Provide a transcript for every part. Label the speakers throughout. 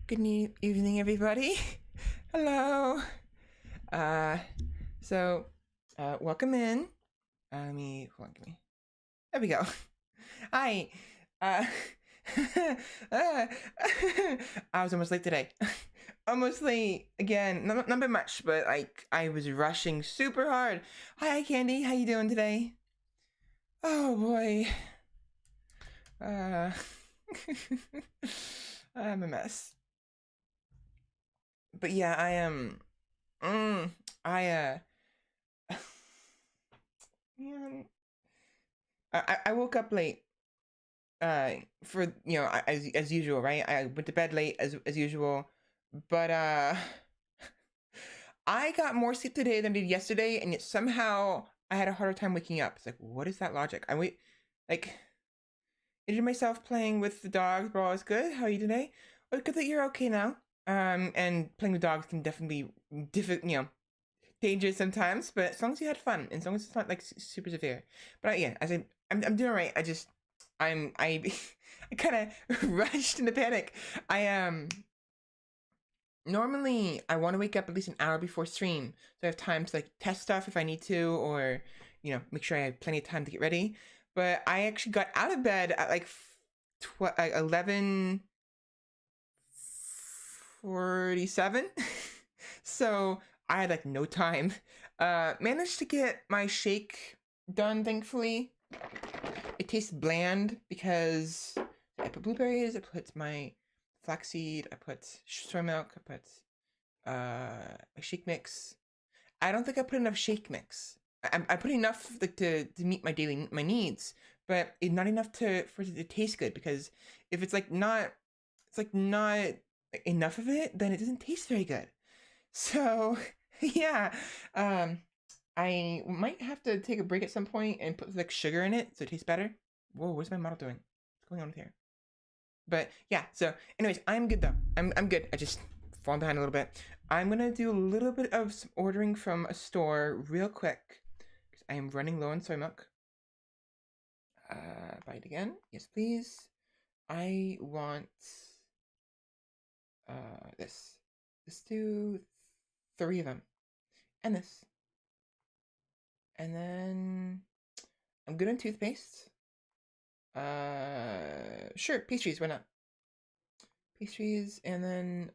Speaker 1: Good evening, everybody. Hello. Uh, so, welcome in. Hold on, give me. There we go. Hi. Uh, uh, I was almost late today. Almost late again. Not by much, but like I was rushing super hard. Hi, Candy. How you doing today? Oh boy. Uh, I'm a mess. But yeah, I am. I man, I woke up late. For as usual, right? I went to bed late as usual, but I got more sleep today than I did yesterday, and yet somehow I had a harder time waking up. It's like, what is that logic? Like, injured myself playing with the dogs, but all is good. How are you today? Well, good that you're okay now. And playing with dogs can definitely be dangerous sometimes, but as long as you had fun, and as long as it's not like super severe. But yeah, I'm doing all right. I I kind of rushed into panic. Normally I want to wake up at least an hour before stream, so I have time to like test stuff if I need to, or make sure I have plenty of time to get ready. But I actually got out of bed at like 11:47, so I had like no time. Managed to get my shake done, thankfully. It tastes bland because I put blueberries, I put my flaxseed, I put soy milk, I put a shake mix. I don't think I put enough shake mix. I put enough like to meet my needs, but it's not enough for it to taste good, because if it's like not enough of it, then it doesn't taste very good. So yeah, I might have to take a break at some point and put like sugar in it so it tastes better. Whoa, what's my model doing? What's going on with here? But yeah, so anyways, I'm good though. I'm good. I just fallen behind a little bit. I'm gonna do a little bit of some ordering from a store real quick because I am running low on soy milk. Buy it again. Yes, please. I want this. Let's do 3 of them. And this. And then I'm good on toothpaste. Sure, pastries, why not? Pastries, and then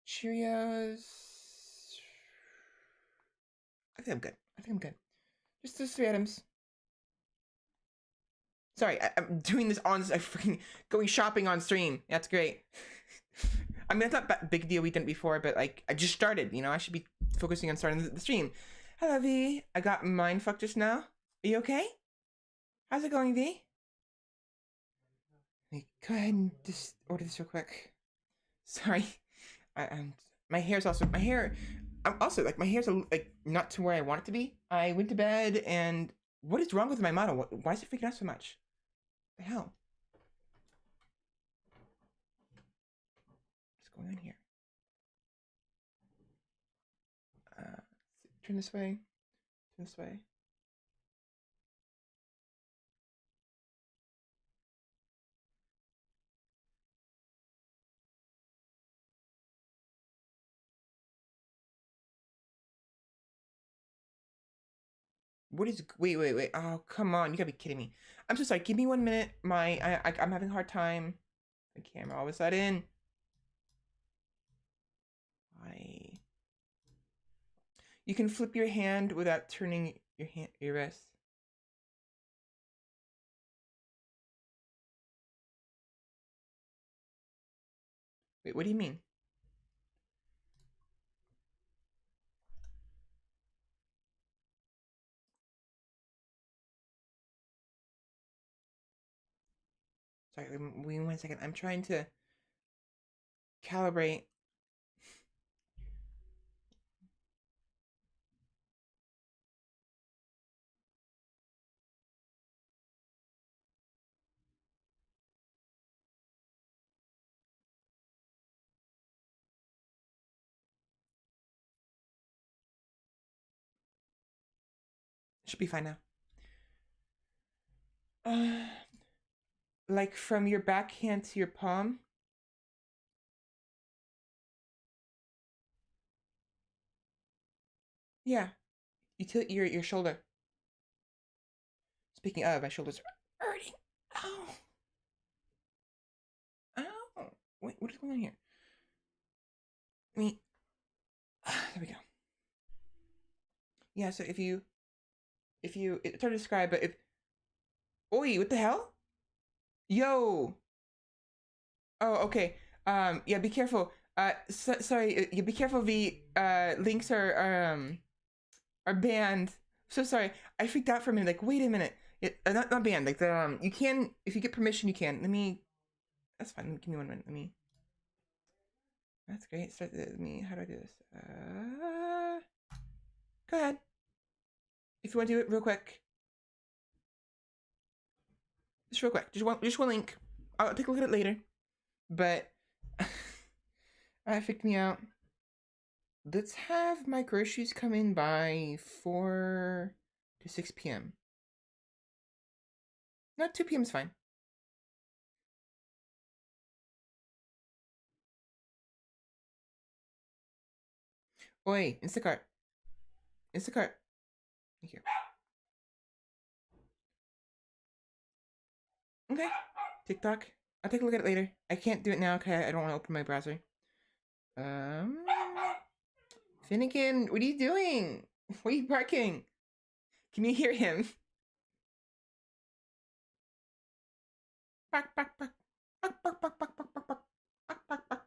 Speaker 1: Cheerios. I think I'm good. I think I'm good. Just those 3 items. Sorry, I'm doing this on. I'm freaking going shopping on stream. That's great. I mean, it's not that big deal. We didn't before, but like, I just started. I should be focusing on starting the stream. Hello, V. I got mind fucked just now. Are you okay? How's it going, V? Let me go ahead and just order this real quick. Sorry, I'm. My hair's also my hair. I'm also like my hair's like not to where I want it to be. I went to bed and what is wrong with my model? Why is it freaking out so much? What the hell? What's going on here? Turn this way. Turn this way. What is? Wait. Oh, come on! You gotta be kidding me. I'm so sorry. Give me 1 minute. I'm having a hard time. The camera all of a sudden. I. You can flip your hand without turning your wrist. Wait, what do you mean? Sorry, wait 1 second. I'm trying to calibrate. Should be fine now. like from your backhand to your palm. Yeah, you tilt your shoulder. Speaking of, my shoulders are hurting. Ow. Ow. Wait, what is going on here? I mean, there we go. Yeah, so if you, it's hard to describe, but if, oi, what the hell? Yo. Oh, okay. Yeah, be careful. Sorry, yeah, be careful. The links are banned. So sorry, I freaked out for a minute. Like, wait a minute. Not banned. Like the you can, if you get permission, you can. Let me. That's fine. Give me 1 minute. Let me. That's great. Start. Let me. How do I do this? Go ahead. If you want to do it real quick. Just real quick. Just one link. I'll take a look at it later. But that freaked me out. Let's have my groceries come in by 4 to 6 p.m. Not 2 p.m. is fine. Oi, Instacart. Instacart. Thank you. Okay. TikTok. I'll take a look at it later. I can't do it now because I don't want to open my browser. Finnegan, what are you doing? Why are you barking? Can you hear him? Bark, bark, bark. Bark, bark, bark, bark, bark, bark, bark. Bark, bark, bark.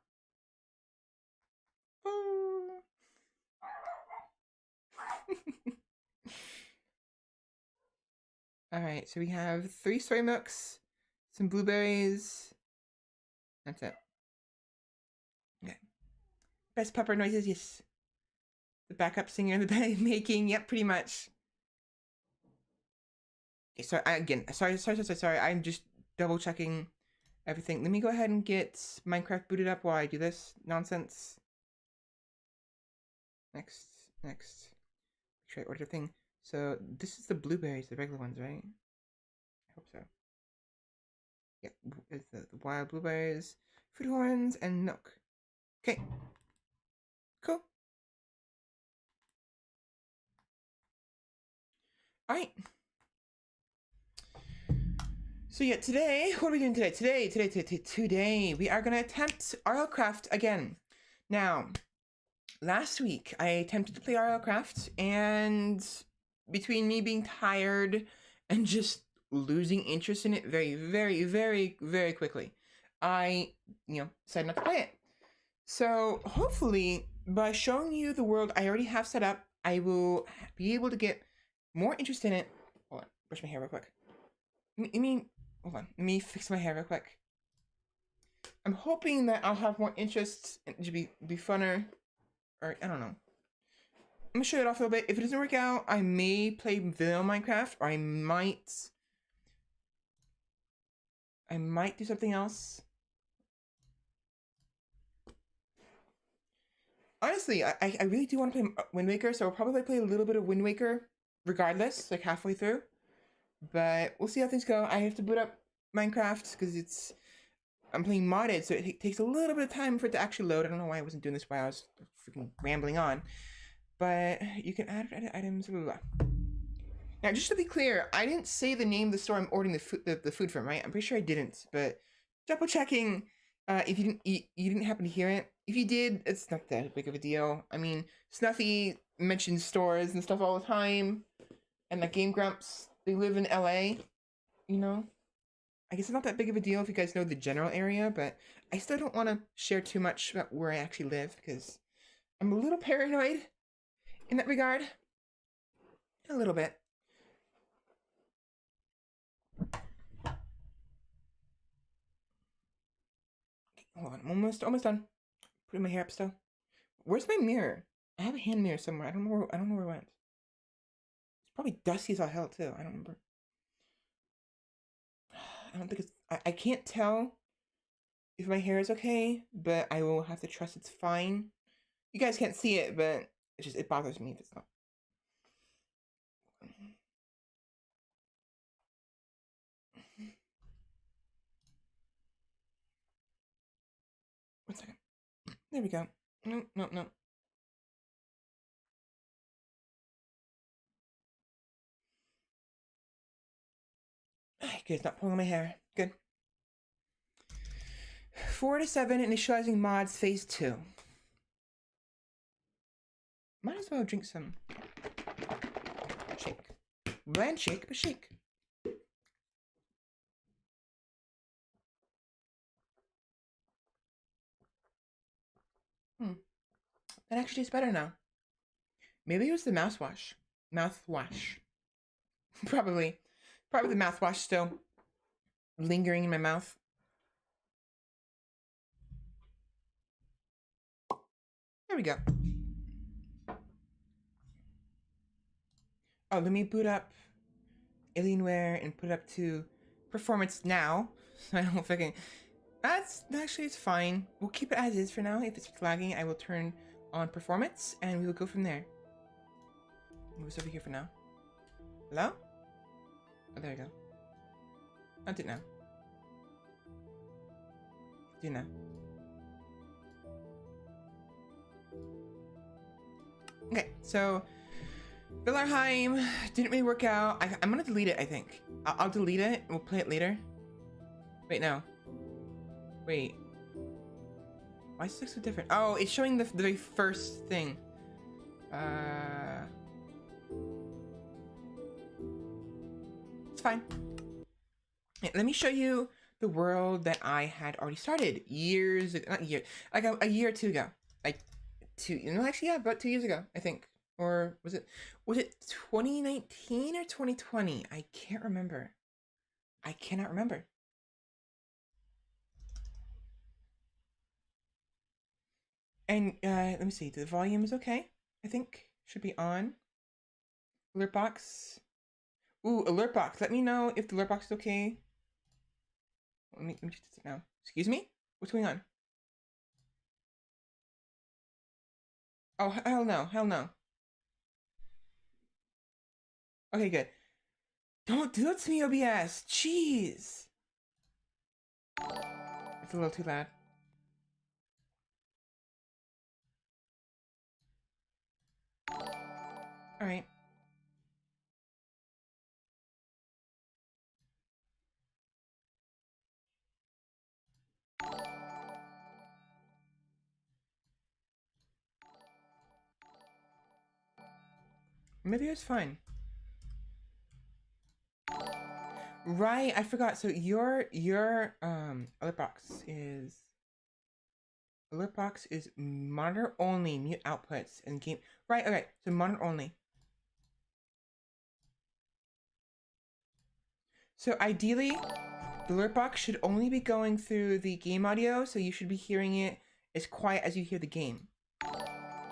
Speaker 1: Alright, so we have 3 soy milks, some blueberries. That's it. Okay. Best pupper noises, yes. The backup singer in the bed making, yep, pretty much. Okay, so sorry. I'm just double checking everything. Let me go ahead and get Minecraft booted up while I do this nonsense. Next. Make sure I order thing. So this is the blueberries, the regular ones, right? I hope so. Yeah, it's the wild blueberries, food horns, and milk. Okay. Cool. Alright. So yeah, today, what are we doing today? Today, we are gonna attempt RLCraft again. Now, last week, I attempted to play RLCraft, and between me being tired and just losing interest in it very quickly, I, decided not to play it. So hopefully, by showing you the world I already have set up, I will be able to get more interest in it. Hold on, brush my hair real quick. Hold on, let me fix my hair real quick. I'm hoping that I'll have more interest and to be funner, or I don't know. I'm gonna show it off a little bit. If it doesn't work out, I may play vanilla Minecraft, or I might do something else. Honestly, I really do want to play Wind Waker, so I'll probably play a little bit of Wind Waker regardless, like halfway through. But we'll see how things go. I have to boot up Minecraft because I'm playing modded, so it takes a little bit of time for it to actually load. I don't know why I wasn't doing this while I was freaking rambling on. But you can add items, blah, blah, blah. Now, just to be clear, I didn't say the name of the store I'm ordering the food from, right? I'm pretty sure I didn't, but double checking. If you didn't happen to hear it. If you did, it's not that big of a deal. I mean, Snuffy mentions stores and stuff all the time, and like Game Grumps, they live in LA, you know? I guess it's not that big of a deal if you guys know the general area, but I still don't want to share too much about where I actually live, because I'm a little paranoid in that regard. A little bit. Hold on, I'm almost done. Putting my hair up still. Where's my mirror? I have a hand mirror somewhere. I don't know where it went. It's probably dusty as all hell too. I don't remember. I don't think it's. I can't tell if my hair is okay, but I will have to trust it's fine. You guys can't see it, but it bothers me if it's not. There we go. Nope, nope, nope. Good, it's not pulling on my hair. Good. 4 to 7, initializing mods, phase 2. Might as well drink some shake. Bland shake, but shake. That actually tastes better now. Maybe it was the mouthwash. Mouthwash. Probably the mouthwash still lingering in my mouth. There we go. Oh, let me boot up Alienware and put it up to performance now. So I don't fucking... That's actually, it's fine. We'll keep it as is for now. If it's lagging, I will turn on performance and we will go from there. Move this over here for now. Hello? Oh, there we go. I'll do it now. Do it now. Okay, so Villarheim didn't really work out. I'm gonna delete it, I think. I'll delete it and we'll play it later. Wait, no. Wait. Why is it so different? Oh, it's showing the very first thing. It's fine. Yeah, let me show you the world that I had already started years ago. Not year, like a year or two ago. Like actually, yeah, about 2 years ago, I think. Or was it 2019 or 2020? I can't remember. I cannot remember. And let me see. The volume is okay. I think should be on. Alert box. Ooh, alert box. Let me know if the alert box is okay. Let me just sit now. Excuse me? What's going on? Oh, hell no. Hell no. Okay, good. Don't do it to me, OBS. Jeez. It's a little too loud. All right. Maybe it's fine. Right, I forgot. So your alert box is monitor only, mute outputs, and game. Right, okay. So monitor only. So ideally, the alert box should only be going through the game audio, so you should be hearing it as quiet as you hear the game.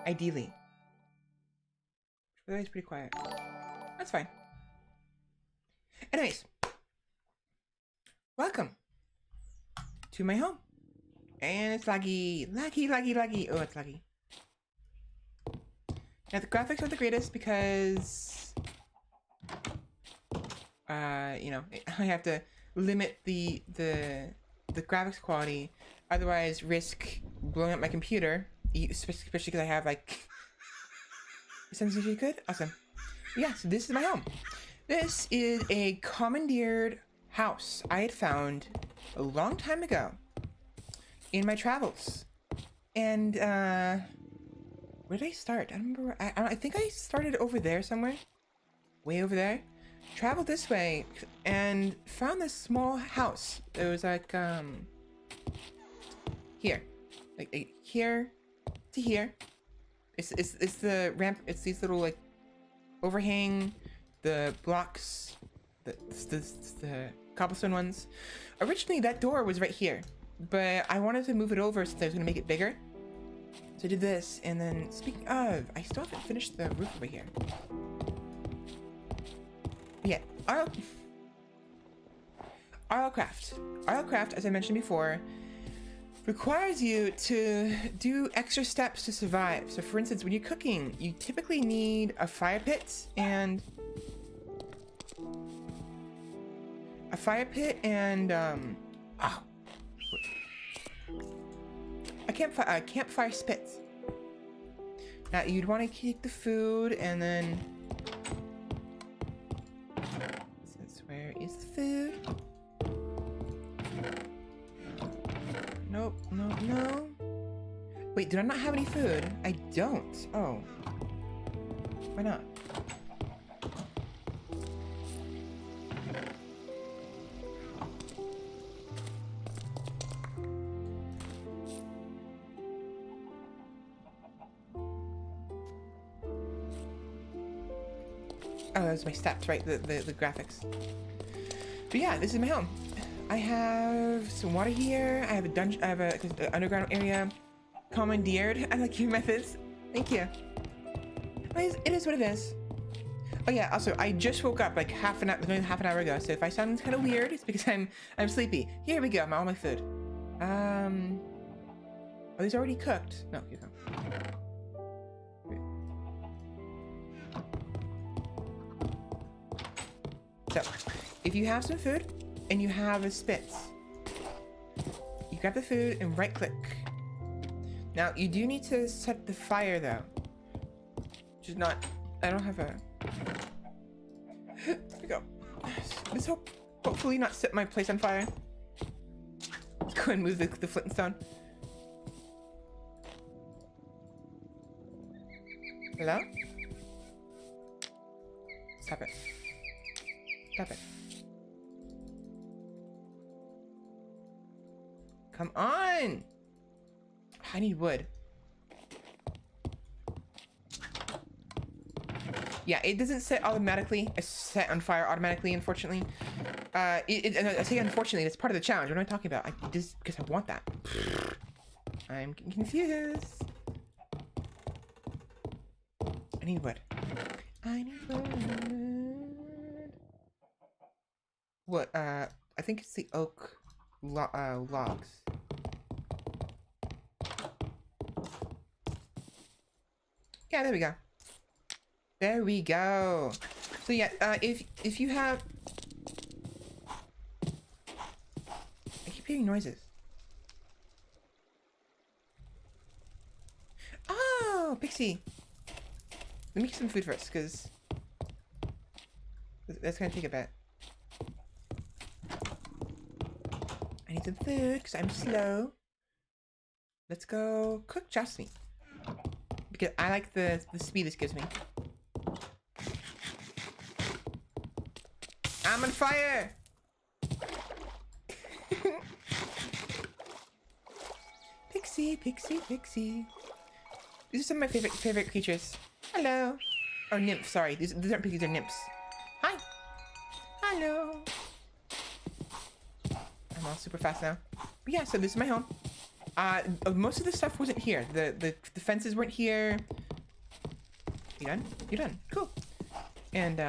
Speaker 1: Ideally. But it's pretty quiet. That's fine. Anyways. Welcome to my home. And it's laggy. Laggy, laggy, laggy. Oh, it's laggy. Now the graphics aren't the greatest because you know, I have to limit the graphics quality, otherwise risk blowing up my computer, especially because I have like sounds really good. Awesome. Yeah, so this is my home. This is a commandeered house I had found a long time ago in my travels. And where did I start? I don't remember. I think I started over there somewhere, way over there. Traveled this way and found this small house. It was like here, like here to here. It's the ramp. It's these little like overhang, the blocks, the cobblestone ones. Originally that door was right here, but I wanted to move it over since I was gonna make it bigger. So I did this, and then speaking of, I still haven't finished the roof over here. Yeah, RLCraft. RLCraft, as I mentioned before, requires you to do extra steps to survive. So for instance, when you're cooking, you typically need a fire pit and A campfire spit. Now you'd want to take the food and then. Where is the food? Nope, no. Wait, did I not have any food? I don't. Oh. Why not? Oh, that was my stats, right? The graphics. But yeah, this is my home. I have some water here. I have a dungeon. I have a underground area. Commandeered. I like your methods. Thank you. It is what it is. Oh yeah. Also, I just woke up like half an hour ago. So if I sound kind of weird, it's because I'm sleepy. Here we go. All my food. Are these already cooked? No, you don't. So, if you have some food and you have a spit, you grab the food and right click. Now, you do need to set the fire though. Which is not, I don't have a, there we go. Let's hopefully not set my place on fire. Let's go and move the flint and stone. Hello? Stop it. Stop it. Come on! I need wood. Yeah, it doesn't set automatically. It's set on fire automatically, unfortunately. I say unfortunately, that's part of the challenge. What am I talking about? Just because I want that. I'm getting confused. I need wood. I need wood. What? I think it's the oak logs. Yeah, there we go. There we go. So yeah, if you have, I keep hearing noises. Oh, Pixie. Let me get some food first, because that's gonna take a bit. I need some food because I'm slow. Let's go cook just meat because I like the speed this gives me. I'm on fire. Pixie, Pixie, Pixie. These are some of my favorite creatures. Hello. Or nymphs, sorry. These aren't pixies, they're nymphs. Hi. Hello. I'm all super fast now. But yeah, so this is my home. Most of the stuff wasn't here. The fences weren't here. You done? You done? Cool. And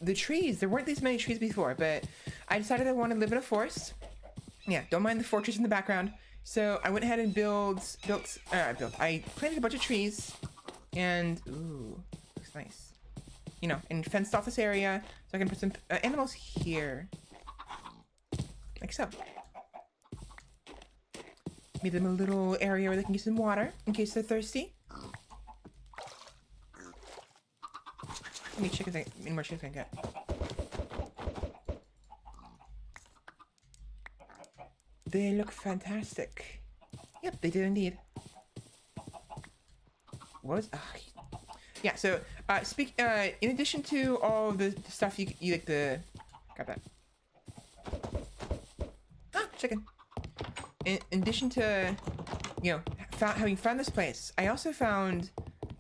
Speaker 1: the trees, there weren't these many trees before, but I decided I want to live in a forest. Yeah, don't mind the fortress in the background. So I went ahead and I planted a bunch of trees and ooh, looks nice. You know, and fenced off this area so I can put some animals here. Like so. Made them a little area where they can get some water in case they're thirsty. How many more chickens I get? They look fantastic. Yep, they do indeed. What was? Yeah. So, in addition to all the stuff you like the, got that. Ah, chicken. In addition to, you know, having found this place, I also found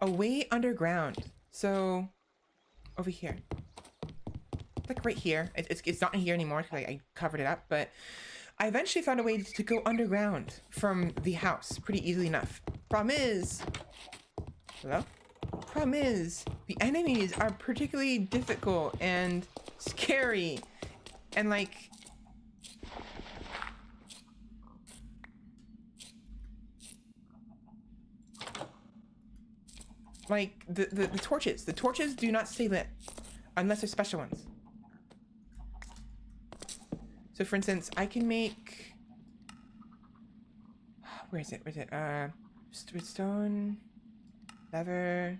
Speaker 1: a way underground. So, over here, like right here. It's not in here anymore because I covered it up, but I eventually found a way to go underground from the house pretty easily enough. Problem is, hello? Problem is, the enemies are particularly difficult and scary, and like, the torches do not stay lit unless they're special ones. So for instance, I can make, Where is it? Where is it? Stone, lever.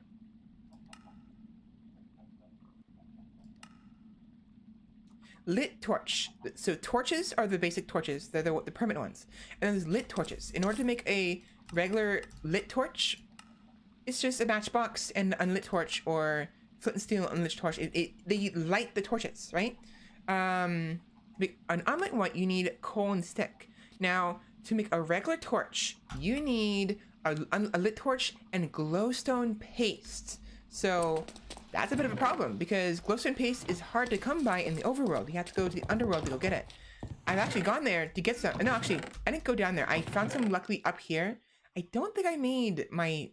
Speaker 1: Lit torch. So torches are the basic torches. They're the permanent ones. And then there's lit torches. In order to make a regular lit torch, it's just a matchbox and unlit torch, or flint and steel unlit torch. They light the torches, right? An unlit one, you need coal and stick. Now, to make a regular torch, you need a lit torch and glowstone paste. So that's a bit of a problem, because glowstone paste is hard to come by in the overworld. You have to go to the underworld to go get it. I've actually gone there to get some. No, actually, I didn't go down there. I found some luckily up here. I don't think I made my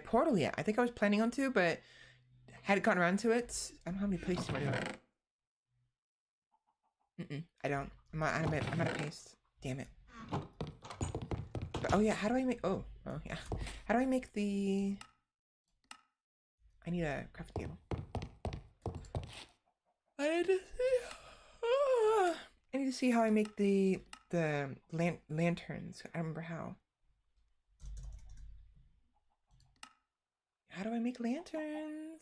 Speaker 1: portal yet. I think I was planning on to, but hadn't gotten around to it. I don't know how many pastes am I doing. I don't. I'm out of paste. Damn it. But, oh yeah, how do I make? Oh yeah. How do I make the? I need a crafting table. I need to see how I make the lanterns. I don't remember how. How do I make lanterns?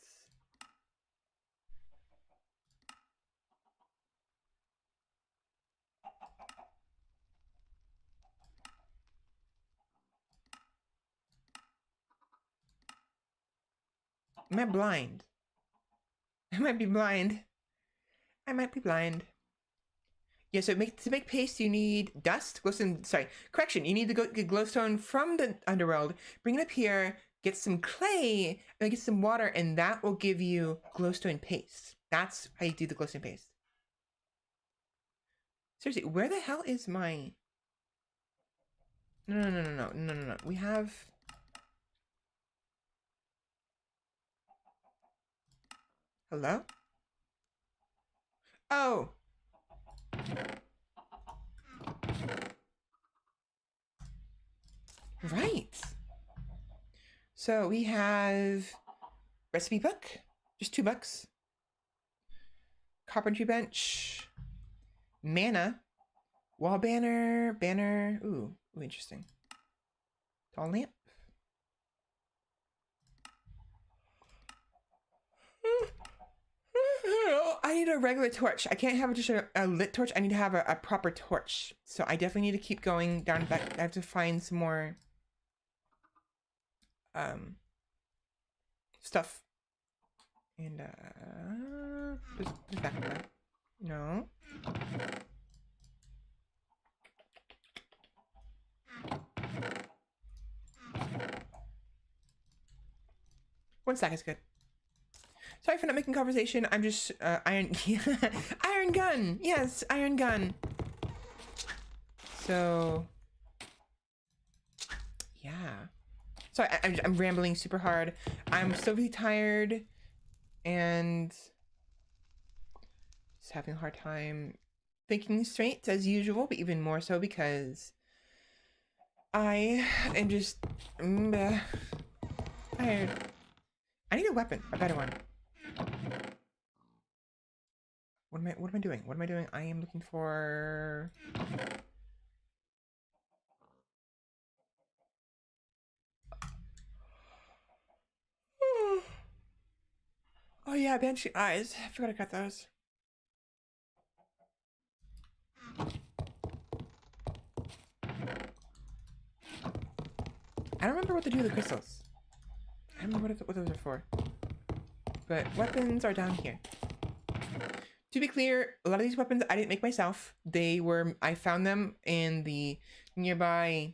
Speaker 1: Am I blind? I might be blind. I might be blind. Yeah, so to make paste, you need dust, glowstone, sorry, correction, you need to go get glowstone from the underworld, bring it up here, get some clay, and get some water, and that will give you glowstone paste. That's how you do the glowstone paste. Seriously, where the hell is my... No. We have... Hello? Oh! Right! So we have recipe book, just $2. Carpentry bench, mana, wall banner, ooh, interesting. Tall lamp. I need a regular torch. I can't have just a lit torch. I need to have a proper torch. So I definitely need to keep going down back. I have to find some more stuff. And just back to that. No. One stack is good. Sorry for not making conversation. I'm just iron iron gun. Yes, iron gun. So yeah. Sorry, I'm rambling super hard. I'm so really tired and just having a hard time thinking straight as usual, but even more so because I am just tired. I need a weapon, a better one. What am I doing? What am I doing? I am looking for... Oh yeah, Banshee eyes. I forgot I got those. I don't remember what to do with the crystals. I don't remember what those are for. But weapons are down here. To be clear, a lot of these weapons I didn't make myself. I found them in the nearby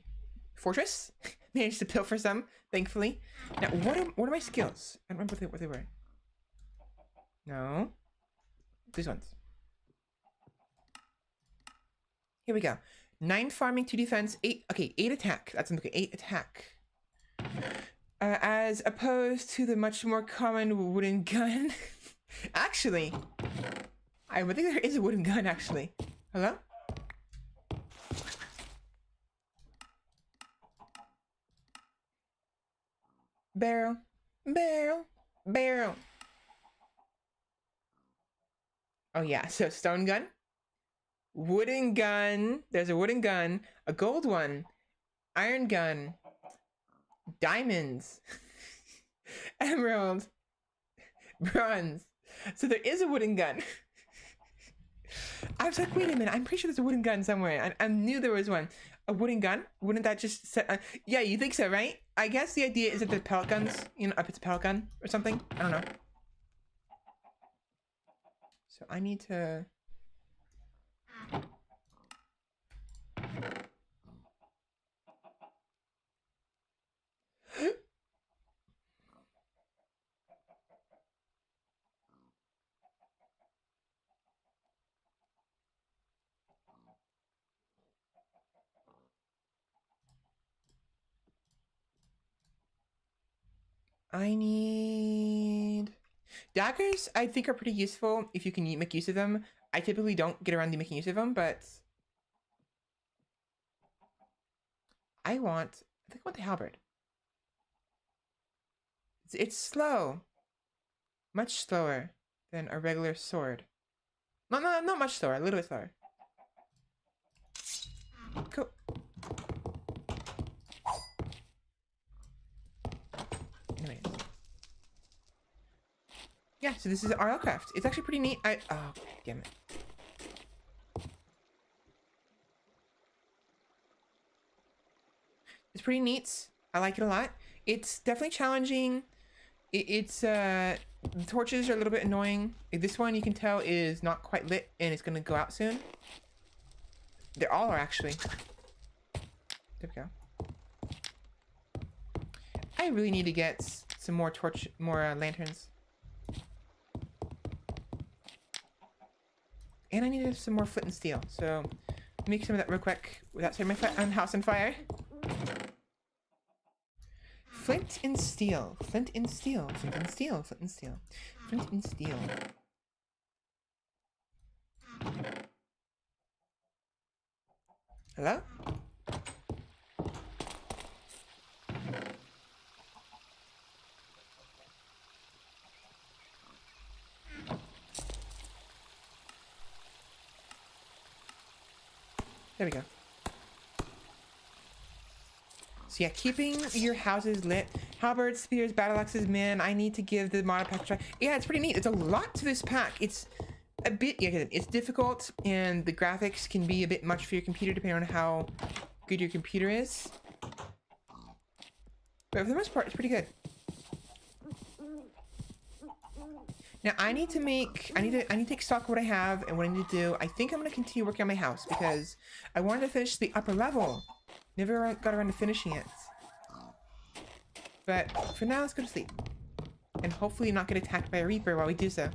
Speaker 1: fortress. Managed to pilfer some, thankfully. Now, what are my skills? I don't remember what they were. No. These ones. Here we go. 9 farming, 2 defense, 8... Okay, 8 attack. That's okay, 8 attack. As opposed to the much more common wooden gun. Actually, I would think there is a wooden gun, actually. Hello? Barrel. Barrel. Barrel. Oh yeah, so stone gun. wooden gun. There's a wooden gun, a gold one, iron gun, diamonds, emerald, bronze. So there is a wooden gun. I was like, wait a minute, I'm pretty sure there's a wooden gun somewhere. I knew there was one. A wooden gun? Wouldn't that just set... yeah, you think so, right? I guess the idea is that the pellet guns, you know, if it's a pellet gun or something. I don't know. So I need to... I need... daggers, I think, are pretty useful if you can make use of them. I typically don't get around to making use of them, but... I think I want the halberd. It's slow. Much slower than a regular sword. No, not much slower. A little bit slower. Cool. Anyways. Yeah, so this is RLCraft. It's actually pretty neat. Oh, damn it. It's pretty neat. I like it a lot. It's definitely challenging. The torches are a little bit annoying. This one you can tell is not quite lit and it's gonna go out soon. They all are actually. There we go. I really need to get some more lanterns. And I need some more flint and steel. So make some of that real quick without setting my house on fire. Flint and steel. Flint and steel. Flint and steel. Flint and steel. Flint and steel. Hello? There we go. So yeah, keeping your houses lit. Halberds, spears, battle axes, man, I need to give the mod pack a try. Yeah, it's pretty neat. It's a lot to this pack. It's a bit, yeah, it's difficult, and the graphics can be a bit much for your computer depending on how good your computer is. But for the most part, it's pretty good. Now I need to take stock of what I have and what I need to do. I think I'm gonna continue working on my house because I wanted to finish the upper level. Never got around to finishing it. But for now, let's go to sleep. And hopefully not get attacked by a Reaper while we do so.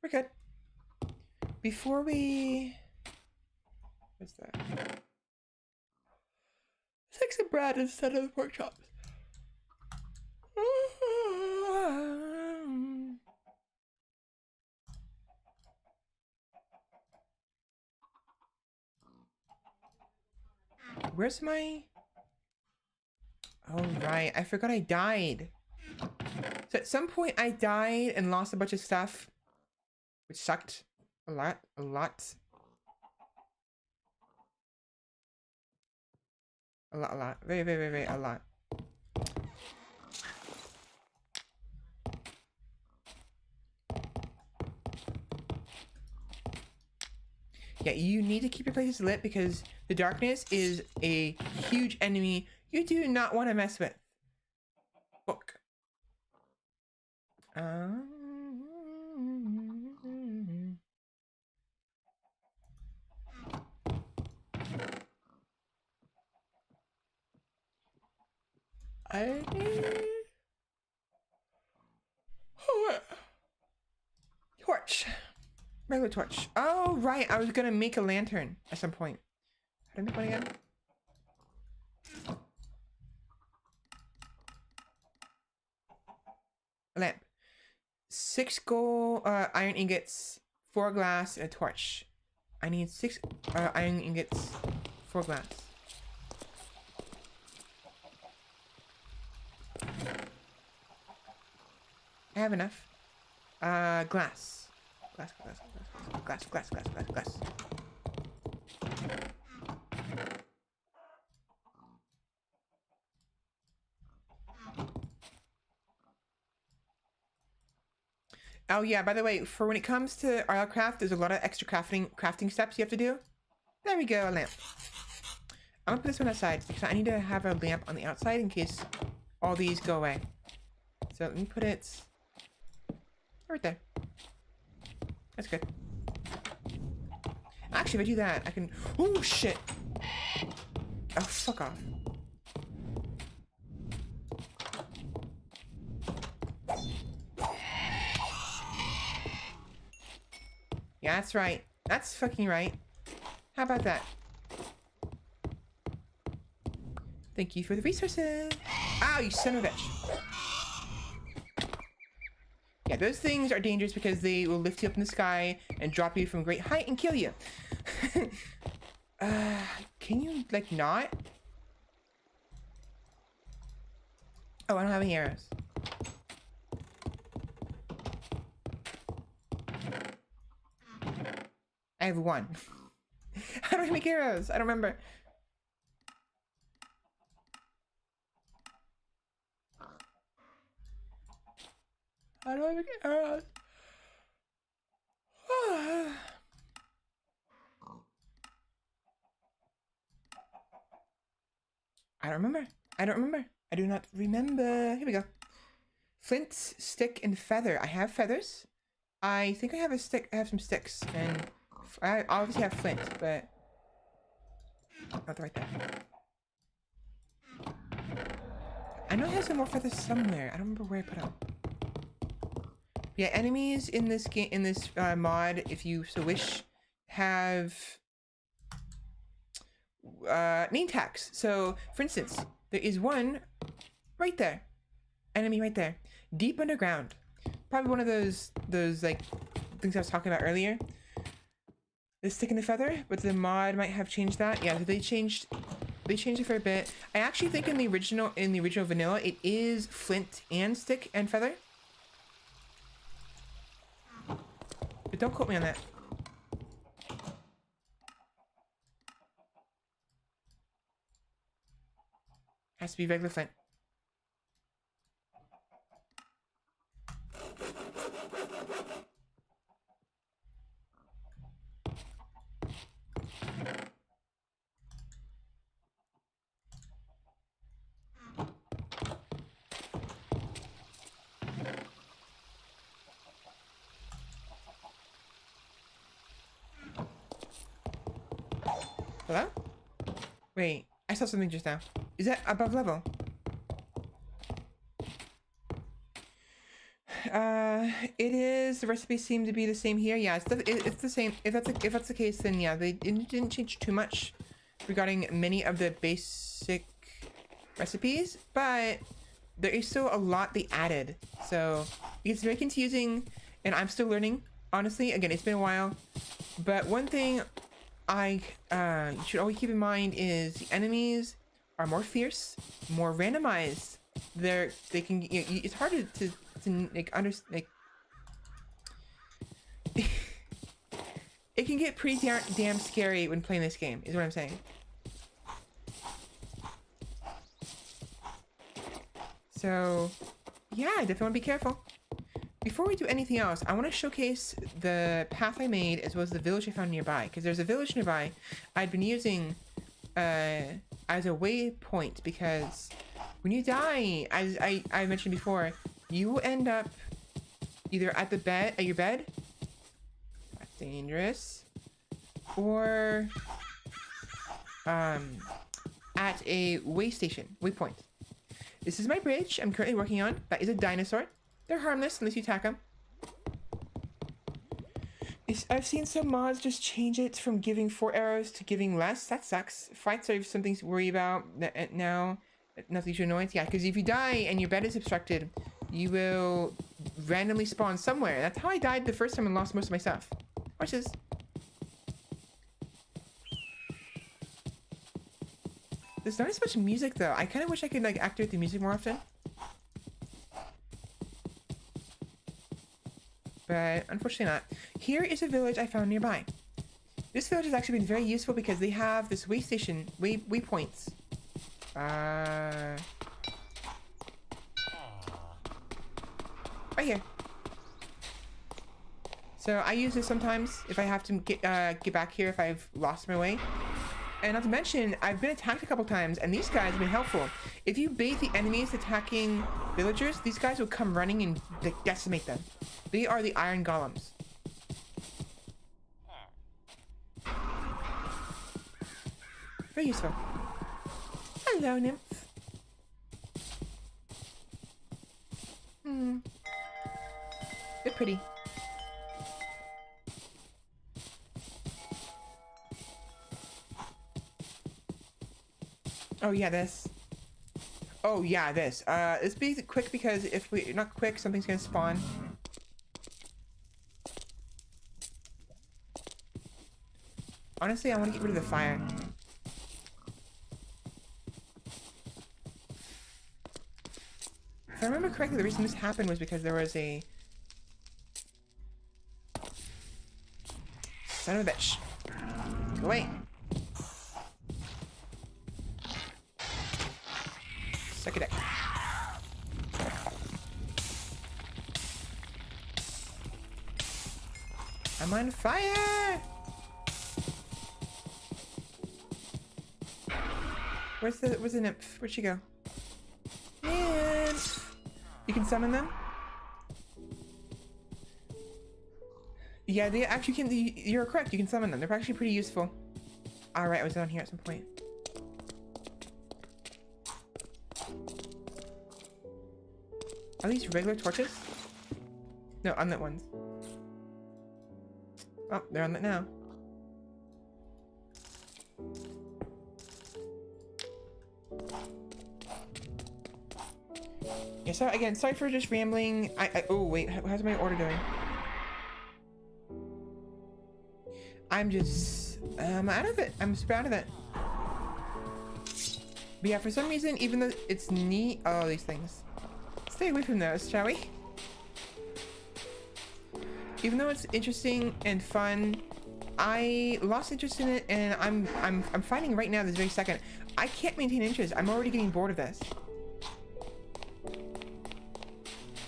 Speaker 1: We're good. Before we... What's that? Let's take some bread instead of the pork chops. Where's my... Oh, right. I forgot I died. So at some point I died and lost a bunch of stuff, which sucked a lot. Very, a lot. Yeah, you need to keep your places lit because the darkness is a huge enemy you do not want to mess with. Book. I need... torch. Regular torch. Oh, right. I was gonna make a lantern at some point. How do I make one again? A lamp. 6 gold iron ingots, 4 glass, and a torch. I need 6 iron ingots, 4 glass. I have enough. Glass. Glass, glass, glass, glass, glass, glass, glass, glass. Oh yeah, by the way, for when it comes to RLCraft, there's a lot of extra crafting steps you have to do. There we go, a lamp. I'm gonna put this one outside because I need to have a lamp on the outside in case all these go away. So let me put it right there. That's good. Actually, if I do that, I can... Oh, shit! Oh, fuck off. Yeah, that's right. That's fucking right. How about that? Thank you for the resources. Ow, you son of a bitch. Yeah, those things are dangerous because they will lift you up in the sky and drop you from great height and kill you. Can you, like, not? Oh, I don't have any arrows. I have one. How do I make arrows? I don't remember. How do I make arrows? I don't remember. I don't remember. I do not remember. Here we go. Flint, stick, and feather. I have feathers. I think I have a stick. I have some sticks, and I obviously have flint, but not right there. I know I have some more feathers somewhere. I don't remember where I put them. Yeah, enemies in this game, in this mod, if you so wish, have name tags. So, for instance, there is one right there, enemy right there, deep underground. Probably one of those like things I was talking about earlier. The stick and the feather, but the mod might have changed that. Yeah, they changed it for a bit. I actually think in the original vanilla, it is flint and stick and feather. But don't quote me on that. Has to be regular flint. Hello? Wait, I saw something just now. Is that above level? It is. The recipes seem to be the same here. Yeah, it's the same. If that's the case, then yeah, they didn't change too much regarding many of the basic recipes, but there is still a lot they added. So it's very confusing, and I'm still learning. Honestly, again, it's been a while. But one thing you should always keep in mind is the enemies are more fierce, more randomized. They can. It's harder to like understand. Like, it can get pretty damn scary when playing this game. Is what I'm saying. So, yeah, definitely want to be careful. Before we do anything else, I want to showcase the path I made as well as the village I found nearby. Because there's a village nearby I'd been using as a waypoint. Because when you die, as I mentioned before, you will end up either at your bed. That's dangerous. Or at a waypoint. This is my bridge I'm currently working on. That is a dinosaur. They're harmless unless you attack them. I've seen some mods just change it from giving 4 arrows to giving less. That sucks. Fights are something to worry about now. Nothing too annoying. Yeah, because if you die and your bed is obstructed, you will randomly spawn somewhere. That's how I died the first time and lost most of my stuff. Watch this. There's not as much music though. I kind of wish I could like activate the music more often. but unfortunately not. Here is a village I found nearby. This village has actually been very useful because they have this way station, waypoints. Right here. So I use this sometimes if I have to get back here if I've lost my way. And not to mention, I've been attacked a couple times, and these guys have been helpful. If you bait the enemies attacking villagers, these guys will come running and decimate them. They are the iron golems. Very useful. Hello, nymph. They're pretty. Oh yeah, this. Oh yeah, this. Let's be quick because if we're not quick, something's gonna spawn. Honestly, I want to get rid of the fire. If I remember correctly, the reason this happened was because there was a... Son of a bitch. Go away. Suck it up. I'm on fire! Where's the nymph? Where'd she go? Nymph! You can summon them? Yeah, they actually can. You're correct. You can summon them. They're actually pretty useful. All right, I was down here at some point. Are these regular torches? No, unlit ones. Oh, they're unlit now. Yeah, so again, sorry for just rambling. Oh wait, how's my order doing? I'm just, out of it. I'm super out of it. But yeah, for some reason, even though it's neat, oh, these things. Stay away from those, shall we? Even though it's interesting and fun, I lost interest in it, and I'm finding right now this very second, I can't maintain interest. I'm already getting bored of this.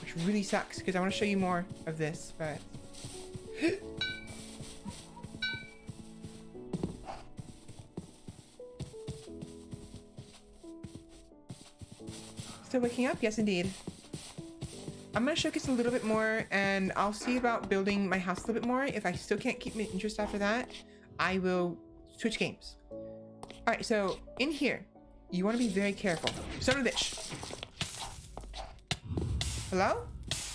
Speaker 1: Which really sucks, because I want to show you more of this, but... Still waking up? Yes, indeed. I'm going to showcase a little bit more, and I'll see about building my house a little bit more. If I still can't keep my interest after that, I will switch games. Alright, so in here, you want to be very careful. Son of a bitch. Hello?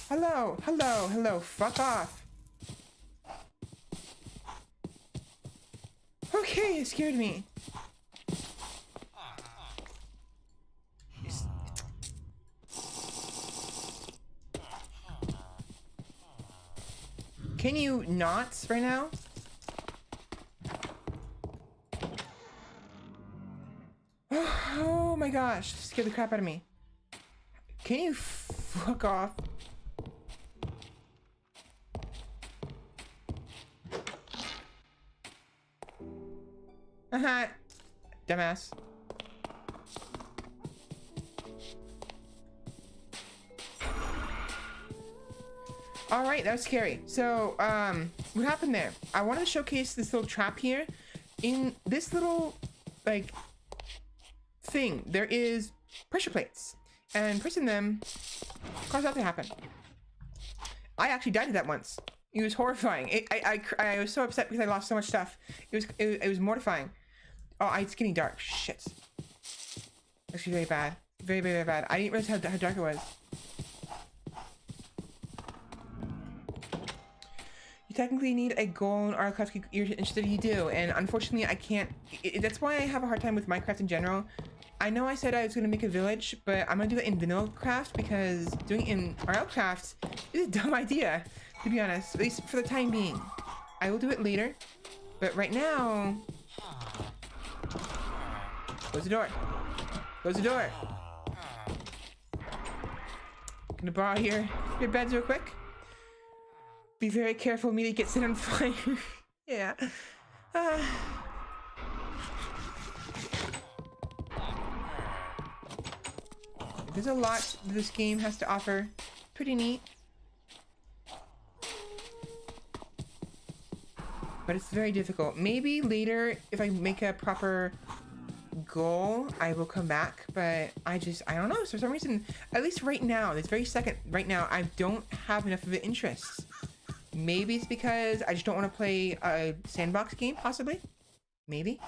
Speaker 1: Hello, hello, hello. Fuck off. Okay, it scared me. Can you not right now? Oh my gosh, scared the crap out of me. Can you fuck off? Haha, dumbass. All right, that was scary. So, what happened there? I wanted to showcase this little trap here. In this little, like, thing, there is pressure plates. And pressing them caused that to happen. I actually died to that once. It was horrifying. I was so upset because I lost so much stuff. It was mortifying. Oh, it's getting dark. Shit. Actually, very bad. Very, very, very bad. I didn't realize how dark it was. You technically need a goal in RLCraft. You're interested, you do, and unfortunately I can't. That's why I have a hard time with Minecraft in general. I know I said I was going to make a village, but I'm going to do it in vanilla craft because doing it in RLCraft is a dumb idea, to be honest, at least for the time being. I will do it later, but right now... Close the door. Close the door. Gonna borrow your beds real quick. be very careful. Me to get set on fire. Yeah. Uh. There's a lot this game has to offer. Pretty neat. But it's very difficult. Maybe later, if I make a proper goal, I will come back. But I don't know. For some reason, at least right now, this very second, right now, I don't have enough of an interest. Maybe it's because I just don't want to play a sandbox game, possibly. Maybe.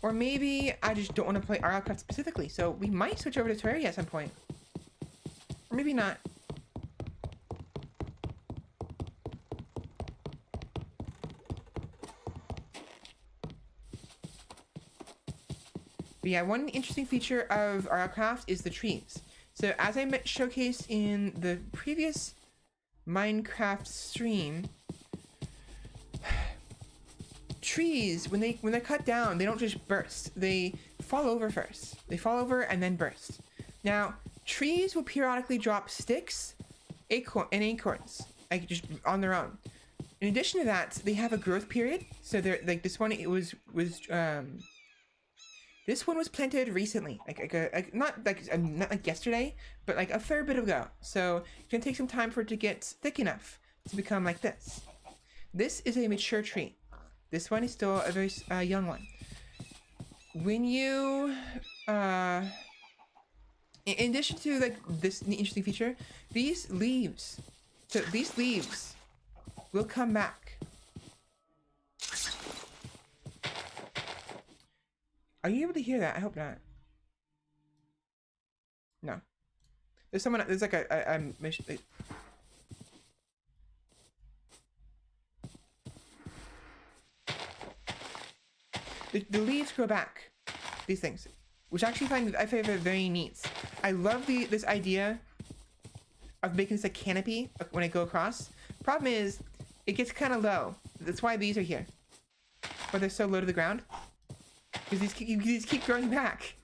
Speaker 1: Or maybe I just don't want to play RLCraft specifically. So we might switch over to Terraria at some point. Or maybe not. But yeah, one interesting feature of RLCraft is the trees. So as I showcased in the previous Minecraft stream, trees, when they're cut down, they don't just burst. They fall over first. They fall over and then burst. Now, trees will periodically drop sticks and acorns, like just on their own. In addition to that, they have a growth period. So they're like this one. It was this one was planted recently, not like yesterday, but like a fair bit ago. So it's gonna take some time for it to get thick enough to become like this. This is a mature tree. This one is still a very young one. When you, in addition to like this interesting feature, these leaves will come back. Are you able to hear that? I hope not. No. There's someone. There's like a mission. The leaves grow back. These things, which I actually find very neat. I love this idea of making this a canopy when I go across. Problem is, it gets kind of low. That's why these are here. But they're so low to the ground. Because these keep growing back.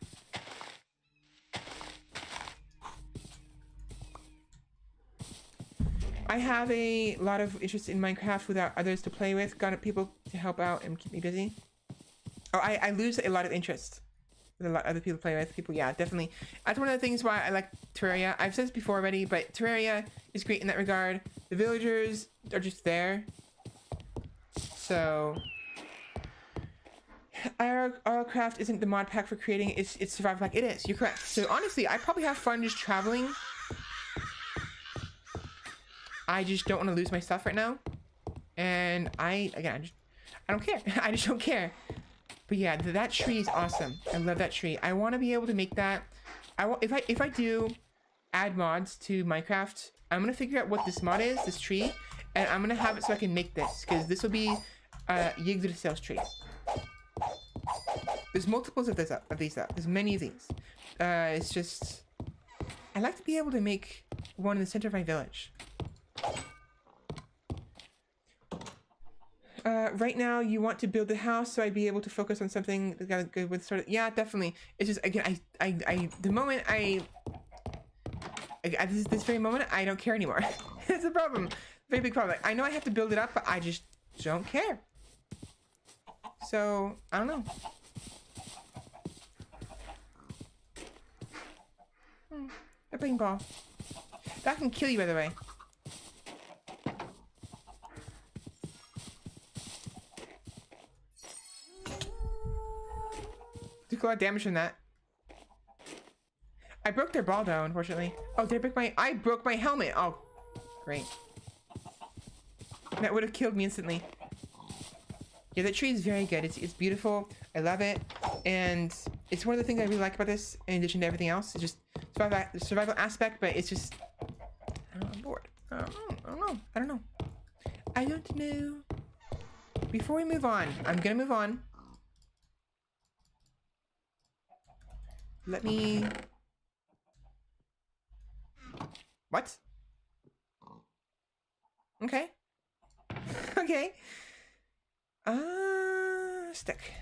Speaker 1: I have a lot of interest in Minecraft without others to play with. Got people to help out and keep me busy. Oh, I lose a lot of interest with a lot of other people to play with. Yeah, definitely. That's one of the things why I like Terraria. I've said this before already, but Terraria is great in that regard. The villagers are just there. So RLCraft isn't the mod pack for creating, it's survival pack. It is, you're correct. So honestly, I probably have fun just traveling. I just don't want to lose my stuff right now. And I don't care. I just don't care. But yeah, that tree is awesome. I love that tree. I want to be able to make that. If I do add mods to Minecraft, I'm gonna figure out what this mod is, this tree, and I'm gonna have it so I can make this, because this will be Yggdrasil sales tree. There's multiples of these up. There's many of these. It's just I like to be able to make one in the center of my village. Right now, you want to build the house, so I'd be able to focus on something that got good with sort of. Yeah, definitely. It's just again, the moment this very moment, I don't care anymore. It's a problem, very big problem. I know I have to build it up, but I just don't care. So I don't know. A ping ball. That can kill you, by the way. Took a lot of damage from that. I broke their ball though, unfortunately. Oh, did I broke my helmet. Oh, great. That would have killed me instantly. Yeah, that tree is very good. It's beautiful. I love it. And it's one of the things I really like about this, in addition to everything else. It's just the survival aspect, but it's just, I'm bored. I don't know. Before we move on, I'm gonna move on. Let me... What? Okay. Okay. Stick.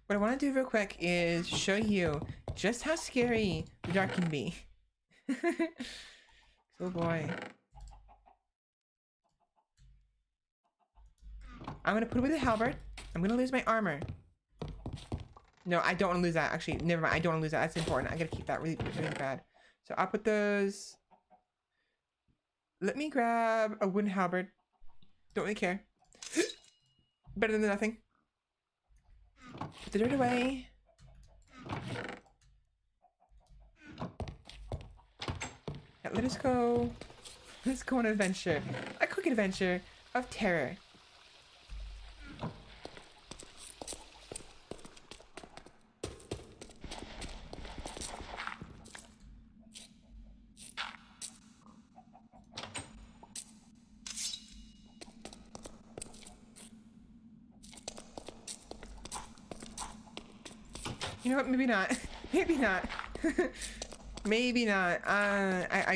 Speaker 1: What I want to do real quick is show you just how scary the dark can be. Oh boy. I'm gonna put away the halberd. I'm gonna lose my armor. No, I don't want to lose that. Actually, never mind. I don't want to lose that. That's important. I gotta keep that really, really bad. So I'll put those. Let me grab a wooden halberd. Don't really care. Better than nothing. Put the dirt away. Now let us go. Let's go on an adventure. A quick adventure of terror. You know what? Maybe not. Maybe not. Maybe not. Let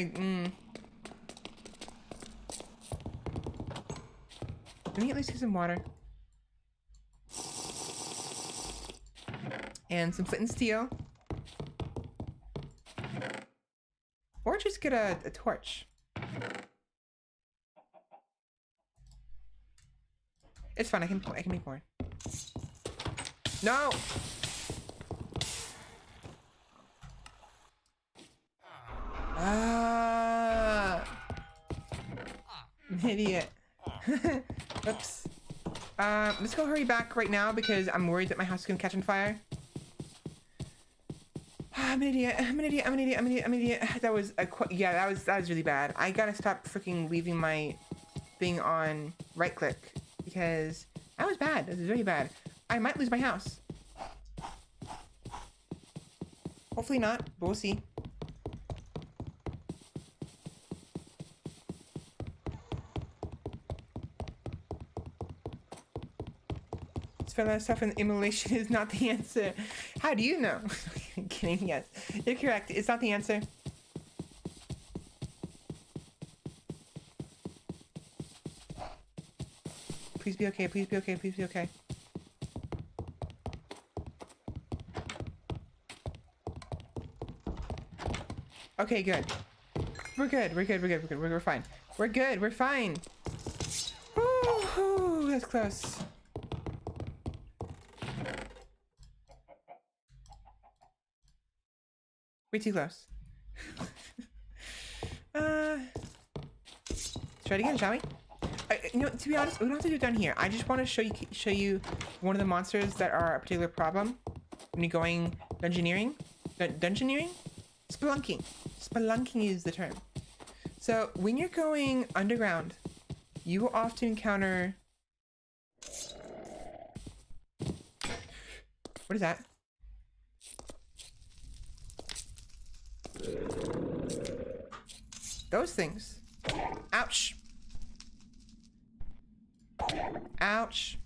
Speaker 1: me at least get some water. And some flint and steel. Or just get a torch. It's fine. I can make more. No! Idiot. Oops. Let's go hurry back right now because I'm worried that my house is gonna catch on fire. I'm an idiot. I'm an idiot. I'm an idiot. I'm an idiot. I'm an idiot. That was yeah. That was really bad. I gotta stop freaking leaving my thing on right click because that was bad. That was really bad. I might lose my house. Hopefully not, but we'll see. That stuff in immolation is not the answer. How do you know? I'm kidding. Yes, you're correct. It's not the answer. Please be okay. Please be okay. Please be okay. Okay, good. We're good. We're good. We're good. We're good. We're fine. We're good. We're fine. Ooh, that's close. Way too close. Let's try it again, shall we? You know, to be honest, we don't have to do it down here. I just want to show you one of the monsters that are a particular problem when you're going dungeoneering. Dungeoneering? Spelunking. Spelunking is the term. So when you're going underground, you will often encounter. What is that? Those things. Ouch. Ouch.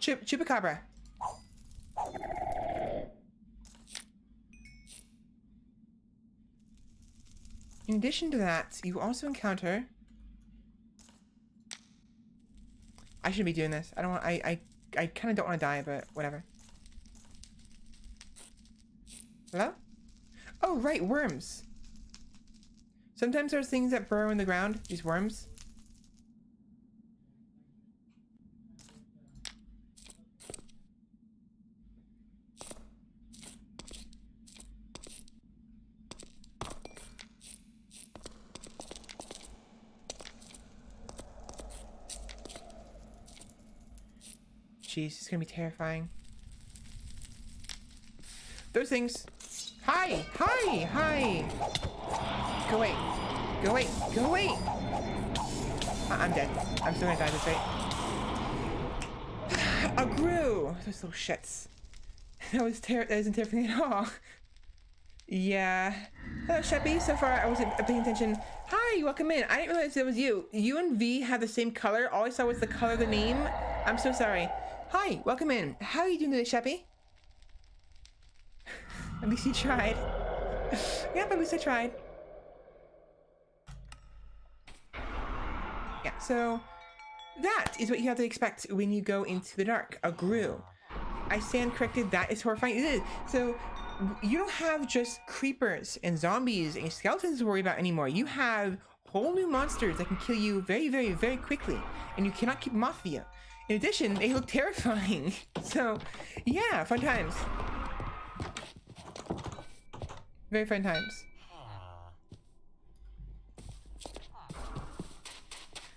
Speaker 1: Chupacabra. In addition to that, you also encounter. I shouldn't be doing this. I don't want. I kind of don't want to die, but whatever. Hello? Oh, right, worms. Sometimes there's things that burrow in the ground. These worms. Jeez, it's gonna be terrifying. Those things. Hi! Hi! Hi! Go away. Go away. Go away! I'm dead. I'm still gonna die this rate. A grew! Those little shits. That wasn't terrifying at all. Yeah. Hello, Sheppy. So far, I wasn't paying attention. Hi, welcome in. I didn't realize it was you. You and V had the same color. All I saw was the color of the name. I'm so sorry. Hi, welcome in. How are you doing today, Sheppy? At least you tried. Yep, at least I tried. Yeah, so that is what you have to expect when you go into the dark. A grue. I stand corrected, that is horrifying. It is. So you don't have just creepers and zombies and skeletons to worry about anymore. You have whole new monsters that can kill you very, very, very quickly, and you cannot keep them off of you. In addition, they look terrifying. So yeah, fun times. Very fun times.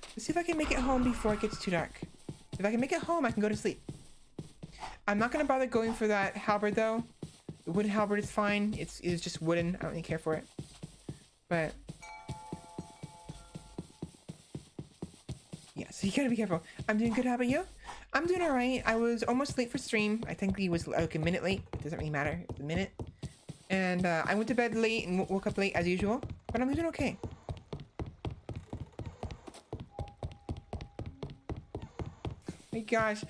Speaker 1: Let's see if I can make it home before it gets too dark. If I can make it home, I can go to sleep. I'm not gonna bother going for that halberd though. The wooden halberd is fine. It's just wooden. I don't really care for it. But yeah, so you gotta be careful. I'm doing good. How about you? I'm doing all right. I was almost late for stream. I technically was like a minute late. It doesn't really matter. It's a minute. And I went to bed late and woke up late as usual. But I'm doing okay. My gosh,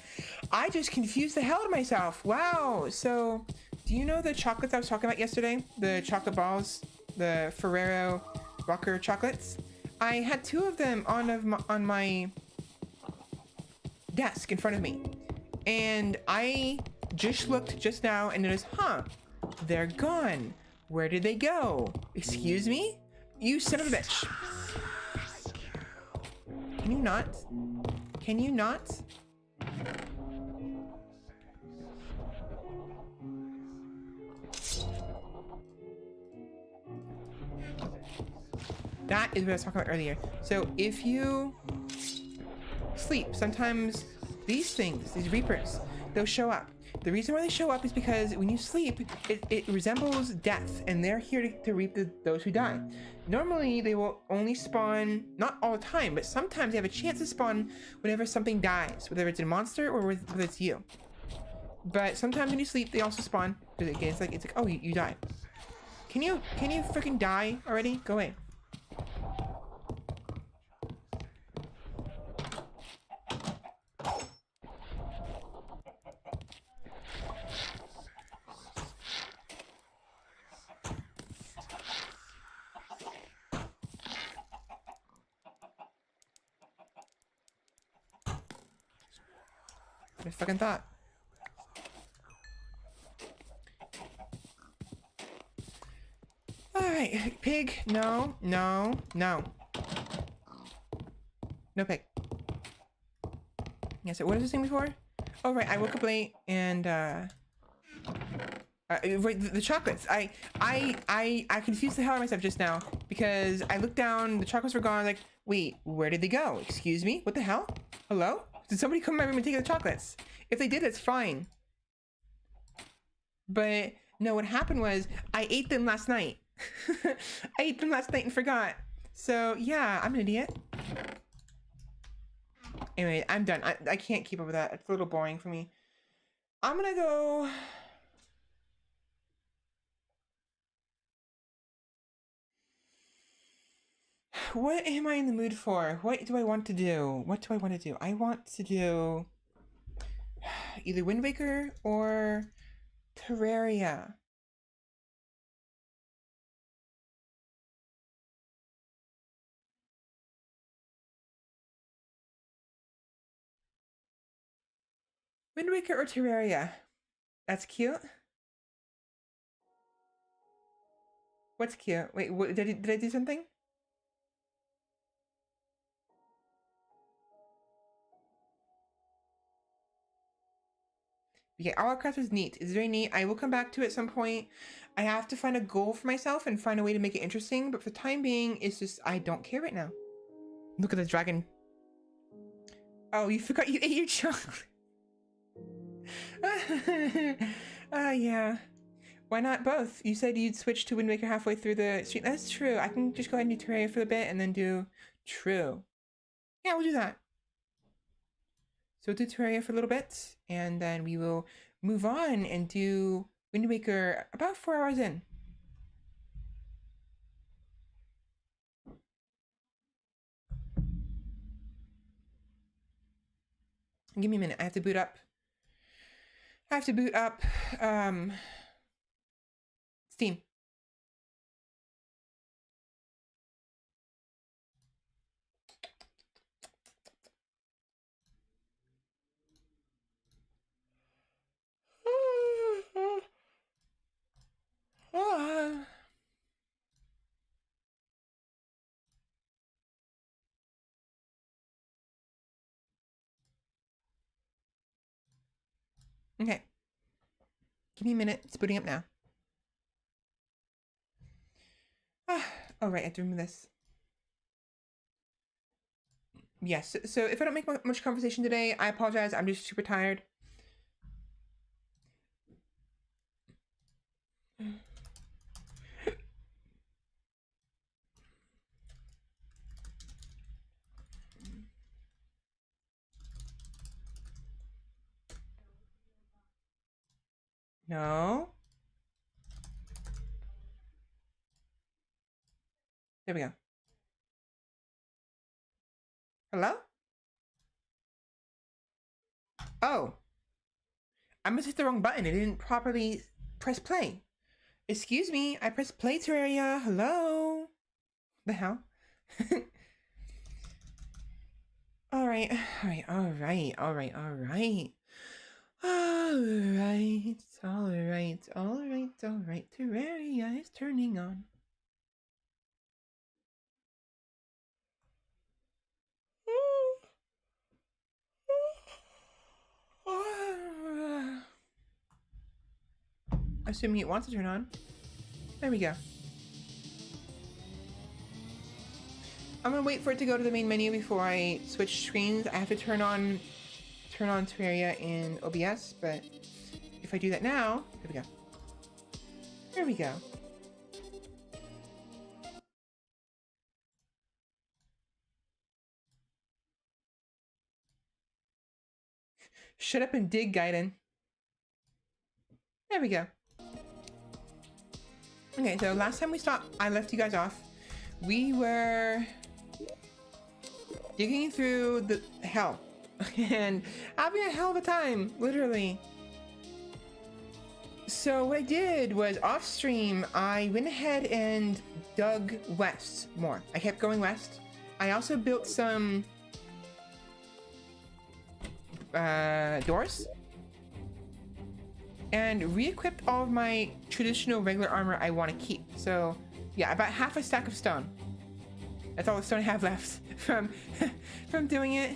Speaker 1: I just confused the hell out of myself. Wow. So, do you know the chocolates I was talking about yesterday? The chocolate balls, the Ferrero Rocher chocolates. I had 2 of them on my desk in front of me, and I just looked just now and noticed, huh? They're gone. Where did they go? Excuse me? You son of a bitch. Can you not? Can you not? That is what I was talking about earlier. So if you sleep, sometimes these things, these reapers, they'll show up. The reason why they show up is because when you sleep, it resembles death, and they're here to reap those who die. Normally, they will only spawn, not all the time, but sometimes they have a chance to spawn whenever something dies, whether it's a monster or whether it's you. But sometimes when you sleep, they also spawn, because again, it's like, oh, you died. Can you freaking die already? Go away. I fucking thought. Alright, pig. No, no, no. No pig. Yeah, so what was this thing before? Oh, right, I woke up late and, right, the chocolates. I confused the hell out of myself just now because I looked down, the chocolates were gone, like, wait, where did they go? Excuse me? What the hell? Hello? Did somebody come in my room and take the chocolates? If they did, that's fine. But no, what happened was I ate them last night. I ate them last night and forgot. So yeah, I'm an idiot. Anyway, I'm done. I can't keep up with that. It's a little boring for me. I'm gonna go... What am I in the mood for? What do I want to do? What do I want to do? I want to do either Wind Waker or Terraria. Wind Waker or Terraria? That's cute. What's cute? Wait, what, did I do something? Yeah, RLCraft is neat. It's very neat. I will come back to it at some point. I have to find a goal for myself and find a way to make it interesting. But for the time being, it's just, I don't care right now. Look at the dragon. Oh, you forgot you ate your chocolate. Yeah. Why not both? You said you'd switch to Wind Waker halfway through the stream. That's true. I can just go ahead and do Terraria for a bit and then do True. Yeah, we'll do that. So we'll do Terraria for a little bit, and then we will move on and do Wind Waker about 4 hours in. Give me a minute. I have to boot up. Steam. Okay. Give me a minute. It's booting up now. Oh, right. I have to remove this. Yes. So if I don't make much conversation today, I apologize. I'm just super tired. No. There we go. Hello? Oh. I must hit the wrong button. I didn't properly press play. Excuse me. I pressed play, Terraria. Hello? The hell? Alright. Alright. Alright. Alright. Alright. Alright. Alright. Alright. Alright. Terraria is turning on. Assuming it wants to turn on. There we go. I'm gonna wait for it to go to the main menu before I switch screens. I have to turn on Terraria in OBS, but if I do that now, there we go. There we go. Shut up and dig, Gaiden. There we go. Okay, so last time I left you guys off. We were digging through the hell and having a hell of a time, literally. So what I did was off stream, I went ahead and dug west more. I kept going west. I also built some doors and re-equipped all of my traditional regular armor I want to keep. So yeah, about half a stack of stone. That's all the stone I have left from doing it.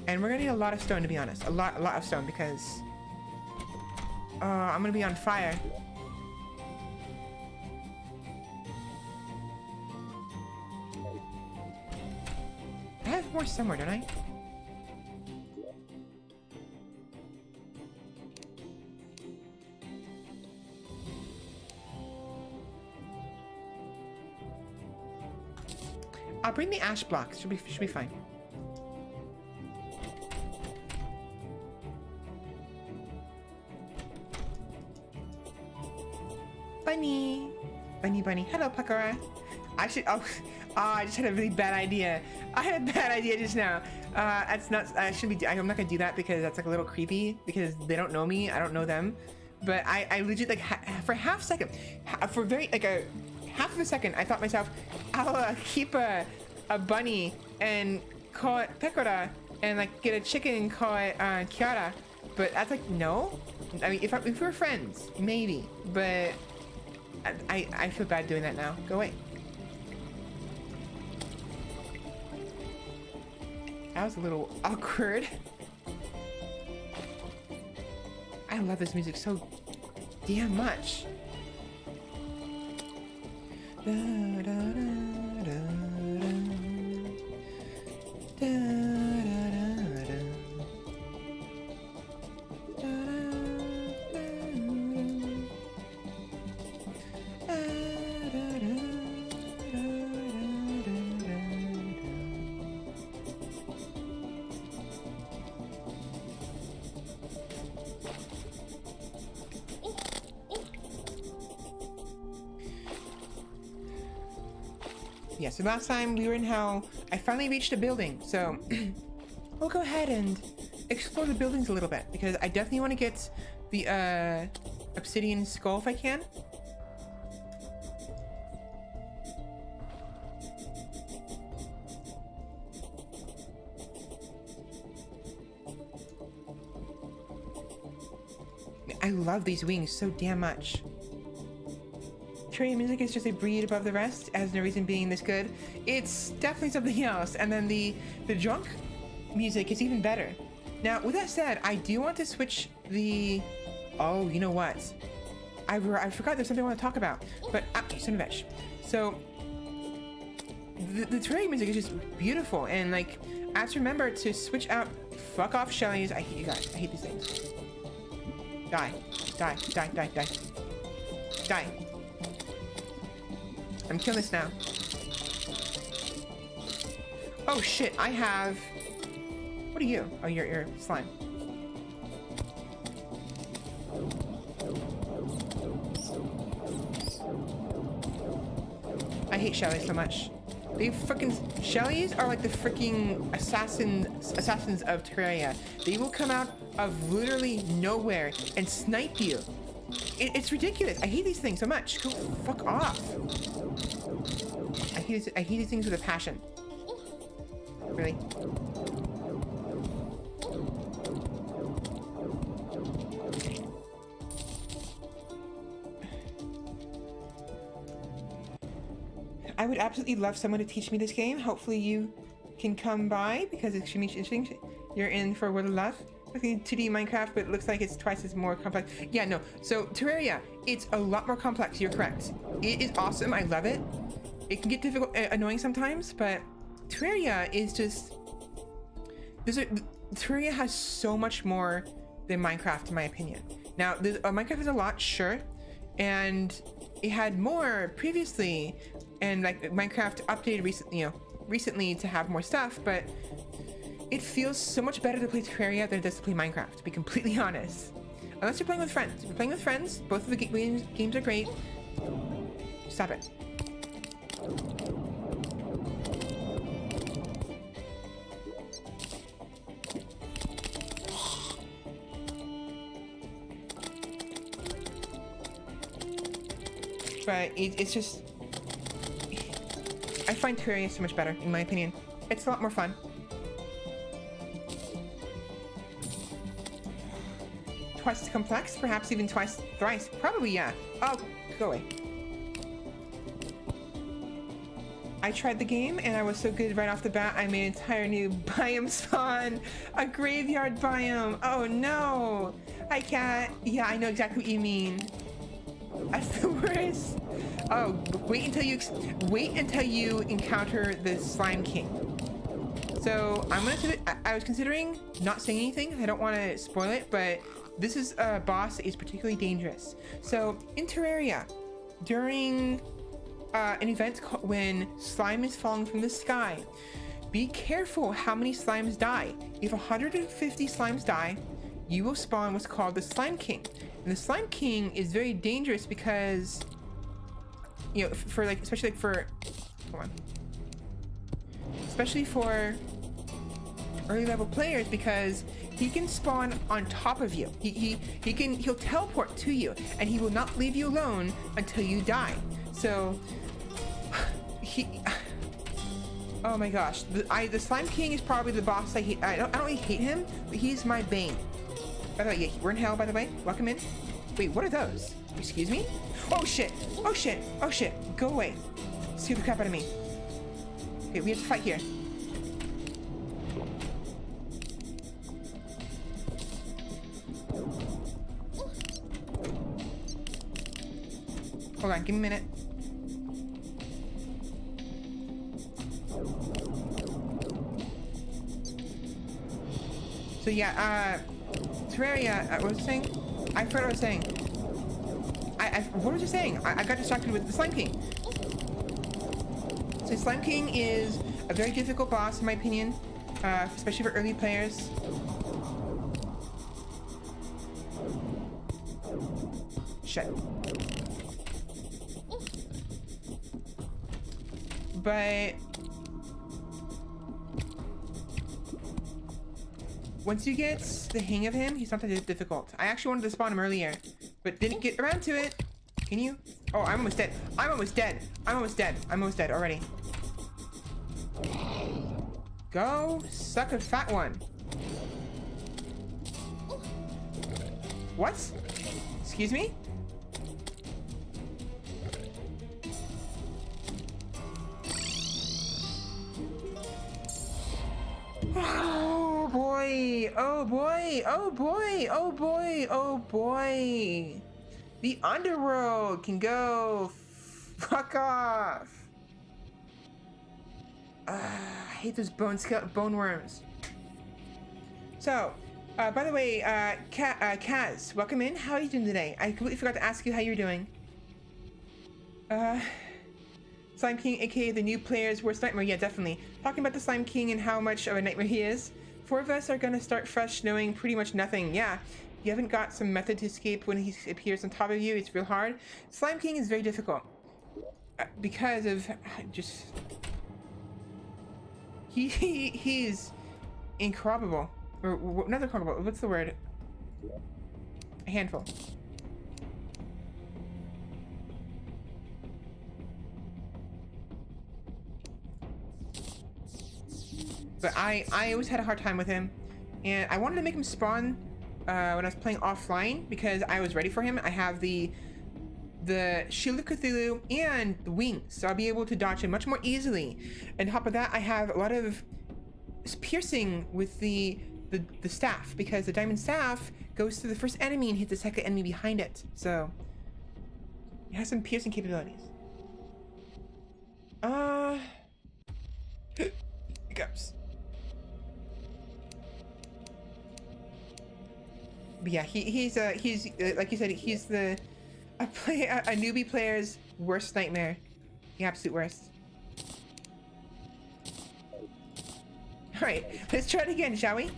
Speaker 1: And we're gonna need a lot of stone, to be honest. A lot of stone, because I'm gonna be on fire. I have more somewhere, don't I? I'll bring the ash blocks. Should be fine. Bunny. Bunny. Hello, Pakara. I just had a really bad idea. I had a bad idea just now. That's not, I'm not gonna do that because that's like a little creepy because they don't know me, I don't know them. But I legit, like, for half a second, for very, like a half of a second, I thought myself, I'll keep a bunny and call it Pekora and like get a chicken and call it Kiara. But that's like, no. I mean, if we were friends, maybe. But I feel bad doing that now. Go away. That was a little awkward. I love this music so damn much. Da, da, da, da, da, da, da, yeah, so last time we were in hell, I finally reached a building, so we'll go ahead and explore the buildings a little bit, because I definitely want to get the obsidian skull if I can. I love these wings so damn much. Terraria music is just a breed above the rest, as no reason being this good. It's definitely something else, and then the drunk music is even better. Now, with that said, I do want to switch the... Oh, you know what? I forgot there's something I want to talk about, but son of a bitch. So, the Terraria music is just beautiful, and like, I have to remember to switch out... Fuck off, Shellys. I hate you guys. I hate these things. Die. Die. Die. Die. Die. Die. I'm killing this now. Oh shit, I have... What are you? Oh, you're slime. I hate Shellys so much. They freaking... Shellys are like the freaking assassins of Terraria. They will come out of literally nowhere and snipe you. It's ridiculous. I hate these things so much. Go fuck off. I hate these things with a passion. Really. I would absolutely love someone to teach me this game. Hopefully you can come by, because it's extremely interesting. You're in for a world of love. Looking 2D Minecraft, but it looks like it's twice as more complex. Yeah, no. So Terraria, it's a lot more complex. You're correct. It is awesome. I love it. It can get difficult, annoying sometimes, but Terraria is just... Terraria has so much more than Minecraft, in my opinion. Now, Minecraft is a lot, sure, and it had more previously, and like Minecraft updated recently to have more stuff, but it feels so much better to play Terraria than it does to play Minecraft, to be completely honest. Unless you're playing with friends. If you're playing with friends, both of the games are great. Stop it. But it's just... I find Terraria so much better, in my opinion. It's a lot more fun. Twice as complex, perhaps even thrice. Probably, yeah. Oh, go away. I tried the game and I was so good right off the bat, I made an entire new biome spawn. A graveyard biome. Oh no. I can't. Yeah, I know exactly what you mean. That's the worst. Oh, wait until you encounter the Slime King. So I was considering not saying anything. I don't want to spoil it, but this is a boss that is particularly dangerous. So in Terraria, during an event when slime is falling from the sky, be careful how many slimes die. If 150 slimes die, you will spawn what's called the Slime King. And the Slime King is very dangerous because, you know, especially for early level players, because he can spawn on top of you. He'll teleport to you, and he will not leave you alone until you die. So oh my gosh, the Slime King is probably the boss I hate. I don't really hate him, but he's my bane. By the way, yeah, we're in hell, by the way. Welcome in. Wait, what are those? Excuse me? Oh shit! Oh shit! Oh shit! Go away! Scare the crap out of me. Okay, we have to fight here. Hold on, give me a minute. So yeah, Terraria, what was I saying? I forgot what I was saying. What was I saying? I got distracted with the Slime King. So Slime King is a very difficult boss, in my opinion, especially for early players. Shit. But once you get the hang of him, he's not that difficult. I actually wanted to spawn him earlier, but didn't get around to it. Can you? Oh, I'm almost dead. I'm almost dead. I'm almost dead. I'm almost dead already. Go suck a fat one. What? Excuse me? Oh boy, oh boy, oh boy, oh boy, oh boy. The underworld can go fuck off. I hate those bone worms. So, by the way, Kaz, welcome in. How are you doing today? I completely forgot to ask you how you're doing. Slime King, aka the new player's worst nightmare. Yeah, definitely. Talking about the Slime King and how much of a nightmare he is. 4 of us are gonna start fresh knowing pretty much nothing. Yeah, if you haven't got some method to escape when he appears on top of you, it's real hard. Slime King is very difficult. Because of just... He's incredible. Or not incredible, what's the word? A handful. But I always had a hard time with him, and I wanted to make him spawn when I was playing offline because I was ready for him. I have the Shield of Cthulhu and the wings, so I'll be able to dodge him much more easily. And on top of that, I have a lot of piercing with the staff, because the diamond staff goes to the first enemy and hits the second enemy behind it. So it has some piercing capabilities. Hiccups. But yeah, he's like you said, he's a newbie player's worst nightmare. The absolute worst. Alright, let's try it again, shall we?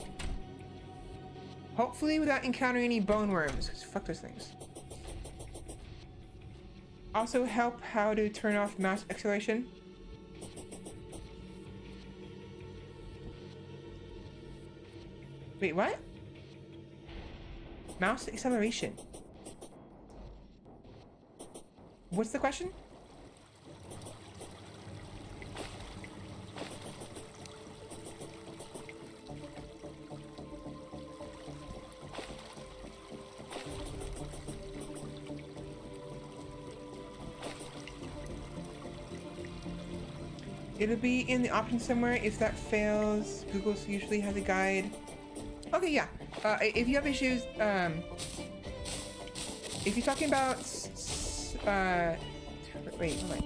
Speaker 1: Hopefully without encountering any bone worms, because fuck those things. Also help how to turn off mouse acceleration. Wait, what? Mouse acceleration. What's the question? It'll be in the options somewhere. If that fails, Google usually has a guide. Okay, yeah. If you have issues, if you're talking about, wait, hold on.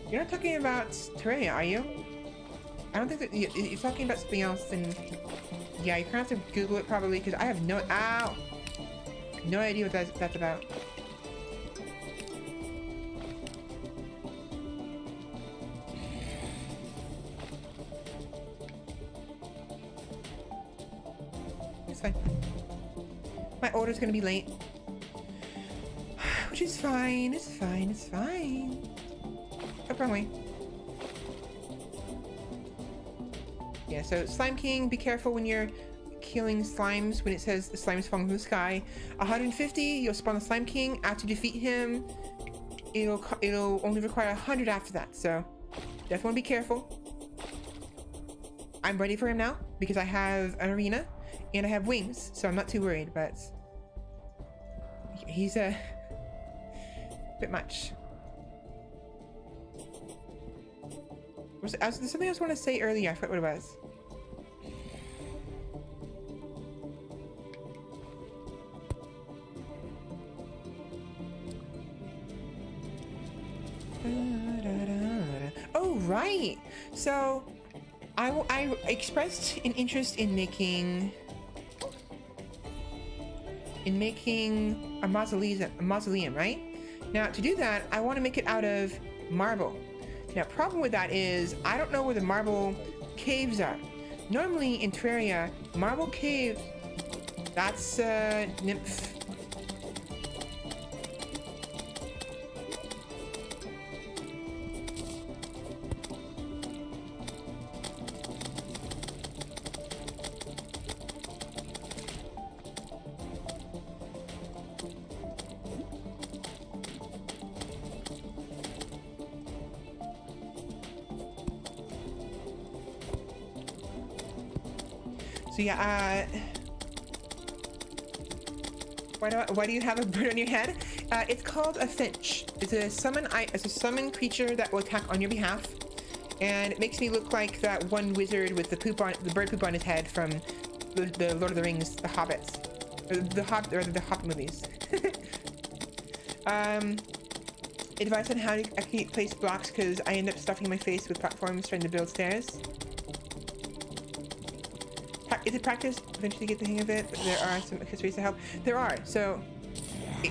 Speaker 1: You're not talking about Terraria, are you? I don't think that you're talking about something else. Then, yeah, you're gonna have to Google it probably, because I have no idea what that's about. It's fine. My order's gonna be late. Which is fine, it's fine, it's fine. Oh, wrong way. Yeah, so Slime King, be careful when you're killing slimes when it says the slimes falling from the sky. 150, you'll spawn the Slime King. After you defeat him, it'll only require 100 after that, so definitely be careful. I'm ready for him now because I have an arena and I have wings, so I'm not too worried, but he's a bit much. There's something I was want to say earlier, I forgot what it was. Oh, right. So I expressed an interest in making a mausoleum, right? Now to do that, I want to make it out of marble. Now, problem with that is I don't know where the marble caves are. Normally in Terraria, marble cave, that's nymph. So yeah, why do you have a bird on your head? It's called a finch. It's a summon creature that will attack on your behalf, and it makes me look like that one wizard with the bird poop on his head from the Lord of the Rings, the Hobbits, the Hobbit movies. Advice on how to actually place blocks, because I end up stuffing my face with platforms trying to build stairs. Is it practice? Eventually get the hang of it. There are some accessories to help. There are. So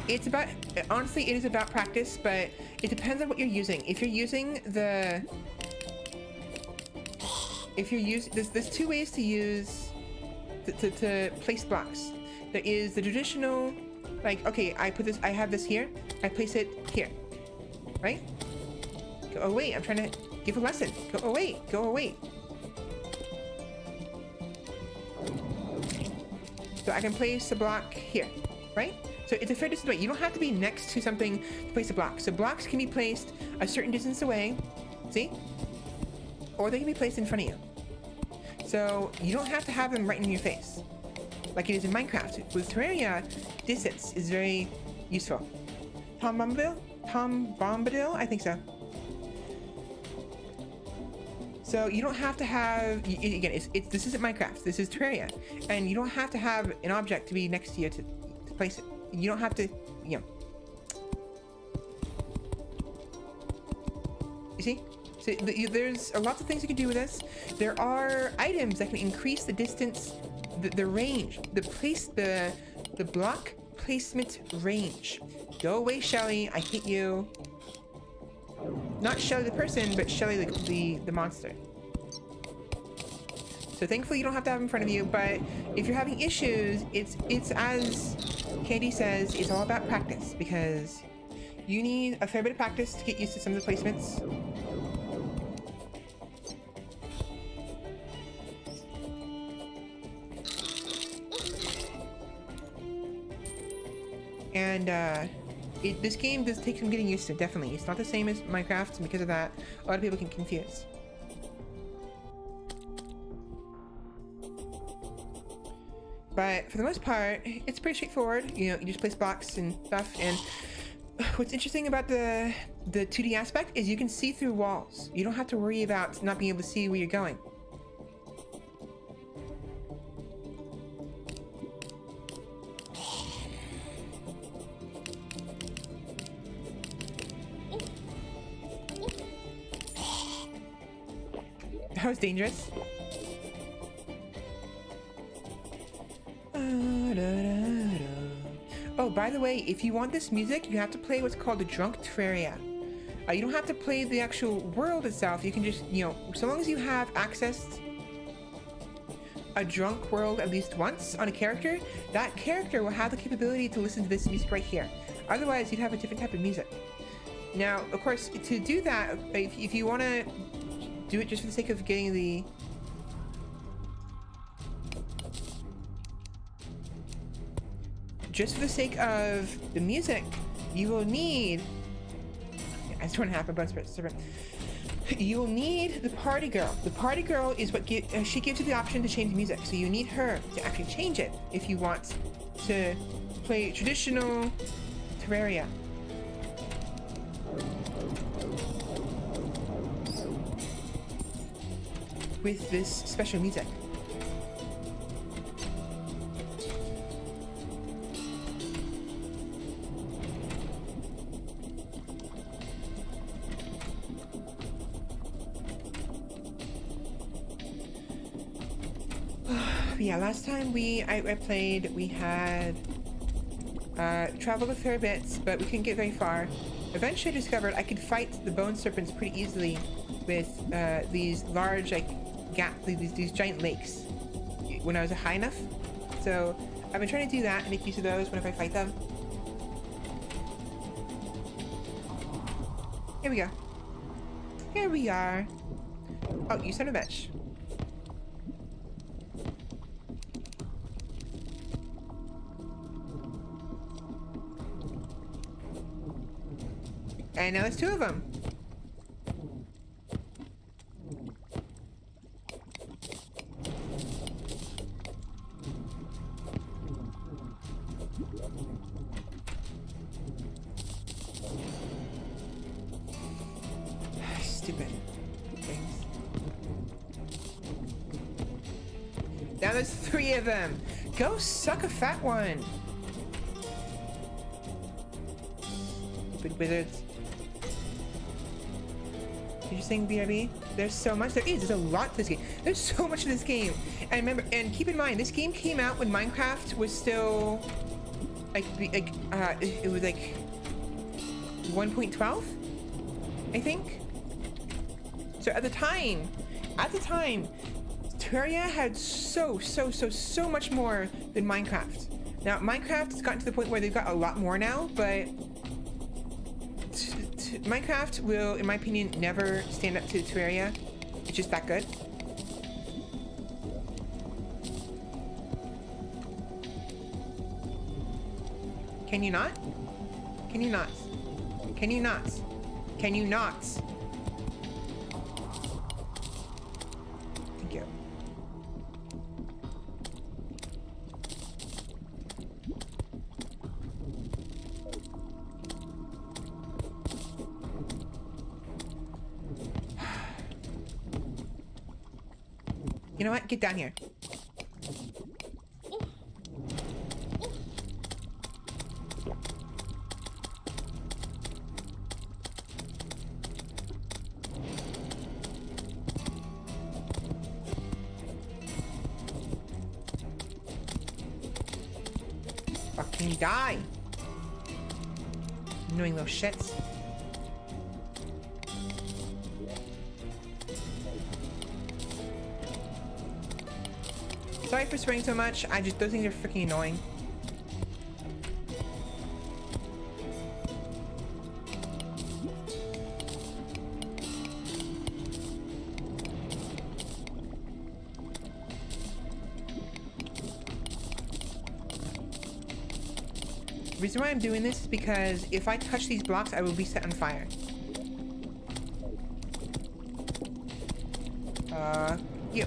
Speaker 1: it's about, honestly, it is about practice, but it depends on what you're using. If you're using there's two ways to use to place blocks. There is the traditional, like, okay, I have this here, I place it here, right? Go away, I'm trying to give a lesson. Go away, go away. So I can place a block here, right? So it's a fair distance away. You don't have to be next to something to place a block. So blocks can be placed a certain distance away, see? Or they can be placed in front of you. So you don't have to have them right in your face, like it is in Minecraft. With Terraria, distance is very useful. Tom Bombadil? I think so. So you don't have to have, again, this isn't Minecraft, this is Terraria. And you don't have to have an object to be next to you to place it. You don't have to, you know. You see? So there's a lot of things you can do with this. There are items that can increase the distance, the range, the block placement range. Go away, Shelly, I hate you. Not Shelly the person, but Shelly the monster. So thankfully you don't have to have them in front of you, but if you're having issues, it's as Katie says, it's all about practice, because you need a fair bit of practice to get used to some of the placements. And this game does take some getting used to, definitely. It's not the same as Minecraft, and because of that, a lot of people get confused. But for the most part, it's pretty straightforward. You know, you just place blocks and stuff. And what's interesting about the 2D aspect is you can see through walls. You don't have to worry about not being able to see where you're going. That was dangerous. Oh, by the way, if you want this music, you have to play what's called the Drunk Terraria. You don't have to play the actual world itself. You can just, you know, so long as you have access a drunk world at least once on a character, that character will have the capability to listen to this music right here. Otherwise, you'd have a different type of music. Now, of course, to do that, if you want to do it just for the sake of getting the... Just for the sake of the music, you will need... I just want to have a bunch of servant. You will need the party girl. The party girl is what she gives you the option to change music. So you need her to actually change it if you want to play traditional Terraria. With this special music. Yeah, last time I played, we had traveled a fair bit, but we couldn't get very far. Eventually I discovered I could fight the bone serpents pretty easily with these large, like, these giant lakes when I was high enough. So I've been trying to do that and make use of those whenever I fight them. Here we go. Here we are. Oh, you son of a bitch. And now there's two of them. stupid things. Now there's 3 of them. Go suck a fat one. Stupid wizards. Did you sing BRB? There's so much. There's a lot to this game. There's so much to this game. And remember, and keep in mind, this game came out when Minecraft was still it was like 1.12, I think. So at the time, Terraria had so much more than Minecraft. Now Minecraft has gotten to the point where they've got a lot more now, but Minecraft will, in my opinion, never stand up to Terraria. It's just that good. Can you not? Can you not? Can you not? Can you not? Thank you. You know what? Get down here. Fucking die! Annoying little shits. Sorry for swearing so much. Those things are freaking annoying. The reason why I'm doing this is because if I touch these blocks, I will be set on fire. You.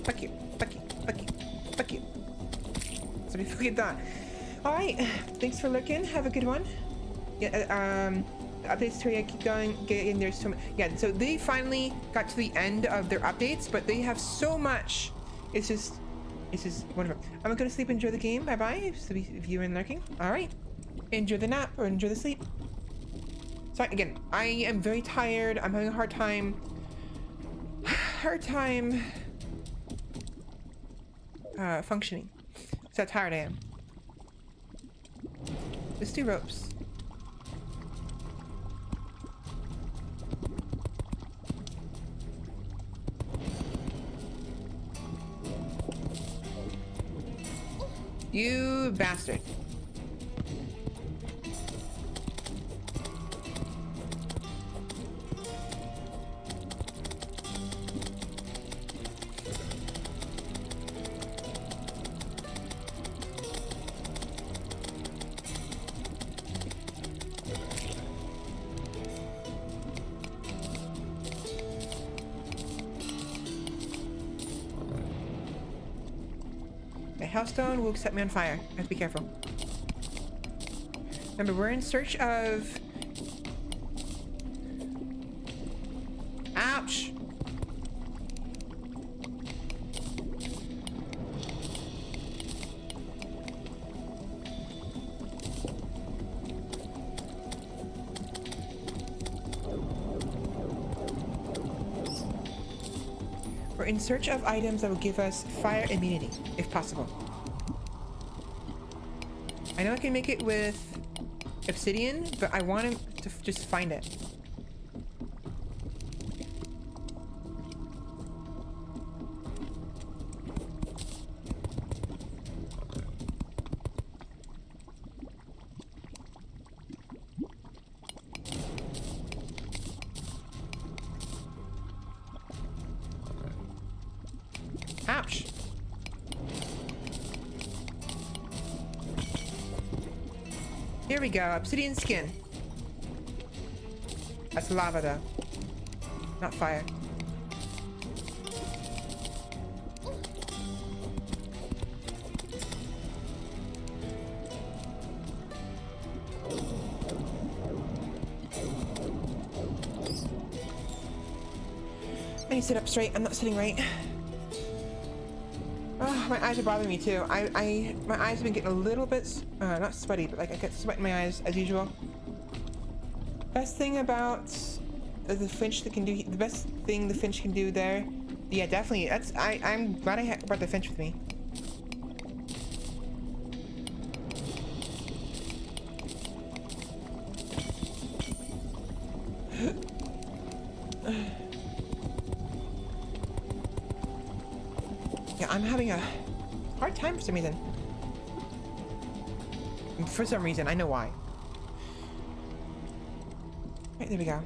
Speaker 1: Fuck you. Fuck you. Fuck you. Fuck you. So we fucking done. Alright. Thanks for looking. Have a good one. Yeah, updates to keep going. Getting there so much. Yeah, so they finally got to the end of their updates, but they have so much. It's just wonderful. I'm gonna sleep, enjoy the game. Bye bye. If you're in lurking. Alright. Enjoy the nap or enjoy the sleep. So again, I am very tired. I'm having a hard time functioning. That's how tired I am. Let's do ropes. You bastard. Hellstone will set me on fire. I have to be careful. Remember, we're in search of... Ouch! We're in search of items that will give us fire immunity, if possible. I know I can make it with obsidian, but I want to just find it. Ouch. Here we go, obsidian skin. That's lava though, not fire. I need to sit up straight. I'm not sitting right. Oh, my eyes are bothering me too. My eyes have been getting a little bit, not sweaty, but like I get sweat in my eyes as usual. Best thing about the finch that can do, the best thing the finch can do there. Yeah, definitely. I'm glad I brought the finch with me. Yeah, I'm having a hard time for some reason. For some reason, I know why. Right, there we go.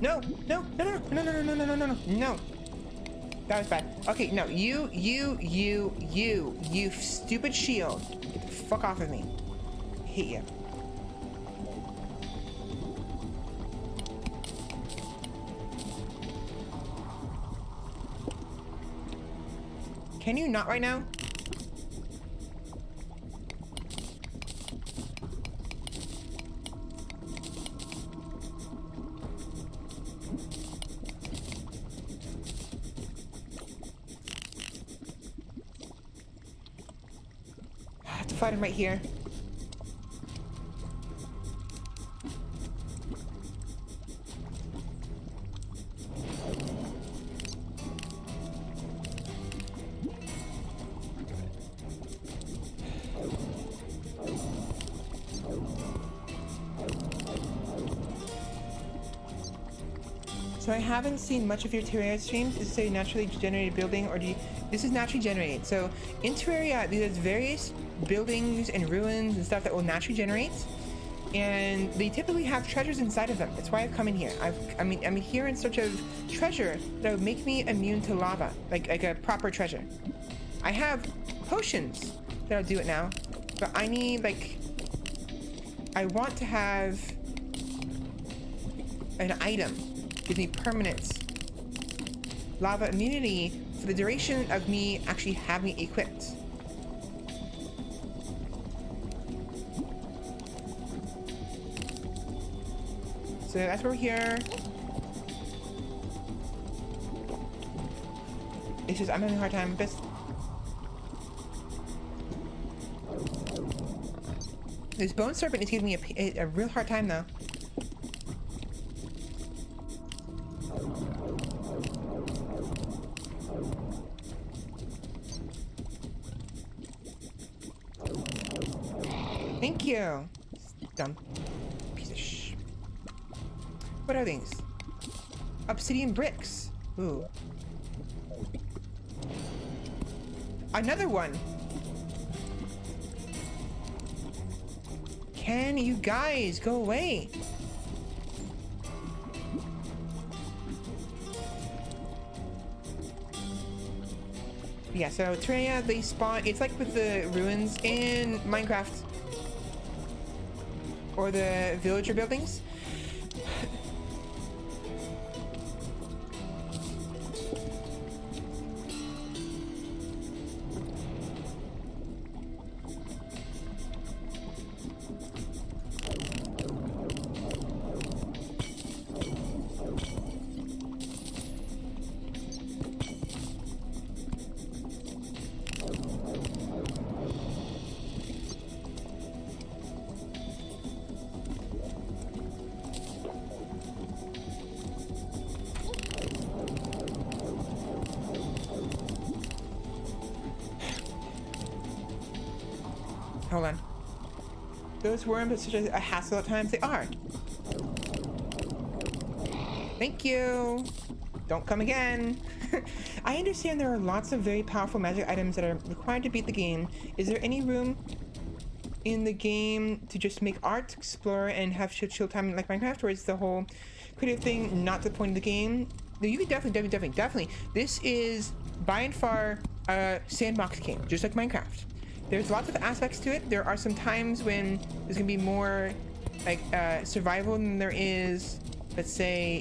Speaker 1: No, no, no, no, no, no, no, no, no, no, no, no, no. That was bad. Okay, no, you stupid shield. Get the fuck off of me. I hate you. Can you not right now? Fight him right here. So I haven't seen much of your Terraria streams. Is this a naturally generated building, or do you... This is naturally generated. So in Terraria, there's various buildings and ruins and stuff that will naturally generate, and they typically have treasures inside of them. That's why I've come in here. I'm here in search of treasure that would make me immune to lava, like a proper treasure. I have potions that'll do it now, but I need I want to have an item that gives me permanent lava immunity for the duration of me actually having it equipped. So that's where we're here. It's just, I'm having a hard time with this. This bone serpent is giving me a real hard time though. Thank you. Dumb piece of sh. What are these? Obsidian bricks. Ooh. Another one. Can you guys go away? Yeah, so Terraria, they spawn. It's like with the ruins in Minecraft or the villager buildings. Hold on. Those worms are such a hassle at times. They are. Thank you. Don't come again. I understand there are lots of very powerful magic items that are required to beat the game. Is there any room in the game to just make art, explore, and have chill time like Minecraft, or is the whole creative thing not the point of the game? No, you can definitely. This is by and far a sandbox game, just like Minecraft. There's lots of aspects to it. There are some times when there's gonna be more like survival than there is, let's say,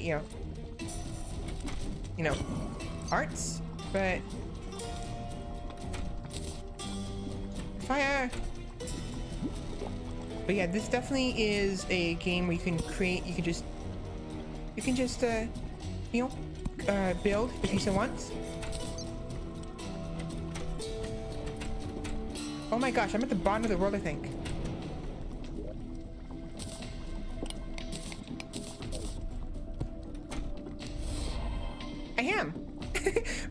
Speaker 1: you know, arts, but fire. But yeah, this definitely is a game where you can create, you can just build if you so want. Oh my gosh, I'm at the bottom of the world, I think. I am.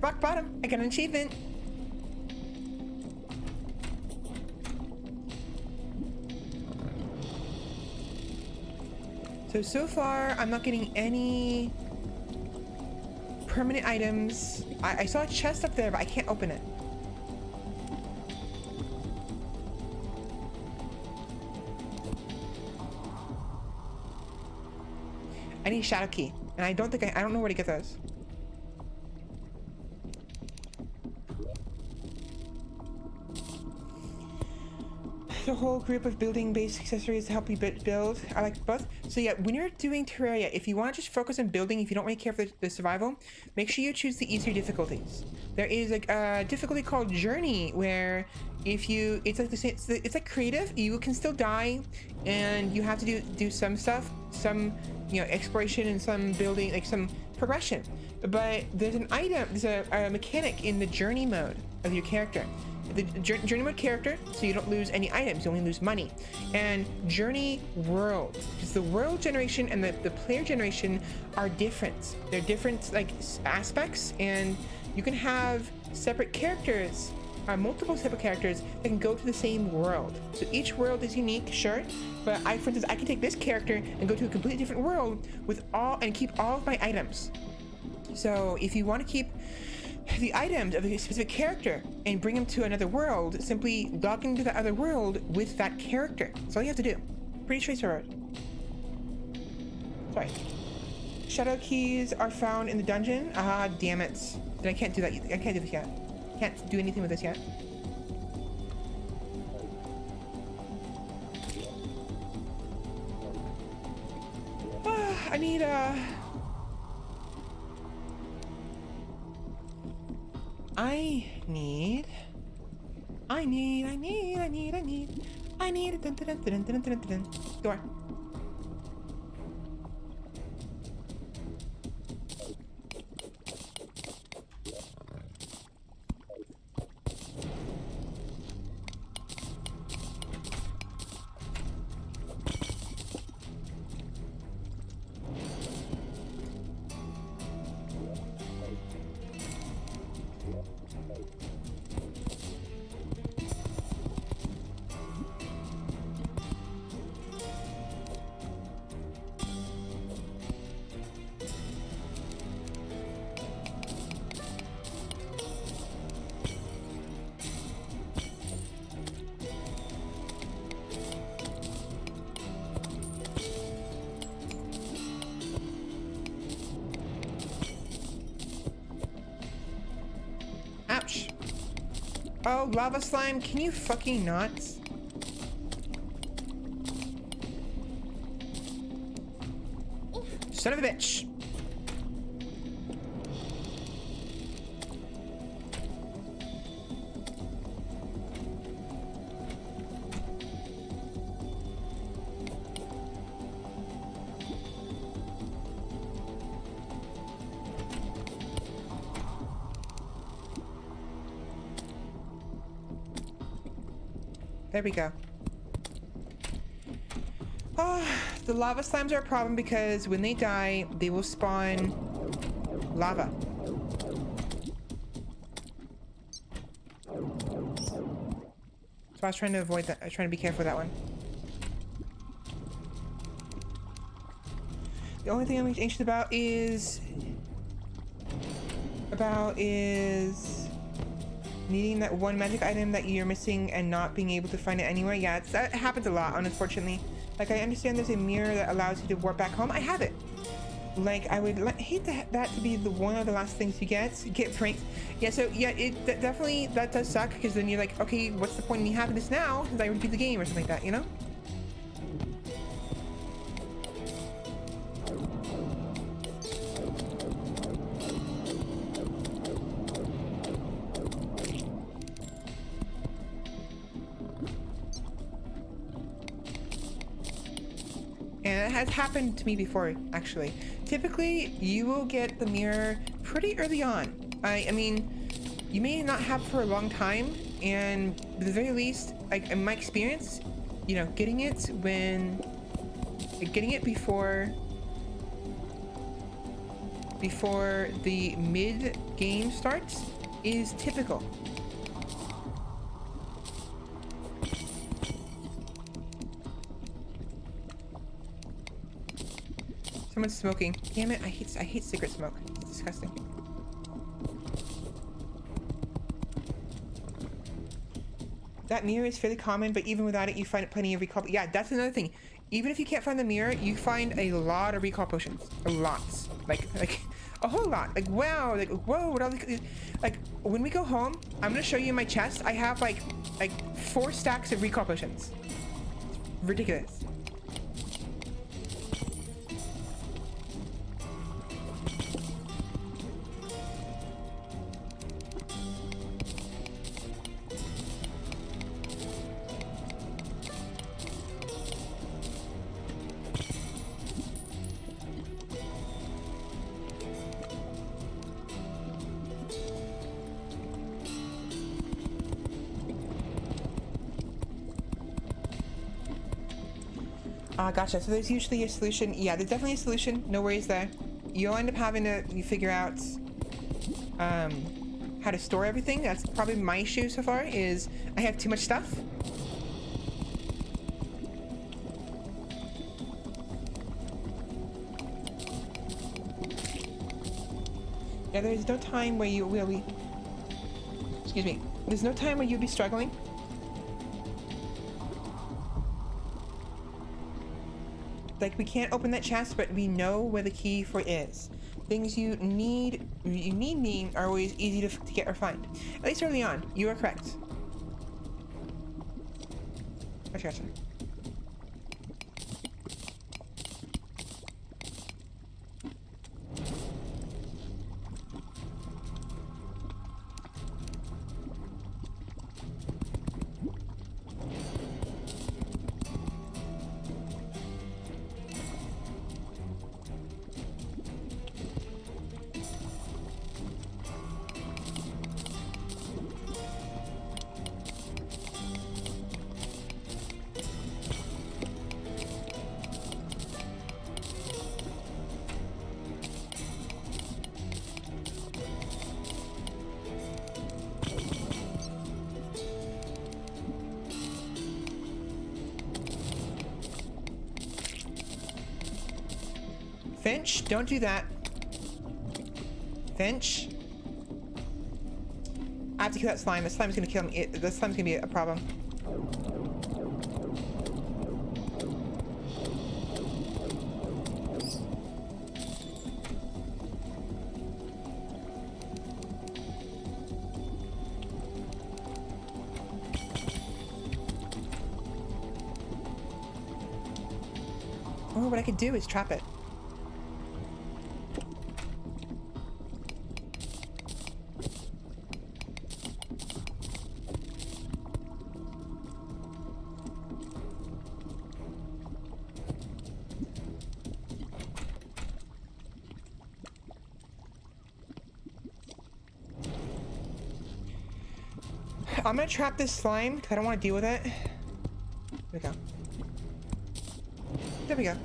Speaker 1: Rock bottom. I got an achievement. So far, I'm not getting any permanent items. I saw a chest up there, but I can't open it. I need a shadow key, and I don't know where to get those. A whole group of building based accessories to help you build. I like both. So yeah, when you're doing Terraria, if you want to just focus on building, if you don't really care for the survival, make sure you choose the easier difficulties. There is like a difficulty called Journey, where if you, it's like creative. You can still die, and you have to do some stuff, some exploration and some building, like some progression. But there's a mechanic in the journey mode of your character. The journey mode character, so you don't lose any items, you only lose money. And journey world, because the world generation and the player generation are different. They're different like aspects, and you can have separate characters, multiple separate characters that can go to the same world. So each world is unique, sure, but for instance, I can take this character and go to a completely different world and keep all of my items. So if you want to keep the items of a specific character and bring them to another world, simply log into the other world with that character. That's all you have to do. Pretty straightforward. Sorry. Shadow keys are found in the dungeon. Ah, damn it. Then I can't do that. I can't do this yet. Can't do anything with this yet. I need door. Ouch. Oh, lava slime, can you fucking not? Son of a bitch. There we go. Oh, the lava slimes are a problem because when they die, they will spawn lava. So I was trying to avoid that. I was trying to be careful with that one. The only thing I'm anxious about is needing that one magic item that you're missing and not being able to find it anywhere. Yeah, that happens a lot, unfortunately. Like, I understand there's a mirror that allows you to warp back home. I have it. Like, I would hate that to be the one of the last things you get pranked. Yeah, so yeah, definitely that does suck, because then you're like, okay, what's the point in me having this now? Because I repeat the game or something like that, you know? And it has happened to me before, actually. Typically, you will get the mirror pretty early on. I mean, you may not have for a long time, and at the very least, like in my experience, you know, getting it before the mid game starts is typical. Someone's smoking. Damn it, I hate cigarette smoke. It's disgusting. That mirror is fairly common, but even without it, you find plenty of recall. Yeah, that's another thing. Even if you can't find the mirror, you find a lot of recall potions. A lot. Like a whole lot. Like, wow, like, whoa, what all these, like, when we go home, I'm gonna show you in my chest. I have like 4 stacks of recall potions. It's ridiculous. Gotcha. So there's usually a solution. Yeah, there's definitely a solution. No worries there. You'll end up having to figure out how to store everything. That's probably my issue so far, is I have too much stuff. Yeah, there's no time where you will be... Excuse me. There's no time where you'll be struggling. Like, we can't open that chest, but we know where the key for it is. Things you need me are always easy to get or find. At least early on. You are correct. Gotcha. Finch, don't do that. Finch. I have to kill that slime. The slime's gonna kill me. The slime's gonna be a problem. Oh, what I could do is trap it. I'm gonna trap this slime because I don't want to deal with it. There we go. There we go.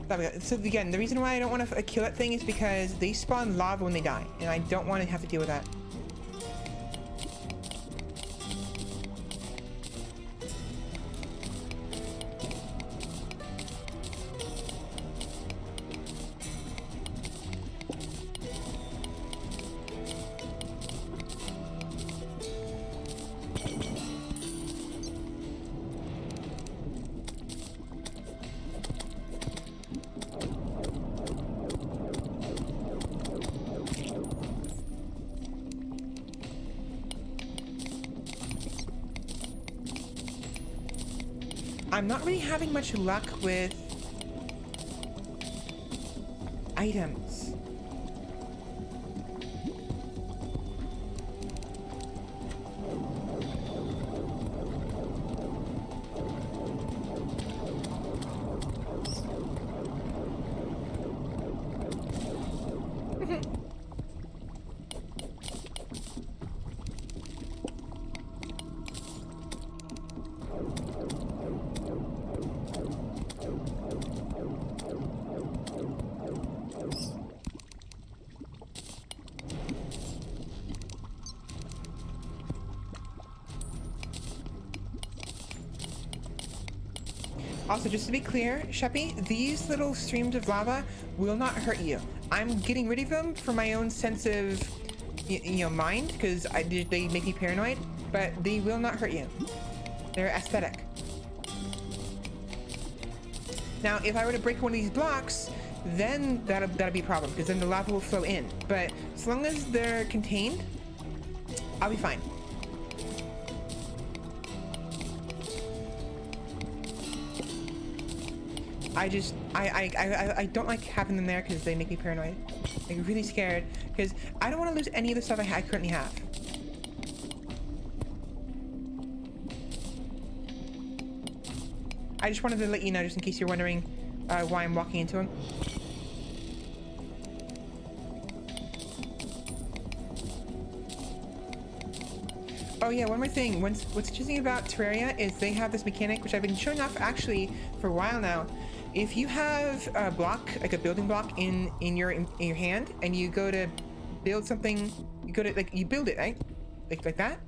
Speaker 1: There we go. So again, the reason why I don't want to kill that thing is because they spawn lava when they die, and I don't want to have to deal with that. I'm not really having much luck with items. Also, just to be clear, Sheppy, these little streams of lava will not hurt you. I'm getting rid of them for my own sense of, mind, because they make me paranoid, but they will not hurt you. They're aesthetic. Now, if I were to break one of these blocks, then that'll be a problem, because then the lava will flow in. But as long as they're contained, I'll be fine. I don't like having them there because they make me paranoid. Like, really scared, because I don't want to lose any of the stuff I currently have. I just wanted to let you know, just in case you're wondering why I'm walking into them. Oh yeah, one more thing. What's interesting about Terraria is they have this mechanic, which I've been showing off actually for a while now. If you have a block, like a building block in your hand, and you go to build something, you build it, right? Like that.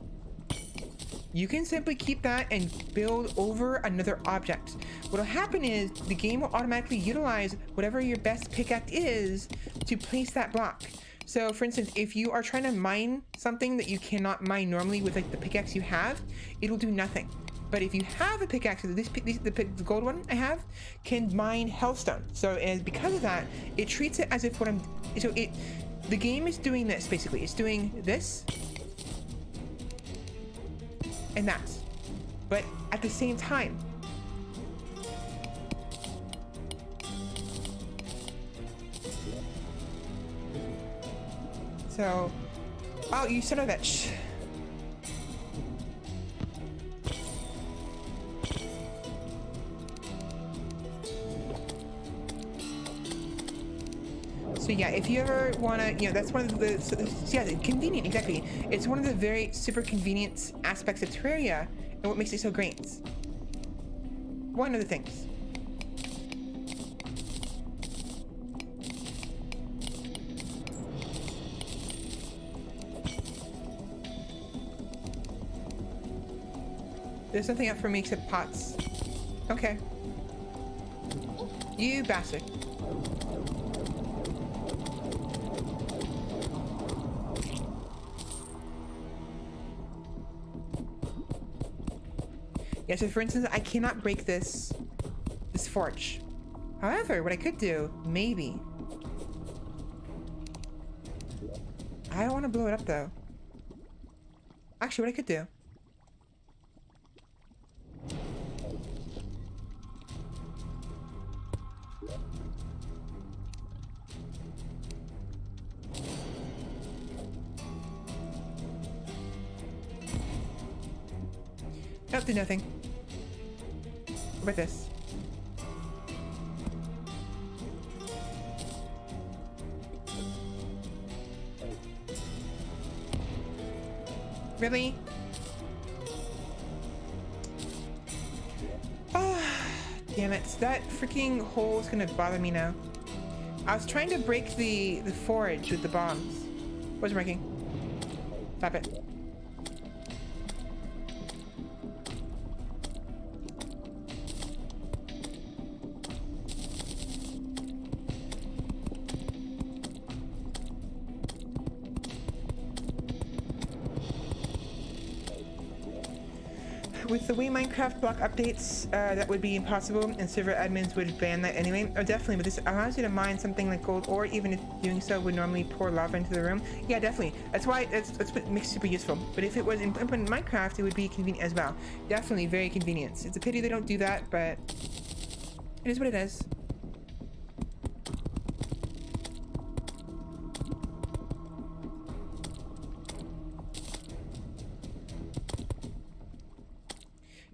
Speaker 1: You can simply keep that and build over another object. What'll happen is the game will automatically utilize whatever your best pickaxe is to place that block. So for instance, if you are trying to mine something that you cannot mine normally with like the pickaxe you have, it'll do nothing. But if you have a pickaxe, the gold one I have can mine hellstone. So because of that, it treats it as if the game is doing this basically. It's doing this and that, but at the same time. So, oh, you son of a bitch. So yeah, if you ever wanna, that's one of the, convenient, exactly. It's one of the very super convenient aspects of Terraria and what makes it so great. One of the things. There's nothing up for me except pots. Okay. You bastard. Yeah, so for instance, I cannot break this forge. However, what I could do, maybe. I don't want to blow it up though. Actually, what I could do. Nope, did nothing. What about this? Really? Ah, damn it. That freaking hole is gonna bother me now. I was trying to break the forge with the bombs. Wasn't working. Stop it. with the way Minecraft block updates, that would be impossible, and server admins would ban that anyway. Oh, definitely, but this allows you to mine something like gold, or even if doing so would normally pour lava into the room. Yeah, definitely. That's why that's what makes it super useful. But if it was implemented in Minecraft, it would be convenient as well. Definitely very convenient. It's a pity they don't do that, but it is what it is.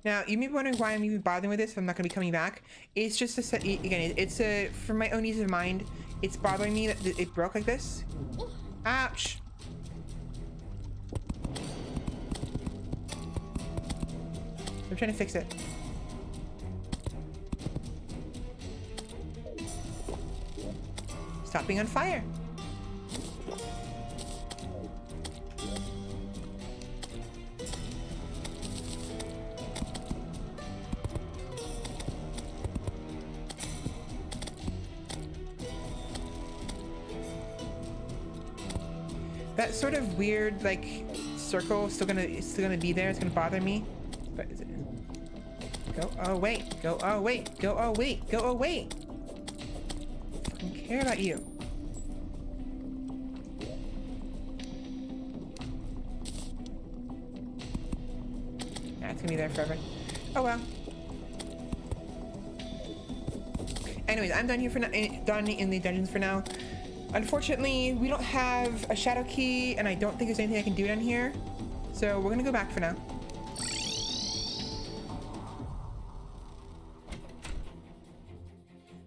Speaker 1: Now, you may be wondering why I'm even bothering with this if I'm not going to be coming back. It's just a set, again, it's a, for my own ease of mind, it's bothering me that it broke like this. Ouch! I'm trying to fix it. Stop being on fire! That sort of weird, like, circle is still gonna be there. It's gonna bother me. But is it? Go away. Go away. Go away. Go away. I don't care about you. Yeah, it's gonna be there forever. Oh well. Anyways, I'm done here for now. Done in the dungeons for now. Unfortunately, we don't have a shadow key, and I don't think there's anything I can do down here. So we're gonna go back for now.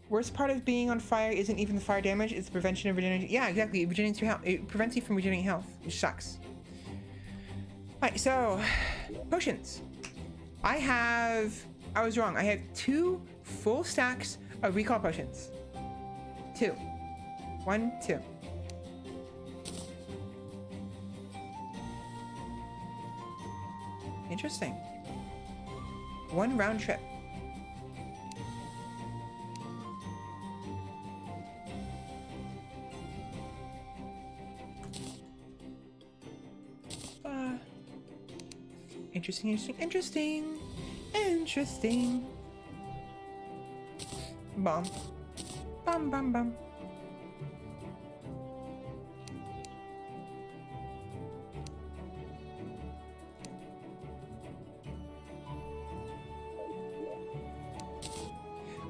Speaker 1: Worst part of being on fire isn't even the fire damage, it's the prevention of regeneration. Yeah, exactly. It prevents you from regenerating health, which sucks. Alright, so potions. I was wrong. I have 2 full stacks of recall potions. 2. 1, 2. Interesting. 1 round trip. Interesting. Bomb. Bum.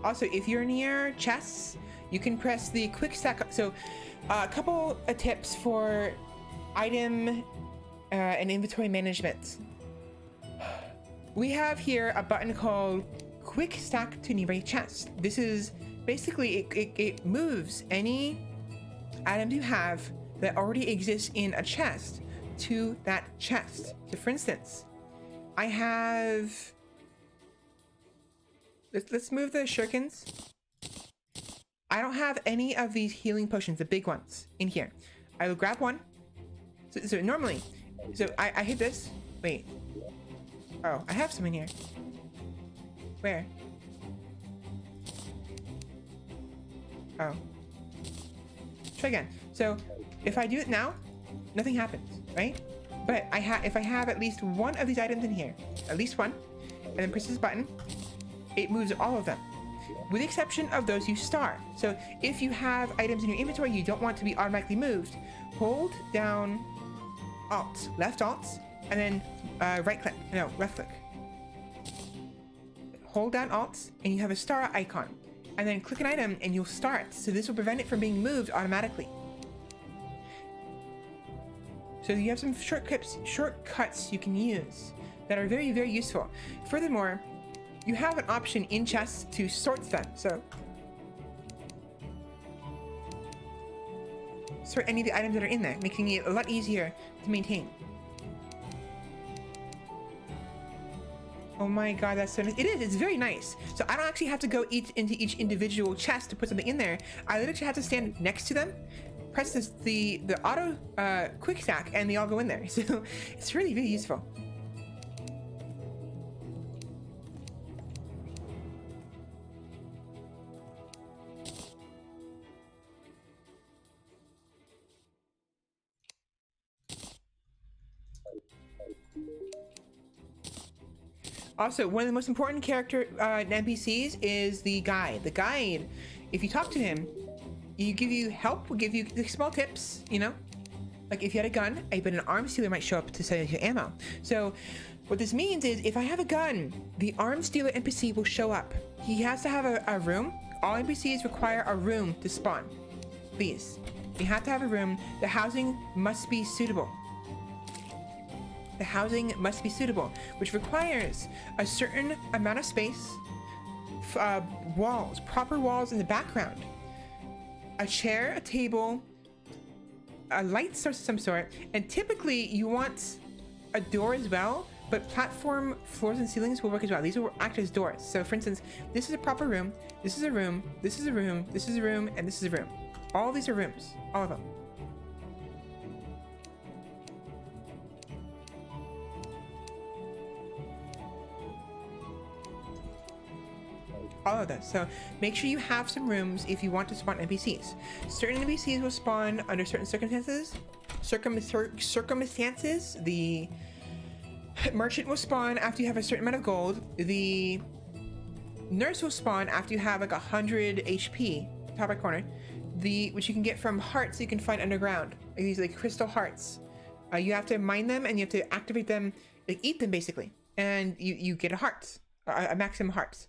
Speaker 1: Also, if you're near chests, you can press the quick stack. So, a couple of tips for item and inventory management. We have here a button called Quick Stack to nearby chest. This is basically, it moves any item you have that already exists in a chest to that chest. So, for instance, I have... Let's move the shurikens. I don't have any of these healing potions, the big ones, in here. I will grab one. So normally, I hit this. Wait. Oh, I have some in here. Where? Oh. Try again. So if I do it now, nothing happens, right? But if I have at least one of these items in here, at least one, and then press this button, it moves all of them, with the exception of those you star. So if you have items in your inventory you don't want to be automatically moved, hold down Alt, left Alt, and then left click. Hold down Alt, and you have a star icon, and then click an item and you'll start. So this will prevent it from being moved automatically. So you have some shortcuts you can use that are very, very useful. Furthermore, you have an option in chests to sort them. So sort any of the items that are in there, making it a lot easier to maintain. Oh my god, that's so nice. It is, it's very nice. So I don't actually have to go into each individual chest to put something in there. I literally have to stand next to them, press the auto quick stack, and they all go in there. So it's really, really useful. Also, one of the most important character NPCs is the guide. The guide, if you talk to him, you give you help, will give you small tips, you know? Like if you had a gun, but an arms dealer might show up to sell you ammo. So what this means is if I have a gun, the arms dealer NPC will show up. He has to have a room. All NPCs require a room to spawn. Please. You have to have a room. The housing must be suitable. The housing must be suitable, which requires a certain amount of space, walls, proper walls in the background, a chair, a table, a light source of some sort, and typically you want a door as well, but platform floors and ceilings will work as well. These will act as doors. So for instance, this is a proper room, this is a room, this is a room, this is a room, and this is a room. All these are rooms, all of them. All of those. So make sure you have some rooms if you want to spawn NPCs. Certain NPCs will spawn under certain circumstances. Circumstances. The merchant will spawn after you have a certain amount of gold. The nurse will spawn after you have like 100 HP, top right corner. Which you can get from hearts you can find underground. Like these like crystal hearts. You have to mine them and you have to activate them, like eat them basically, and you get a heart, a maximum hearts.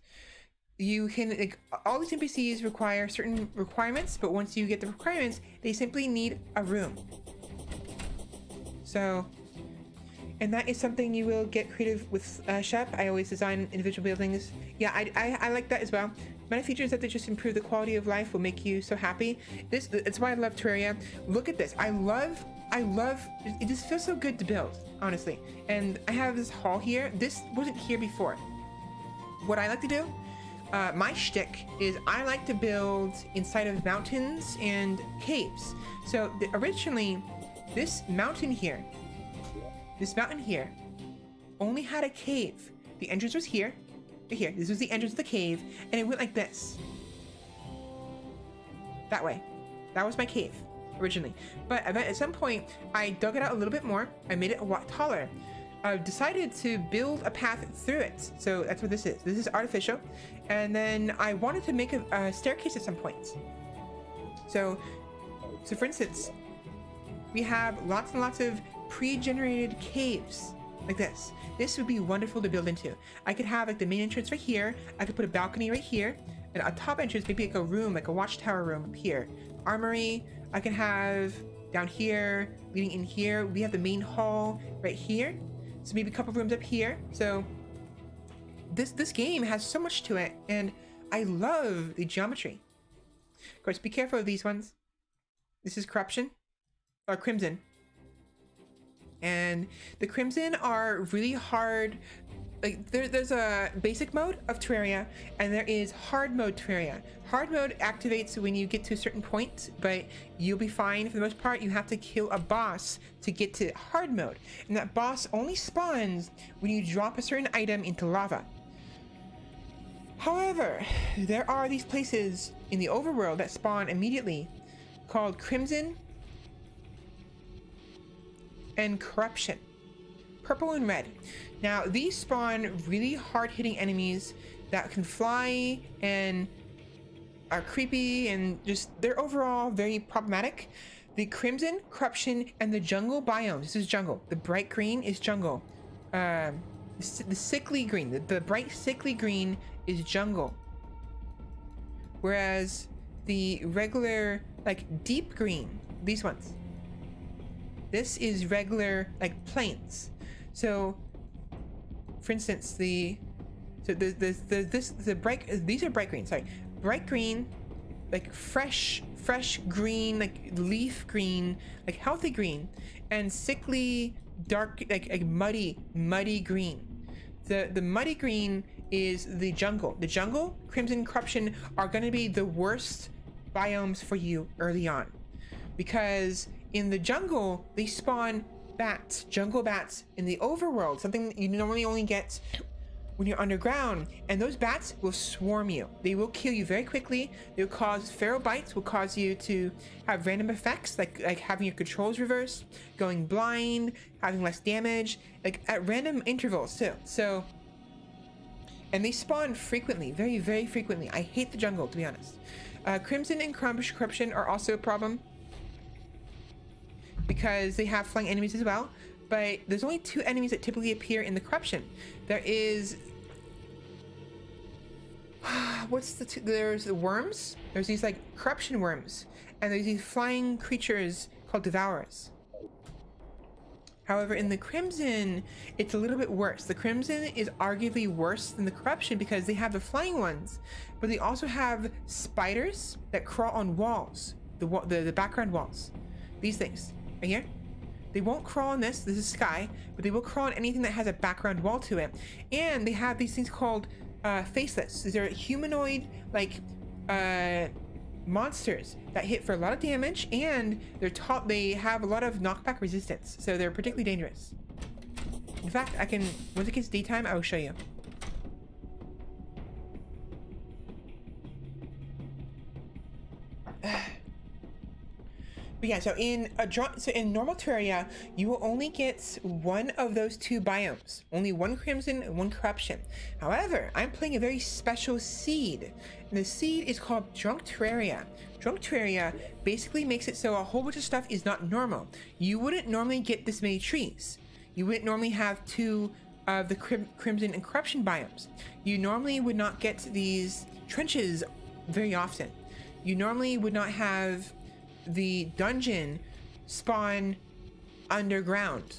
Speaker 1: You can, like, all these NPCs require certain requirements, but once you get the requirements, they simply need a room. So, and that is something you will get creative with Shep. I always design individual buildings. Yeah, I like that as well. Many features that they just improve the quality of life will make you so happy. It's why I love Terraria. Look at this. I love, it just feels so good to build, honestly. And I have this hall here. This wasn't here before. What I like to do, my shtick is I like to build inside of mountains and caves. So originally, this mountain here only had a cave. The entrance was here, right here. This was the entrance of the cave, and it went like this. That way. That was my cave originally. But at some point, I dug it out a little bit more. I made it a lot taller. I decided to build a path through it. So that's what this is. This is artificial. And then I wanted to make a staircase at some point. So for instance, we have lots and lots of pre-generated caves like this. This would be wonderful to build into. I could have like the main entrance right here. I could put a balcony right here. And a top entrance, maybe like a room, like a watchtower room up here. Armory, I can have down here, leading in here. We have the main hall right here. So maybe a couple rooms up here. So this game has so much to it, and I love the geometry. Of course, be careful of these ones. This is corruption, or crimson. And the crimson are really hard. Like there's a basic mode of Terraria, and there is hard mode Terraria. Hard mode activates when you get to a certain point, but you'll be fine for the most part. You have to kill a boss to get to hard mode, and that boss only spawns when you drop a certain item into lava. However, there are these places in the overworld that spawn immediately called Crimson and Corruption. Purple and red. Now these spawn really hard-hitting enemies that can fly and are creepy, and just they're overall very problematic. The Crimson, Corruption, and the jungle biomes. This is jungle. The bright green is jungle. The sickly green, the bright sickly green is jungle. Whereas the regular, like deep green, these ones, this is regular, like plains. So, for instance, these are bright green. Sorry, bright green, like fresh green, like leaf green, like healthy green, and sickly, dark, like muddy green. The muddy green is the jungle. The jungle, Crimson, Corruption are going to be the worst biomes for you early on, because in the jungle they spawn bats, jungle bats in the overworld, something that you normally only get when you're underground, and those bats will swarm you. They will kill you very quickly. They'll cause feral bites, will cause you to have random effects, like having your controls reversed, going blind, having less damage, like at random intervals too. So and they spawn frequently, very, very frequently. I hate the jungle, to be honest. Crimson and Corruption are also a problem because they have flying enemies as well, but there's only 2 enemies that typically appear in the Corruption. There is there's the worms. There's these like corruption worms, and there's these flying creatures called devourers. However, in the Crimson, it's a little bit worse. The Crimson is arguably worse than the Corruption because they have the flying ones, but they also have spiders that crawl on walls, the background walls. These things right here. They won't crawl on this is sky, but they will crawl on anything that has a background wall to it. And they have these things called faceless. These are humanoid, like, monsters that hit for a lot of damage, and they have a lot of knockback resistance, so they're particularly dangerous. In fact, once it gets daytime, I will show you. But yeah, so in normal Terraria, you will only get one of those 2 biomes. Only one Crimson and one Corruption. However, I'm playing a very special seed. And the seed is called Drunk Terraria. Drunk Terraria basically makes it so a whole bunch of stuff is not normal. You wouldn't normally get this many trees. You wouldn't normally have 2 of the Crimson and Corruption biomes. You normally would not get these trenches very often. You normally would not have the dungeon spawn underground.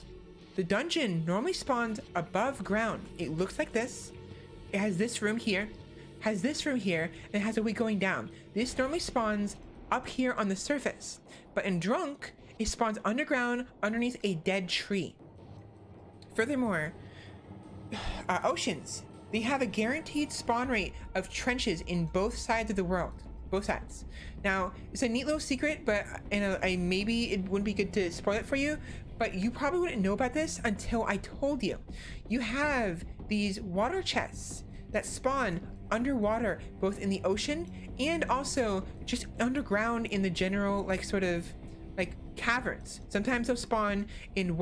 Speaker 1: The dungeon normally spawns above ground. It looks like this. It has this room here, and it has a way going down. This normally spawns up here on the surface, but in Drunk, it spawns underground underneath a dead tree. Furthermore, oceans, they have a guaranteed spawn rate of trenches in both sides of the world. Both sides. Now, it's a neat little secret, but maybe it wouldn't be good to spoil it for you, but you probably wouldn't know about this until I told you. You have these water chests that spawn underwater, both in the ocean and also just underground in the general, like, sort of like caverns. Sometimes they'll spawn in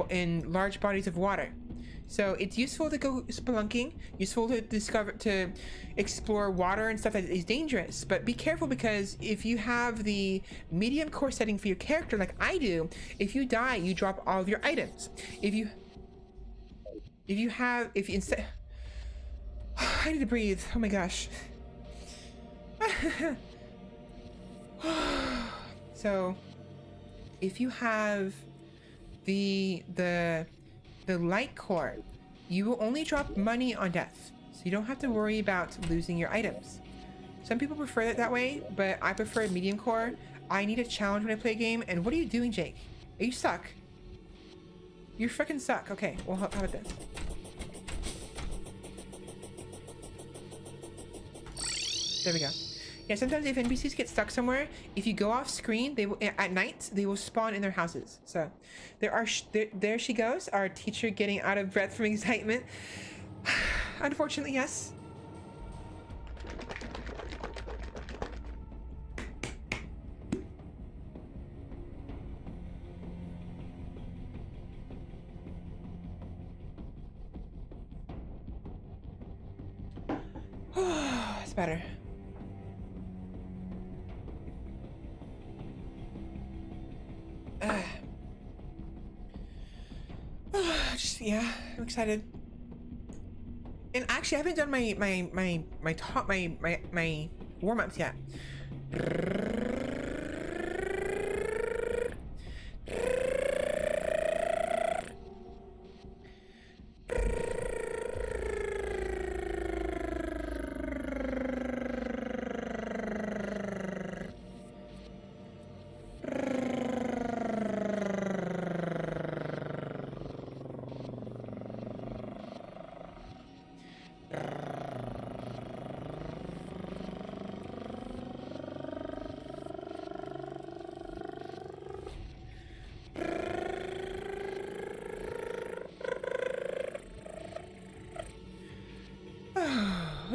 Speaker 1: large bodies of water. So it's useful to go spelunking, useful to explore water and stuff that is dangerous, but be careful, because if you have the medium core setting for your character like I do, if you die, you drop all of your items. If you instead, I need to breathe. Oh my gosh. So if you have the light core, you will only drop money on death, so you don't have to worry about losing your items. Some people prefer it that way, but I prefer medium core. I need a challenge when I play a game. And what are you doing, Jake? Are you stuck? You freaking suck. Okay, well, how about this? There we go. Yeah, sometimes if NPCs get stuck somewhere, if you go off screen, they will, at night, they will spawn in their houses. So there she goes, our teacher getting out of breath from excitement. Unfortunately, yes. It's better. Yeah, I'm excited. And actually, I haven't done my warm-ups yet.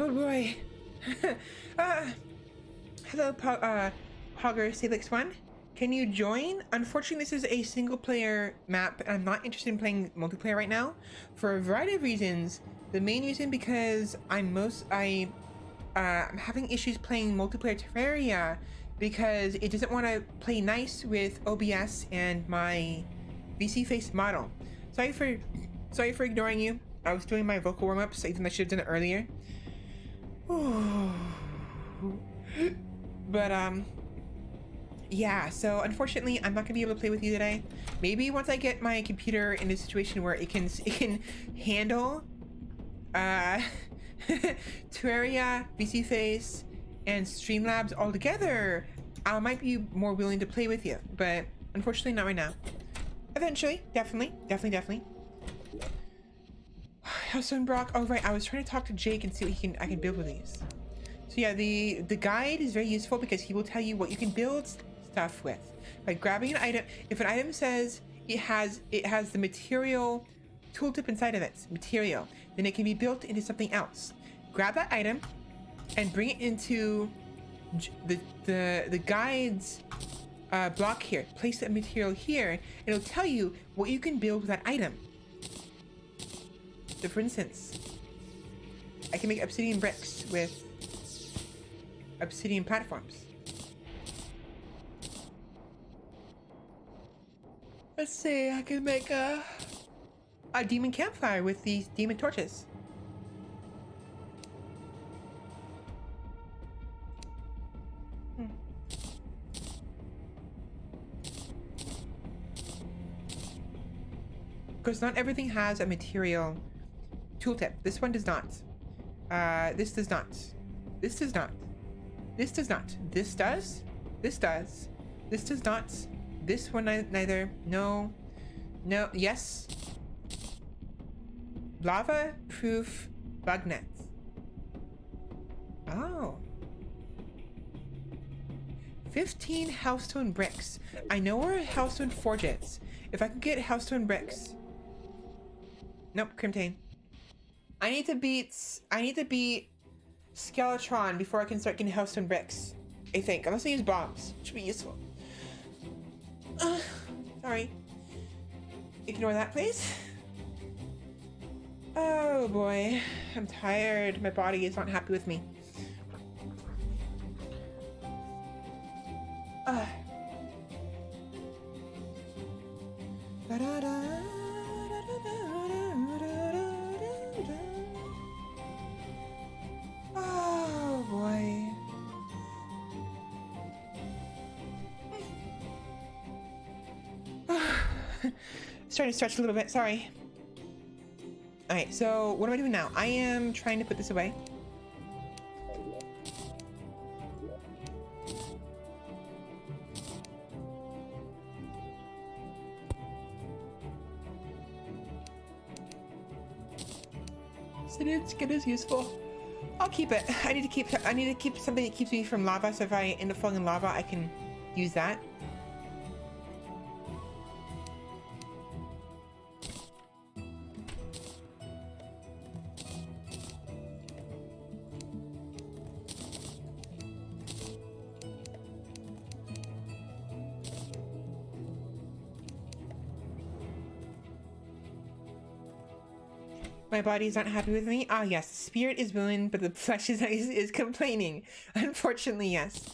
Speaker 1: Oh boy. Hello, Hogger Salix1. Can you join? Unfortunately, this is a single player map, and I'm not interested in playing multiplayer right now for a variety of reasons. The main reason because I'm having issues playing multiplayer Terraria because it doesn't want to play nice with OBS and my VC face model. Sorry for ignoring you. I was doing my vocal warm-ups, even though I should have done it earlier. But yeah, so unfortunately I'm not gonna be able to play with you today. Maybe once I get my computer in a situation where it can handle Terraria, VC face, and Streamlabs all together, I might be more willing to play with you, but unfortunately not right now. Eventually, definitely. Hellstone Brock. Oh right, I was trying to talk to Jake and see what I can build with these. So yeah, the guide is very useful because he will tell you what you can build stuff with by grabbing an item. If an item says it has the material tooltip inside of it, material, then it can be built into something else. Grab that item and bring it into the guide's block here. Place that material here. It'll tell you what you can build with that item. So for instance, I can make obsidian bricks with obsidian platforms. Let's see, I can make a demon campfire with these demon torches. Because not everything has a material tooltip. This one does not. This does not. This does not. This does not. This does. This does. This does not. This one neither. No. No. Yes. Lava proof bug nets. Oh. 15 hellstone bricks. I know where hellstone forge is. If I can get hellstone bricks. Nope, Crimtane. I need to beat Skeletron before I can start getting hellstone bricks. I think. Unless I use bombs. Which would be useful. Sorry. Ignore that, please. Oh boy. I'm tired. My body is not happy with me. Oh boy. Starting to stretch a little bit, sorry. Alright, so what am I doing now? I am trying to put this away. It is useful. I'll keep it. I need to keep something that keeps me from lava, so if I end up falling in lava, I can use that. My body is not happy with me. Ah, yes. The spirit is willing, but the flesh is complaining. Unfortunately, yes.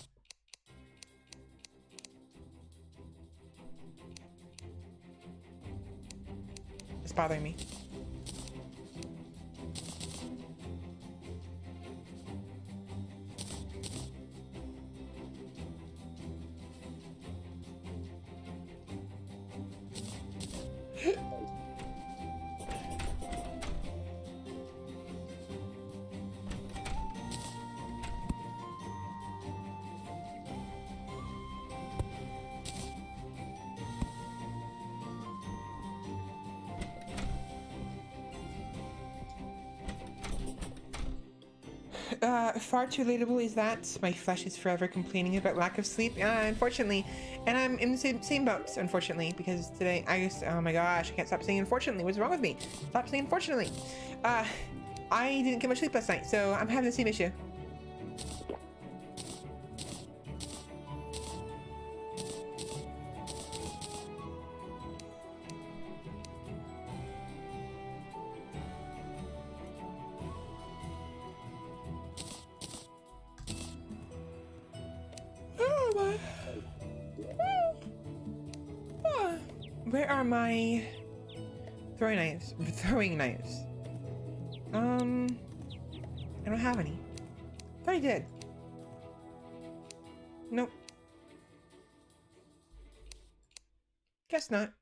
Speaker 1: It's bothering me. Far too relatable is that. My flesh is forever complaining about lack of sleep, unfortunately. And I'm in the same boat, unfortunately, because today oh my gosh, I can't stop saying unfortunately. What's wrong with me? Stop saying unfortunately. I didn't get much sleep last night, so I'm having the same issue. Where are my throwing knives? Throwing knives. I don't have any. I thought I did. Nope. Guess not.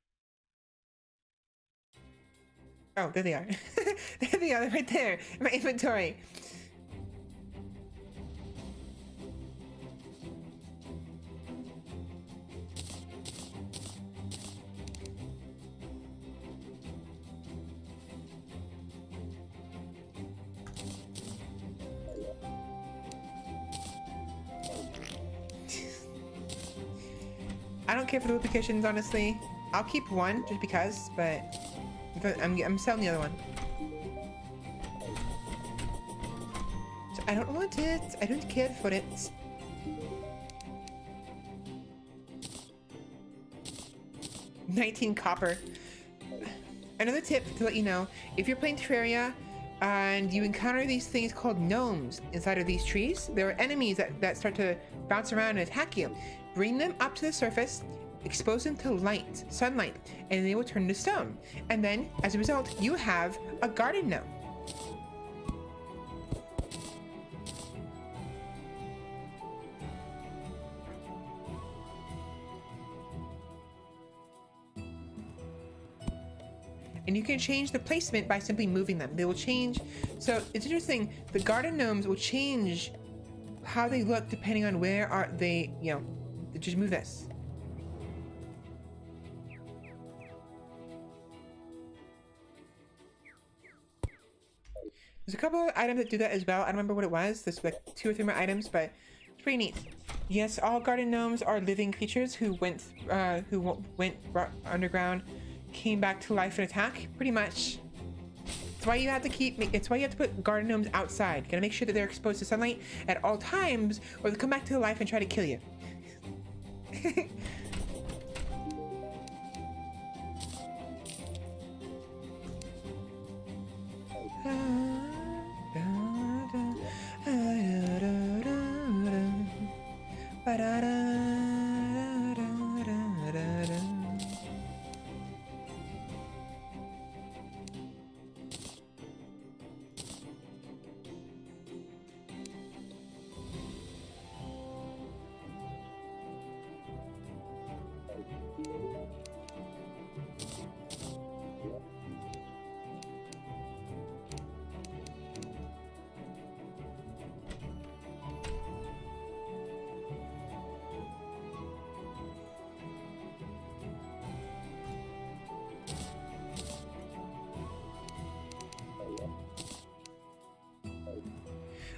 Speaker 1: Oh, there they are. There they are, right there in my inventory. I don't care for the lubrications, honestly. I'll keep one just because, but I'm selling the other one. So I don't want it. I don't care for it. $19 copper. Another tip to let you know, if you're playing Terraria and you encounter these things called gnomes inside of these trees, there are enemies that start to bounce around and attack you. Bring them up to the surface, expose them to sunlight, and they will turn to stone. And then, as a result, you have a garden gnome. And you can change the placement by simply moving them. They will change. So it's interesting. The garden gnomes will change how they look depending on where are they, just move this. There's a couple of items that do that as well. I don't remember what it was. There's like 2 or 3 more items, but it's pretty neat. Yes, all garden gnomes are living creatures who went underground, came back to life and attack. Pretty much. It's why you have to put garden gnomes outside. You gotta make sure that they're exposed to sunlight at all times, or they'll come back to life and try to kill you.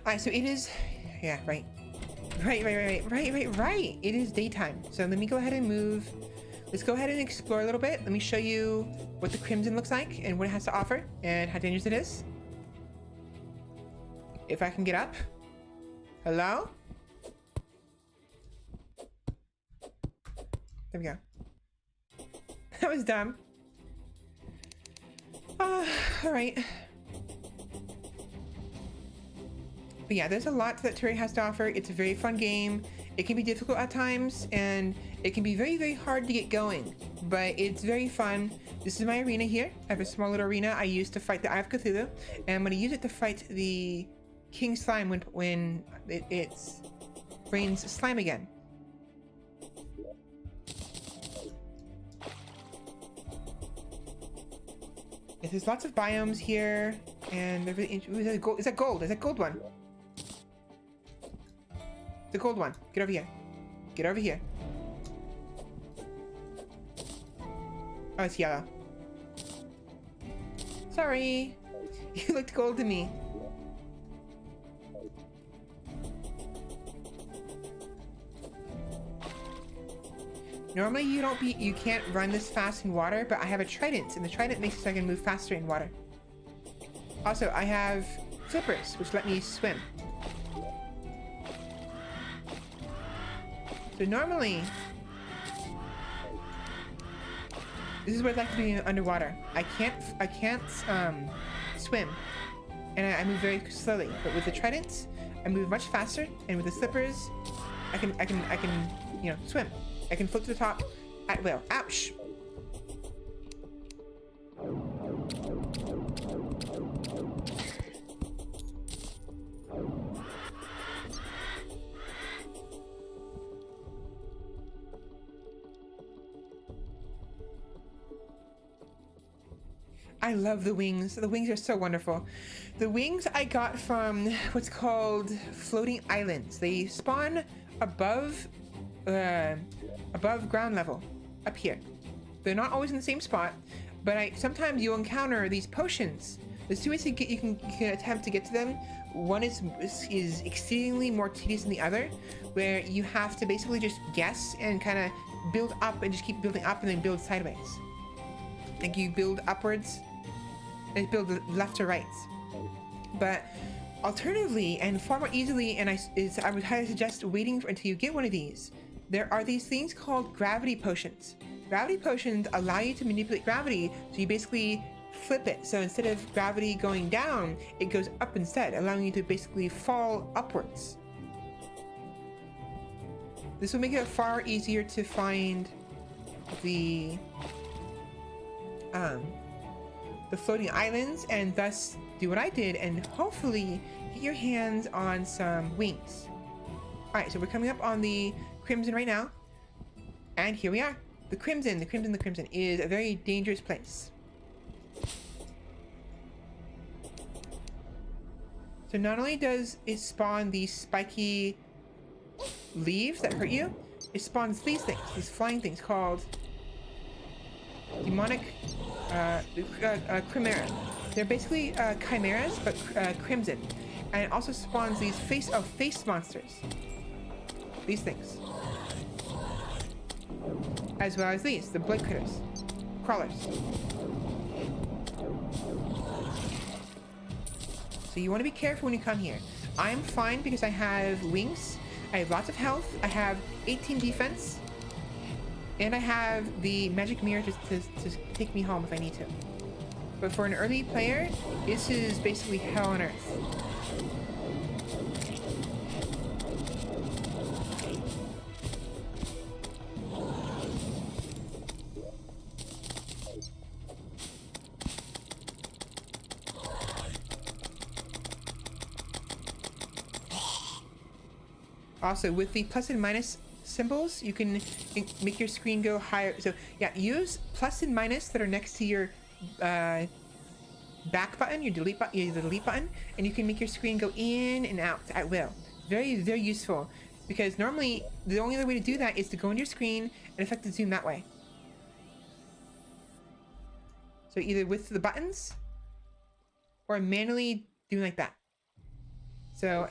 Speaker 1: Alright, so it is, yeah, right. Right. It is daytime. So let me go ahead and move. Let's go ahead and explore a little bit. Let me show you what the Crimson looks like and what it has to offer and how dangerous it is. If I can get up. Hello? There we go. That was dumb. Alright. But yeah, there's a lot that Terraria has to offer. It's a very fun game. It can be difficult at times, and it can be very, very hard to get going. But it's very fun. This is my arena here. I have a small little arena I use to fight the Eye of Cthulhu. And I'm going to use it to fight the King Slime when it rains slime again. There's lots of biomes here, and they're really interesting. Is that gold? Is that gold one? The gold one. Get over here. Get over here. Oh, it's yellow. Sorry. You looked gold to me. Normally you can't run this fast in water, but I have a trident, and the trident makes it so I can move faster in water. Also, I have flippers, which let me swim. So normally, this is what it's like to be underwater. I can't swim, and I move very slowly. But with the trident, I move much faster, and with the slippers, I can swim. I can float to the top at will. Ouch! I love the wings. The wings are so wonderful. The wings I got from what's called floating islands. They spawn above ground level, up here. They're not always in the same spot, but sometimes you'll encounter these potions. There's two ways you can attempt to get to them. One is exceedingly more tedious than the other, where you have to basically just guess and kind of build up and just keep building up and then build sideways. Like you build upwards and build left to right. But alternatively, and far more easily, and I would highly suggest waiting until you get one of these. There are these things called gravity potions. Gravity potions allow you to manipulate gravity, so you basically flip it. So instead of gravity going down, it goes up instead, allowing you to basically fall upwards. This will make it far easier to find the floating islands, and thus do what I did and hopefully get your hands on some wings. Alright, so we're coming up on the Crimson right now, and here we are. The Crimson is a very dangerous place. So not only does it spawn these spiky leaves that hurt you, it spawns these things, these flying things called demonic chimera. They're basically chimeras, but crimson. And it also spawns these face monsters. These things. As well as these, the blood critters. Crawlers. So you want to be careful when you come here. I'm fine because I have wings. I have lots of health. I have 18 defense. And I have the magic mirror to take me home if I need to. But for an early player, this is basically hell on earth. Also, with the plus and minus symbols, you can make your screen go higher. So yeah, use plus and minus that are next to your back button, your delete button, and you can make your screen go in and out at will. Very, very useful, because normally the only other way to do that is to go into your screen and affect the zoom that way. So either with the buttons or manually doing like that. So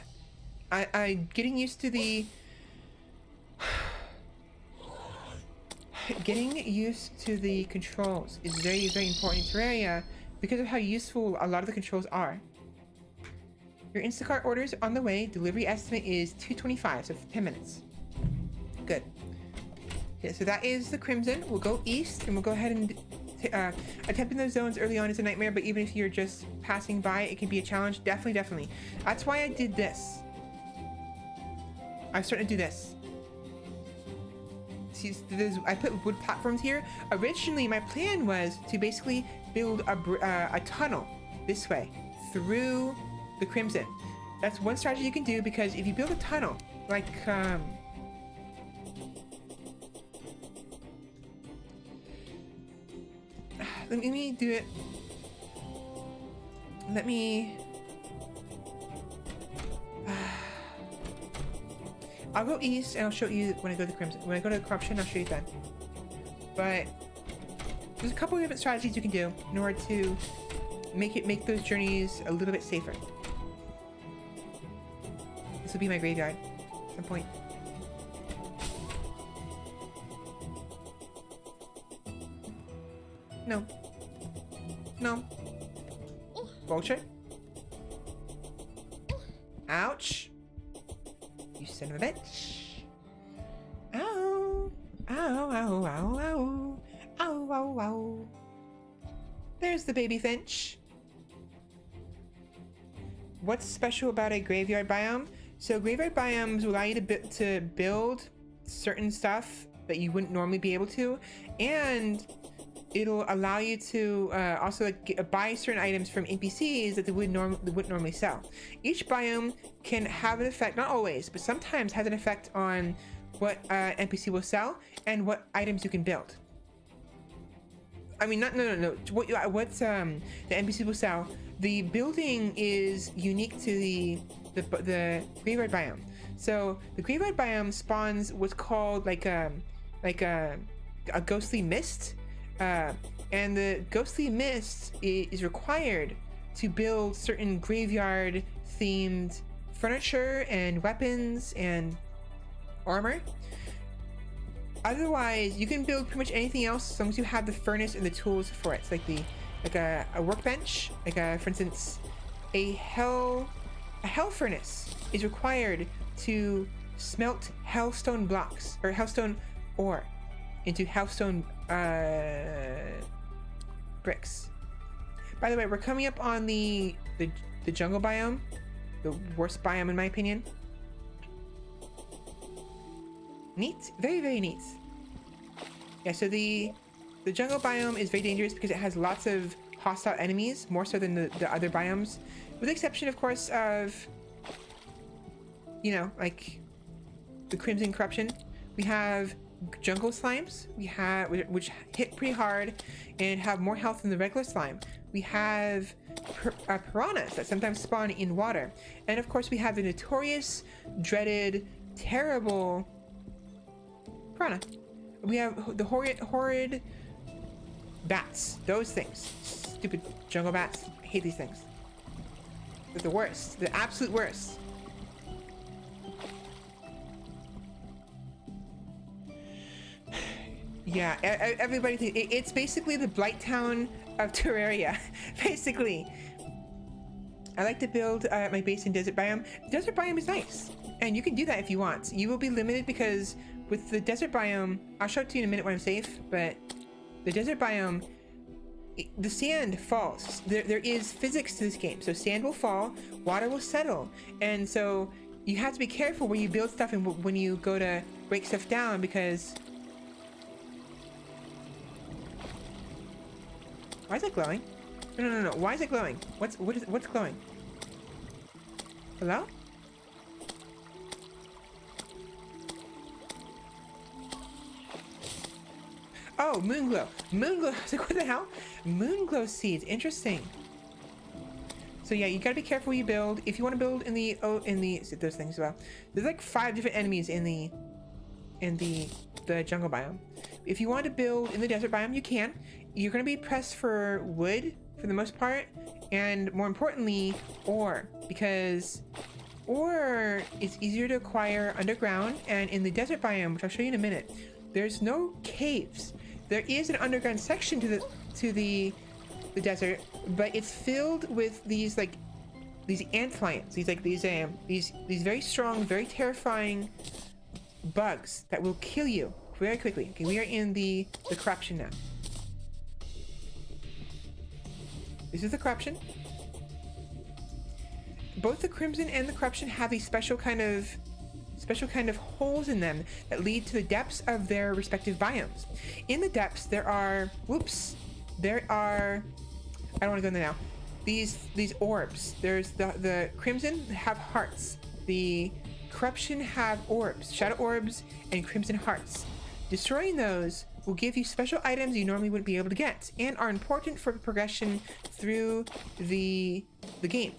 Speaker 1: I'm getting used to the controls is very, very important in Terraria because of how useful a lot of the controls are. Your Instacart orders on the way. Delivery estimate is 2:25, so 10 minutes. Good. Okay, so that is the Crimson. We'll go east and we'll go ahead and attempting those zones early on is a nightmare, but even if you're just passing by, it can be a challenge. Definitely. That's why I did this. I'm starting to do this. See, I put wood platforms here. Originally, my plan was to basically build a tunnel this way through the Crimson. That's one strategy you can do, because if you build a tunnel, like let me do it. Let me. I'll go east and I'll show you when I go to the Crimson. When I go to the Corruption, I'll show you then. But there's a couple of different strategies you can do in order to make those journeys a little bit safer. This will be my graveyard at some point. No. Vulture. Ouch. You son of a bitch. Ow. Ow, ow, ow, ow. Ow, ow, ow. There's the baby finch. What's special about a graveyard biome? So graveyard biomes will allow you to build certain stuff that you wouldn't normally be able to, and it'll allow you to also buy certain items from NPCs that they wouldn't normally sell. Each biome can have an effect, not always, but sometimes has an effect on what NPC will sell and what items you can build. I mean, not no. What's the NPC will sell? The building is unique to the graveyard biome. So the graveyard biome spawns what's called like a ghostly mist, and the ghostly mist is required to build certain graveyard themed furniture and weapons and armor. Otherwise, you can build pretty much anything else as long as you have the furnace and the tools for it. It's like a workbench, for instance, a hell furnace is required to smelt hellstone blocks or hellstone ore into hellstone bricks. By the way, we're coming up on the jungle biome, the worst biome in my opinion. Neat, very, very neat. Yeah, so the jungle biome is very dangerous because it has lots of hostile enemies, more so than the other biomes, with the exception, of course, of, you know, like the Crimson Corruption. We have jungle slimes, which hit pretty hard and have more health than the regular slime. We have piranhas that sometimes spawn in water, and of course we have the notorious, dreaded, terrible piranha. We have the horrid bats. Those things. Stupid jungle bats. I hate these things. They're the worst. The absolute worst. Yeah, everybody thinks it's basically the Blight Town of Terraria. Basically. I like to build my base in desert biome. The desert biome is nice, and you can do that if you want. You will be limited because with the desert biome, I'll show it to you in a minute when I'm safe, but the desert biome, the sand falls. There is physics to this game. So sand will fall, water will settle, and so you have to be careful where you build stuff and when you go to break stuff down, because why is it glowing? No. Why is it glowing? What's glowing? Hello? Oh, moon glow. Moon glow. I was like, what the hell? Moon glow seeds. Interesting. So yeah, you gotta be careful where you build. If you want to build in the those things as well. There's like 5 different enemies in the jungle biome. If you want to build in the desert biome, you can. You're gonna be pressed for wood for the most part, and more importantly, ore, because ore is easier to acquire underground, and in the desert biome, which I'll show you in a minute, there's no caves. There is an underground section to the desert, but it's filled with these ant lions, these very strong, very terrifying bugs that will kill you very quickly. Okay, we are in the corruption now. This is the corruption. Both the crimson and the corruption have these special kind of holes in them that lead to the depths of their respective biomes. In the depths, there are I don't want to go in there now. These orbs. There's the crimson have hearts. The corruption have orbs, shadow orbs, and crimson hearts. Destroying those will give you special items you normally wouldn't be able to get, and are important for progression through the game.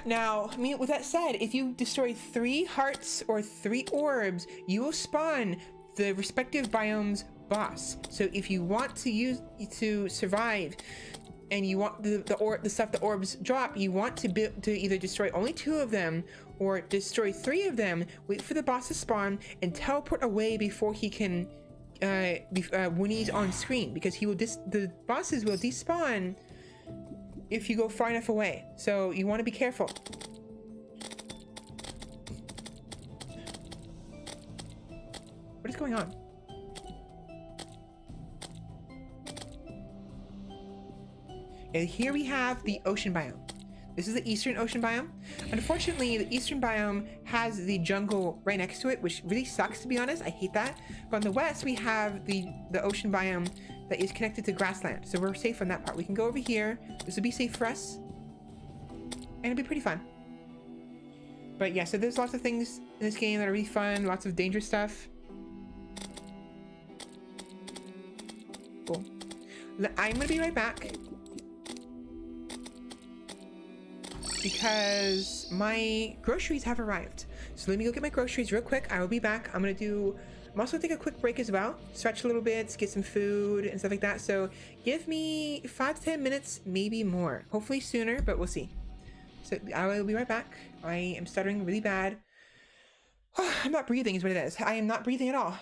Speaker 1: Now, I mean, with that said, if you destroy 3 hearts or 3 orbs, you will spawn the respective biome's boss. So if you want to survive, and you want the stuff the orbs drop, you want to either destroy only 2 of them or destroy 3 of them, wait for the boss to spawn, and teleport away before he can when he's on screen, because the bosses will despawn if you go far enough away. So you want to be careful. What is going on? And here we have the ocean biome. This is the eastern ocean biome. Unfortunately, the eastern biome has the jungle right next to it, which really sucks, to be honest. I hate that. But on the west, we have the ocean biome that is connected to grassland. So we're safe on that part. We can go over here. This would be safe for us. and it'll be pretty fun. But yeah, so there's lots of things in this game that are really fun, lots of dangerous stuff. Cool. I'm gonna be right back because my groceries have arrived. So let me go get my groceries real quick. I will be back. I'm also take a quick break as well, stretch a little bit, get some food and stuff like that. So give me 5 to 10 minutes, maybe more. Hopefully sooner, but we'll see. So I will be right back. I am stuttering really bad. I'm not breathing is what it is. I am not breathing at all.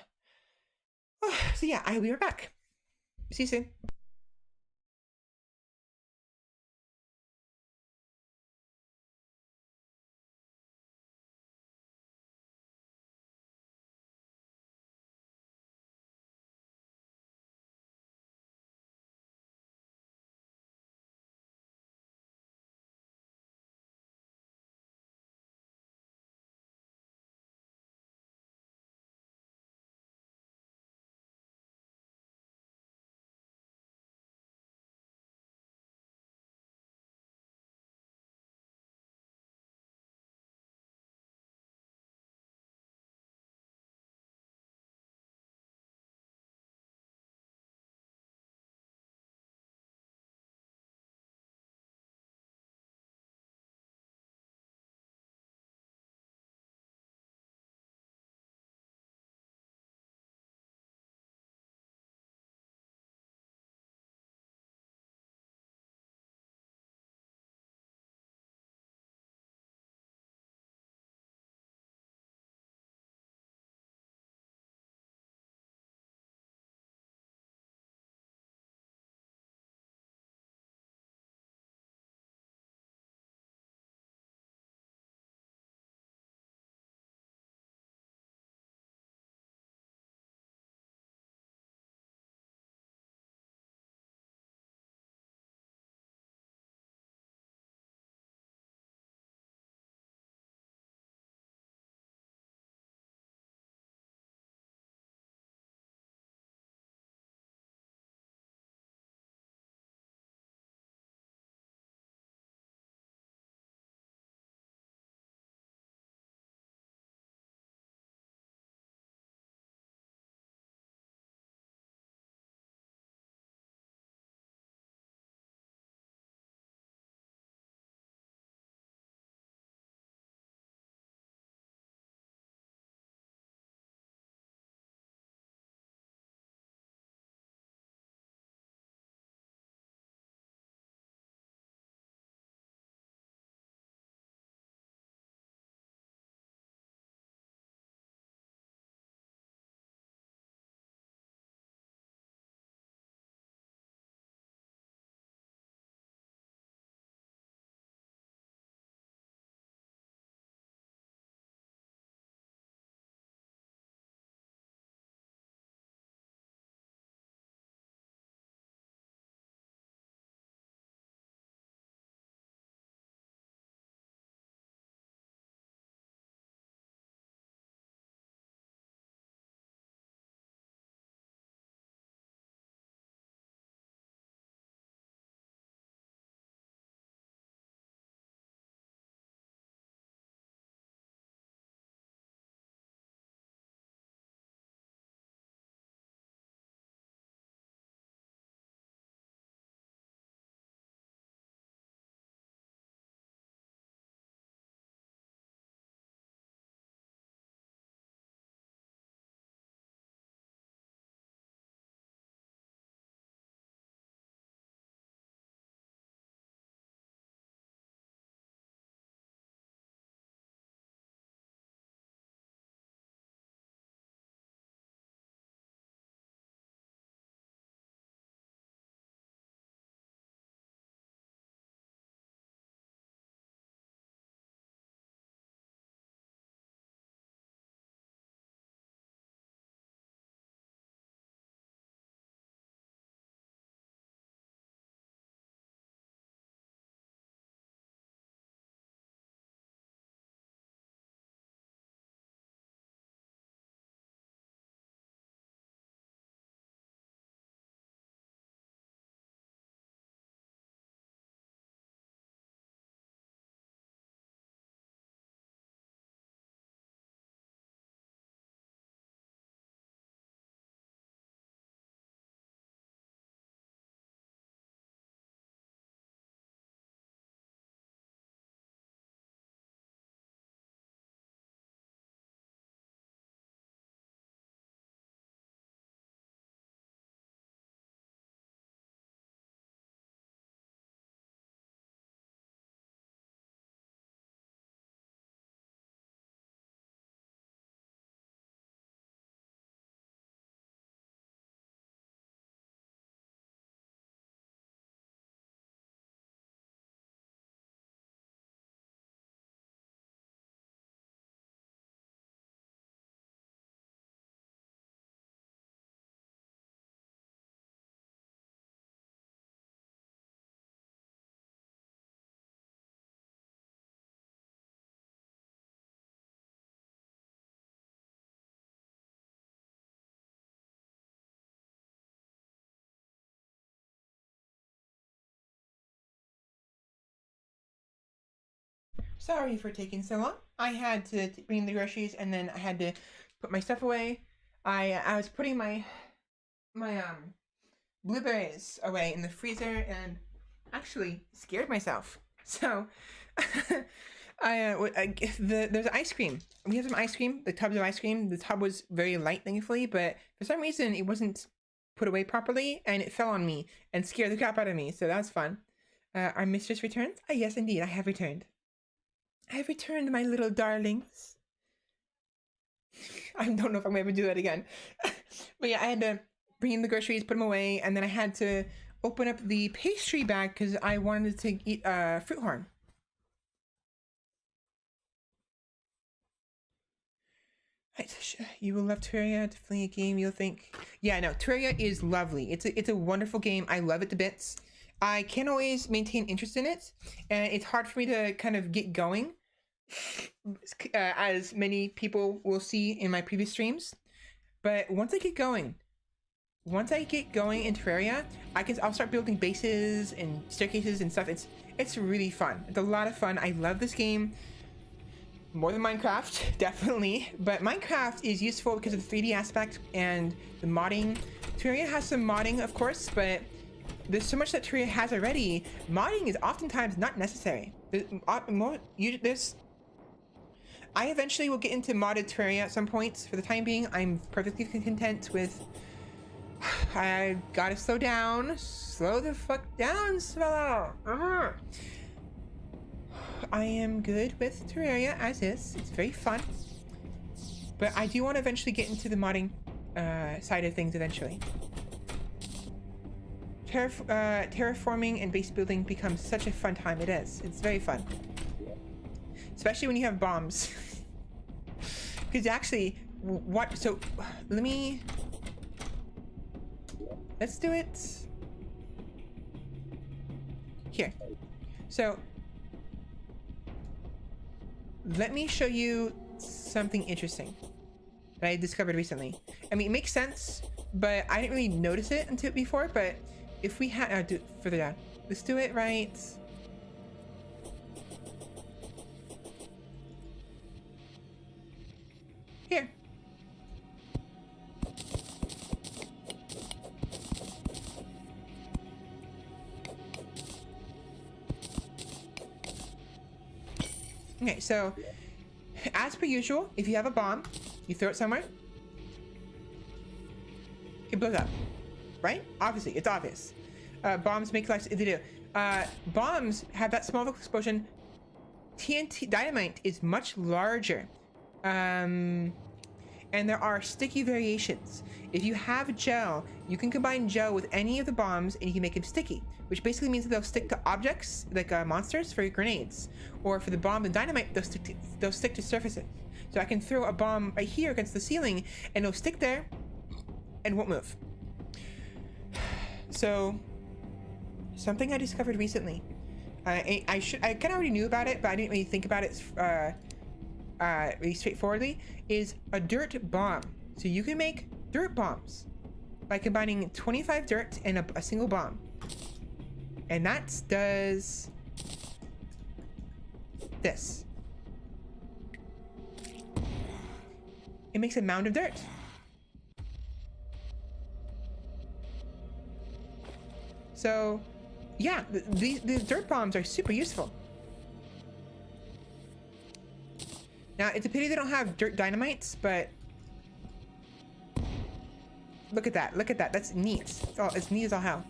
Speaker 1: So yeah, I will be right back. See you soon. Sorry for taking so long. I had to bring the groceries and then I had to put my stuff away. I was putting my blueberries away in the freezer and actually scared myself. So there's ice cream. We have some ice cream, the tubs of ice cream. The tub was very light, thankfully, but for some reason it wasn't put away properly and it fell on me and scared the crap out of me. So that was fun. Our mistress returned? Yes, indeed, I have returned. I have returned, my little darlings. I don't know if I'm going to do that again. But yeah, I had to bring in the groceries, put them away, and then I had to open up the pastry bag because I wanted to eat fruit horn. Right, you will love Terraria. Definitely a game you'll think. Yeah, no, Terraria is lovely. It's a wonderful game. I love it to bits. I can't always maintain interest in it, and it's hard for me to kind of get going, as many people will see in my previous streams. But once I get going in Terraria, I'll start building bases and staircases and stuff. It's really fun. It's a lot of fun. I love this game more than Minecraft, definitely. But Minecraft is useful because of the 3D aspect and the modding. Terraria has some modding, of course, but there's so much that Terraria has already. Modding is oftentimes not necessary. I eventually will get into modded Terraria at some point. For the time being, I'm perfectly content with... I gotta slow down. Slow the fuck down, Svella. I am good with Terraria as is. It's very fun. But I do want to eventually get into the modding side of things eventually. Terraforming and base building becomes such a fun time. It is. It's very fun. Especially when you have bombs. Because actually, so let's do it here. So let me show you something interesting that I discovered recently. I mean, it makes sense, but I didn't really notice it until before. But if we had, do it further down. Let's do it right here. Okay, so as per usual, if you have a bomb, you throw it somewhere, it blows up, right? Obviously, it's obvious. Bombs make life, they do. Bombs have that small explosion. TNT dynamite is much larger. And there are sticky variations. If you have gel, you can combine gel with any of the bombs and you can make them sticky, which basically means that they'll stick to objects like monsters for your grenades, or for the bomb and dynamite, they'll stick to surfaces. So I can throw a bomb right here against the ceiling and it'll stick there and won't move. So something I discovered recently, I kind of already knew about it, but I didn't really think about it really straightforwardly, is a dirt bomb. So you can make dirt bombs by combining 25 dirt and a single bomb. And that does this. It makes a mound of dirt. So yeah, the dirt bombs are super useful. Now, it's a pity they don't have dirt dynamites, but look at that. Look at that. That's neat. Oh, it's neat as all hell.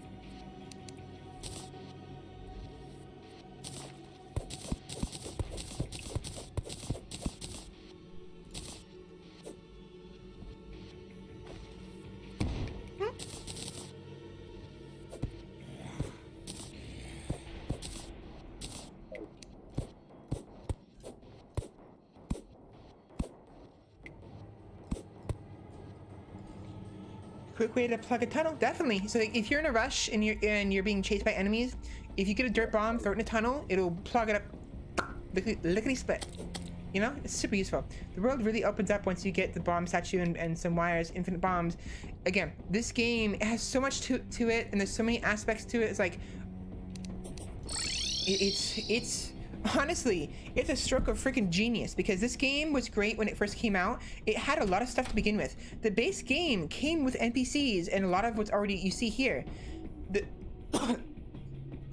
Speaker 1: Quick way to plug a tunnel, definitely. So if you're in a rush and you're being chased by enemies, if you get a dirt bomb, throw it in a tunnel, it'll plug it up, lickety split. You know, it's super useful. The world really opens up once you get the bomb statue and some wires, infinite bombs. Again, this game has so much to it, and there's so many aspects to it. It's like, it's Honestly, it's a stroke of freaking genius because this game was great when it first came out. It had a lot of stuff to begin with. The base game came with NPCs and a lot of what's already you see here.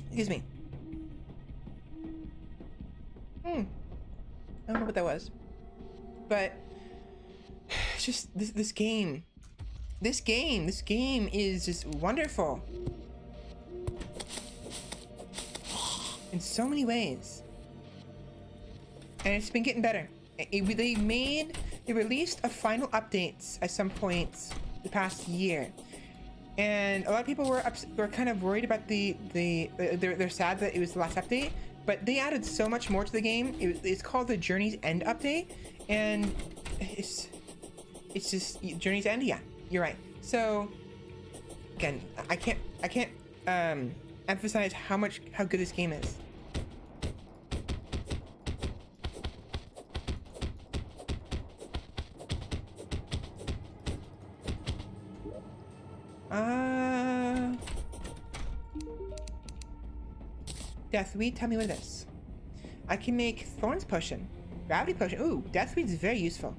Speaker 1: Excuse me. I don't know what that was, but it's just this game is just wonderful in so many ways, and it's been getting better. They released a final updates at some point the past year, and a lot of people were kind of worried about they're sad that it was the last update, but they added so much more to the game. It's called the Journey's End update, and it's just Journey's End. Yeah, you're right. So again, I can't emphasize how good this game is. Deathweed, tell me what it is. I can make Thorns Potion, Gravity Potion. Ooh, Deathweed is very useful.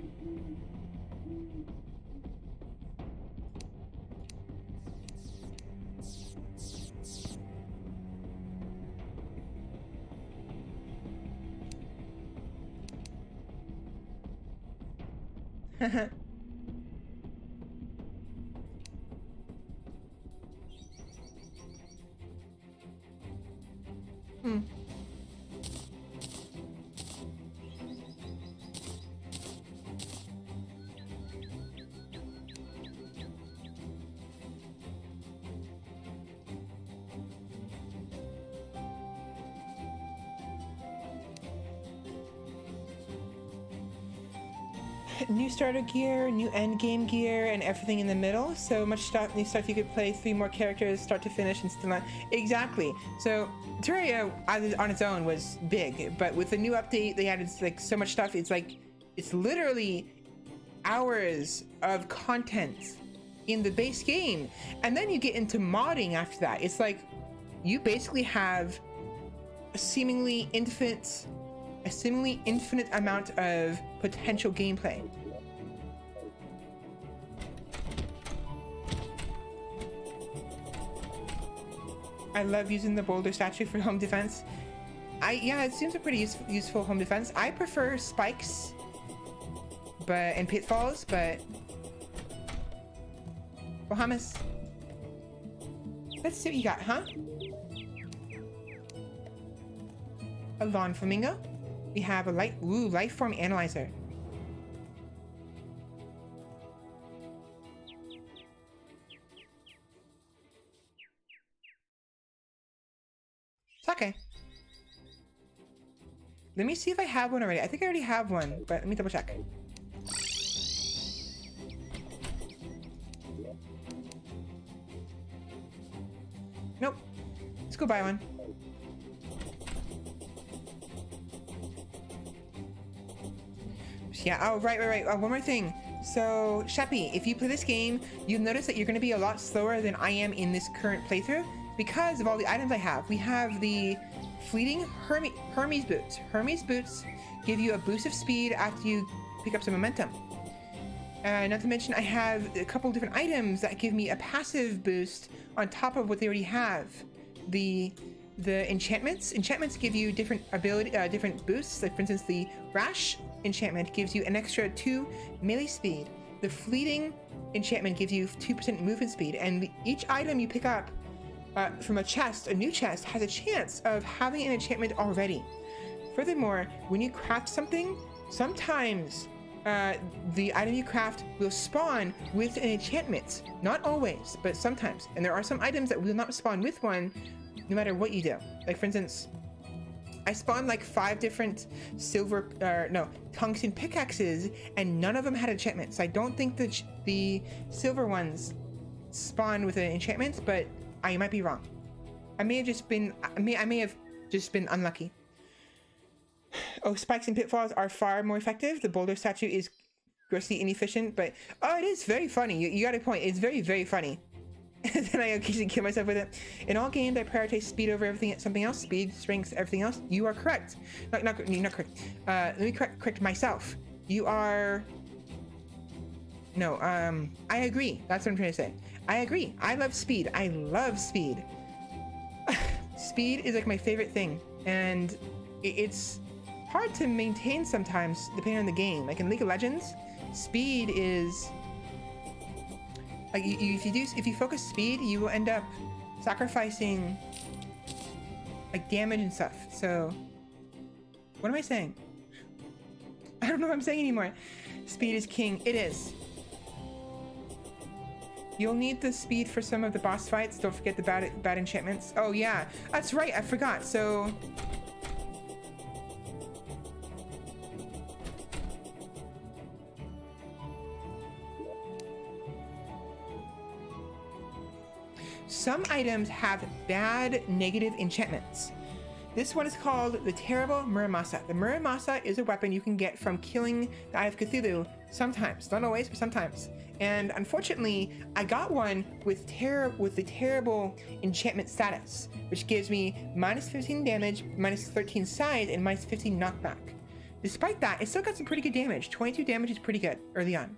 Speaker 1: New starter gear, new end game gear, and everything in the middle. So much stuff, new stuff. You could play 3 more characters, start to finish, and still not exactly. So Terraria on its own was big, but with the new update, they added like so much stuff. It's literally hours of content in the base game, and then you get into modding after that. It's like you basically have a seemingly infinite amount of potential gameplay. I love using the boulder statue for home defense. Yeah, it seems a pretty useful home defense. I prefer spikes and pitfalls, but Bahamas. Let's see what you got, huh? A lawn flamingo. We have a life form analyzer. It's okay. Let me see if I have one already. I think I already have one, but let me double check. Nope. Let's go buy one. Yeah, oh, right. One more thing. So, Sheppy, if you play this game, you'll notice that you're going to be a lot slower than I am in this current playthrough because of all the items I have. We have the fleeting Hermes boots. Hermes boots give you a boost of speed after you pick up some momentum. Not to mention, I have a couple different items that give me a passive boost on top of what they already have. The enchantments give you different different boosts. Like for instance, the rash enchantment gives you an extra 2 melee speed. The fleeting enchantment gives you 2% movement speed, and each item you pick up from a new chest, has a chance of having an enchantment already. Furthermore, when you craft something, sometimes the item you craft will spawn with an enchantment. Not always, but sometimes. And there are some items that will not spawn with one no matter what you do. Like for instance, I spawned like 5 different tungsten pickaxes, and none of them had enchantments. So I don't think that the silver ones spawn with an enchantment, but I might be wrong. I may have just been unlucky. Oh, spikes and pitfalls are far more effective. The boulder statue is grossly inefficient, but oh, it is very funny. You got a point. It's very, very funny. and then I occasionally kill myself with it. In all games, I prioritize speed over something else. Speed, strength, everything else. You are correct. Not correct. Let me correct myself. You are... No, I agree. That's what I'm trying to say. I agree. I love speed. I love speed. Speed is like my favorite thing. And it's hard to maintain sometimes, depending on the game. Like in League of Legends, speed is... Like if you focus speed, you will end up sacrificing like damage and stuff. So what am I saying? I don't know what I'm saying anymore. Speed is king. It is. You'll need the speed for some of the boss fights. Don't forget the bad enchantments. Oh yeah, that's right. I forgot. So some items have bad negative enchantments. This one is called the Terrible Muramasa. The Muramasa is a weapon you can get from killing the Eye of Cthulhu sometimes. Not always, but sometimes. And unfortunately, I got one with the terrible enchantment status, which gives me minus 15 damage, minus 13 size, and minus 15 knockback. Despite that, it still got some pretty good damage. 22 damage is pretty good early on.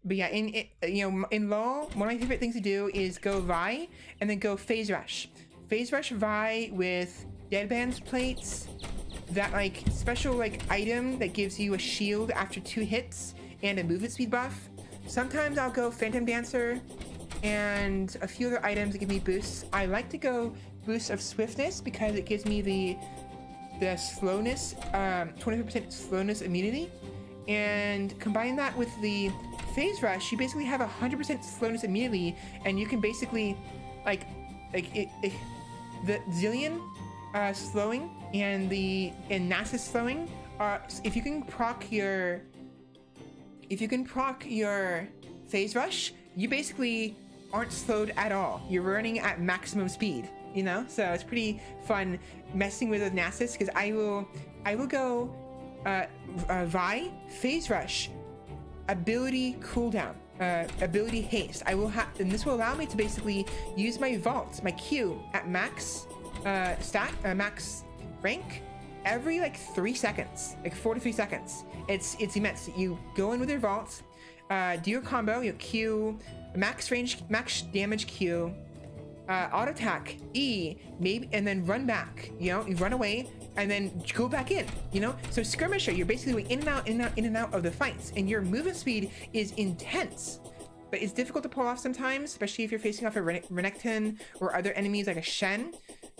Speaker 1: But yeah, in LoL, one of my favorite things to do is go Vi and then go Phase Rush. Phase Rush Vi with Deadbands plates, that like special like item that gives you a shield after 2 hits and a movement speed buff. Sometimes I'll go Phantom Dancer and a few other items that give me boosts. I like to go Boost of Swiftness because it gives me the slowness, 25% slowness immunity. And combine that with the Phase Rush, you basically have 100% slowness immunity, and you can basically the Zillion slowing and Nasus slowing are, if you can proc your Phase Rush, you basically aren't slowed at all. You're running at maximum speed, you know? So it's pretty fun messing with Nasus, because I will go Vi, Phase Rush, ability cooldown, ability haste. I will have, and this will allow me to basically use my vault, my Q at max max rank every like 3 seconds, like 4 to 3 seconds. It's immense. You go in with your vault, do your combo, your Q, max range, max damage Q, auto attack E, maybe, and then run back. You know, you run away and then go back in. You know, so skirmisher, you're basically going in and out, in and out, in and out of the fights, and your movement speed is intense. But it's difficult to pull off sometimes, especially if you're facing off a Renekton or other enemies like a Shen.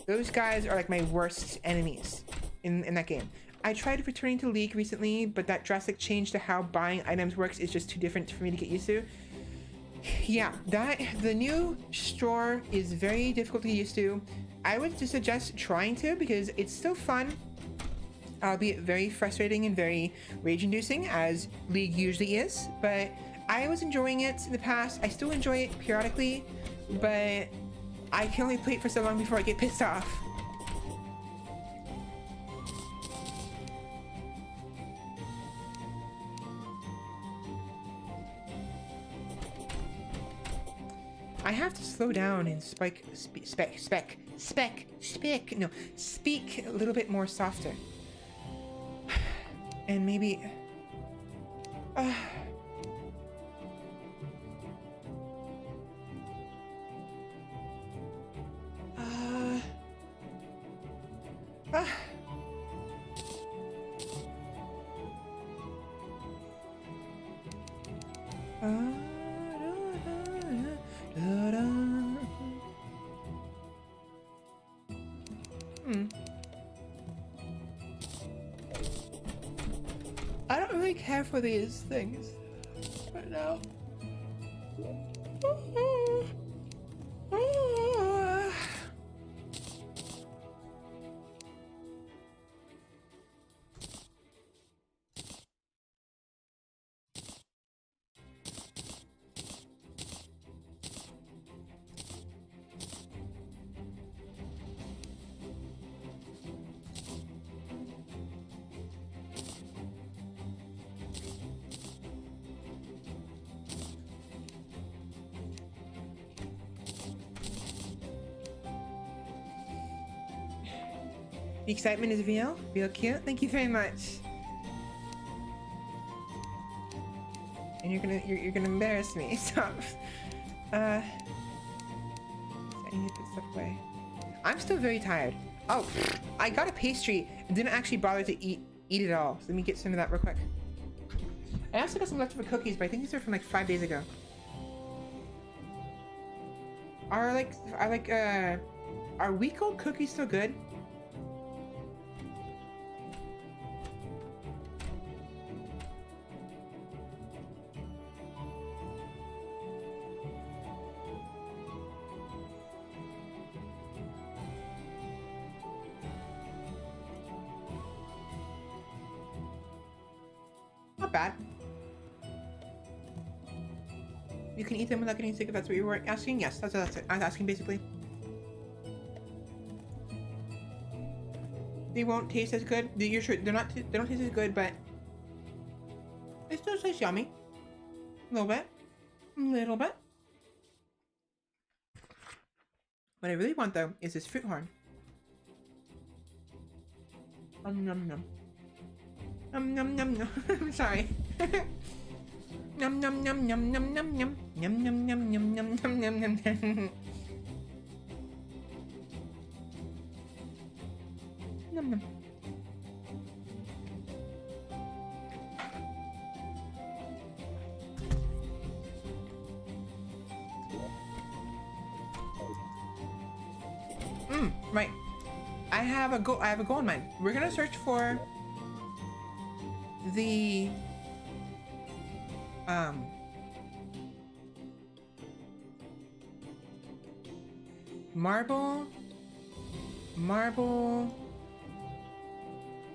Speaker 1: Those guys are like my worst enemies in that game. I tried returning to League recently, but that drastic change to how buying items works is just too different for me to get used to. Yeah, the new store is very difficult to get used to. I would just suggest trying to, because it's still fun, albeit very frustrating and very rage-inducing, as League usually is. But I was enjoying it in the past. I still enjoy it periodically, but I can only play it for so long before I get pissed off. I have to slow down and speak a little bit more softer. And maybe... I don't really care for these things right now. The excitement is real cute. Thank you very much. And you're gonna embarrass me. Stop. I need to put stuff away. I'm still very tired. Oh, I got a pastry and didn't actually bother to eat it all. So let me get some of that real quick. I also got some leftover cookies, but I think these are from like 5 days ago. Are week-old cookies still good? Not bad. You can eat them without getting sick if that's what you were asking? Yes, that's what I was asking basically. They won't taste as good. You're sure they don't taste as good, but it still tastes yummy. A little bit. A little bit. What I really want though is this fruit horn. Nom nom nom. Nom nom nom nom. I'm sorry. Yum yum yum yum yum yum yum yum yum yum yum yum yum yum yum. Yum yum. Right. I have a goal in mind. We're gonna search for the marble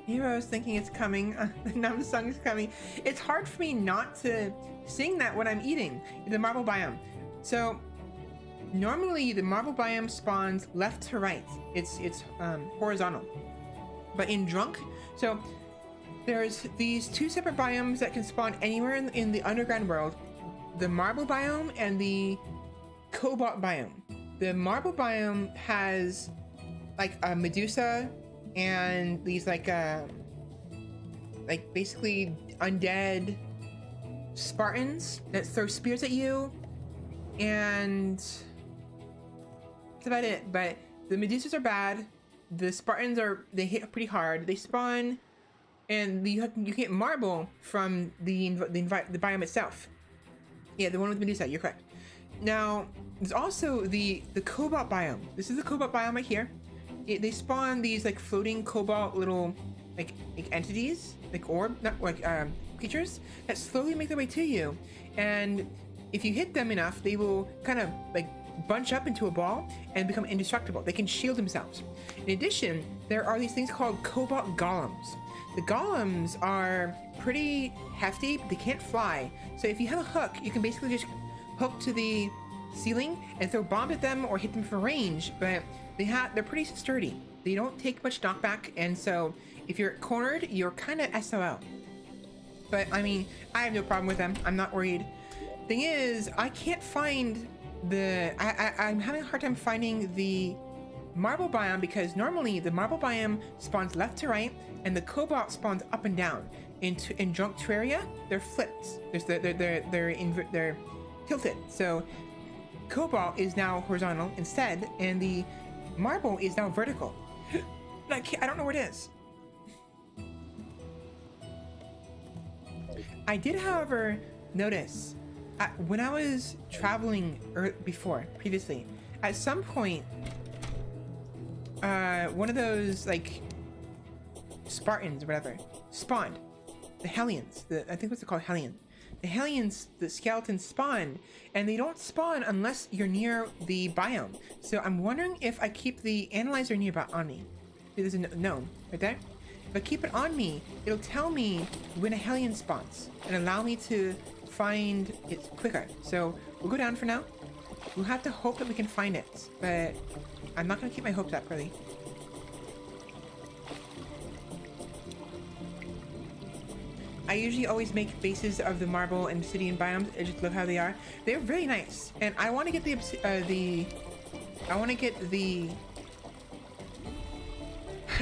Speaker 1: heroes thinking it's coming. The Num song is coming. It's hard for me not to sing that when I'm eating the marble biome. So normally the marble biome spawns left to right. It's horizontal, but in drunk, so there's these two separate biomes that can spawn anywhere in the underground world: the marble biome and the cobalt biome. The marble biome has like a Medusa and these like basically undead Spartans that throw spears at you, and that's about it. But the Medusas are bad. The Spartans they hit pretty hard. They spawn, and you get marble from the biome itself. Yeah, the one with Medusa. You're correct. Now there's also the cobalt biome. This is the cobalt biome right here. They spawn these like floating cobalt little like entities, like creatures that slowly make their way to you, and if you hit them enough, they will kind of like bunch up into a ball and become indestructible. They can shield themselves. In addition, there are these things called cobalt golems. The golems are pretty hefty, but they can't fly. So if you have a hook, you can basically just hook to the ceiling and throw bombs at them or hit them from range, but they're pretty sturdy. They don't take much knockback, and so if you're cornered, you're kind of SOL. But I mean, I have no problem with them. I'm not worried. Thing is, I can't find I'm having a hard time finding the marble biome, because normally the marble biome spawns left to right and the cobalt spawns up and down. In drunk Terraria, they're flipped. They're tilted. So cobalt is now horizontal instead, and the marble is now vertical. I don't know where it is. I did, however, notice when I was traveling previously, at some point, one of those like Spartans or whatever spawned. The Hellions, I think what's it called, Hellion. The Hellions, the skeletons spawn, and they don't spawn unless you're near the biome. So I'm wondering if I keep the analyzer nearby on me. There's a gnome right there. If I keep it on me, it'll tell me when a Hellion spawns and allow me to find it quicker. So we'll go down for now. We'll have to hope that we can find it, but I'm not gonna keep my hopes up, really. I usually always make bases of the marble and obsidian biomes. I just love how they are. They're very nice, and I want to get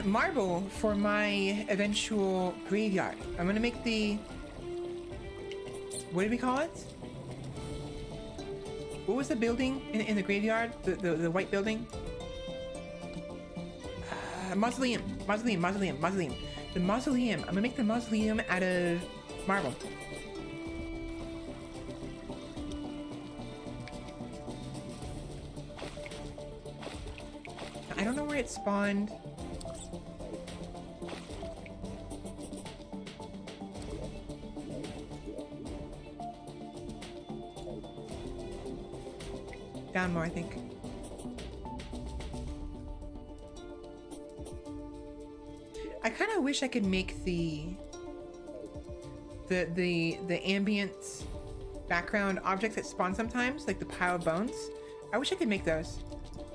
Speaker 1: marble for my eventual graveyard. I'm gonna make the... What did we call it? What was the building in the graveyard? The white building? Mausoleum. The mausoleum. I'm gonna make the mausoleum out of marble. I don't know where it spawned. Down more, I think. I kind of wish I could make the ambient background objects that spawn sometimes, like the pile of bones. I wish I could make those.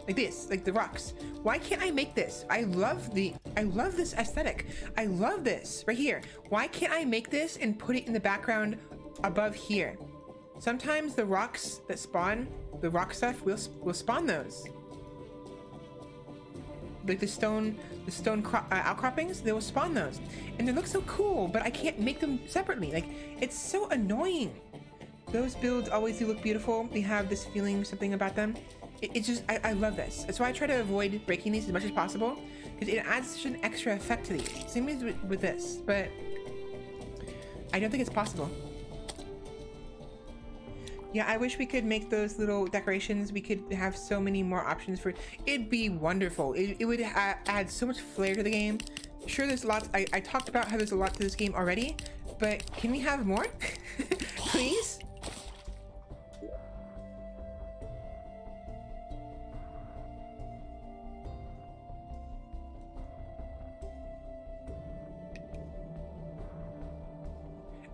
Speaker 1: Like this, like the rocks. Why can't I make this? I love this aesthetic. I love this right here. Why can't I make this and put it in the background above here? Sometimes the rocks that spawn, the rock stuff, will spawn those. Like the stone outcroppings, they will spawn those. And they look so cool, but I can't make them separately. Like, it's so annoying. Those builds always do look beautiful. They have this feeling, something about them. It's just, I love this. That's why I try to avoid breaking these as much as possible, because it adds such an extra effect to these. Same as with this, but I don't think it's possible. Yeah, I wish we could make those little decorations. We could have so many more options for it. It'd be wonderful. It would add so much flair to the game. Sure, there's lots. I talked about how there's a lot to this game already, but can we have more? Please?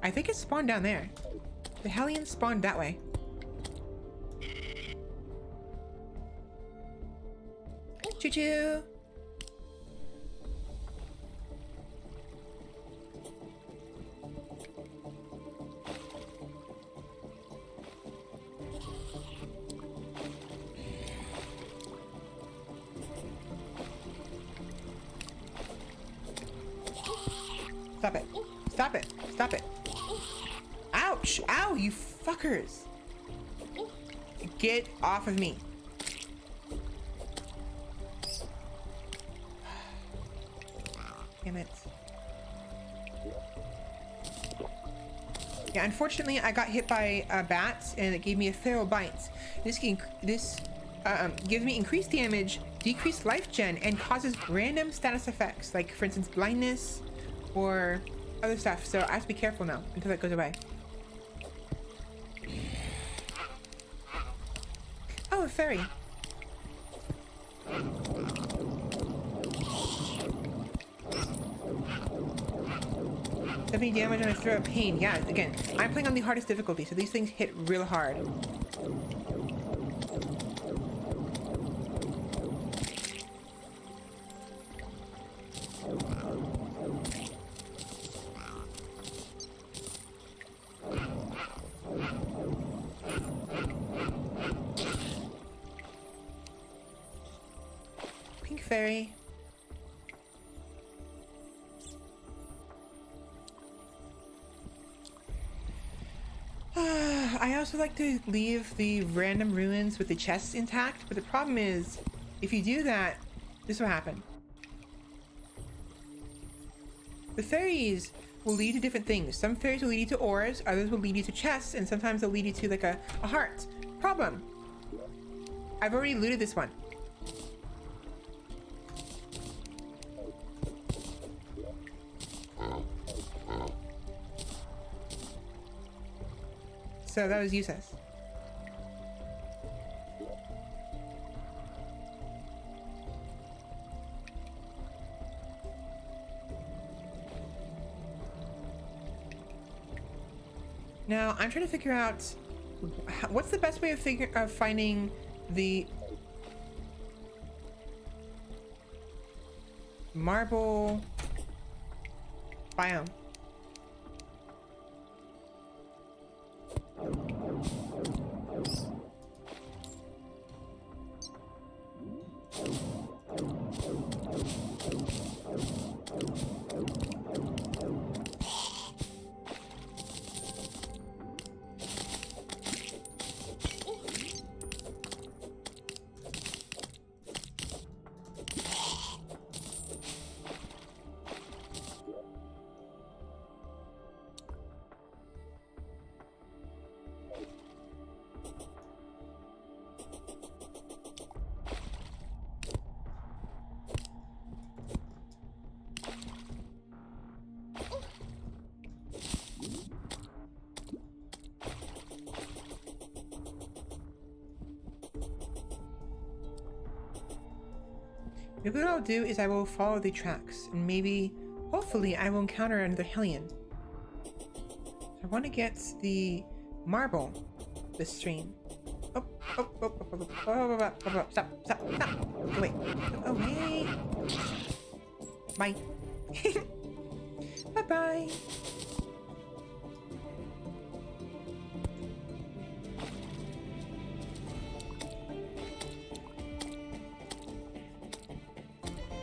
Speaker 1: I think it spawned down there. The Hellion spawned that way. Choo-choo! Stop it. Stop it. Stop it. Ouch! Ow, you fuckers! Get off of me. Damn it. Yeah, unfortunately, I got hit by bats and it gave me a feral bite. This gives me increased damage, decreased life gen, and causes random status effects, like for instance blindness or other stuff. So I have to be careful now until that goes away. Oh, a fairy. Any damage and I throw a pain. Yeah, again, I'm playing on the hardest difficulty, so these things hit real hard. Pink fairy. I also like to leave the random ruins with the chests intact, but the problem is, if you do that, this will happen. The fairies will lead to different things. Some fairies will lead you to ores, others will lead you to chests, and sometimes they'll lead you to like a heart. Problem. I've already looted this one. So that was useless. Now I'm trying to figure out what's the best way of finding the marble biome. Maybe what I'll do is I will follow the tracks, and maybe, hopefully, I will encounter another Hellion. I want to get the marble this stream. Oh, stop. Go away. Go away. Bye. Bye-bye.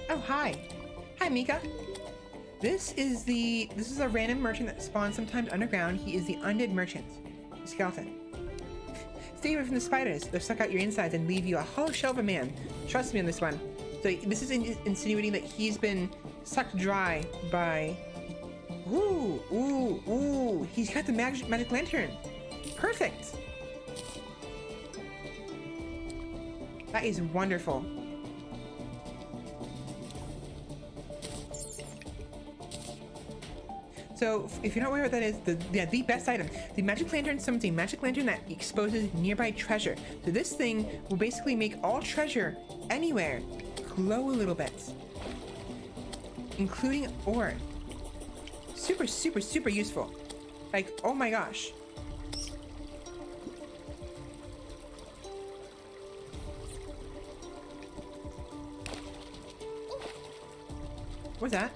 Speaker 1: Oh, hi. Hi, Mika. This is a random merchant that spawns sometimes underground. He is the undead merchant. The skeleton. Stay away from the spiders. They'll suck out your insides and leave you a hollow shell of a man. Trust me on this one. So this is insinuating that he's been sucked dry by... Ooh. He's got the magic lantern. Perfect. That is wonderful. So, if you're not aware what that is, the best item. The magic lantern summons a magic lantern that exposes nearby treasure. So this thing will basically make all treasure anywhere glow a little bit. Including ore. Super useful. Like, oh my gosh. What's that?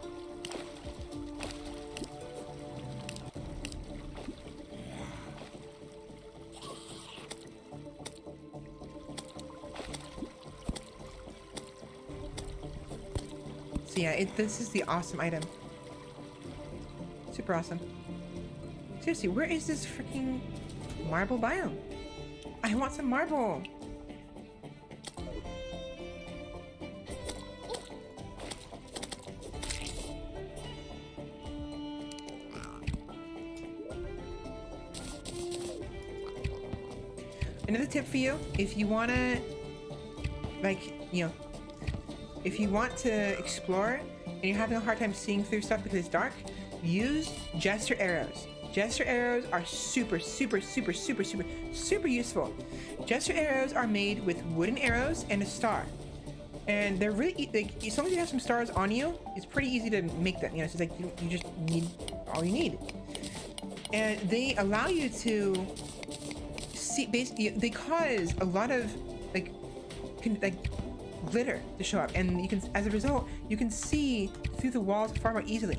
Speaker 1: So yeah, this is the awesome item. Super awesome. Seriously, where is this freaking marble biome? I want some marble. Another tip for you, if you wanna, if you want to explore and you're having a hard time seeing through stuff because it's dark, use jester arrows. Jester arrows are super useful. Jester arrows are made with wooden arrows and a star. And they're really, as long as you have some stars on you, it's pretty easy to make them. You know, it's just like you just need all you need. And they allow you to see, basically, they cause a lot of glitter to show up, and you can, as a result, you can see through the walls far more easily.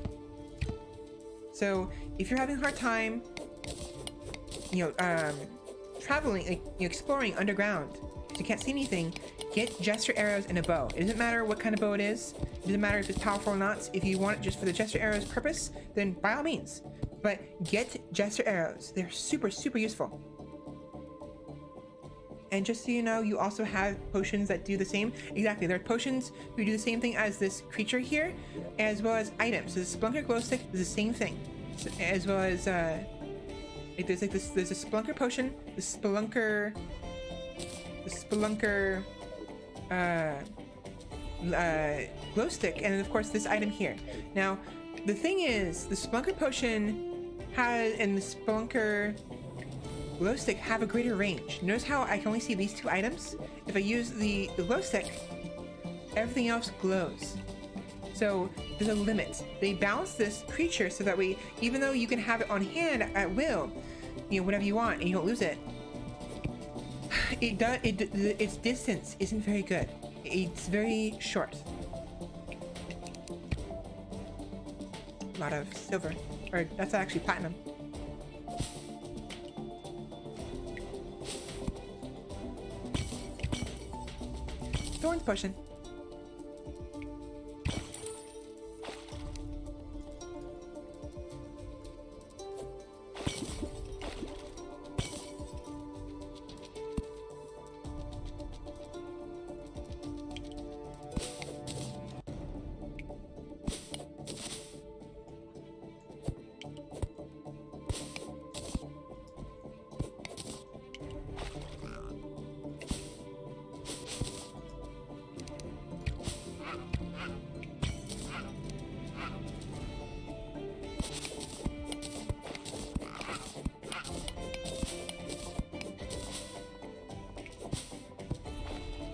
Speaker 1: So if you're having a hard time, traveling, exploring underground, so you can't see anything, get jester arrows and a bow. It doesn't matter what kind of bow it is. It doesn't matter if it's powerful or not. If you want it just for the jester arrows purpose, then by all means. But get jester arrows. They're super useful. And just so you know, you also have potions that do the same. Exactly, there are potions who do the same thing as this creature here, as well as items. So the Splunker glow stick is the same thing, as well as there's a Splunker potion, the Spelunker glow stick, and then of course this item here. Now, the thing is, the Splunker potion and the Spelunker glow stick have a greater range. Notice how I can only see these two items? If I use the glow stick, everything else glows. So there's a limit. They balance this creature so that way, even though you can have it on hand at will, whenever you want, and you don't lose it, its distance isn't very good. It's very short. A lot of silver, or that's actually platinum. Thorns potion.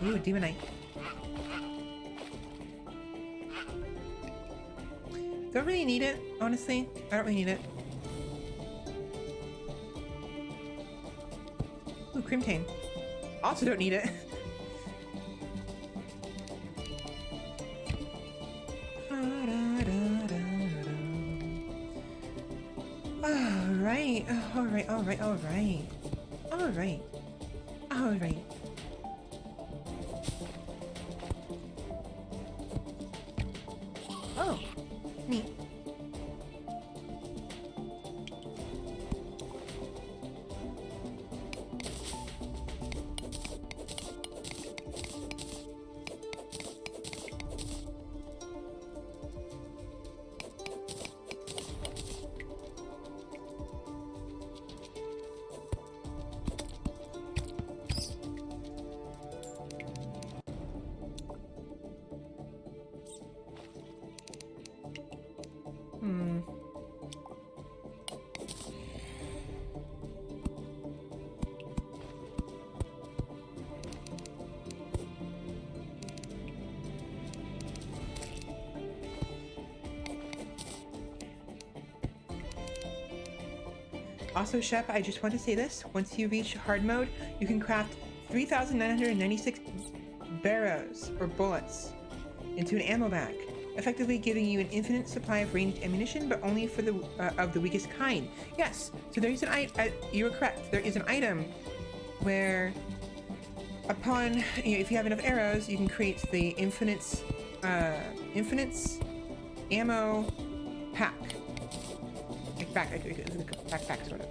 Speaker 1: Ooh, Demonite. Don't really need it, honestly. I don't really need it. Ooh, Crimtane. Also don't need it. Alright, alright, alright, alright. Alright. Alright. Oh, neat. Also, Shep, I just want to say this. Once you reach hard mode, you can craft 3,996 barrows or bullets into an ammo bag, effectively giving you an infinite supply of ranged ammunition, but only for the of the weakest kind. Yes, so there is an item. You were correct. There is an item where, upon if you have enough arrows, you can create the infinite ammo pack. Backpack sort of.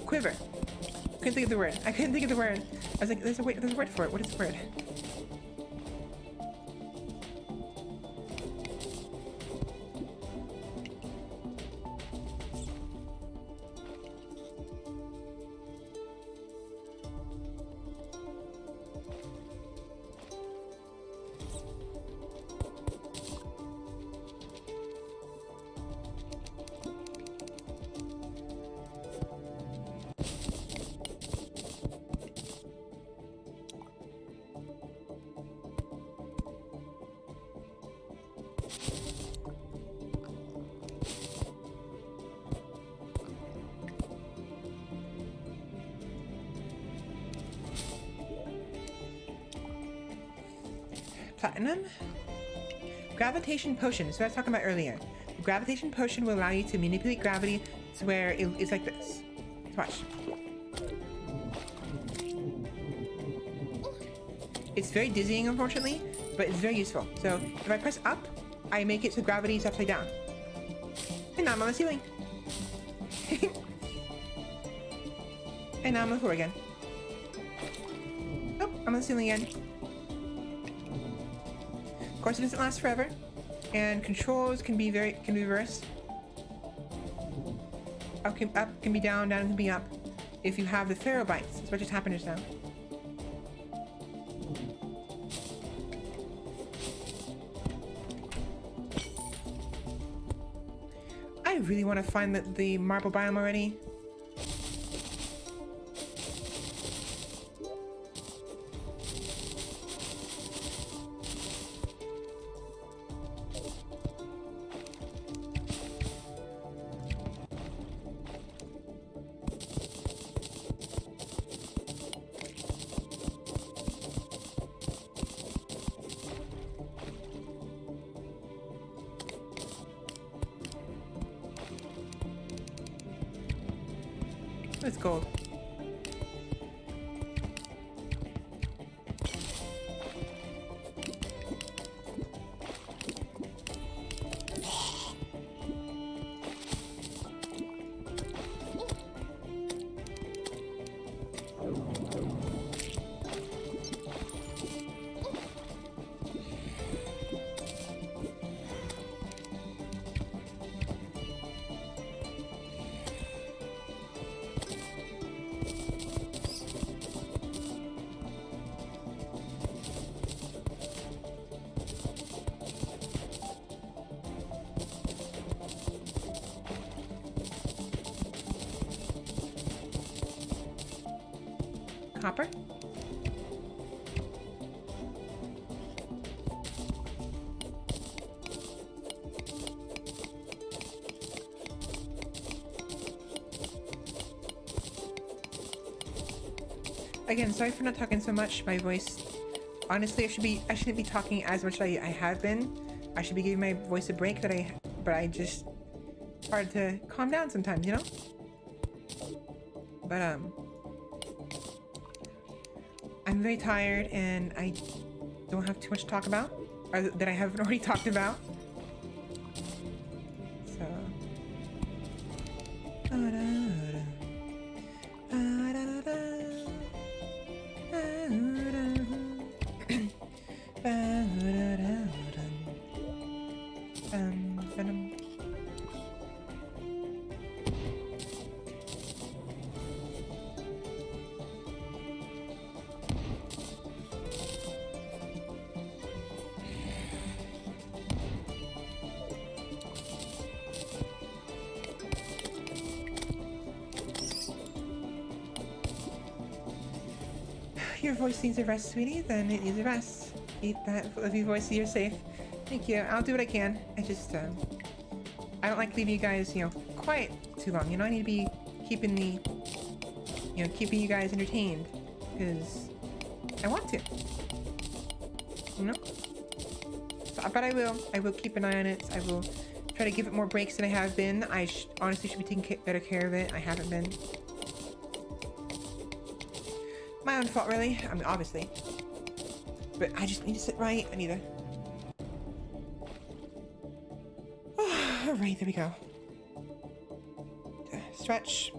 Speaker 1: Quiver. Couldn't think of the word. I couldn't think of the word. I was like, there's a word for it. What is the word? Platinum? Gravitation potion. That's what I was talking about earlier. The gravitation potion will allow you to manipulate gravity to where it's like this. Watch. It's very dizzying, unfortunately, but it's very useful. So if I press up, I make it so gravity is upside down. And now I'm on the ceiling. And now I'm on the floor again. Oh, I'm on the ceiling again. Of course, it doesn't last forever, and controls can be reversed. Up can be down, down can be up. If you have the Pharaoh bites, that's what just happened just now. I really want to find the marble biome already. It's gold. Copper. Again, sorry for not talking so much. My voice, honestly, I shouldn't be talking as much as I have been. I should be giving my voice a break, but I just hard to calm down sometimes, you know? But I'm very tired and I don't have too much to talk about, or that I haven't already talked about. So your voice needs a rest, sweetie, then it needs a rest. Eat that fluffy voice so you're safe. Thank you. I'll do what I can. I just, I don't like leaving you guys, you know, quiet too long. You know, I need to be keeping keeping you guys entertained. Because I want to. You know? So, but I will keep an eye on it. I will try to give it more breaks than I have been. I honestly should be taking better care of it. I haven't been. My own fault, really. I mean, obviously. But I just need to sit right. I need to... Alright, there we go. Stretch.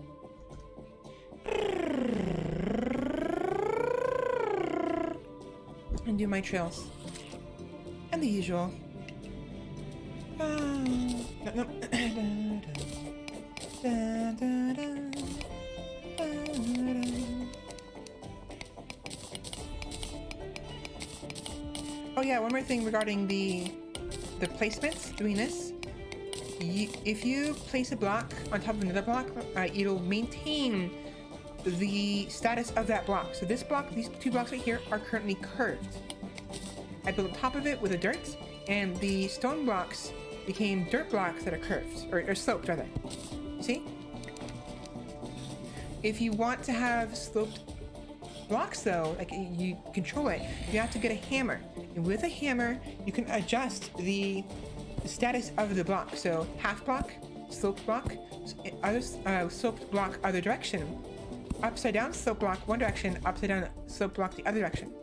Speaker 1: And do my trails. And the usual. Oh yeah, one more thing regarding the placements, doing this. If you place a block on top of another block, it'll maintain the status of that block. So this block, these two blocks right here, are currently curved. I built on top of it with a dirt, and the stone blocks became dirt blocks that are curved, or sloped rather. See? If you want to have sloped blocks though, like you control it, you have to get a hammer. And with a hammer, you can adjust the status of the block. So half block, sloped block, other sloped block other direction. Upside down, slope block one direction, upside down, slope block the other direction.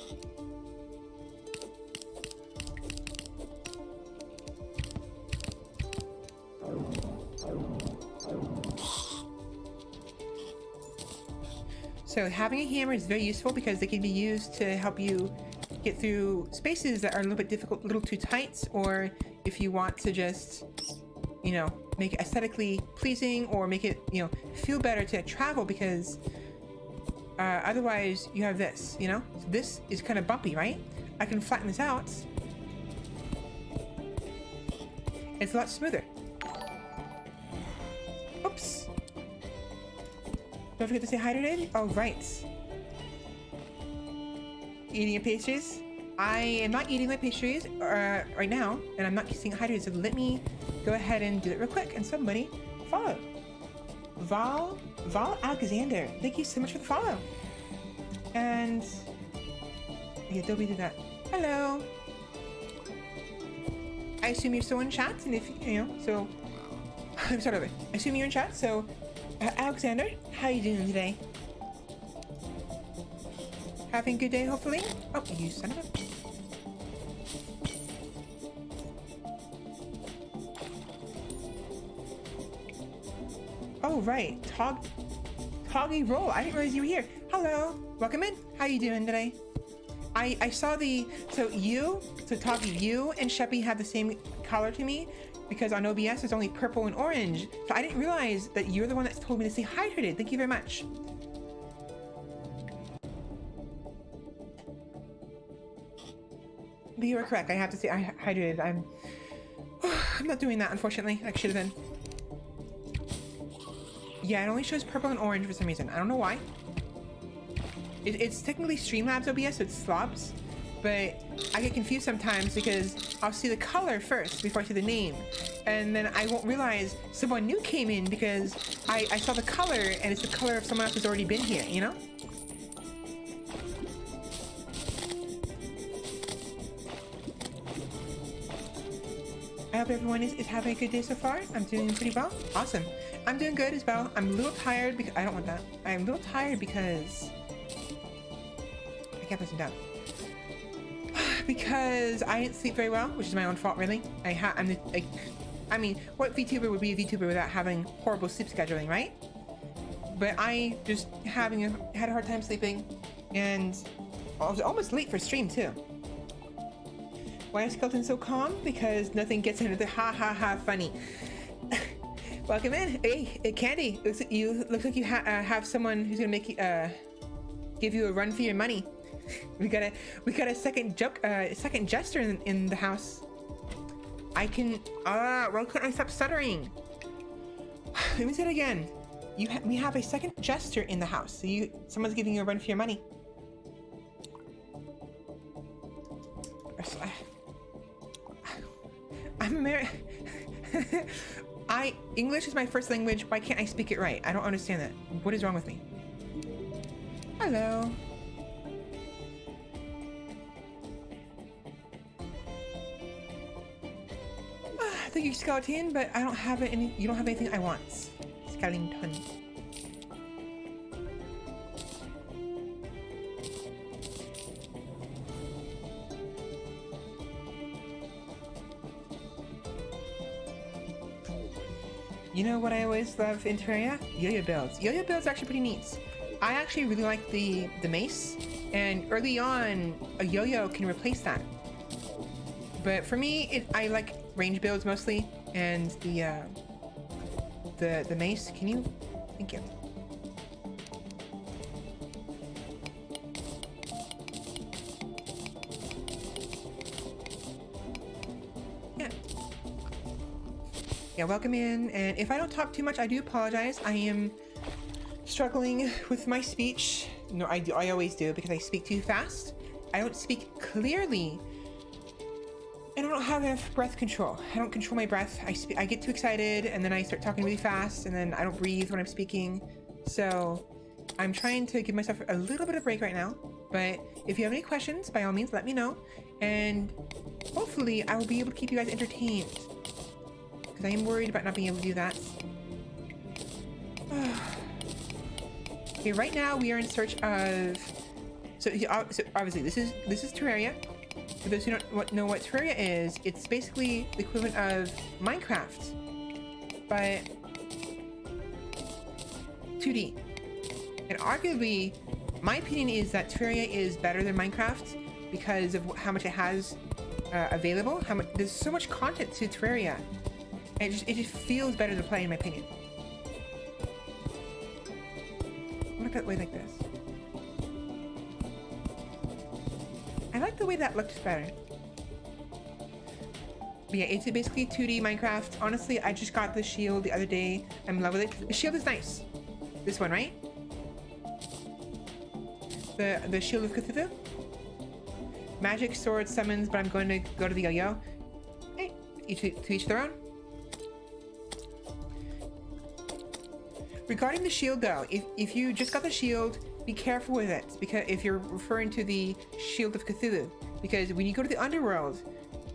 Speaker 1: So having a hammer is very useful because they can be used to help you get through spaces that are a little bit difficult, a little too tight, or if you want to just, you know, make it aesthetically pleasing or make it, you know, feel better to travel, because otherwise you have this, you know? So this is kind of bumpy, right? I can flatten this out. It's a lot smoother. Oops. Don't forget to say hi today. Oh, right. Eating your pastries? I am not eating my pastries right now, and I'm not saying hi to you, so let me go ahead and do it real quick. And somebody follow. Val Alexander. Thank you so much for the follow. And yeah, Adobe did that. Hello. I assume you're still in chat, and if you know, so I'm sorry over. I assume you're in chat, so Alexander, how are you doing today? Having a good day, hopefully? Oh, you son of a... Oh, right. Toggy Roll. I didn't realize you were here. Hello. Welcome in. How are you doing today? I saw the... So Toggy, you and Sheppy have the same color to me, because on OBS it's only purple and orange. So I didn't realize that you're the one that told me to say hi today. Thank you very much. But you were correct. I have to say I hydrated. I'm not doing that, unfortunately. I should have been. Yeah, it only shows purple and orange for some reason. I don't know why. It's technically Streamlabs OBS, so it slobs. But I get confused sometimes because I'll see the color first before I see the name. And then I won't realize someone new came in because I saw the color and it's the color of someone else who's already been here, you know? I hope everyone is having a good day so far. I'm doing pretty well. Awesome. I'm doing good as well. I'm a little tired because I don't want that. I'm a little tired because I kept pressing down. Because I didn't sleep very well, which is my own fault, really. I mean, what VTuber would be a VTuber without having horrible sleep scheduling, right? But I just had a hard time sleeping, and I was almost late for stream too. Why is Skeleton so calm? Because nothing gets under the ha ha ha funny. Welcome in. Hey, Candy. Looks like you have someone who's gonna make you give you a run for your money. we got a second jester in the house. I can why couldn't I stop stuttering? Let me say it again. We have a second jester in the house. So someone's giving you a run for your money. I'm American. English is my first language. Why can't I speak it right? I don't understand that. What is wrong with me? Hello. Thank you, Skeleton, but I don't have any. You don't have anything I want. Skeleton. You know what I always love in Terraria? Yo-yo builds. Yo-yo builds are actually pretty neat. I actually really like the mace, and early on, a yo-yo can replace that. But for me, I like range builds mostly, and the mace. Can you? Thank you. Yeah, welcome in, and if I don't talk too much, I do apologize. I am struggling with my speech. No, I always do, because I speak too fast. I don't speak clearly, and I don't have enough breath control. I don't control my breath. I get too excited, and then I start talking really fast, and then I don't breathe when I'm speaking. So I'm trying to give myself a little bit of break right now, but if you have any questions, by all means, let me know, and hopefully I will be able to keep you guys entertained. Because I am worried about not being able to do that. Okay, right now we are in search of... So obviously this is Terraria. For those who don't know what Terraria is, it's basically the equivalent of Minecraft, but 2D. And arguably, my opinion is that Terraria is better than Minecraft because of how much it has available. There's so much content to Terraria. And it just feels better to play, in my opinion. Look at way like this. I like the way that looks better. But yeah, it's basically 2D Minecraft. Honestly, I just got the shield the other day. I'm in love with it. The shield is nice. This one, right? The shield of Cthulhu. Magic, sword, summons, but I'm going to go to the yo-yo. Hey, to each their own. Regarding the shield though, if you just got the shield, be careful with it, because if you're referring to the shield of Cthulhu, because when you go to the underworld,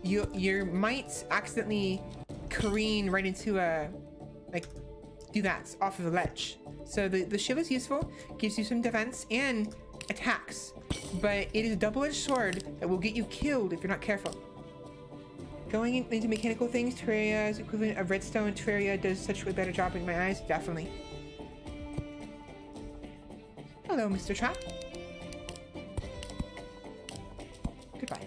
Speaker 1: you might accidentally careen right into do that off of a ledge. So the shield is useful, gives you some defense and attacks, but it is a double-edged sword that will get you killed if you're not careful. Going into mechanical things, Terraria's equivalent of redstone. Terraria does such a better job in my eyes, definitely. Hello, Mr. Trap. Goodbye.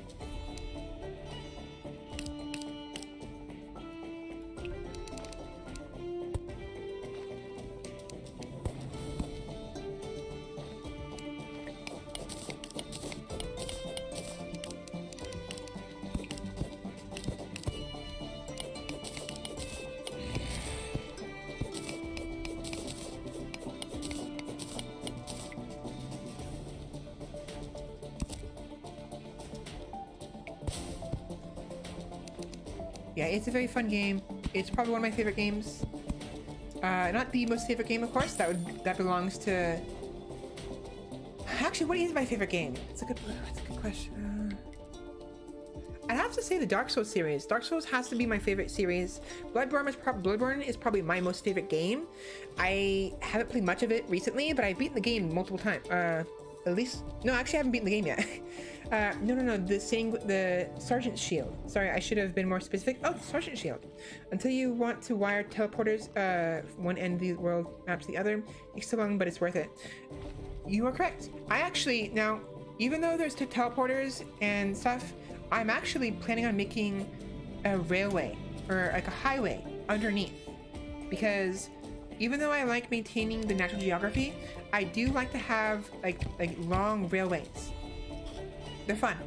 Speaker 1: Yeah, it's a very fun game. It's probably one of my favorite games. Not the most favorite game, of course. That belongs to... Actually, what is my favorite game? It's a good question. I'd have to say the Dark Souls series. Dark Souls has to be my favorite series. Bloodborne is probably my most favorite game. I haven't played much of it recently, but I've beaten the game multiple times. At least, no, actually I haven't beaten the game yet. No, the Sergeant's Shield. Sorry, I should have been more specific. Oh, Sergeant's Shield. Until you want to wire teleporters, one end of the world map to the other. Takes so long, but it's worth it. You are correct. I actually, now, even though there's teleporters and stuff, I'm actually planning on making a railway, or like a highway underneath. Because even though I like maintaining the natural geography, I do like to have like long railways. They're fun.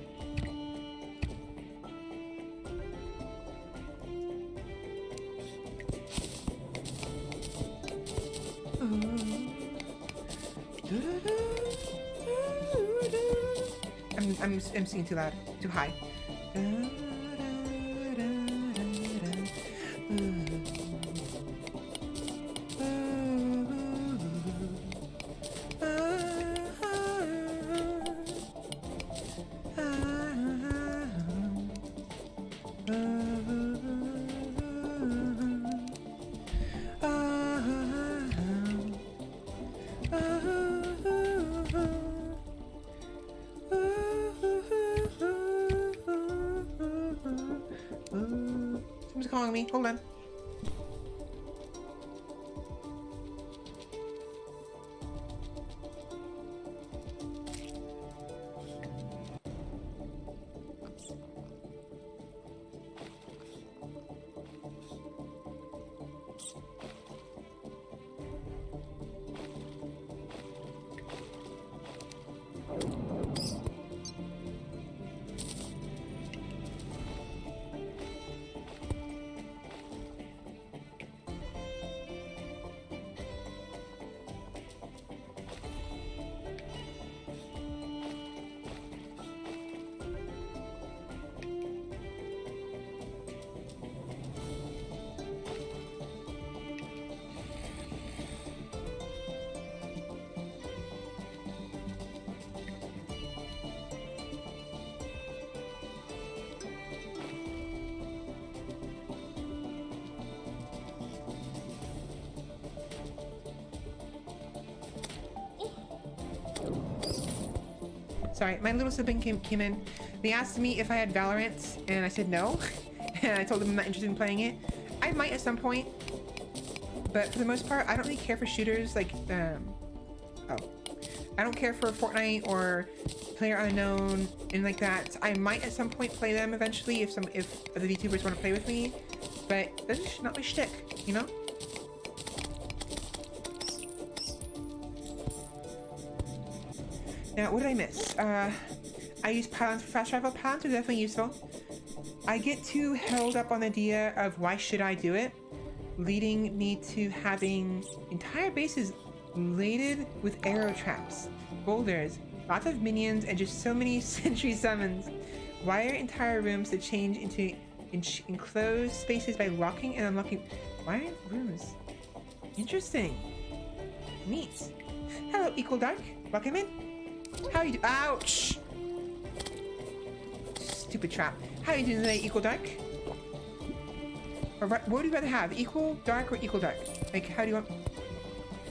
Speaker 1: I'm singing too loud, too high. Someone's calling me. Hold on. Sorry, my little sibling came in. They asked me if I had Valorant, and I said no. And I told them I'm not interested in playing it. I might at some point, but for the most part, I don't really care for shooters like, I don't care for Fortnite or PlayerUnknown and like that. I might at some point play them eventually if the VTubers want to play with me, but that's just not my shtick, you know? Now, what did I miss? I use pylons for fast travel. Pylons are definitely useful. I get too held up on the idea of why should I do it, leading me to having entire bases laden with arrow traps, boulders, lots of minions, and just so many sentry summons. Wire entire rooms to change into enclosed spaces by locking and unlocking. Wire rooms. Interesting. Neat. Hello, Equal Dark. Welcome in. How you do? Ouch! Stupid trap. How you doing today, Equal Dark? Or what would you rather have? Equal Dark or Equal Dark? Like, how do you want?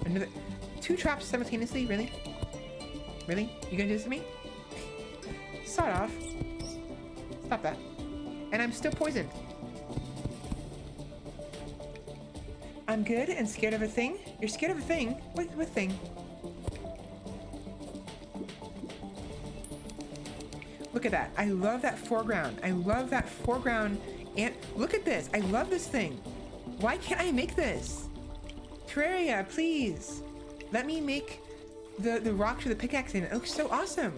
Speaker 1: Another 2 traps simultaneously? Really? Really? You gonna do this to me? Start off. Stop that. And I'm still poisoned. I'm good and scared of a thing? You're scared of a thing? What thing? Look at that. I love that foreground. I love that foreground. And look at this. I love this thing. Why can't I make this? Terraria, please. Let me make the rock for the pickaxe in. It looks so awesome.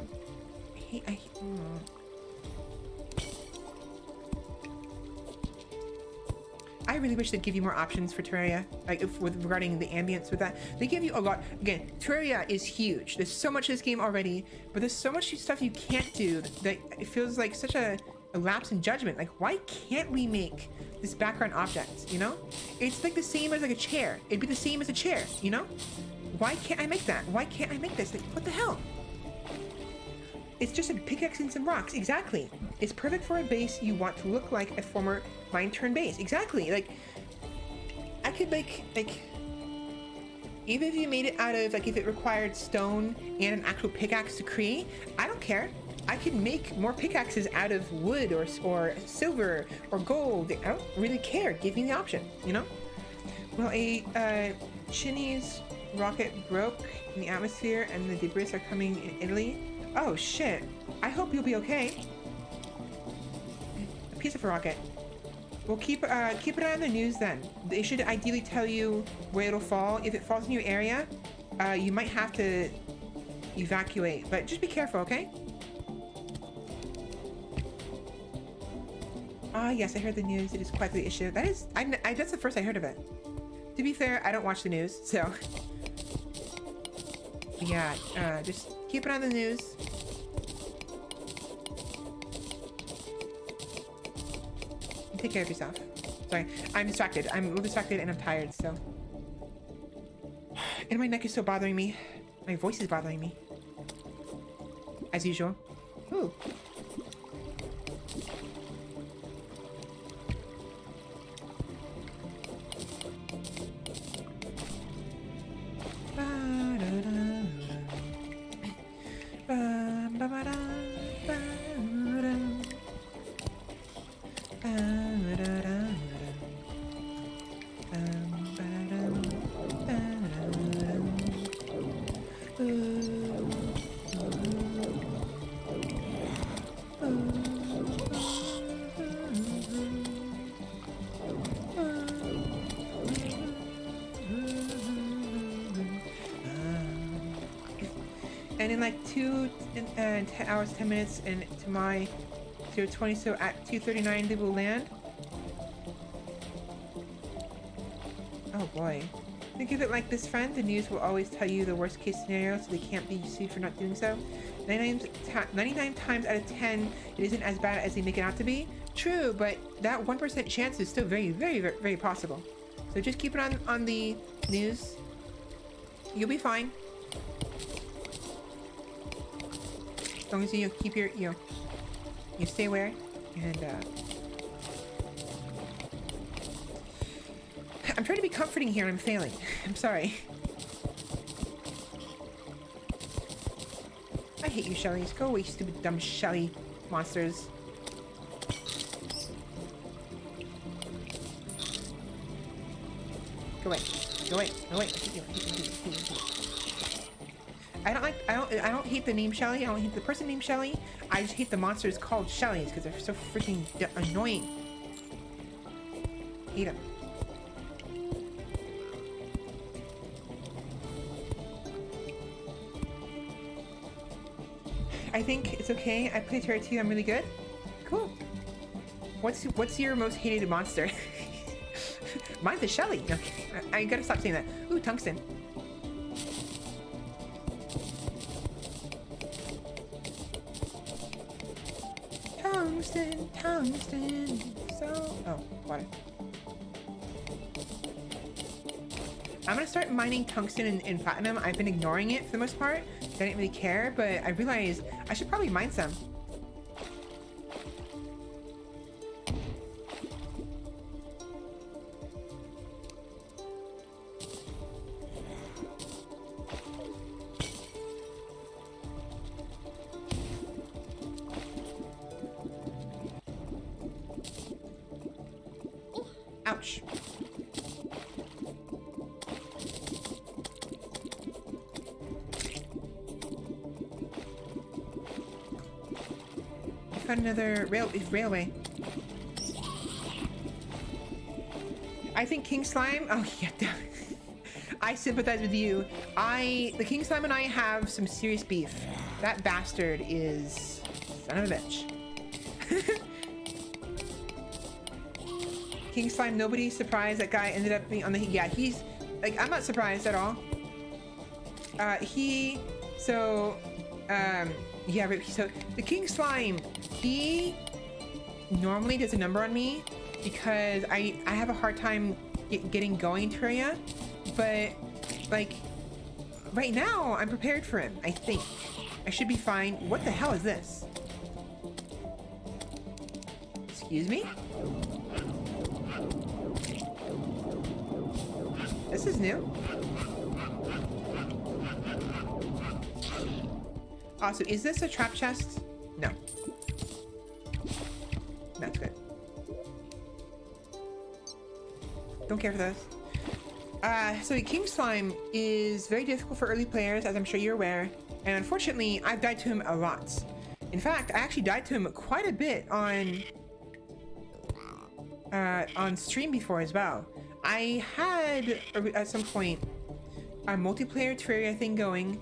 Speaker 1: I really wish they'd give you more options for Terraria, like regarding the ambience with that. They give you a lot. Again, Terraria is huge. There's so much of this game already, but there's so much stuff you can't do that it feels like such a lapse in judgment. Like, why can't we make this background object, you know? It's like the same as like a chair. It'd be the same as a chair, you know? Why can't I make that? Why can't I make this? Like, what the hell? It's just a pickaxe and some rocks. Exactly. It's perfect for a base you want to look like a former mine turn base. Exactly. Like, I could like, even if you made it out of, like, if it required stone and an actual pickaxe to create, I don't care. I could make more pickaxes out of wood or silver or gold. I don't really care. Give me the option, you know? Well, a Chinese rocket broke in the atmosphere and the debris are coming in Italy. Oh, shit. I hope you'll be okay. A piece of a rocket. Well, keep it on the news then. They should ideally tell you where it'll fall. If it falls in your area, you might have to evacuate, but just be careful, okay? Ah, yes, I heard the news. It is quite the issue. That is, that's the first I heard of it. To be fair, I don't watch the news, so. Yeah, just keep it on the news. Take care of yourself. Sorry, I'm distracted. I'm a little distracted and I'm tired, so. And my neck is still bothering me. My voice is bothering me. As usual. Ooh. And in like 2 hours, 10 minutes, and to my 020, so at 2:39 they will land. Oh boy. Think of it like this, friend. The news will always tell you the worst case scenario, so they can't be sued for not doing so. 99 times out of 10, it isn't as bad as they make it out to be. True, but that 1% chance is still very, very, very, very possible. So just keep it on the news. You'll be fine. As long as you keep your, you stay aware, and I'm trying to be comforting here and I'm failing. I'm sorry. I hate you, Shellies. Go away, you stupid, dumb Shelly monsters. Go away. Go away. Go away. I don't hate the name Shelly. I don't hate the person named Shelly. I just hate the monsters called Shellies because they're so freaking annoying. Hate them. I think it's okay. I play Terraria 2. I'm really good. Cool. What's your most hated monster? Mine's a Shelly. No, I gotta stop saying that. Ooh, tungsten. Tungsten. Oh, water. I'm gonna start mining tungsten and platinum. I've been ignoring it for the most part. I didn't really care, but I realized I should probably mine some. Ouch. I found another railway. I think King Slime. Oh yeah, I sympathize with you. The King Slime and I have some serious beef. That bastard is son of a bitch. King Slime, nobody's surprised that guy ended up being on the, yeah, he's, like, I'm not surprised at all. Yeah, so, the King Slime, he normally does a number on me because I have a hard time getting going in Terraria, but, like, right now, I'm prepared for him, I think. I should be fine. What the hell is this? Excuse me? This is new. Also, is this a trap chest? No. That's good. Don't care for those. So King Slime is very difficult for early players, as I'm sure you're aware. And unfortunately, I've died to him a lot. In fact, I actually died to him quite a bit on stream before as well. I had, at some point, a multiplayer Terraria thing going,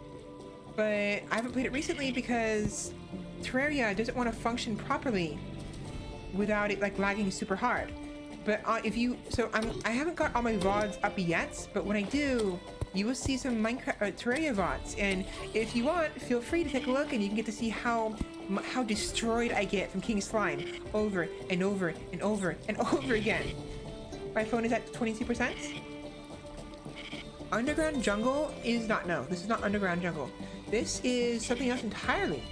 Speaker 1: but I haven't played it recently because Terraria doesn't want to function properly without it like lagging super hard. But I haven't got all my VODs up yet, but when I do, you will see some Minecraft Terraria VODs, and if you want, feel free to take a look, and you can get to see how destroyed I get from King Slime over and over and over and over again. My phone is at 22%. Underground Jungle is not, no, this is not Underground Jungle. This is something else entirely.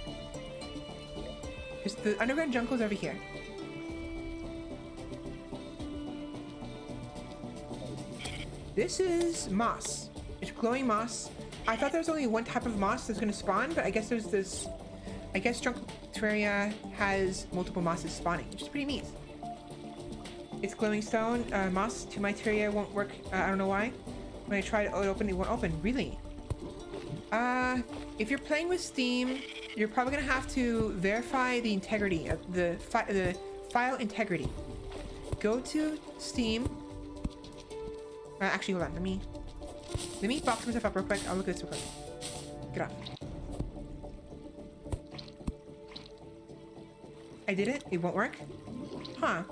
Speaker 1: Because the Underground Jungle is over here. This is moss. It's glowing moss. I thought there was only one type of moss that's gonna spawn, but I guess there's this. I guess Jungle Terraria has multiple mosses spawning, which is pretty neat. It's glowing stone. Moss to my Terraria won't work. I don't know why. When I try to open, it won't open. Really? If you're playing with Steam, you're probably gonna have to verify the integrity of the file integrity. Go to Steam. Actually, hold on. Let me box myself up real quick. I'll look at this real quick. Get off. I did it. It won't work. Huh.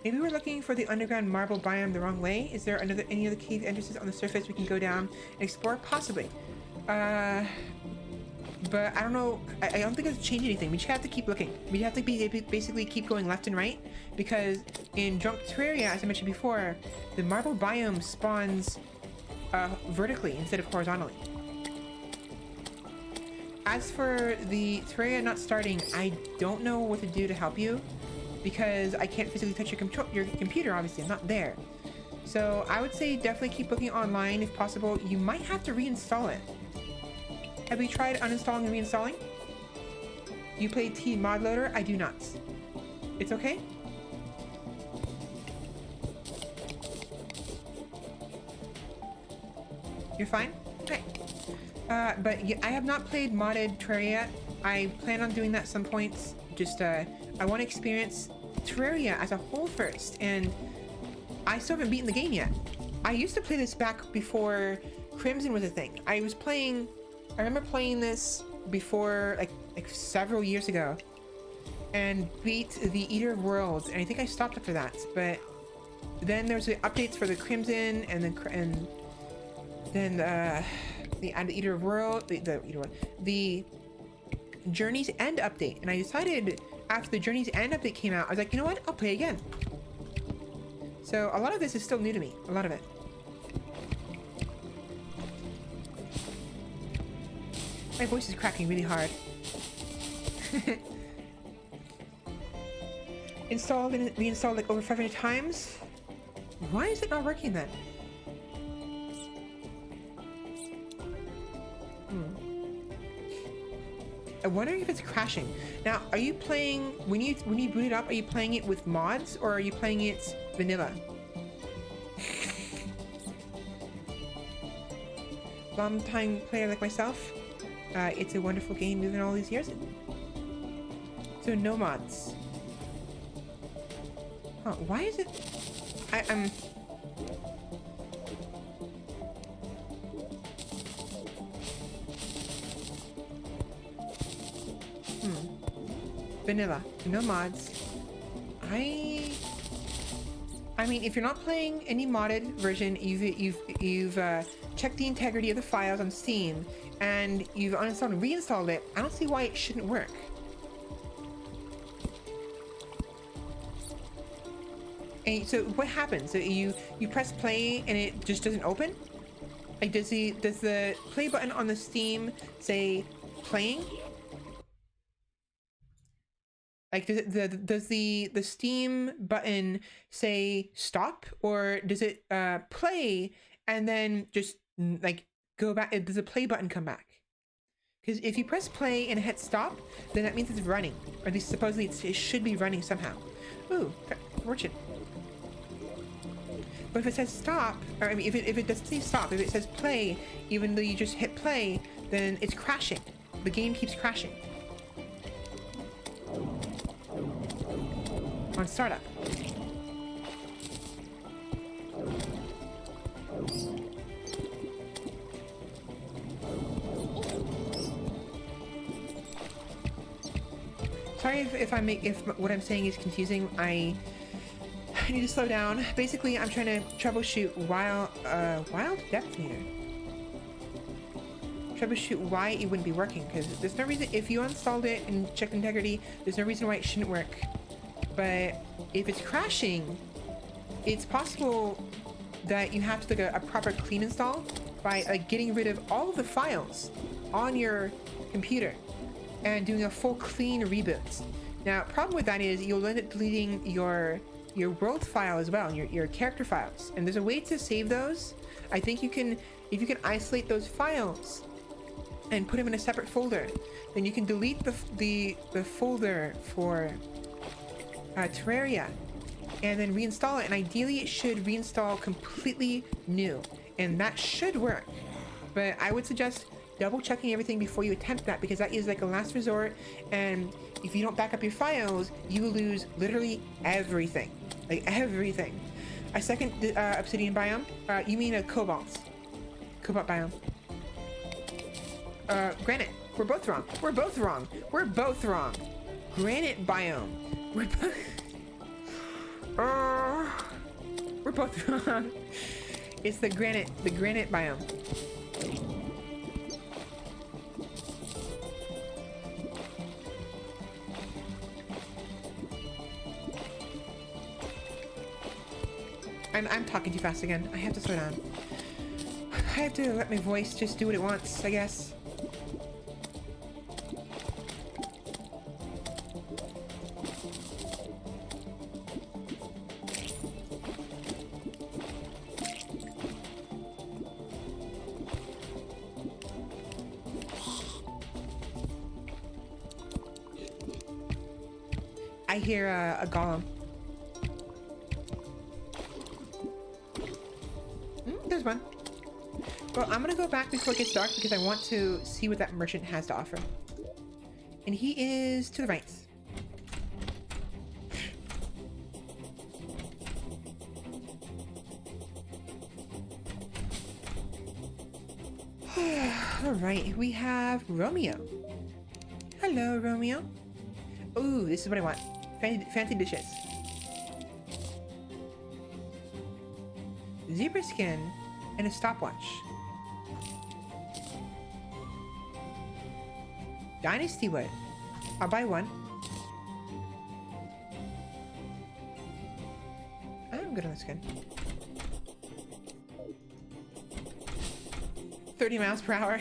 Speaker 1: Maybe we're looking for the underground marble biome the wrong way. Is there any other cave entrances on the surface we can go down and explore? Possibly. But I don't know. I don't think it's changed anything. We just have to keep looking. We have to basically keep going left and right, because in Drunk Terraria, as I mentioned before, the marble biome spawns vertically instead of horizontally. As for the Terraria not starting, I don't know what to do to help you, because I can't physically touch your computer. Obviously, I'm not there. So I would say definitely keep looking online if possible. You might have to reinstall it. Have you tried uninstalling and reinstalling? You play T mod loader? I do not. It's okay? You're fine? Okay. But yeah, I have not played modded Terraria. I plan on doing that at some points. Just, I want to experience Terraria as a whole first, and I still haven't beaten the game yet. I used to play this back before Crimson was a thing. I remember playing this before, like several years ago, and beat the Eater of Worlds, and I think I stopped after that. But then there's the updates for the Crimson, and then the Eater of World, the Journey's End update, and I decided after the Journey's End update came out, I was like, you know what? I'll play again. So a lot of this is still new to me. A lot of it. My voice is cracking really hard. Installed and reinstalled like over 500 times. Why is it not working then? I'm wondering if it's crashing. Now, are you playing, when you boot it up, are you playing it with mods or are you playing it vanilla? Long-time player like myself, it's a wonderful game moving all these years. So no mods. Huh, why is it? Vanilla, no mods. I mean, if you're not playing any modded version, you've checked the integrity of the files on Steam, and you've uninstalled and reinstalled it. I don't see why it shouldn't work. And so what happens? So you press play and it just doesn't open? Like does the play button on the Steam say playing, Like, does the Steam button say stop, or does it play and then just like go back? Does the play button come back? Because if you press play and hit stop, then that means it's running, or at least supposedly it should be running somehow. Ooh, fortune. But if it says stop, or I mean, if it doesn't say stop, if it says play, even though you just hit play, then it's crashing. The game keeps crashing. On startup. Sorry if what I'm saying is confusing. I need to slow down. Basically, I'm trying to troubleshoot wild depth meter. Troubleshoot why it wouldn't be working, because there's no reason. If you installed it and checked integrity, there's no reason why it shouldn't work. But if it's crashing, it's possible that you have to do a proper clean install by getting rid of all of the files on your computer and doing a full clean reboot. Now, problem with that is you'll end up deleting your world file as well, and your character files. And there's a way to save those. I think you can, if you can isolate those files and put them in a separate folder, then you can delete the folder for Terraria and then reinstall it. And ideally it should reinstall completely new, and that should work. But I would suggest double checking everything before you attempt that, because that is like a last resort, and if you don't back up your files, you will lose literally everything. Like everything. A second obsidian biome? You mean a cobalt biome. Granite. We're both wrong. We're both wrong. We're both wrong. Granite biome. We're both wrong. It's the granite biome. I'm talking too fast again. I have to slow down. I have to let my voice just do what it wants, I guess. I hear a golem. There's one. Well, I'm gonna go back before it gets dark because I want to see what that merchant has to offer. And he is to the right. Alright, we have Romeo. Hello, Romeo. Ooh, this is what I want. Fancy dishes. Zebra skin and a stopwatch. Dynasty wood. I'll buy one. I'm good on the skin. 30 miles per hour.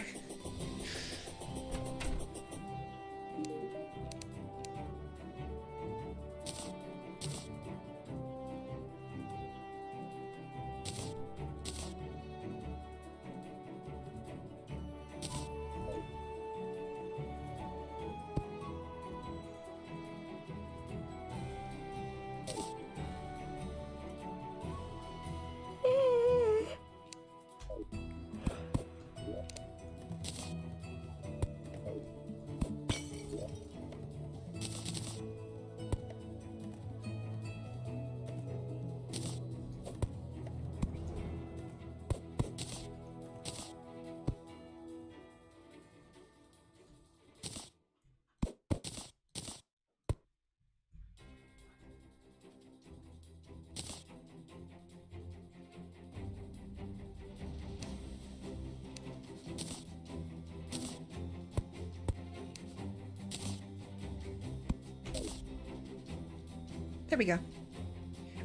Speaker 1: There we go.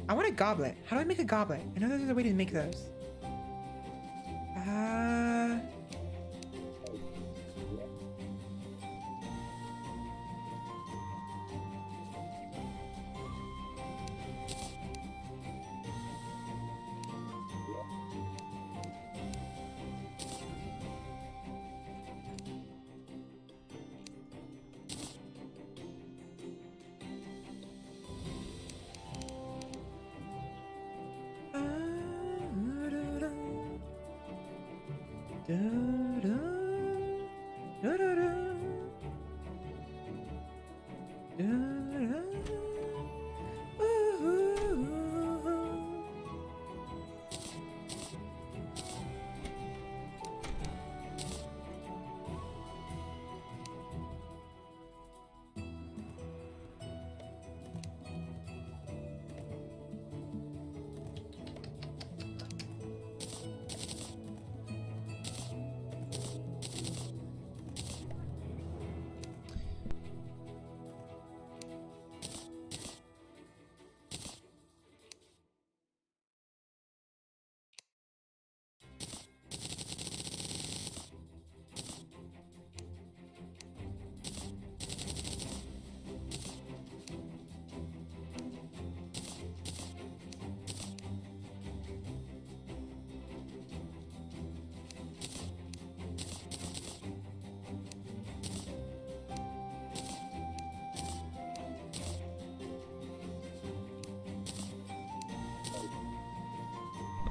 Speaker 1: I want a goblet. How do I make a goblet? I know there's a way to make those.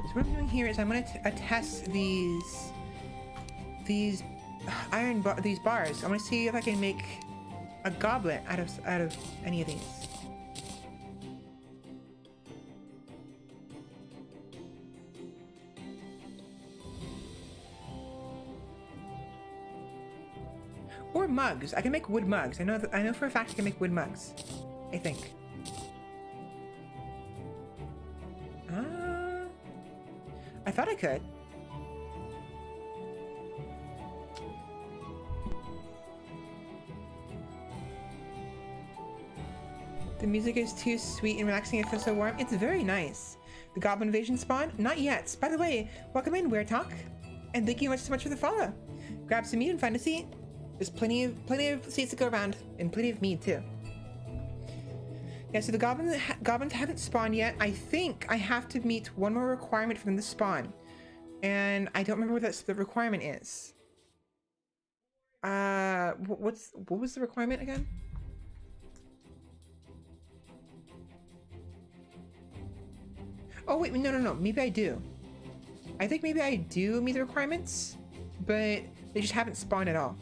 Speaker 1: So what I'm doing here is I'm going to test these these bars. I'm going to see if I can make a goblet out of any of these. Or mugs. I can make wood mugs. I know for a fact I can make wood mugs. I think. I thought I could. The music is too sweet and relaxing. It feels so warm. It's very nice. The Goblin Invasion spawn? Not yet. By the way, welcome in, Weird Talk. And thank you so much for the follow. Grab some meat and find a seat. There's plenty of seats to go around, and plenty of meat too. Yeah, so the goblins haven't spawned yet. I think I have to meet one more requirement for them to spawn. And I don't remember what the requirement is. What was the requirement again? Oh wait, no. Maybe I do. I think maybe I do meet the requirements, but they just haven't spawned at all.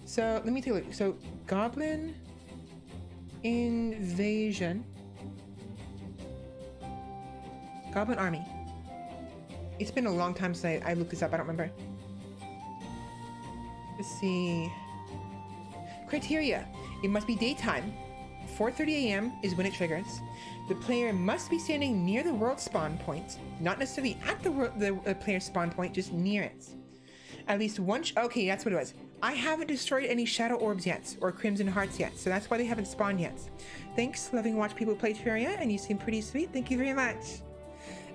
Speaker 1: So let me take a look. So Goblin Invasion. Goblin Army. It's been a long time since I looked this up. I don't remember. Let's see. Criteria. It must be daytime. 4:30 a.m. is when it triggers. The player must be standing near the world spawn point, not necessarily at the player's spawn point, just near it. At least one. Okay, that's what it was. I haven't destroyed any shadow orbs yet, or crimson hearts yet, so that's why they haven't spawned yet. Thanks, loving watch people play Terraria, and you seem pretty sweet. Thank you very much.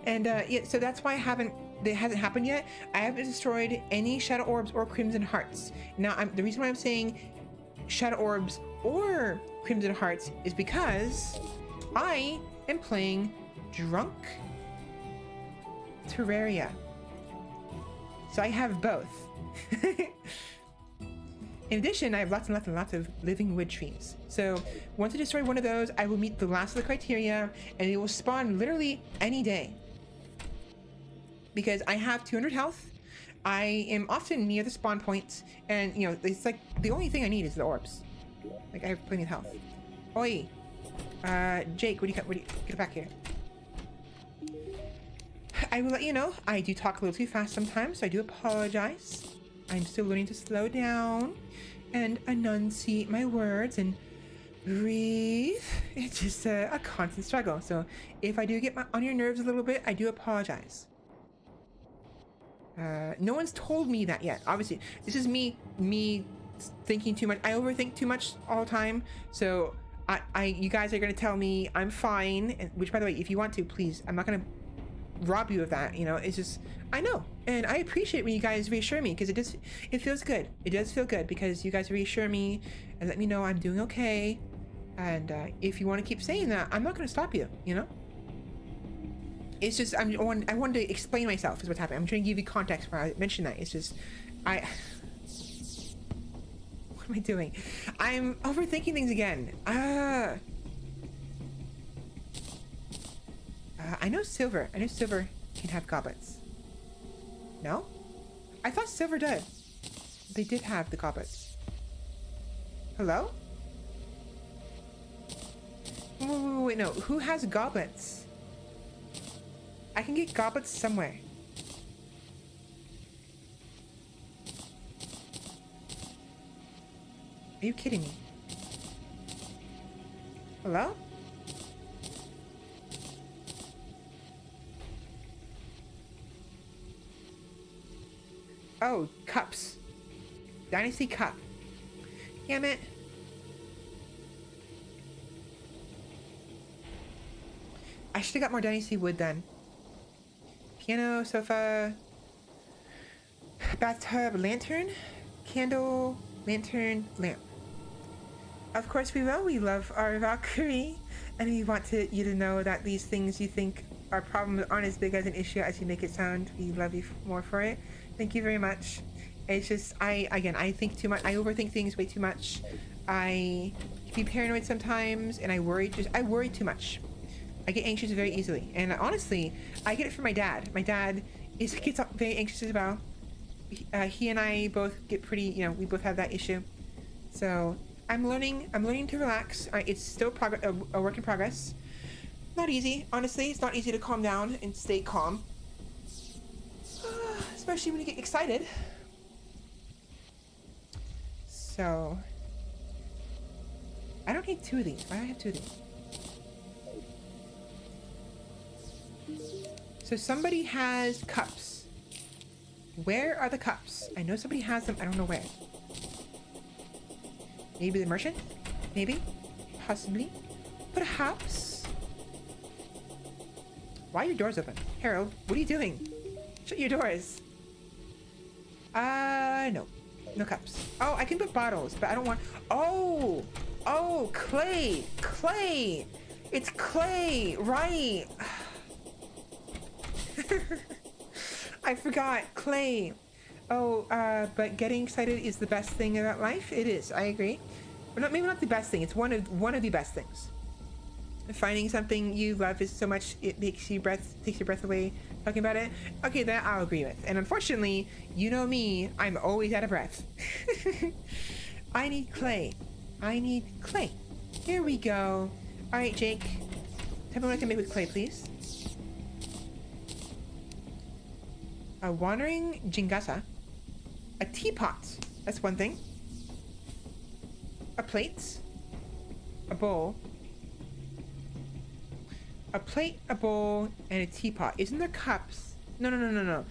Speaker 1: And yeah, so that's why it hasn't happened yet. I haven't destroyed any shadow orbs or crimson hearts. Now, the reason why I'm saying shadow orbs or crimson hearts is because I am playing Drunk Terraria. So I have both. In addition, I have lots and lots of living wood trees. So once I destroy one of those, I will meet the last of the criteria, and it will spawn literally any day. Because I have 200 health, I am often near the spawn point, and you know, it's like the only thing I need is the orbs. Like I have plenty of health. Oi, Jake, get back here. I will let you know, I do talk a little too fast sometimes, so I do apologize. I'm still learning to slow down and enunciate my words and breathe. It's just a constant struggle. So if I do get on your nerves a little bit, I do apologize. No one's told me that yet. Obviously, this is me thinking too much. I overthink too much all the time. So you guys are gonna tell me I'm fine. And, which, by the way, if you want to, please, I'm not gonna rob you of that. You know, it's just, I know, and I appreciate when you guys reassure me, because it feels good. It does feel good because you guys reassure me and let me know I'm doing okay. And if you want to keep saying that, I'm not going to stop you. You know, it's just I wanted to explain myself is what's happening. I'm trying to give you context where I mentioned that. It's just what am I doing? I'm overthinking things again. I know silver can have goblets. No? I thought silver did. They did have the goblets. Hello? Wait, no. Who has goblets? I can get goblets somewhere. Are you kidding me? Hello? Oh, cups. Dynasty cup. Damn it. I should have got more Dynasty wood then. Piano, sofa, bathtub, lantern, candle, lantern, lamp. Of course we will. We love our Valkyrie, and we want you to know that these things you think are problems aren't as big as an issue as you make it sound. We love you more for it. Thank you very much. It's just, I think too much. I overthink things way too much. I can be paranoid sometimes, and I worry too much. I get anxious very easily, and honestly, I get it from my dad. My dad gets very anxious as well. He and I both get pretty, we both have that issue. So I'm learning to relax. It's still a work in progress. Not easy, honestly. It's not easy to calm down and stay calm, especially when you get excited. So I don't need 2 of these. Why do I have 2 of these? So somebody has cups. Where are the cups? I know somebody has them. I don't know where. Maybe the merchant? Maybe? Possibly? Perhaps? Why are your doors open? Harold, what are you doing? Shut your doors. No. No cups. Oh, I can put bottles, but I don't want... Oh! Oh, clay! Clay! It's clay! Right! I forgot. Clay. Oh, but getting excited is the best thing about life. It is. I agree. But maybe not the best thing. It's one of the best things. Finding something you love is so much, it takes your breath away talking about it. Okay, that I'll agree with. And unfortunately, you know me, I'm always out of breath. I need clay. I need clay. Here we go. All right, Jake. Tell me what I can make with clay, please. A wandering jingasa. A teapot. That's one thing. A plate. A bowl. A plate, a bowl, and a teapot. Isn't there cups? No.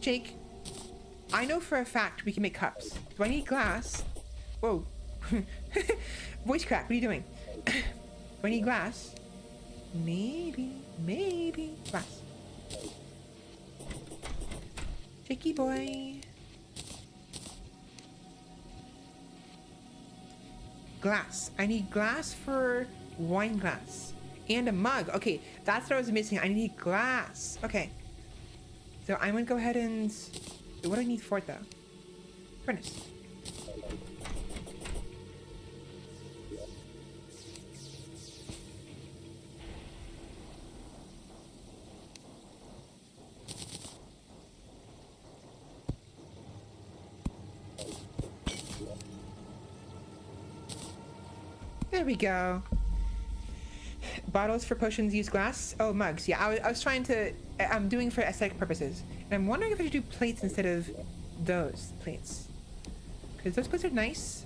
Speaker 1: Jake, I know for a fact we can make cups. Do I need glass? Whoa. Voice crack, what are you doing? Do I need glass? Maybe. Glass. Jakey boy. Glass. I need glass for wine glass. And a mug. Okay, that's what I was missing. I need glass. Okay. So I'm gonna go ahead and... What do I need for it, though? Furnace. There we go. Bottles for potions use glass. Oh, mugs. Yeah, I was trying to... I'm doing for aesthetic purposes. And I'm wondering if I should do plates instead of those plates. Because those plates are nice.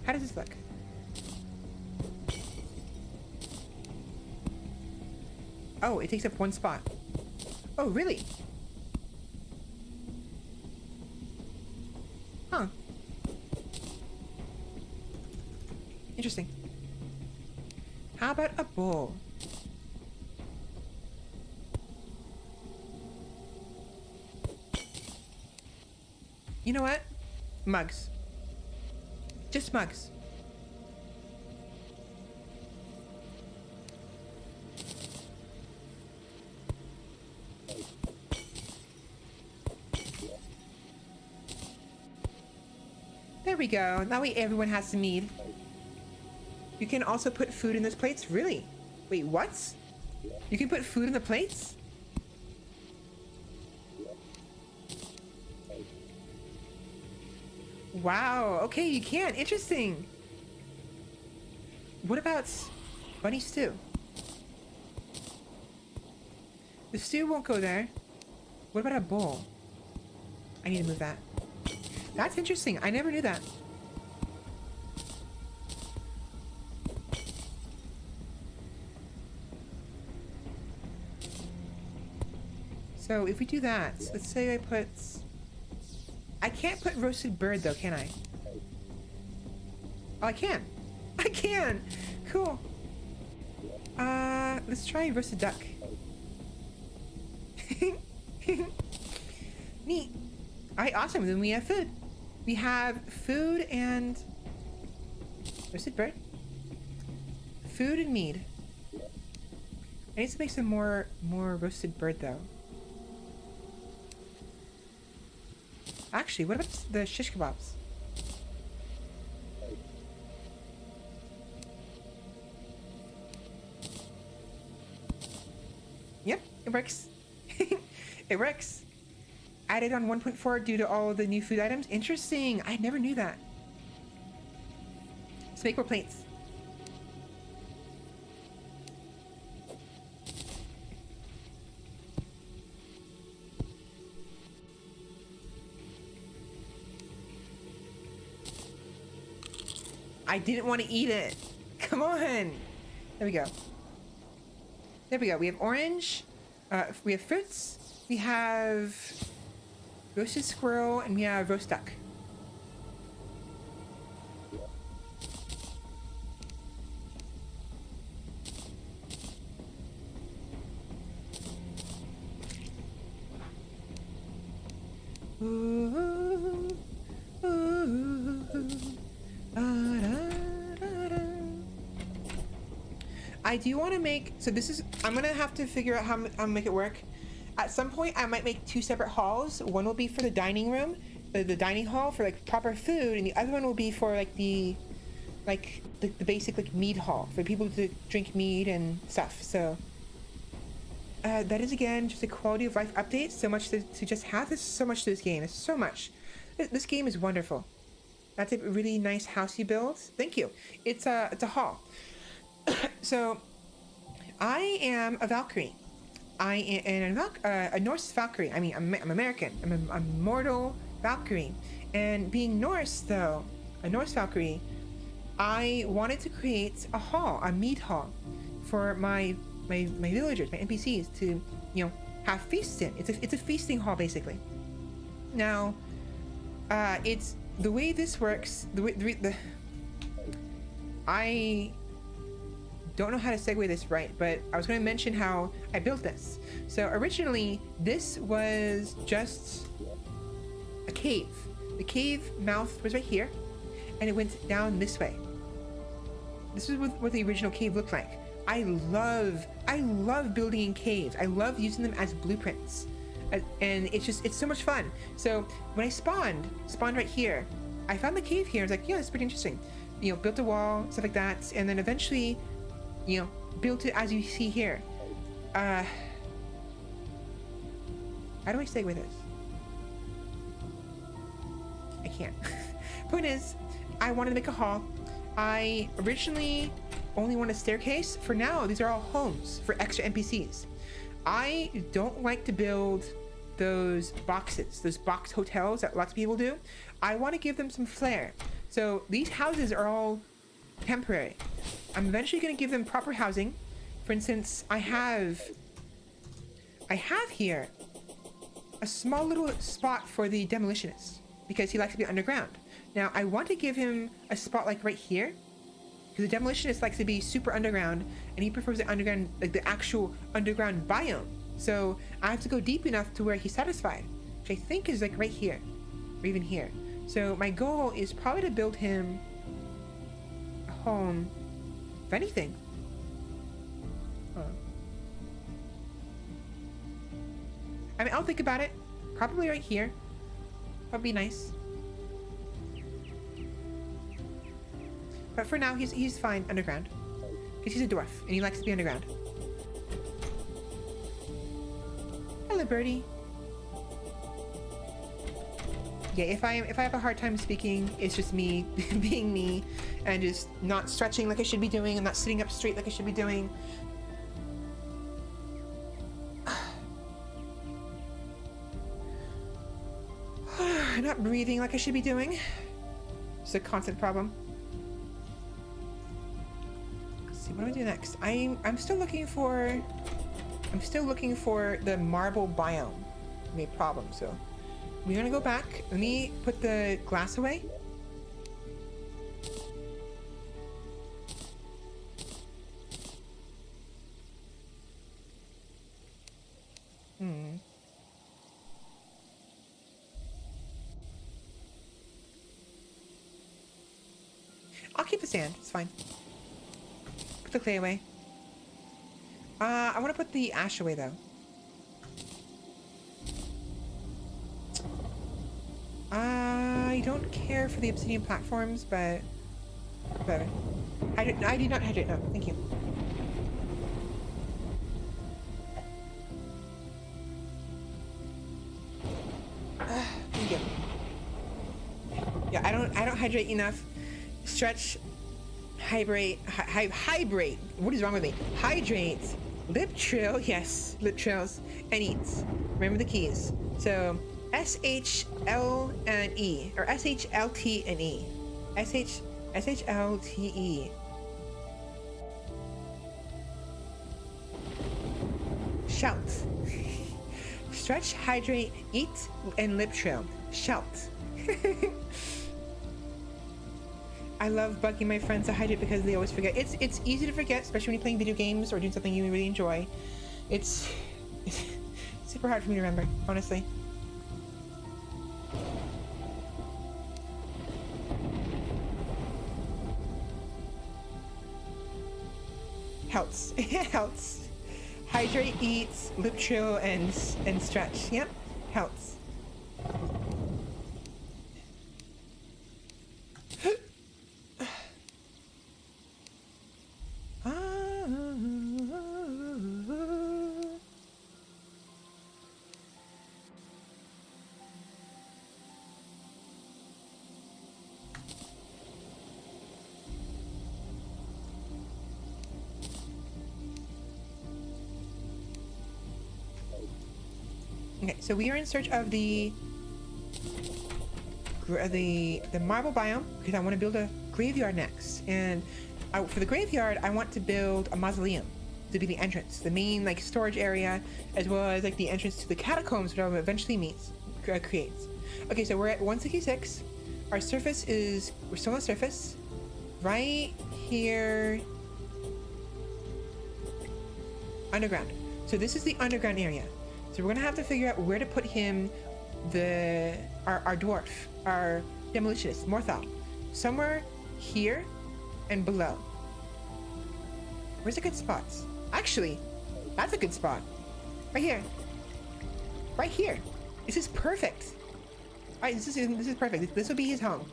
Speaker 1: How does this look? Oh, it takes up one spot. Oh, really? Huh. Interesting. How about a bowl? You know what? Mugs. Just mugs. There we go. That way everyone has some mead. You can also put food in those plates? Really? Wait, what? You can put food in the plates? Wow, okay, you can. Interesting. What about bunny stew? The stew won't go there. What about a bowl? I need to move that. That's interesting. I never knew that. So if we do that, let's say I put... I can't put roasted bird though, can I? Oh, I can. I can. Cool. Let's try roasted duck. Neat. Alright, awesome. Then we have food. We have food and roasted bird. Food and mead. I need to make some more roasted bird though. Actually, what about the shish kebabs? Yep, it works. It works. Added on 1.4 due to all of the new food items. Interesting. I never knew that. Let's make more plates. I didn't want to eat it. Come on. There we go. There we go. We have orange. We have fruits. We have roasted squirrel, and we have roast duck. Ooh, ooh, I do want to make, so this is, I'm gonna have to figure out how to make it work. At some point I might make two separate halls. One will be for the dining room, the dining hall for like proper food, and the other one will be for like the basic like mead hall for people to drink mead and stuff. So that is again just a quality of life update. So much to just have. There's so much to this game. There's so much. This game is wonderful. That's a really nice house you build. Thank you. It's a hall. So I am a Valkyrie. I am a Norse Valkyrie. I mean, I'm American. I'm a mortal Valkyrie. And being Norse, though, a Norse Valkyrie, I wanted to create a hall, a mead hall, for my villagers, my NPCs, to, you know, have feasts in. It's a feasting hall, basically. Now, it's the way this works. I don't know how to segue this right, but I was going to mention how I built this. So originally, this was just a cave. The cave mouth was right here, and it went down this way. This is what the original cave looked like. I love building in caves. I love using them as blueprints, and it's so much fun. So when I spawned right here, I found the cave here. I was like, yeah, it's pretty interesting. You know, built a wall, stuff like that, and then eventually, you know, built it as you see here. How do I segue this? I can't. Point is, I wanted to make a hall. I originally only wanted a staircase. For now, these are all homes for extra NPCs. I don't like to build those boxes, those box hotels that lots of people do. I want to give them some flair. So these houses are all temporary. I'm eventually going to give them proper housing. For instance, I have here a small little spot for the demolitionist because he likes to be underground. Now I want to give him a spot like right here because the demolitionist likes to be super underground and he prefers the underground, like the actual underground biome. So I have to go deep enough to where he's satisfied, which I think is like right here or even here. So my goal is probably to build him a home, if anything. I mean, I'll think about it. Probably right here. That'd be nice. But for now, he's fine underground. Because he's a dwarf, and he likes to be underground. Hello, birdie. Yeah, if I have a hard time speaking, it's just me being me and just not stretching like I should be doing and not sitting up straight like I should be doing. Not breathing like I should be doing. It's a constant problem. Let's see, what do I do next? I'm still looking for the marble biome. Made problem, so we're gonna go back. Let me put the glass away. I'll keep the sand, it's fine. Put the clay away. I want to put the ash away though. I don't care for the obsidian platforms, but whatever. I do not hydrate, no, thank you. Thank you. Yeah, I don't hydrate enough. Stretch, hydrate, hydrate. What is wrong with me? Hydrate, lip trill, yes, lip trills, and eats. Remember the keys. So SHL and E, or SHLT and E. SHLTE. Shout. Stretch, hydrate, eat, and lip trill. Shout. I love bugging my friends to hydrate because they always forget. It's easy to forget, especially when you're playing video games or doing something you really enjoy. It's super hard for me to remember, honestly. Helps. It helps. Hydrate, eats, lip trill, and stretch. Yep, helps. Okay, so we are in search of the marble biome because I want to build a graveyard next. And for the graveyard, I want to build a mausoleum to be the entrance, the main like storage area, as well as like the entrance to the catacombs, which I will eventually creates. Okay, so we're at 166. Our surface is we're still on surface, right here, underground. So this is the underground area. So we're gonna have to figure out where to put him, our dwarf, our demolitionist, Morthal. Somewhere here and below. Where's a good spot? Actually, that's a good spot. Right here. Right here. This is perfect. Alright, this is perfect. This will be his home.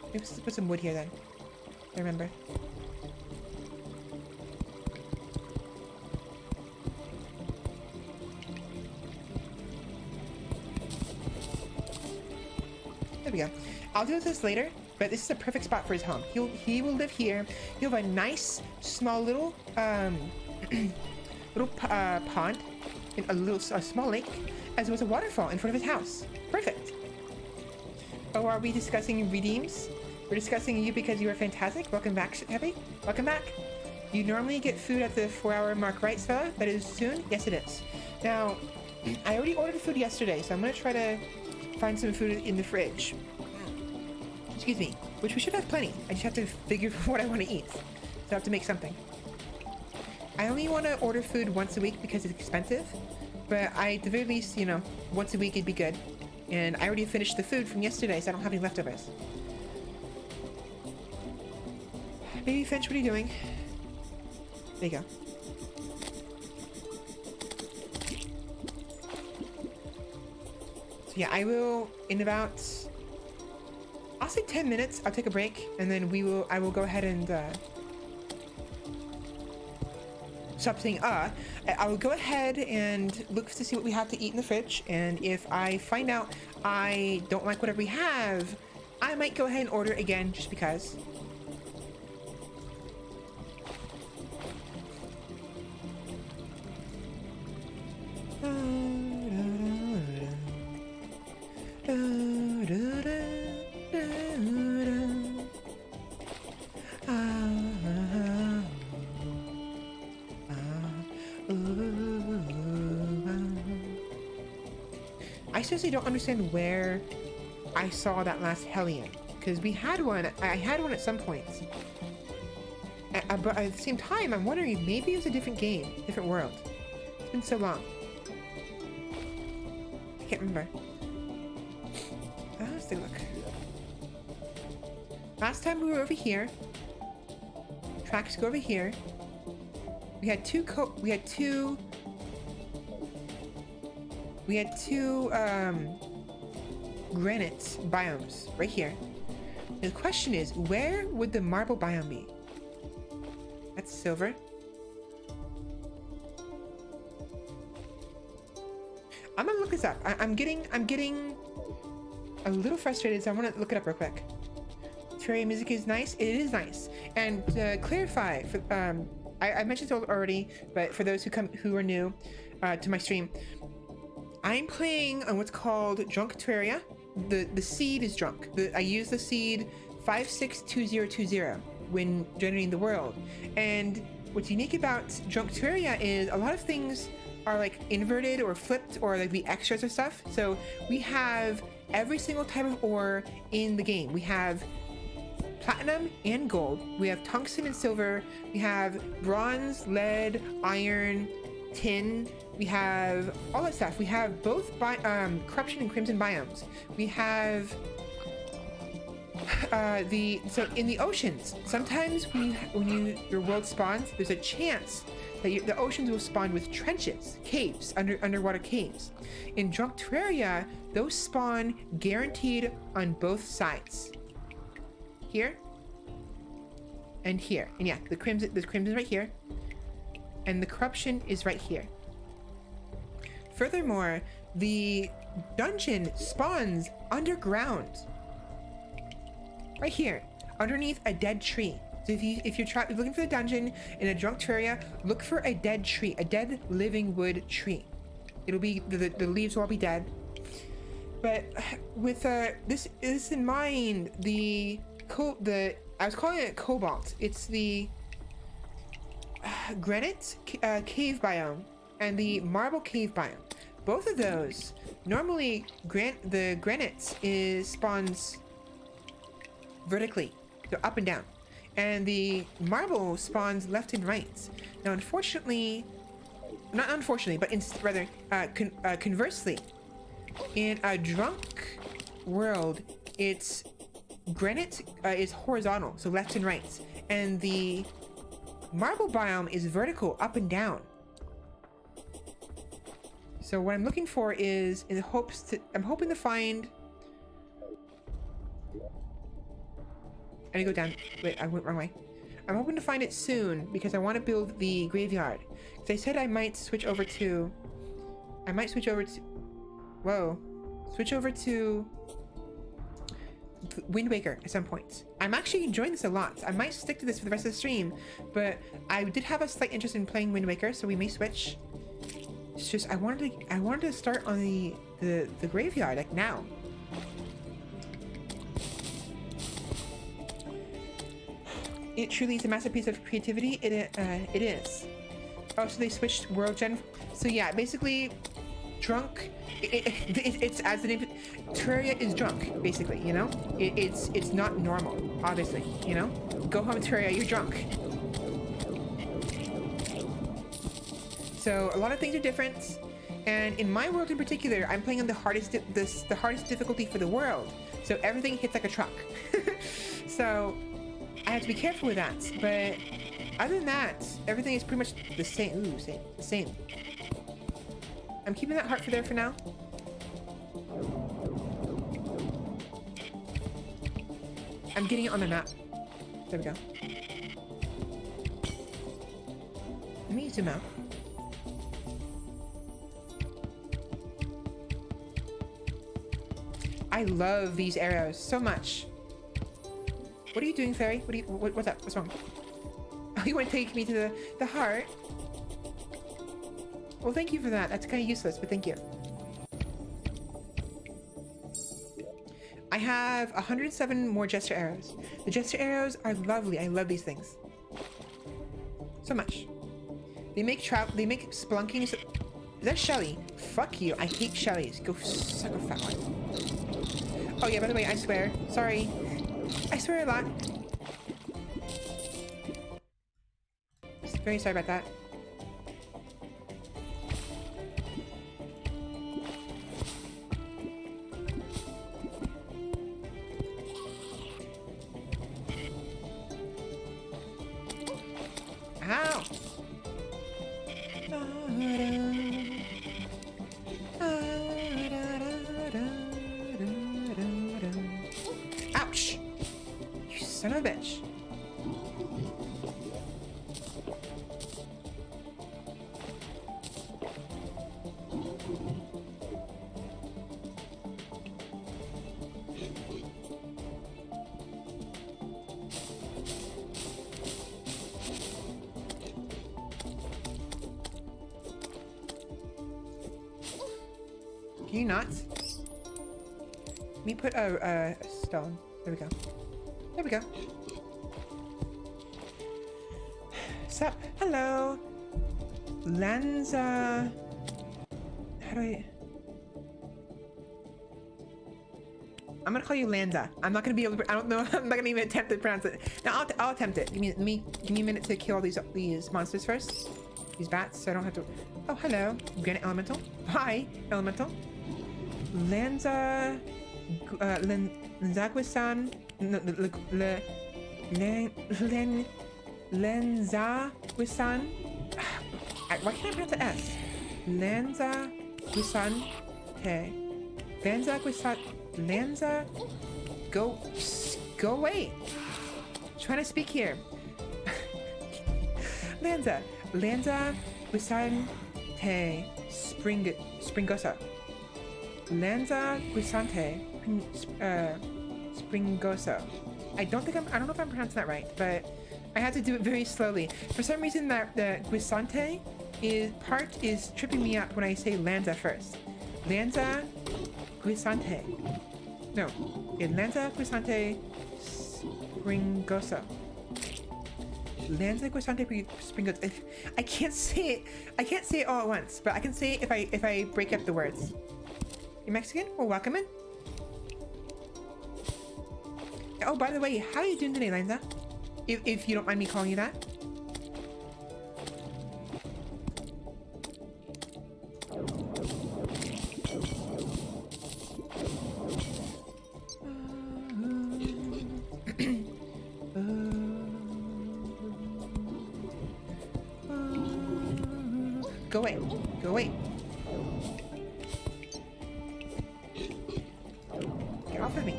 Speaker 1: Maybe let's put some wood here then. I remember. There we go. I'll do this later, but this is a perfect spot for his home. He will live here. He'll have a nice, small little, pond, in a small lake, as well as a waterfall in front of his house. Perfect. Oh, are we discussing redeems? We're discussing you because you are fantastic. Welcome back, Heavy. Welcome back. You normally get food at the 4-hour mark, right, Stella? That is soon? Yes, it is. Now, I already ordered food yesterday, so I'm gonna try to find some food in the fridge. Excuse me, which we should have plenty. I just have to figure what I want to eat. So I have to make something. I only want to order food once a week because it's expensive, but at the very least, you know, once a week it'd be good. And I already finished the food from yesterday, so I don't have any leftovers. Baby Finch, what are you doing? There you go. So yeah, I will, in about, I'll say 10 minutes, I'll take a break, and then I will go ahead and stop saying I will go ahead and look to see what we have to eat in the fridge, and if I find out I don't like whatever we have, I might go ahead and order again just because. I seriously don't understand where I saw that last Hellion, because we had one. I had one at some point, but at the same time, I'm wondering if maybe it was a different game, different world. It's been so long. I can't remember. Let's take a look. Last time we were over here. Tracks go over here. We had two granite biomes right here. The question is, where would the marble biome be? That's silver. I'm gonna look this up. I'm getting a little frustrated, so I want to look it up real quick. Terraria music is nice. It is nice. And to clarify, for, I mentioned it already, but for those who are new to my stream, I'm playing on what's called Drunk Terraria. The seed is drunk. I use the seed 562020 when generating the world. And what's unique about Drunk Terraria is a lot of things are like inverted or flipped, or like the extras or stuff. So we have every single type of ore in the game. We have platinum and gold. We have tungsten and silver. We have bronze, lead, iron, tin. We have all that stuff. We have both corruption and crimson biomes. We have so in the oceans, sometimes when your world spawns, there's a chance that the oceans will spawn with trenches, caves, underwater caves. In Drunk Terraria, those spawn guaranteed on both sides. Here and here. And yeah, the crimson right here. And the corruption is right here. Furthermore, the dungeon spawns underground. Right here, underneath a dead tree. So if you're looking for the dungeon in a Drunk Terraria, look for a dead tree, a dead living wood tree. It'll be the leaves will all be dead. But with this in mind, I was calling it cobalt. It's the granite cave biome and the marble cave biome. Both of those normally the granite spawns vertically, so up and down, and the marble spawns left and right. Now, not unfortunately, but rather conversely, in a drunk world, it's granite is horizontal, so left and right, and the marble biome is vertical, up and down. So what I'm looking for is, I'm hoping to find. I need to go down. Wait, I went wrong way. I'm hoping to find it soon because I want to build the graveyard. Because I said I might switch over to. Whoa. Switch over to Wind Waker at some point. I'm actually enjoying this a lot. I might stick to this for the rest of the stream, but I did have a slight interest in playing Wind Waker, so we may switch. It's just I wanted to start on the graveyard like now. It truly is a masterpiece of creativity. It is. Oh, so they switched world gen. So yeah, basically, drunk. It's as the name. Terraria is drunk, basically. You know, it's not normal. Obviously, you know. Go home, Terraria. You're drunk. So a lot of things are different, and in my world in particular, I'm playing on the hardest difficulty for the world. So everything hits like a truck. So I have to be careful with that, but other than that, everything is pretty much the same. Ooh, same. I'm keeping that heart for there for now. I'm getting it on the map. There we go. Let me zoom out. I love these arrows so much. What are you doing, fairy? What's up? What's wrong? Oh, you want to take me to the heart? Well, thank you for that. That's kind of useless, but thank you. I have 107 more gesture arrows. The gesture arrows are lovely. I love these things so much. They make spelunking. Is that Shelly? Fuck you. I hate Shellys. Go suck a fat one. Oh yeah, by the way, I swear. Sorry. I swear a lot. Very sorry about that. Ow! Ouch! You son of a bitch. Can you not? Let me put a stone. There we go. There we go. Sup? Hello. Lanza. How do I? I'm gonna call you Lanza. I'm not gonna be able to. I don't know. I'm not gonna even attempt to pronounce it. No, I'll attempt it. Give me a minute to kill these monsters first. These bats, so I don't have to. Oh, hello, Granite Elemental. Hi, Elemental. Lanza, Lenzaguisan, Lenzaguisan. Why can't I pronounce the S? Lenzaguisan, hey, Lenzaguisan, Lanza, go away. I'm trying to speak here. Lanza Guisan Te Springosa. Lanza Guisante Springosa. I don't know if I'm pronouncing that right, but I had to do it very slowly. For some reason that the Guisante is tripping me up when I say Lanza first. Lanza Guisante. No. Okay, Lanza Guisante Springosa. Lanza Guisante Springosa. I can't say it all at once, but I can say it if I break up the words. You Mexican? Well, welcome in. Oh, by the way, how are you doing today, Lanza? If you don't mind me calling you that. Go away. Go away. Get off of me.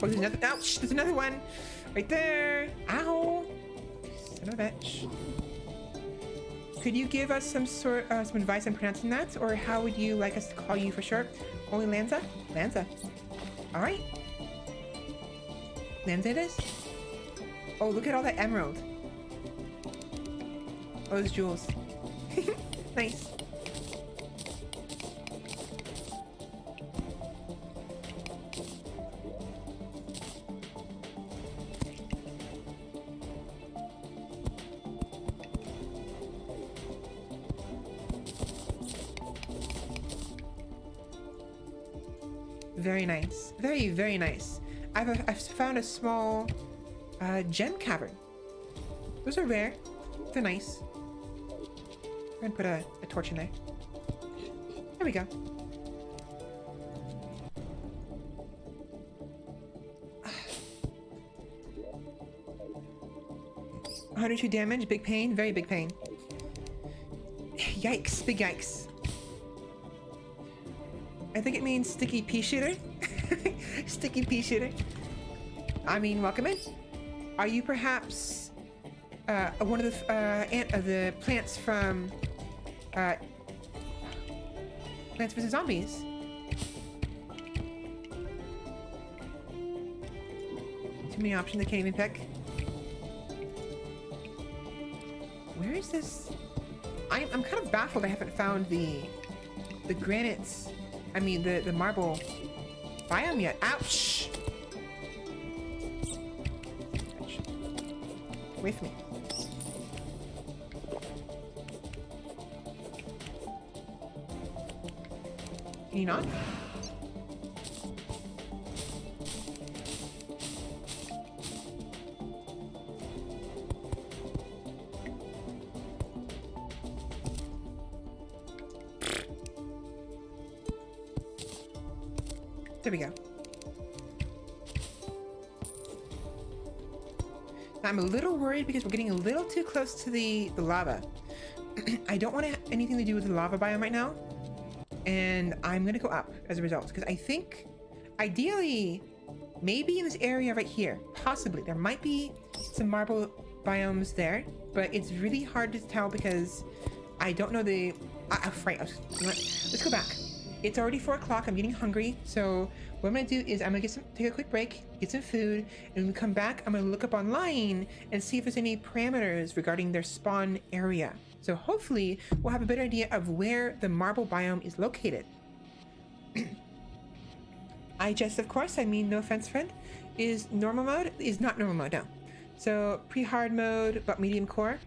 Speaker 1: Oh, there's another. Ouch! There's another one! Right there! Ow! Son of a bitch. Could you give us some advice on pronouncing that? Or how would you like us to call you for short? Only Lanza? Lanza. Alright. Lanza it is? Oh, look at all that emerald. Oh, those jewels. Nice. Very nice. Very, very nice. I've found a small gem cavern. Those are rare. They're nice. I'm gonna put a torch in there. There we go. $102 damage, big pain, very big pain. Yikes, big yikes. I think it means sticky pea shooter. Sticky pea shooter. I mean, welcome in. Are you perhaps one of the plants from Plants vs. Zombies? Too many options I can't even pick. Where is this? I'm kind of baffled I haven't found the granites. I mean the marble biome yet. Ouch! Away from me. Can you not? There we go. Now, I'm a little worried because we're getting a little too close to the lava. I don't want anything to do with the lava biome right now. And I'm gonna go up as a result because I think ideally maybe in this area right here, possibly there might be some marble biomes there, but it's really hard to tell because I don't know the right. Let's go back. It's already 4 o'clock. I'm getting hungry, so what I'm gonna do is I'm gonna take a quick break, get some food, and when we come back, I'm gonna look up online and see if there's any parameters regarding their spawn area. So hopefully we'll have a better idea of where the marble biome is located. Of course, I mean no offense, friend, is normal mode, is not normal mode, no. So pre-hard mode, but medium core.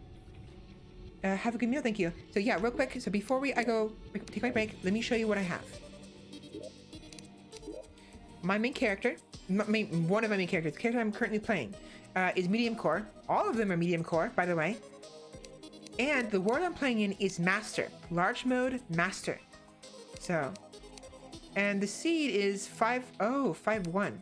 Speaker 1: Have a good meal, thank you. So yeah, real quick, so before I go take my break, let me show you what I have. My main character, one of my main characters, the character I'm currently playing, is medium core. All of them are medium core, by the way. And the world I'm playing in is Master, large mode Master. So, and the seed is 5-1.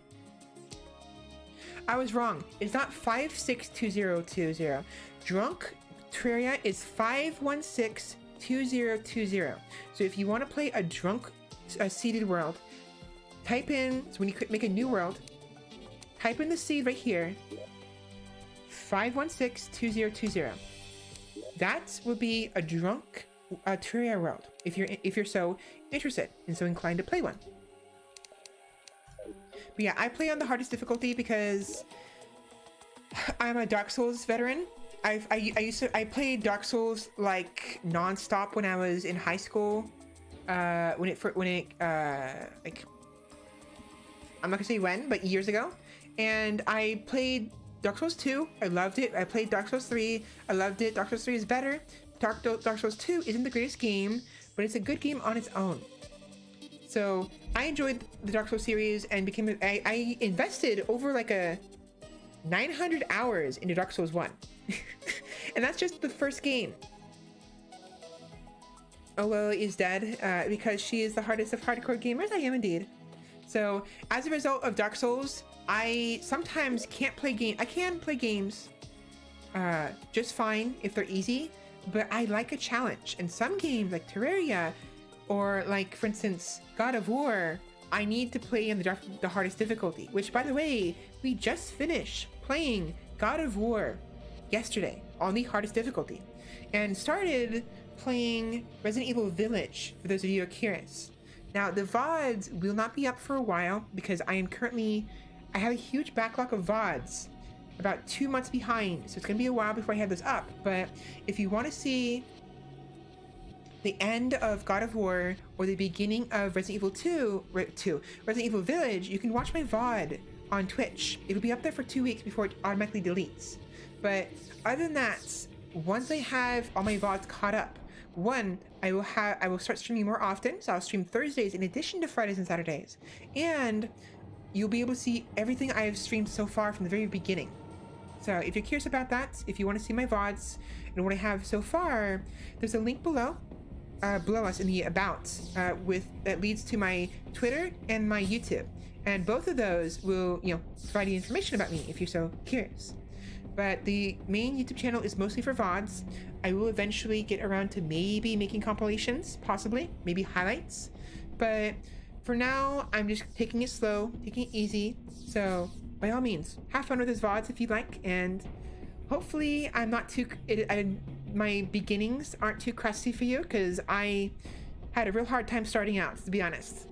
Speaker 1: I was wrong. It's not 562020. Drunk Terraria is 5162020. So if you want to play a drunk seeded world, type in, so when you make a new world, type in the seed right here, 5162020. That will be a drunk Terraria world if you're so interested and so inclined to play one. But yeah, I play on the hardest difficulty because I'm a Dark Souls veteran. I played Dark Souls like non-stop when I was in high school. Like I'm not gonna say when, but years ago. And I played Dark Souls 2. I loved it. I played Dark Souls 3. I loved it. Dark Souls 3 is better. Dark Souls 2 isn't the greatest game, but it's a good game on its own. So I enjoyed the Dark Souls series and I invested over like 900 hours into Dark Souls 1. And that's just the first game. Olo is dead because she is the hardest of hardcore gamers. I am indeed. So as a result of Dark Souls, I sometimes can't play games. I can play games just fine if they're easy, but I like a challenge. And some games like Terraria or like, for instance, God of War, I need to play in the hardest difficulty, which by the way, we just finished playing God of War yesterday on the hardest difficulty and started playing Resident Evil Village, for those of you who are curious. Now the VODs will not be up for a while because I have a huge backlog of VODs, about 2 months behind, so it's gonna be a while before I have those up. But if you want to see the end of God of War or the beginning of Resident Evil Resident Evil Village, you can watch my VOD on Twitch. It'll be up there for 2 weeks before it automatically deletes. But other than that, once I have all my VODs caught up, I will start streaming more often. So I'll stream Thursdays in addition to Fridays and Saturdays. And you'll be able to see everything I have streamed so far from the very beginning. So if you're curious about that, if you want to see my VODs and what I have so far, there's a link below us in the About that leads to my Twitter and my YouTube. And both of those will, provide you information about me if you're so curious. But the main YouTube channel is mostly for VODs. I will eventually get around to maybe making compilations, possibly, maybe highlights. But for now, I'm just taking it slow, taking it easy. So by all means, have fun with his VODs if you like, and hopefully I'm not too, my beginnings aren't too crusty for you, because I had a real hard time starting out, to be honest.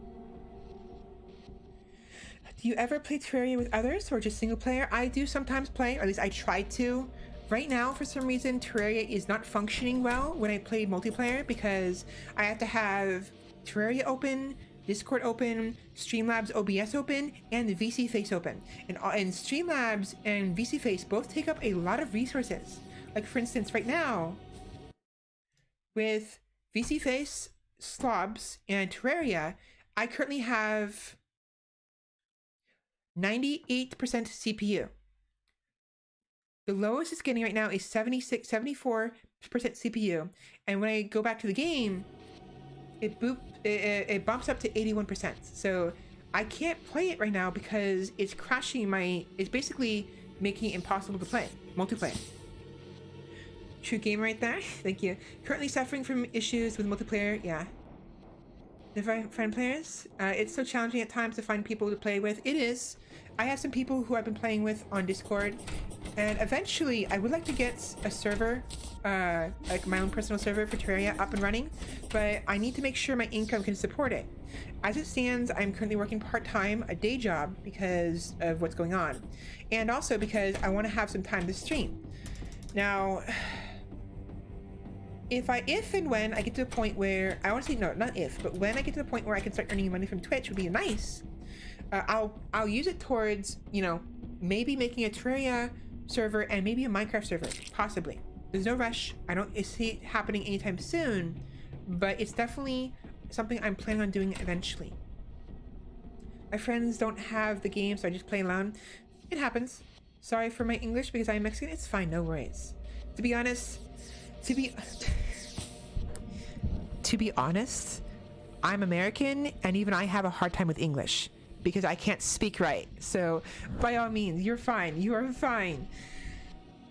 Speaker 1: Do you ever play Terraria with others or just single player? I do sometimes play, or at least I try to. Right now, for some reason, Terraria is not functioning well when I play multiplayer because I have to have Terraria open, Discord open, Streamlabs OBS open, and the VC Face open. And Streamlabs and VC Face both take up a lot of resources. Like for instance, right now, with VC Face, Slobs, and Terraria, I currently have 98% CPU. The lowest it's getting right now is 74% CPU. And when I go back to the game, it bumps up to 81%. So I can't play it right now because it's crashing it's basically making it impossible to play multiplayer. True game right there. Thank you. Currently suffering from issues with multiplayer. Yeah. To find players, it's so challenging at times to find people to play with. It is. I have some people who I've been playing with on Discord, and eventually I would like to get a server, like my own personal server for Terraria up and running, but I need to make sure my income can support it. As it stands, I'm currently working part-time, a day job, because of what's going on, and also because I want to have some time to stream. Now, if and when I get to a point where I want to say no, not if, but when I get to the point where I can start earning money from Twitch, would be nice. I'll use it towards, you know, maybe making a Terraria server and maybe a Minecraft server, possibly. There's no rush. I don't see it happening anytime soon, but it's definitely something I'm planning on doing eventually. My friends don't have the game, so I just play alone. It happens. Sorry for my English because I'm Mexican. It's fine, no worries. To be honest, I'm American, and even I have a hard time with English because I can't speak right. So by all means, you're fine. You are fine.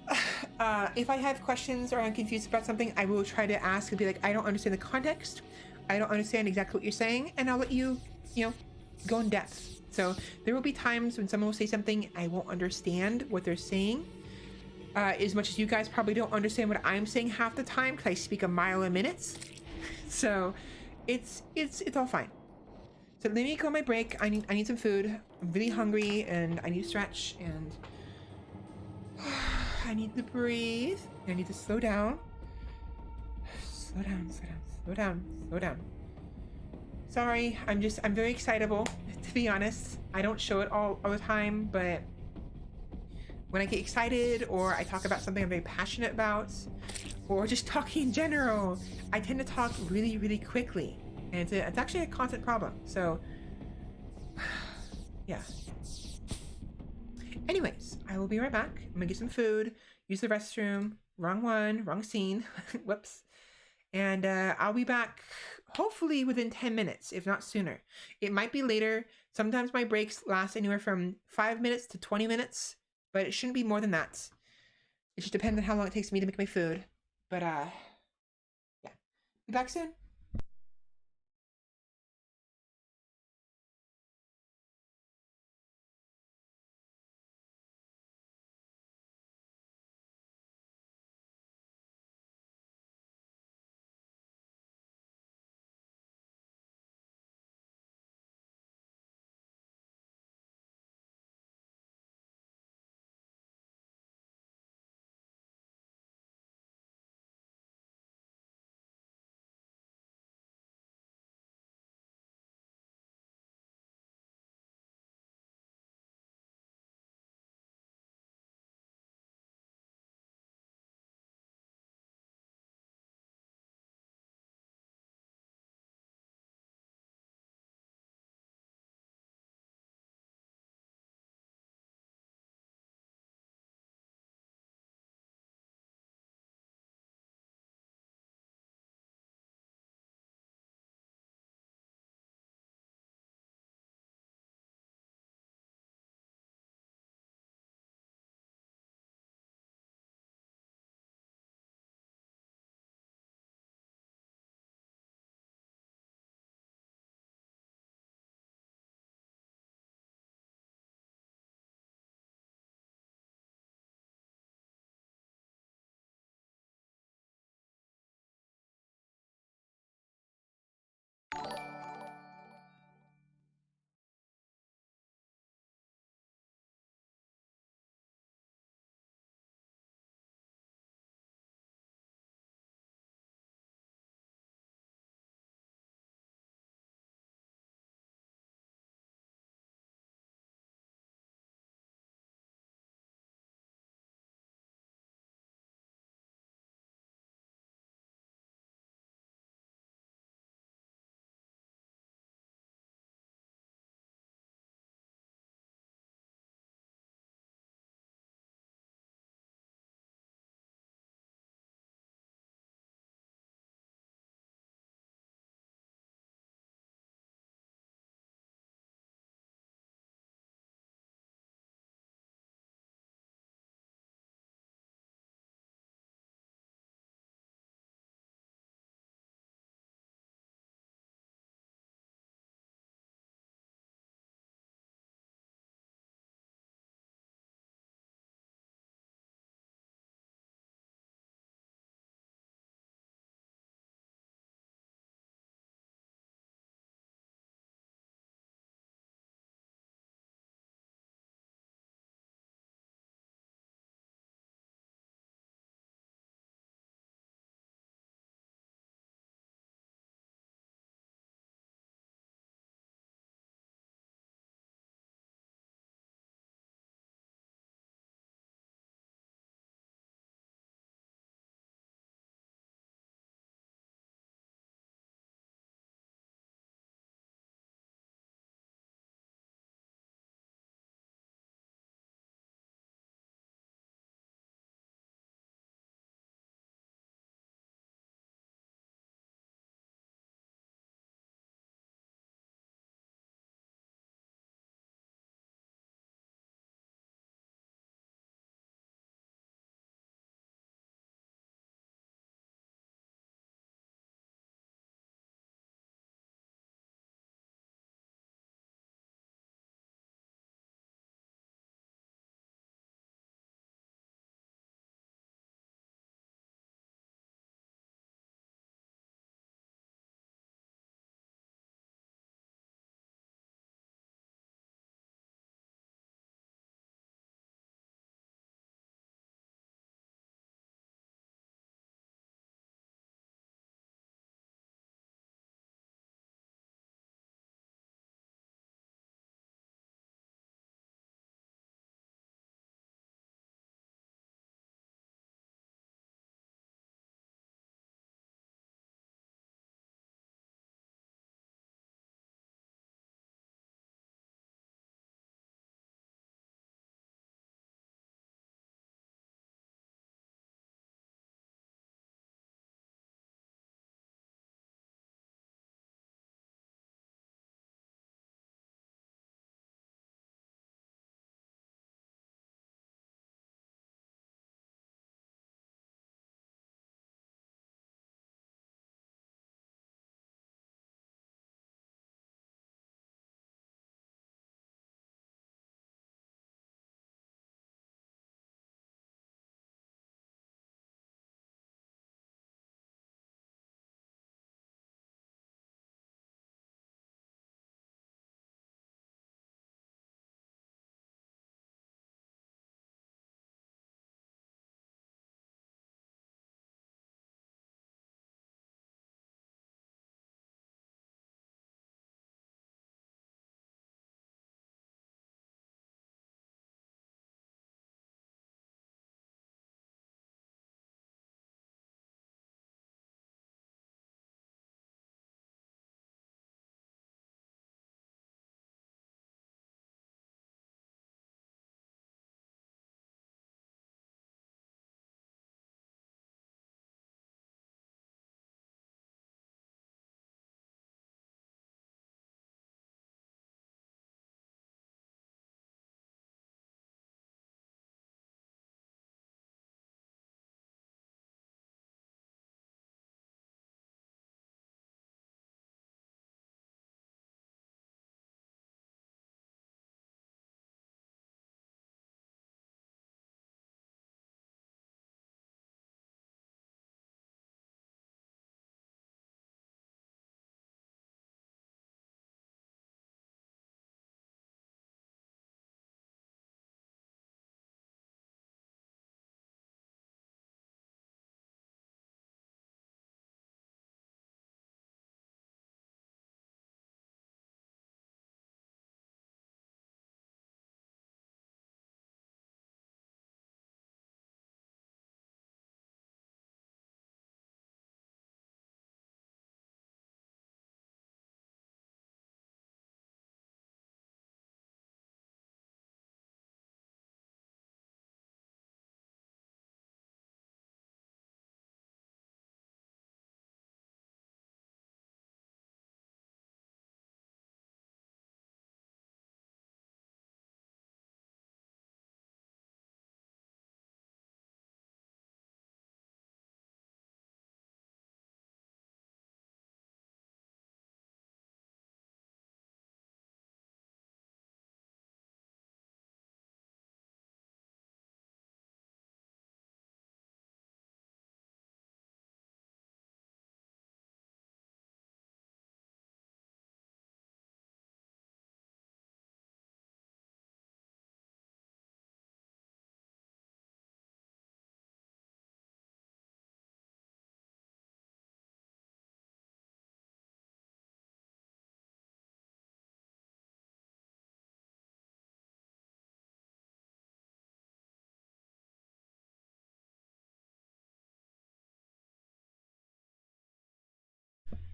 Speaker 1: If I have questions or I'm confused about something, I will try to ask and be like, I don't understand the context. I don't understand exactly what you're saying, and I'll let you, go in depth. So there will be times when someone will say something I won't understand what they're saying. As much as you guys probably don't understand what I'm saying half the time because I speak a mile a minute. So it's all fine. So let me go on my break. I need some food. I'm really hungry and I need to stretch and I need to breathe. I need to slow down. Slow down. Sorry, I'm very excitable, to be honest. I don't show it all the time, but when I get excited or I talk about something I'm very passionate about or just talking in general, I tend to talk really, really quickly. And it's actually a constant problem. So, yeah. Anyways, I will be right back. I'm gonna get some food, use the restroom. Wrong one, wrong scene. Whoops. And I'll be back hopefully within 10 minutes, if not sooner. It might be later. Sometimes my breaks last anywhere from 5 minutes to 20 minutes, but it shouldn't be more than that. It just depends on how long it takes me to make my food. But yeah. Be back soon.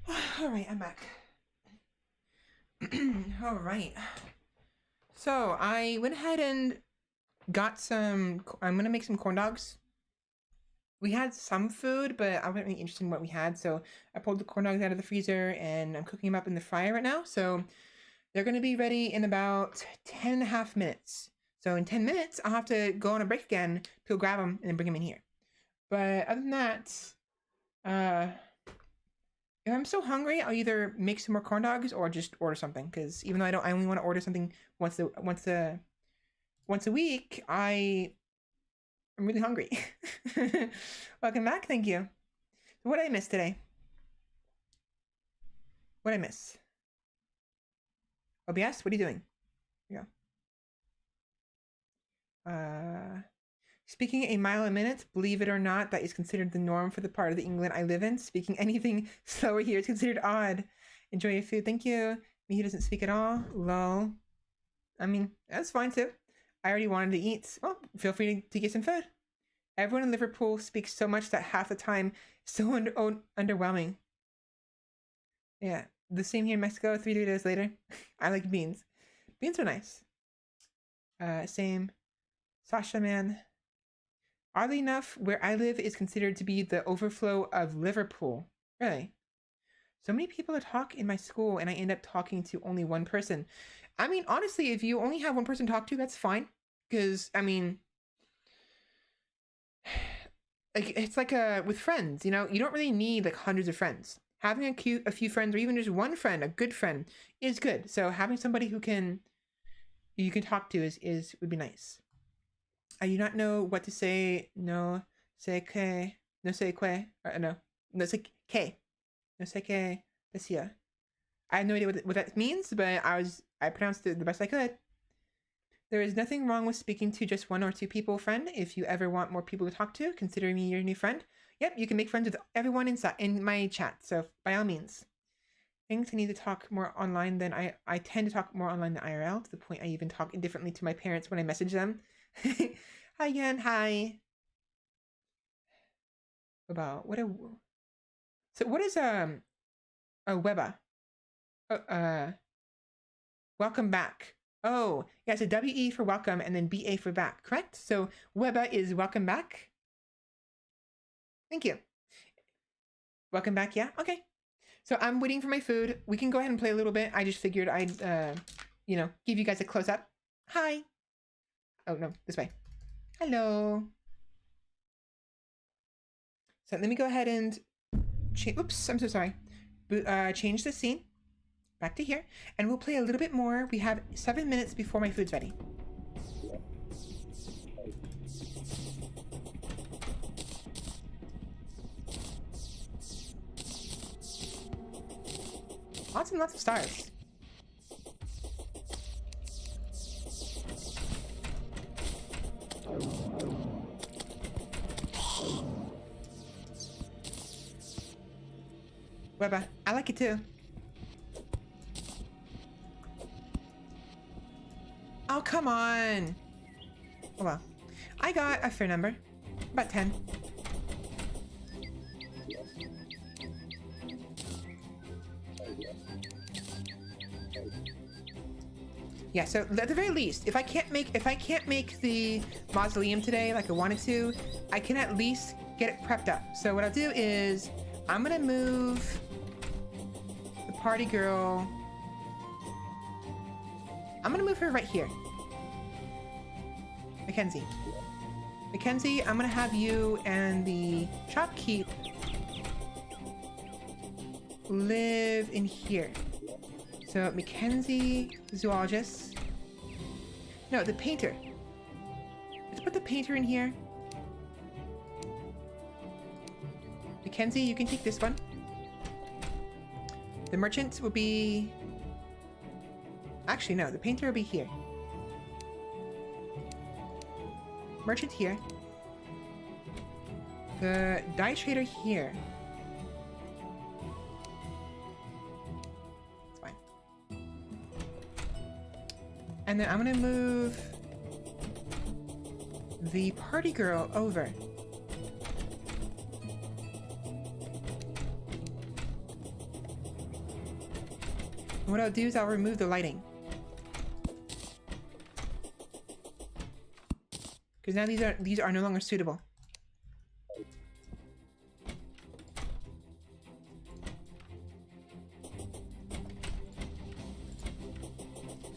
Speaker 1: All right, I'm back. All right. So I went ahead and got some. I'm gonna make some corn dogs. We had some food, but I wasn't really interested in what we had, so I pulled the corn dogs out of the freezer and I'm cooking them up in the fryer right now. So they're gonna be ready in about 10 and a half minutes. So in 10 minutes, I'll have to go on a break again to go grab them and then bring them in here. But other than that, if I'm so hungry, I'll either make some more corn dogs or just order something. Because even though I only want to order something once a week, I'm really hungry. Welcome back. Thank you. What did I miss today? What did I miss? OBS, what are you doing? Here you go. Speaking a mile a minute, believe it or not, that is considered the norm for the part of the England I live in. Speaking anything slower here is considered odd. Enjoy your food. Thank you. Me who doesn't speak at all. Lol. I mean, that's fine too. I already wanted to eat. Well, feel free to get some food. Everyone in Liverpool speaks so much that half the time it's so underwhelming. Yeah, the same here in Mexico 3 days later. I like beans. Beans are nice. Same. Sasha, man. Oddly enough, where I live is considered to be the overflow of Liverpool. Really? So many people talk in my school and I end up talking to only one person. I mean, honestly, if you only have one person to talk to, that's fine. Because, I mean, like it's like with friends, you know? You don't really need like hundreds of friends. Having a few friends or even just one friend, a good friend, is good. So having somebody you can talk to would be nice. I do not know what to say. No sé qué. No sé qué. No sé qué. No sé qué decía. I have no idea what that means, but I pronounced it the best I could. There is nothing wrong with speaking to just one or two people, friend. If you ever want more people to talk to, consider me your new friend. Yep, you can make friends with everyone in my chat, so by all means. Things I need to talk more online than I tend to talk more online than IRL, to the point I even talk indifferently to my parents when I message them. Hi again, hi. About what is a weba? Welcome back. Oh, yeah, so WE for welcome and then BA for back, correct? So weba is welcome back. Thank you. Welcome back, yeah? Okay. So I'm waiting for my food. We can go ahead and play a little bit. I just figured I'd, give you guys a close-up. Hi. Oh, no, this way. Hello. So let me go ahead and oops, I'm so sorry. Change the scene back to here, and we'll play a little bit more. We have 7 minutes before my food's ready. Lots and lots of stars. Weba, I like it too. Oh, come on. Oh, well. I got a fair number. About 10. Yeah, so at the very least, if I can't make the mausoleum today like I wanted to, I can at least get it prepped up. So what I'll do is I'm gonna move the party girl. I'm gonna move her right here. Mackenzie, I'm gonna have you and the shopkeep live in here. So Mackenzie, zoologist. No, the painter. Let's put the painter in here. Mackenzie, you can take this one. The merchant will be... Actually, no, the painter will be here. Merchant here. The dye trader here. It's fine. And then I'm gonna move the party girl over. What I'll do is I'll remove the lighting. Because now these are no longer suitable.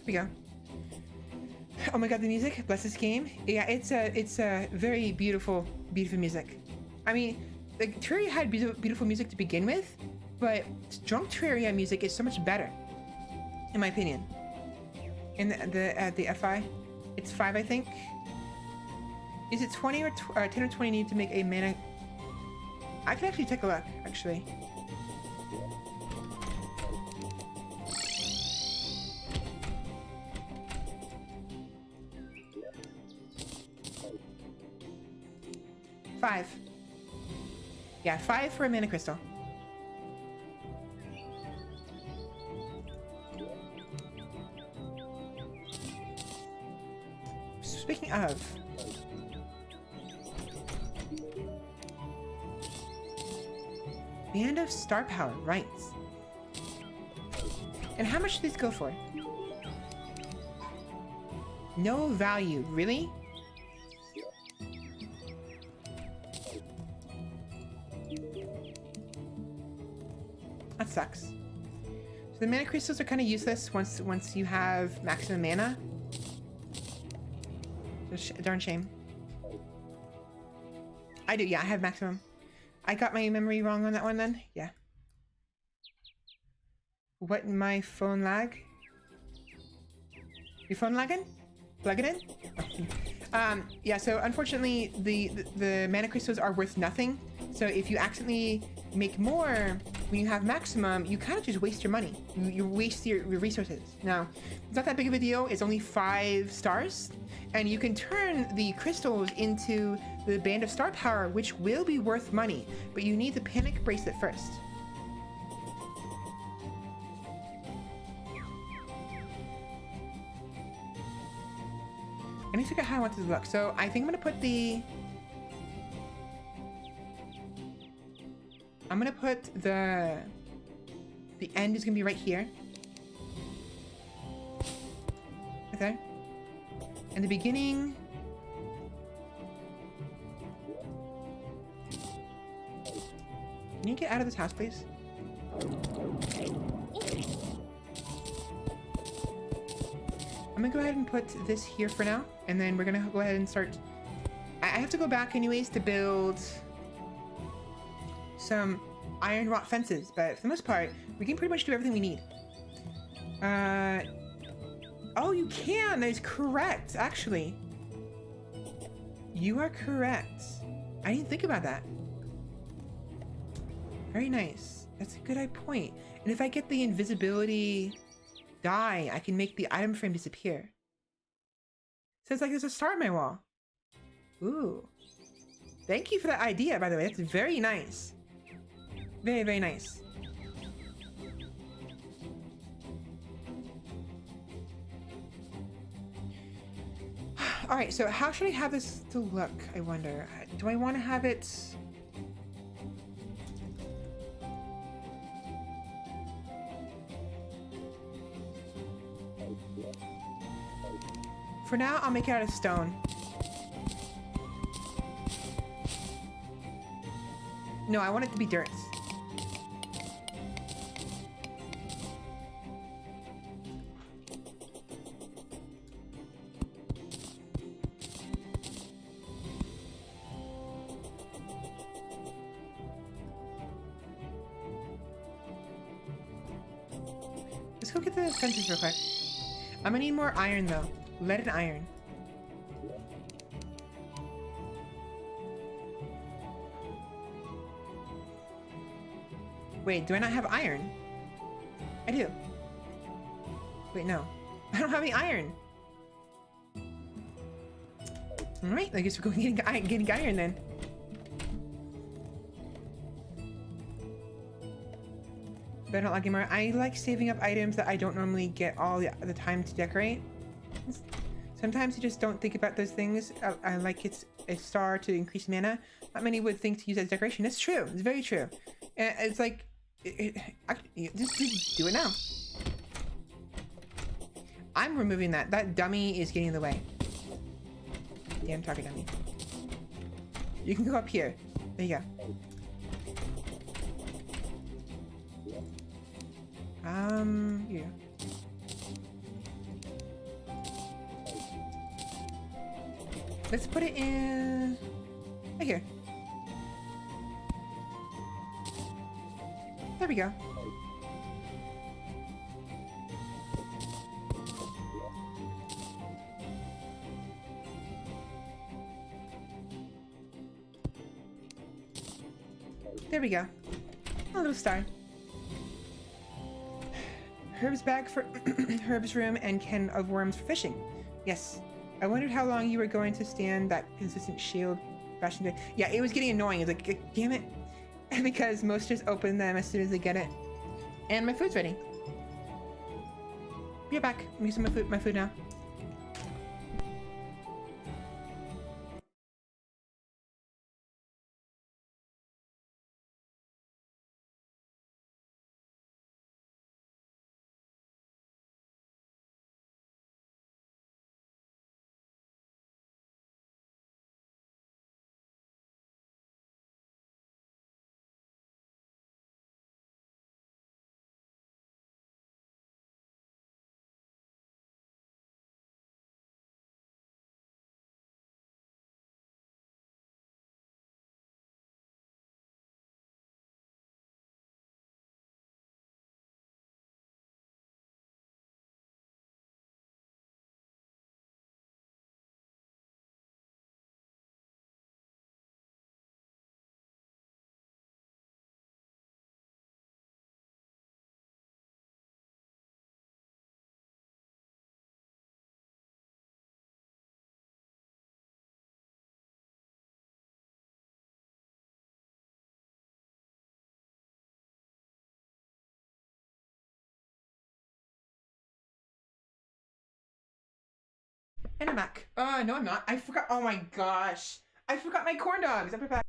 Speaker 1: Here we go. Oh my god, the music! Bless this game. Yeah, it's a very beautiful music. I mean, like Terraria had beautiful music to begin with, but drunk Terraria music is so much better, in my opinion. In the FI, it's 5, I think. Is it 20 or 10 or 20 need to make a mana? I can actually take a look, actually. Five. Yeah, 5 for a mana crystal. Speaking of, Band of Star Power, right. And how much do these go for? No value, really? That sucks. So the mana crystals are kind of useless once you have maximum mana. Darn shame. I do, yeah, I have maximum. I got my memory wrong on that one then? Yeah. What, my phone lag? Your phone lagging? Plug it in? Yeah, so unfortunately the mana crystals are worth nothing. So if you accidentally make more when you have maximum, you kind of just waste your money. You waste your resources. Now, it's not that big of a deal. It's only 5 stars. And you can turn the crystals into the Band of Star Power, which will be worth money. But you need the Panic Bracelet first. I need to figure out how I want this to look. So I think I'm gonna put the... the end is gonna be right here. Right there. And the beginning... Can you get out of this house, please? I'm gonna go ahead and put this here for now, and then we're gonna go ahead and start... I have to go back anyways to build some iron wrought fences, but for the most part, we can pretty much do everything we need. Oh, you can! That is correct, actually. You are correct. I didn't think about that. Very nice. That's a good point. And if I get the invisibility die, I can make the item frame disappear. So it's like there's a star on my wall. Ooh. Thank you for that idea, by the way. That's very nice. Very, very nice. Alright, so how should I have this to look, I wonder? Do I want to have it... For now, I'll make it out of stone. No, I want it to be dirt. Let's go get the fences real quick. I'm gonna need more iron though. Lead and iron. Wait, do I not have iron? I do. Wait, no. I don't have any iron. Alright, I guess we're going getting iron then. But I don't like more. I like saving up items that I don't normally get all the time to decorate. Sometimes you just don't think about those things. I like it's a star to increase mana. Not many would think to use as decoration. That's true. It's very true. And it's like, just do it now. I'm removing that. That dummy is getting in the way. Damn target dummy. You can go up here. There you go. Yeah. Let's put it in right here. There we go. There we go. A little star. Herb's bag for Herb's room and can of worms for fishing. Yes. I wondered how long you were going to stand that consistent shield bashing. Yeah, it was getting annoying. It's like, damn it. Because most just open them as soon as they get it. And my food's ready. Be right back. I'm using my food now. And I'm back. No, I'm not. I forgot. Oh my gosh. I forgot my corn dogs. I'll be back.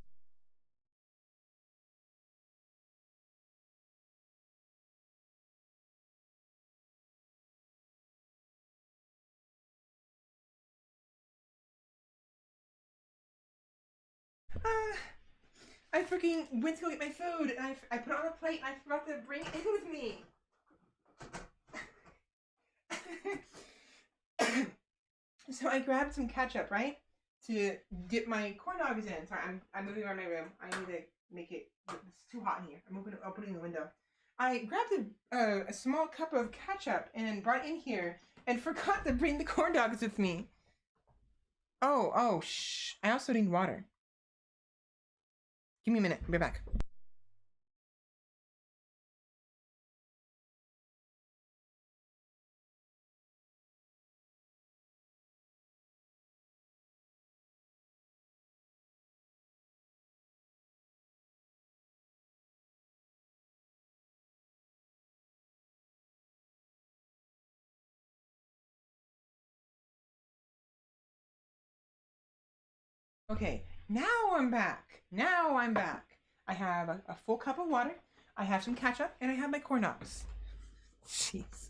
Speaker 1: I freaking went to go get my food and I put it on a plate and I forgot to bring it in with me. So I grabbed some ketchup, right? To dip my corn dogs in. Sorry, I'm moving around my room. I need to make it, it's too hot in here. I'm opening the window. I grabbed a small cup of ketchup and brought it in here and forgot to bring the corn dogs with me. Oh, shh. I also need water. Give me a minute. I'll be back. Okay, now I'm back. I have a full cup of water. I have some ketchup, and I have my corn dogs. Jeez.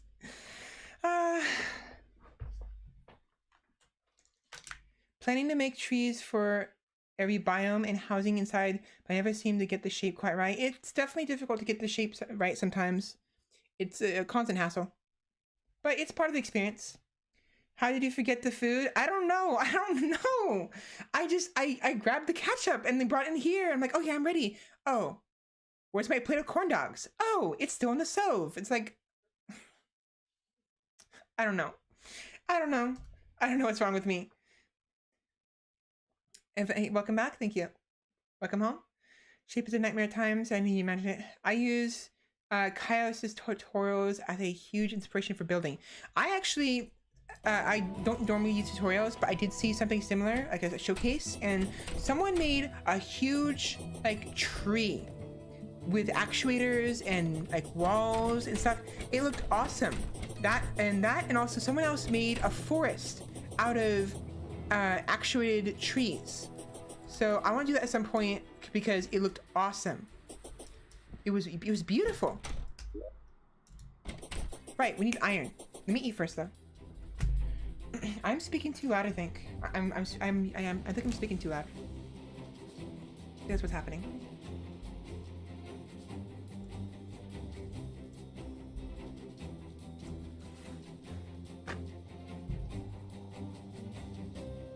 Speaker 1: Planning to make trees for every biome and housing inside, but I never seem to get the shape quite right. It's definitely difficult to get the shapes right sometimes. It's a constant hassle, but it's part of the experience. How did you forget the food? I don't know. I grabbed the ketchup and they brought it in here. I'm like, oh yeah, I'm ready. Oh, where's my plate of corn dogs? Oh, it's still in the stove. It's like, I don't know what's wrong with me. Hey, welcome back. Thank you. Welcome home. Shape is a nightmare at times. I mean, you imagine it. I use Kaios's tutorials as a huge inspiration for building. I actually, I don't normally use tutorials, but I did see something similar, like a showcase, and someone made a huge like tree with actuators and like walls and stuff. It looked awesome. That and also someone else made a forest out of actuated trees. So I want to do that at some point because it looked awesome. It was beautiful. Right, we need iron. Let me eat first though. I'm speaking too loud, I think. I think I'm speaking too loud. That's what's happening.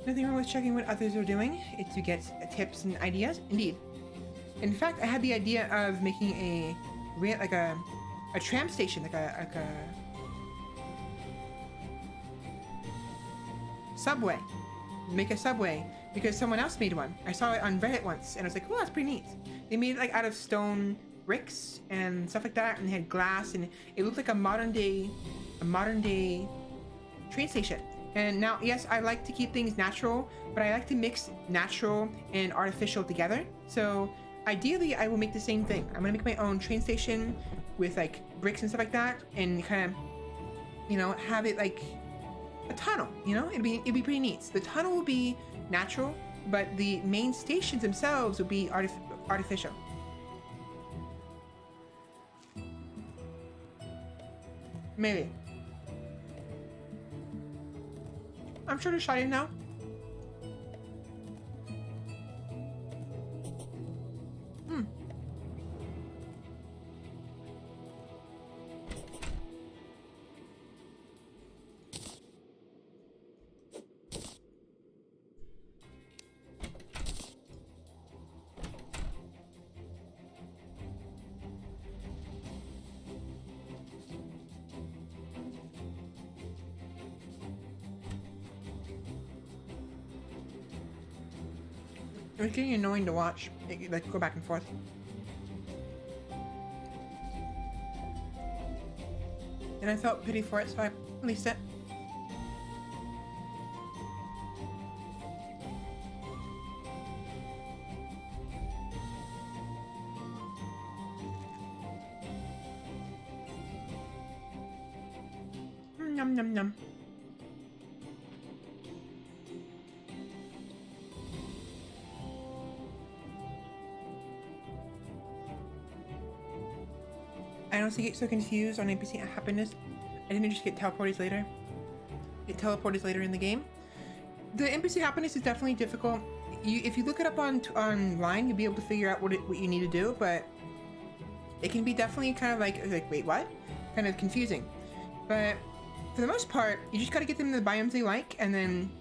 Speaker 1: Nothing wrong with checking what others are doing. It's to get tips and ideas. Indeed. In fact, I had the idea of making a tram station, like a subway. Make a subway because someone else made one. I saw it on Reddit once, and I was like, "Oh, that's pretty neat." They made it like out of stone bricks and stuff like that, and they had glass, and it looked like a modern day train station. And now, yes, I like to keep things natural, but I like to mix natural and artificial together. So ideally, I will make the same thing. I'm gonna make my own train station with like bricks and stuff like that, and kind of, you know, have it like a tunnel. You know, it'd be pretty neat. The tunnel will be natural, but the main stations themselves will be artificial. Maybe. I'm sure to shut it now. It's getting annoying to watch. Like go back and forth. And I felt pity for it, so I released it. Num num num. I honestly get so confused on NPC happiness. I didn't just get teleported later. Get teleported later in the game. The NPC happiness is definitely difficult. If you look it up online, you'll be able to figure out what you need to do. But it can be definitely kind of like wait, what? Kind of confusing. But for the most part, you just gotta get them in the biomes they like, and then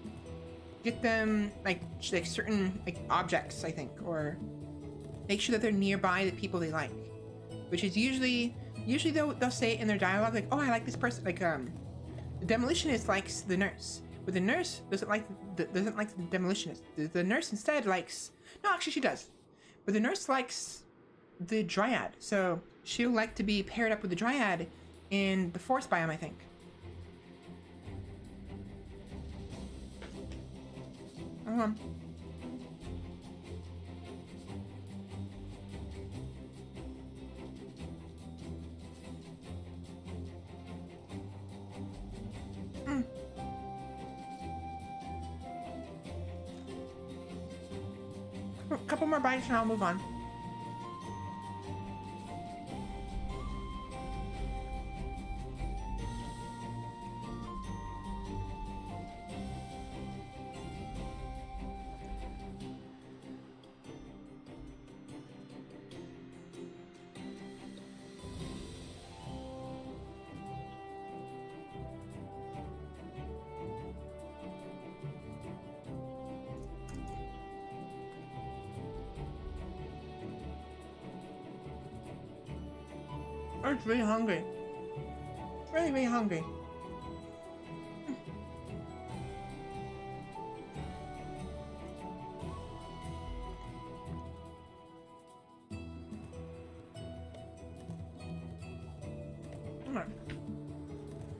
Speaker 1: get them like certain like objects, I think, or make sure that they're nearby the people they like. Which is usually they'll say in their dialogue like, "Oh, I like this person." Like the demolitionist likes the nurse, but the nurse doesn't like the demolitionist. The nurse instead likes, no, actually she does, but the nurse likes the dryad. So she'll like to be paired up with the dryad in the forest biome, I think. A couple more bites and I'll move on. I'm really hungry. Really, really hungry. Come on.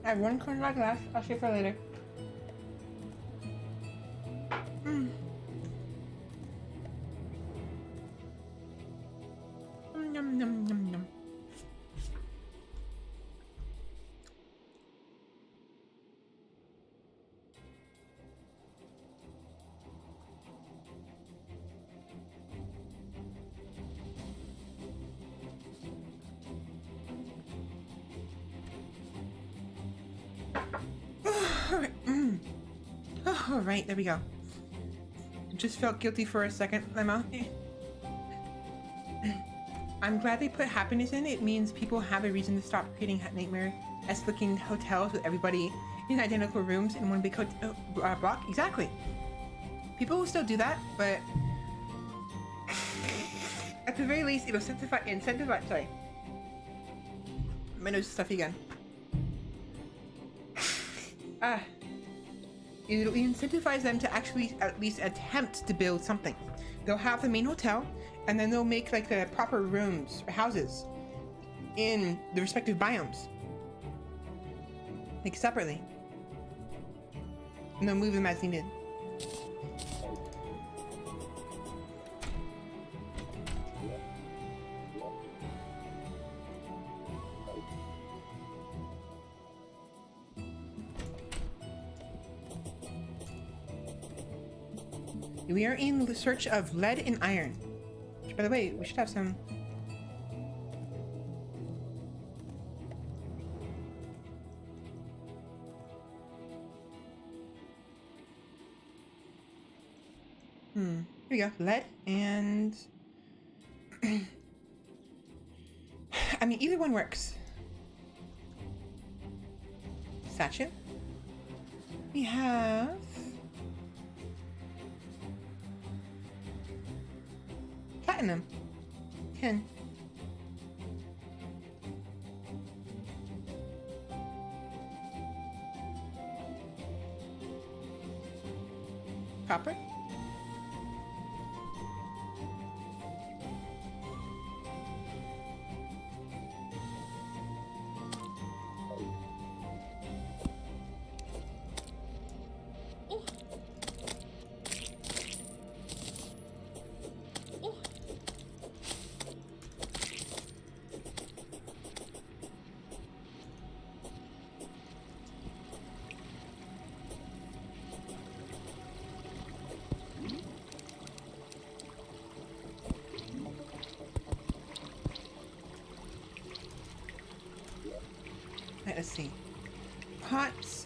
Speaker 1: I have one corn dog left. I'll save for later. Yum, yum, yum, yum. Alright. All right, there we go. Just felt guilty for a second, Lemma. I'm glad they put happiness in. It means people have a reason to stop creating nightmare-esque looking hotels with everybody in identical rooms in one big block. Exactly. People will still do that, but at the very least, it'll incentivize. Sorry, my nose is stuffy again. It'll incentivize them to actually at least attempt to build something. They'll have the main hotel, and then they'll make like the proper rooms or houses in the respective biomes, like separately, and they'll move them as needed. We are in the search of lead and iron. Which, by the way, we should have some. Here we go. Lead and. I mean, either one works. Statue. We have. Platinum. 10. Copper. Let's see. Pots.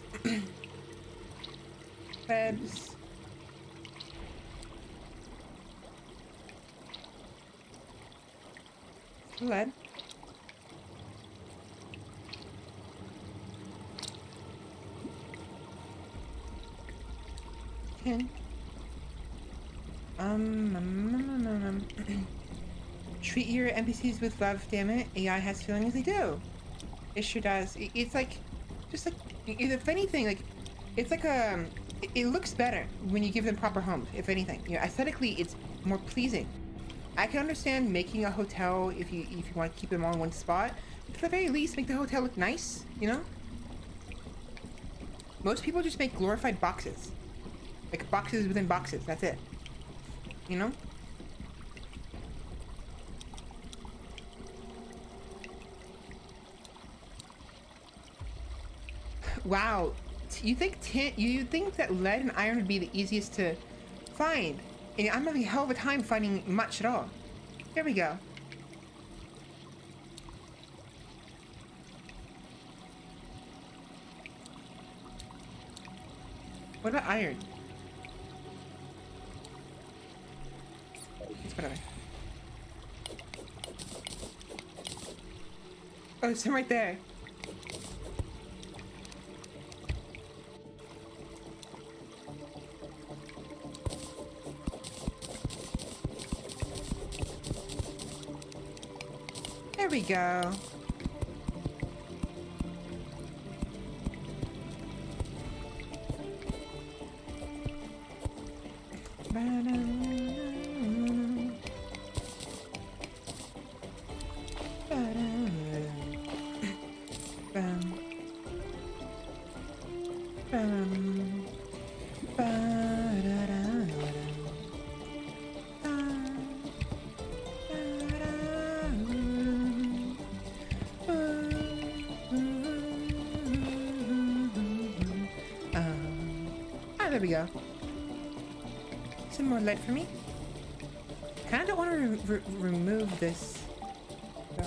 Speaker 1: Webs. Lead. Tin. Treat your NPCs with love, damn it. AI has feelings, they do. It sure does. It's like, just like, if anything, like, it's like it looks better when you give them proper homes, if anything. You know, aesthetically, it's more pleasing. I can understand making a hotel if you want to keep them all in one spot. But at the very least, make the hotel look nice, you know? Most people just make glorified boxes. Like, boxes within boxes, that's it. You know? Wow, you think that lead and iron would be the easiest to find? And I'm having a hell of a time finding much at all. There we go. What about iron? It's whatever. Oh, there's some right there. There we go. There we go. Some more lead for me. Kind of don't want to remove this, though.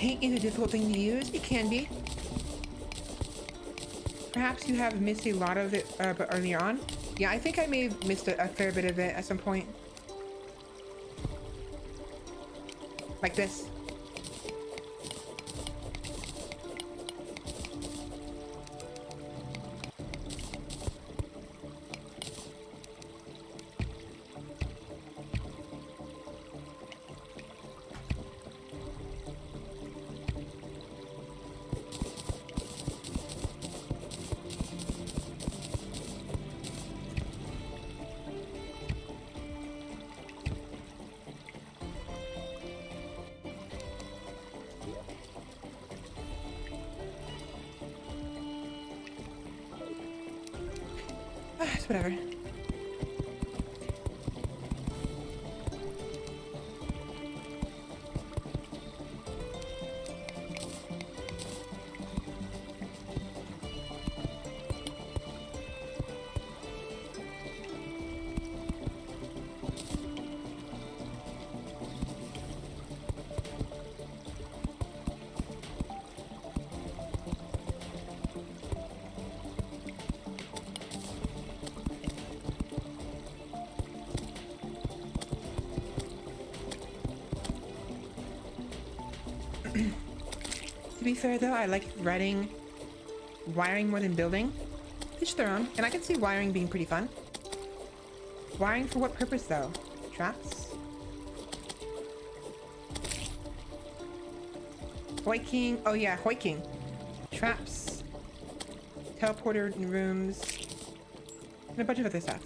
Speaker 1: paint is a difficult thing to use. It can be. Perhaps you have missed a lot of it but earlier on. Yeah, I think I may have missed a fair bit of it at some point. Like this. It's whatever. To be fair though, I like wiring more than building. Each their own, and I can see wiring being pretty fun. Wiring for what purpose though? Traps? Hoiking, oh yeah, hoiking. Traps. Teleporter rooms. And a bunch of other stuff.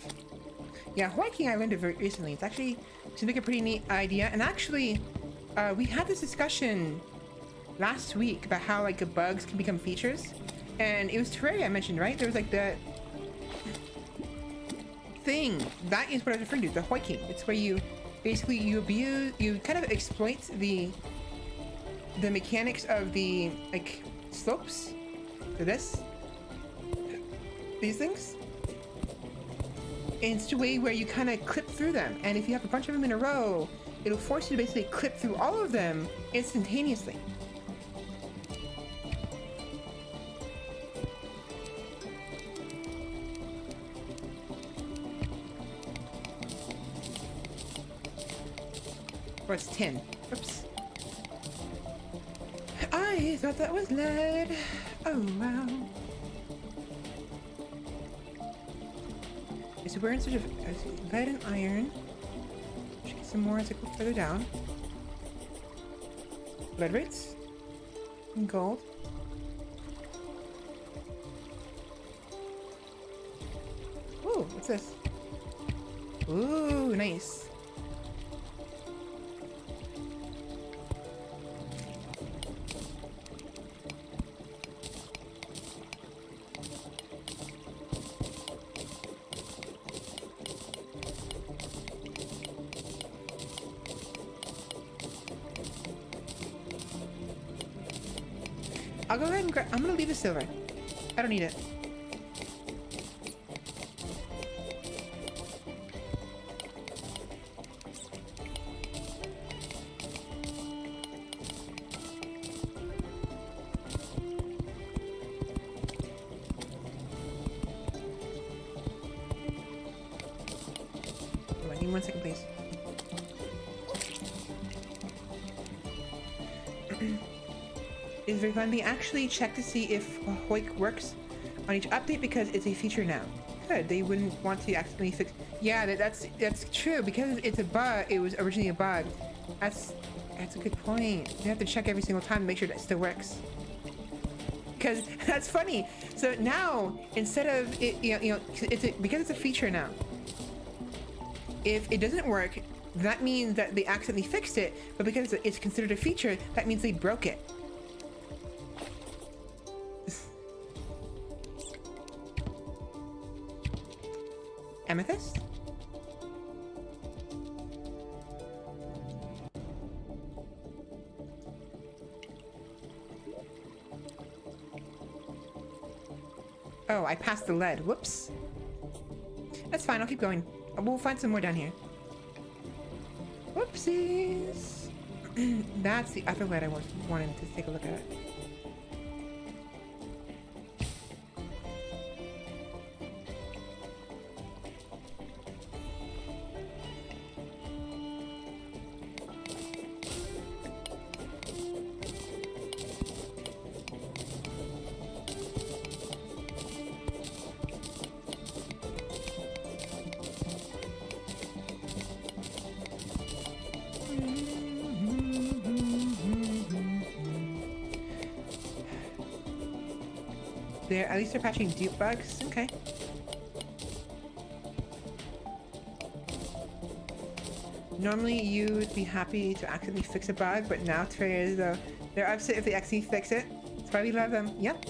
Speaker 1: Yeah, hoiking I learned it very recently. It's actually seems like a pretty neat idea. And actually, we had this discussion last week about how like bugs can become features, and it was Terraria I mentioned, right? There was like the thing that is what I was referring to, the hoiking. It's where you basically you kind of exploit the mechanics of the like slopes for these things in such a way where you kind of clip through them, and if you have a bunch of them in a row, it'll force you to basically clip through all of them instantaneously. Or it's tin. Oops. I thought that was lead. Oh wow. So we're in search of lead and iron. Should get some more as I go further down. Lead rates. And gold. Ooh, what's this? Ooh, nice. I'll go ahead and grab. I'm gonna leave the silver. I don't need it. Hold on, give me 1 second, please. Is very fun. They actually check to see if Hoik works on each update because it's a feature now. Good. They wouldn't want to accidentally fix. Yeah, that's true because it's a bug. It was originally a bug. That's a good point. You have to check every single time to make sure that still works. Because that's funny. So now instead of it, because it's a feature now. If it doesn't work, that means that they accidentally fixed it. But because it's considered a feature, that means they broke it. Amethyst? Oh, I passed the lead. Whoops. That's fine, I'll keep going. We'll find some more down here. Whoopsies. That's the other light I wanted to take a look at. At least they're patching dupe bugs. Okay. Normally you would be happy to actively fix a bug, but now Terraria, though, they're upset if they actually fix it. That's why we love them. Yep.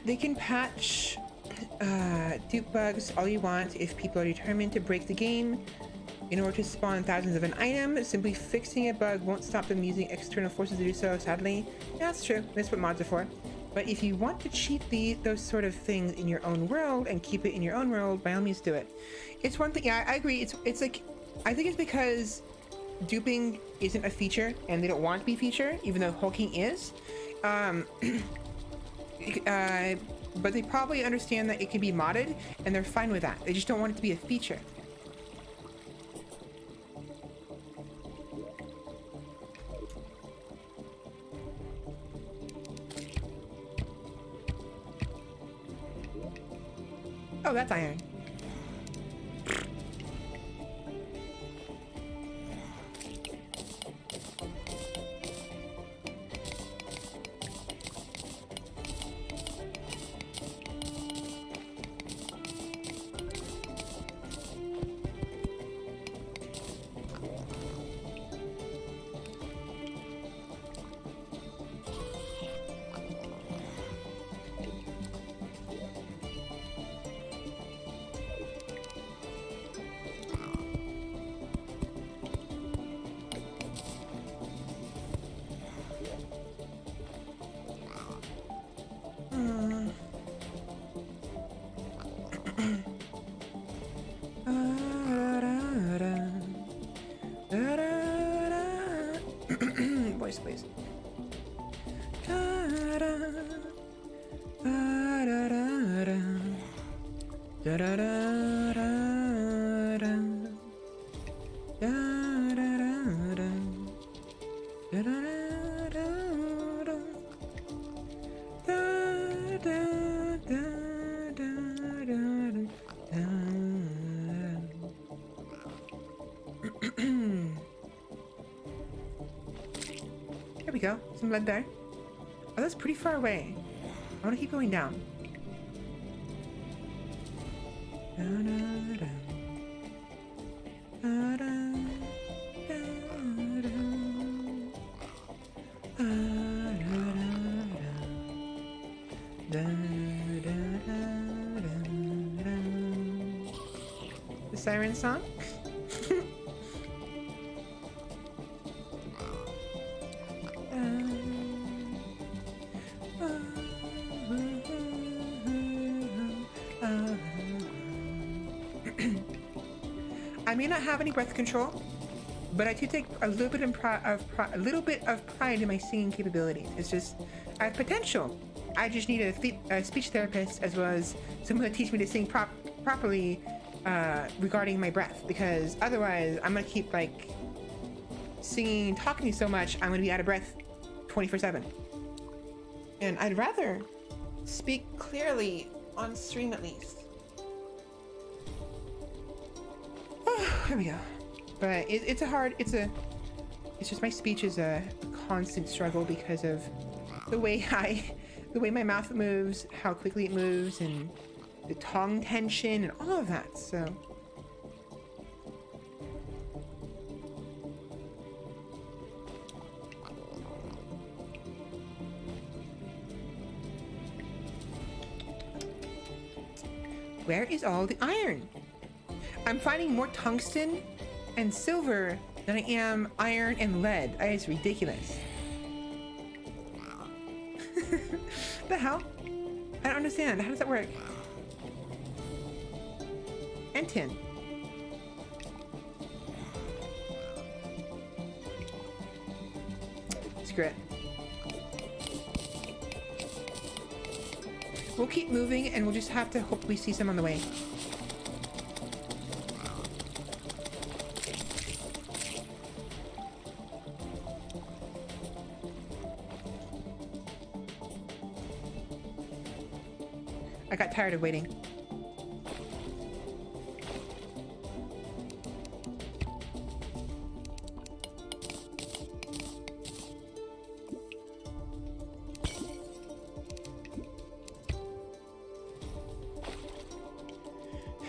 Speaker 1: They can patch dupe bugs all you want if people are determined to break the game in order to spawn thousands of an item. Simply fixing a bug won't stop them using external forces to do so, sadly. Yeah, that's true. That's what mods are for. But if you want to cheat those sort of things in your own world and keep it in your own world, by all means do it. It's one thing, yeah, I agree. It's like, I think it's because duping isn't a feature and they don't want to be a feature, even though hulking is. But they probably understand that it can be modded and they're fine with that. They just don't want it to be a feature. Oh, that's iron. Voice, please. There we go. Some blood there. Oh, that's pretty far away. I want to keep going down. The siren song? I may not have any breath control, but I do take a little bit of pride in my singing capabilities. It's just I have potential. I just need a speech therapist as well as someone to teach me to sing properly regarding my breath, because otherwise I'm gonna keep like singing and talking so much I'm gonna be out of breath 24/7. And I'd rather speak clearly on stream at least. Here we go. But it's just my speech is a constant struggle because of the way my mouth moves, how quickly it moves, and the tongue tension and all of that. So where is all the iron? I'm finding more tungsten and silver than I am iron and lead. That is ridiculous. The hell? I don't understand. How does that work? And tin. Screw it. We'll keep moving and we'll just have to hope we see some on the way. I got tired of waiting.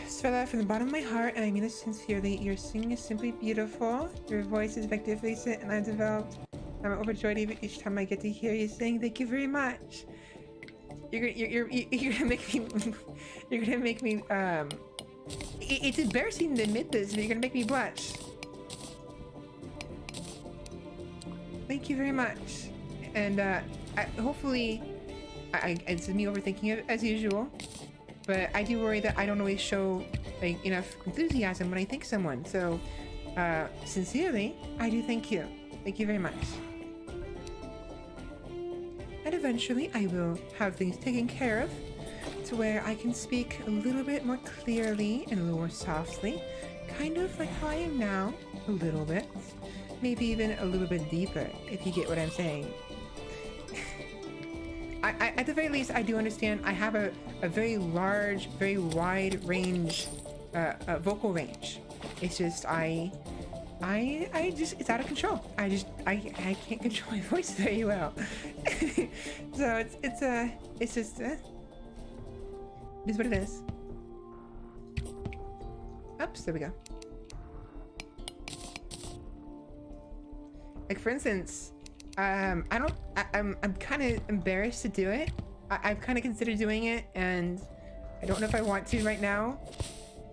Speaker 1: Svella, from the bottom of my heart, and I mean this sincerely, your singing is simply beautiful. Your voice is magnificent and undeveloped. I'm overjoyed each time I get to hear you sing. Thank you very much. You're gonna make me it's embarrassing to admit this, but you're gonna make me blush. Thank you very much. And hopefully it's me overthinking it as usual, but I do worry that I don't always show like enough enthusiasm when I thank someone. So sincerely, I do thank you. Thank you very much. And eventually I will have things taken care of to where I can speak a little bit more clearly and a little more softly, kind of like how I am now, a little bit, maybe even a little bit deeper, if you get what I'm saying. I at the very least, I do understand I have a very large, very wide range, vocal range. It's just it's out of control. I can't control my voice very well. So it's just it is what it is. Oops, there we go. Like for instance, I'm kind of embarrassed to do it. I've kind of considered doing it, and I don't know if I want to right now.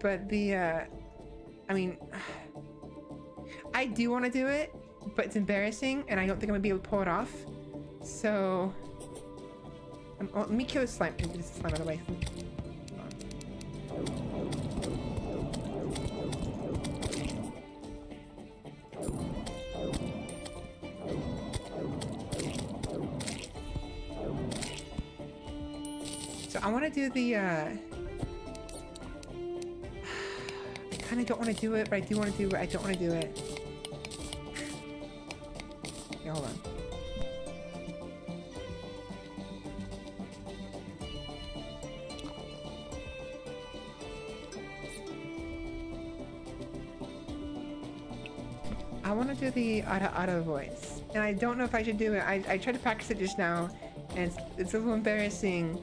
Speaker 1: But I mean, I do want to do it, but it's embarrassing, and I don't think I'm gonna be able to pull it off. So, well, let me kill this slime. Get this slime out of the way. So I want to do the. I kind of don't want to do it, but I do want to do it. I don't want to do it. Okay, hold on. I want to do the auto voice, and I don't know if I should do it. I tried to practice it just now, and it's a little embarrassing.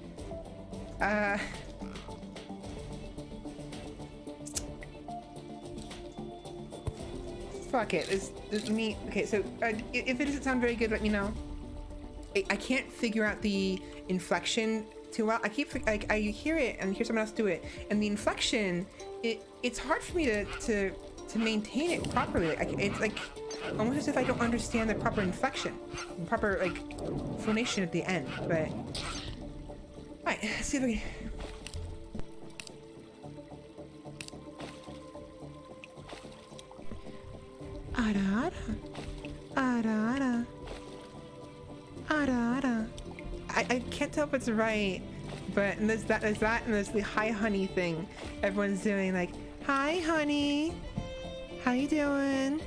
Speaker 1: Fuck it. It's me. Okay, so if it doesn't sound very good, let me know. I can't figure out the inflection too well. I hear it and hear someone else do it, and the inflection, it's hard for me to maintain it properly. It's like almost as if I don't understand the proper inflection, the proper like phonation at the end. But alright, let's see if we can. Ara ara. Ara ara. I can't tell if it's right, but there's that, and there's the hi honey thing everyone's doing, like, hi honey, how you doing?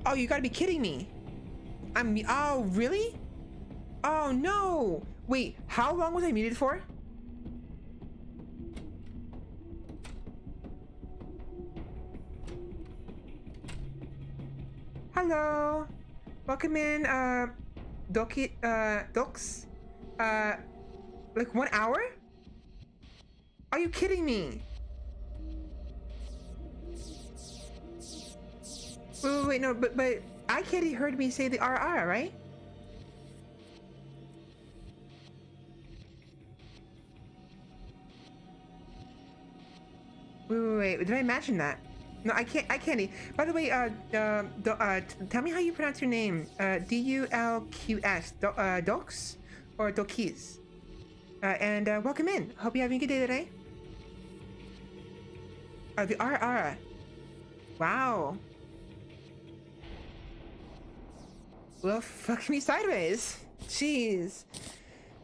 Speaker 1: Oh, you gotta be kidding me. Oh, really? Oh, no. Wait, how long was I muted for? Hello. Welcome in, Docs. Like 1 hour? Are you kidding me? Wait, no, but I Candy heard me say the RR, right? Wait, did I imagine that? No, I Candy. By the way, tell me how you pronounce your name. D-U-L-Q-S, Docs or Dokis? And welcome in. Hope you're having a good day today. The RR. Wow. Well, fuck me sideways. Jeez.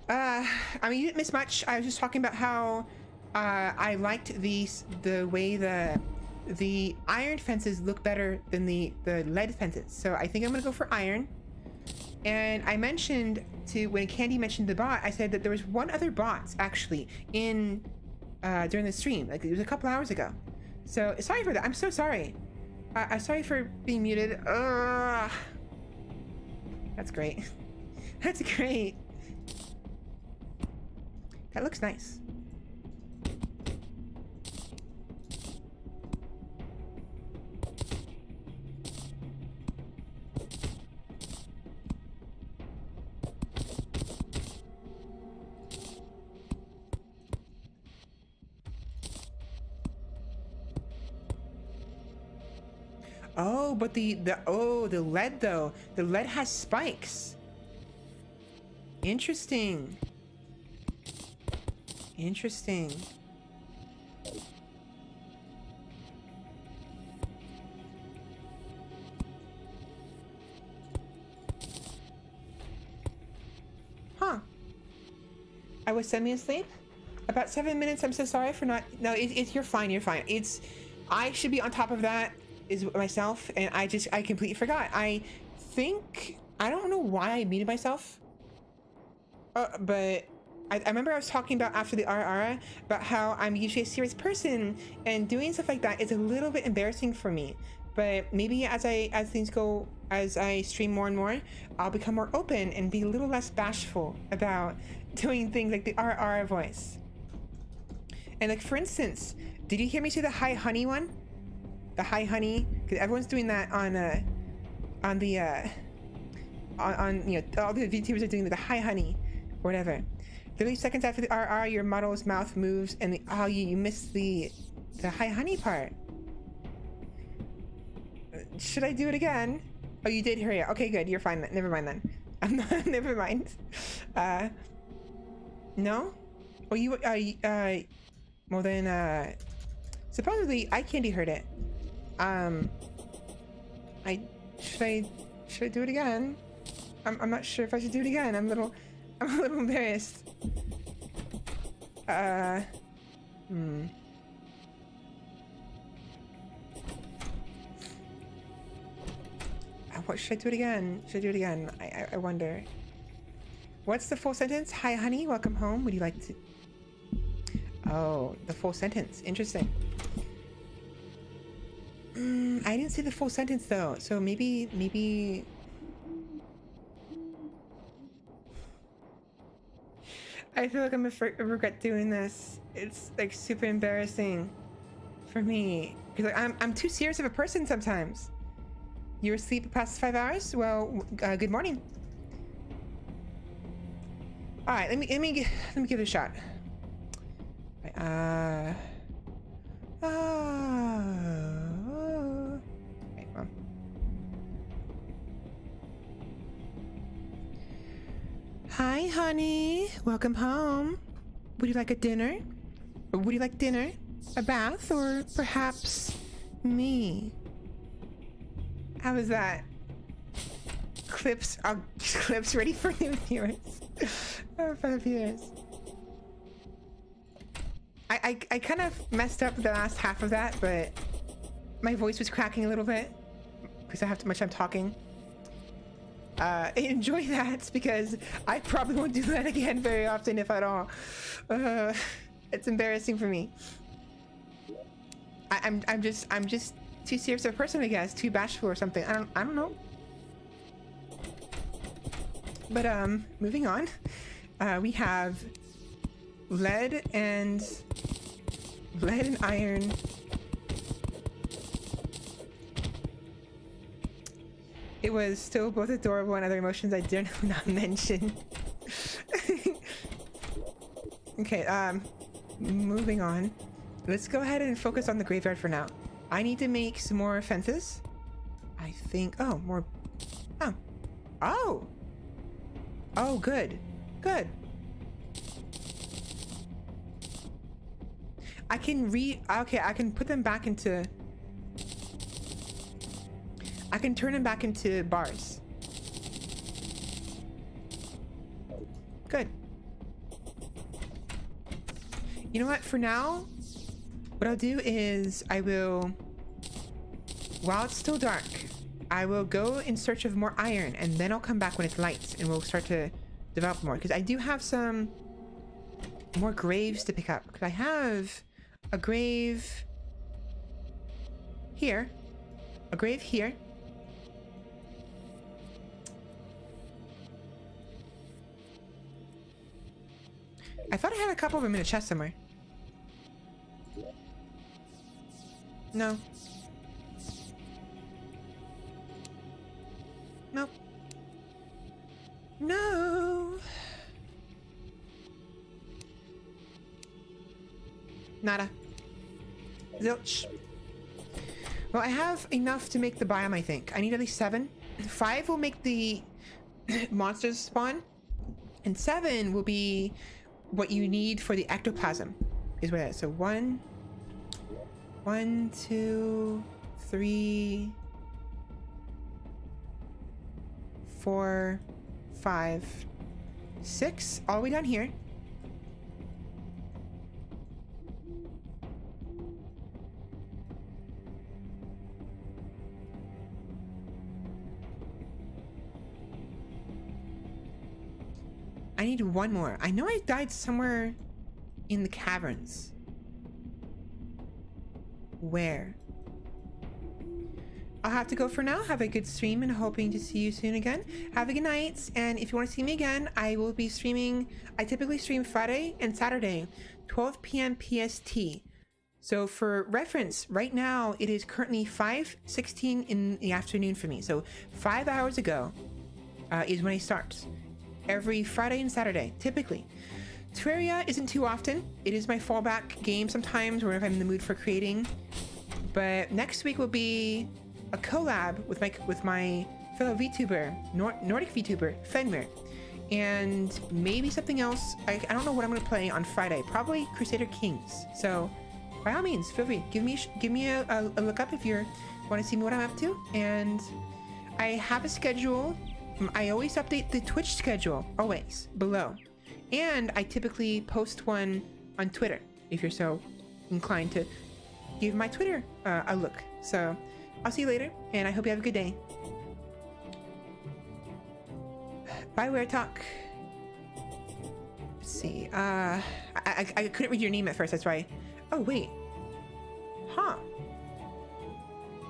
Speaker 1: I mean, you didn't miss much. I was just talking about how I liked the way the iron fences look better than the lead fences. So I think I'm gonna go for iron. And I mentioned when Candy mentioned the bot, I said that there was one other bot actually in during the stream. Like it was a couple hours ago. So sorry for that. I'm so sorry. I'm sorry for being muted. That's great. That's great. That looks nice. Oh, but the lead though. The lead has spikes. Interesting. Interesting. Huh. I was semi-asleep? About 7 minutes. I'm so sorry for not... No, you're fine, you're fine. I should be on top of that is myself, and I completely forgot. I think... I don't know why I muted myself. But I remember I was talking about after the RR about how I'm usually a serious person, and doing stuff like that is a little bit embarrassing for me. But maybe as things go, as I stream more and more, I'll become more open and be a little less bashful about doing things like the RR voice. And like, for instance, did you hear me say the hi honey one? The hi honey, because everyone's doing that on you know, all the VTubers are doing the hi honey or whatever. 30 seconds after the RR, your model's mouth moves, and you missed the hi honey part. Should I do it again? Oh, you did hear it. Okay, good. You're fine. Never mind then. I'm not. Never mind. No. Oh, you. Well then. Supposedly, I Candy heard it. Should I do it again? I'm not sure if I should do it again. I'm a little embarrassed. What should I do it again? Should I do it again? I wonder. What's the full sentence? Hi, honey. Welcome home. Would you like to... Oh, the full sentence. Interesting. I didn't see the full sentence, though. So maybe... I feel like I'm gonna regret doing this. It's, like, super embarrassing for me. Because like, I'm too serious of a person sometimes. You were asleep the past 5 hours? Well, good morning. All right, let me give it a shot. Right, okay, well. Hi, honey. Welcome home. Would you like a dinner? Or would you like dinner? A bath? Or perhaps me? How was that? Clips ready for new viewers. For the viewers. I kind of messed up the last half of that, but my voice was cracking a little bit because I have too much time talking. Enjoy that because I probably won't do that again very often, if at all. It's embarrassing for me. I'm just too serious of a person, I guess. Too bashful or something. I don't know. But moving on. We have lead and iron. It was still both adorable and other emotions I dare not mention. Okay, moving on. Let's go ahead and focus on the graveyard for now. I need to make some more fences. I think, oh, more, oh, good. I can put them back into, I can turn them back into bars. Good. You know what, for now, what I'll do is I will, while it's still dark, I will go in search of more iron and then I'll come back when it's light and we'll start to develop more because I do have some more graves to pick up because I have a grave here, a grave here. I thought I had a couple of them in a chest somewhere. No. Nope. No. Nada. Zilch. Well, I have enough to make the biome, I think. I need at least 7. 5 will make the monsters spawn. And 7 will be what you need for the ectoplasm. Is what it is. So 1, 2, 3, 4, 5, 6, all the way down here. I need 1 more. I know I died somewhere in the caverns. Where? I'll have to go for now. Have a good stream and hoping to see you soon again. Have a good night. And if you want to see me again, I will be streaming. I typically stream Friday and Saturday, 12 p.m. PST. So for reference, right now it is currently 5:16 in the afternoon for me. So 5 hours ago is when I start. Every Friday and Saturday, typically. Terraria isn't too often. It is my fallback game sometimes, or if I'm in the mood for creating. But next week will be a collab with my fellow Vtuber, Nordic Vtuber, Fenrir, and maybe something else. I don't know what I'm going to play on Friday. Probably Crusader Kings. So, by all means, feel free. Give me a look up if you want to see what I'm up to. And I have a schedule I always update the Twitch schedule, always, below. And I typically post one on Twitter, if you're so inclined to give my Twitter a look. So I'll see you later, and I hope you have a good day. Bye, Where Talk. Let's see. I couldn't read your name at first, that's why. Oh, wait. Huh.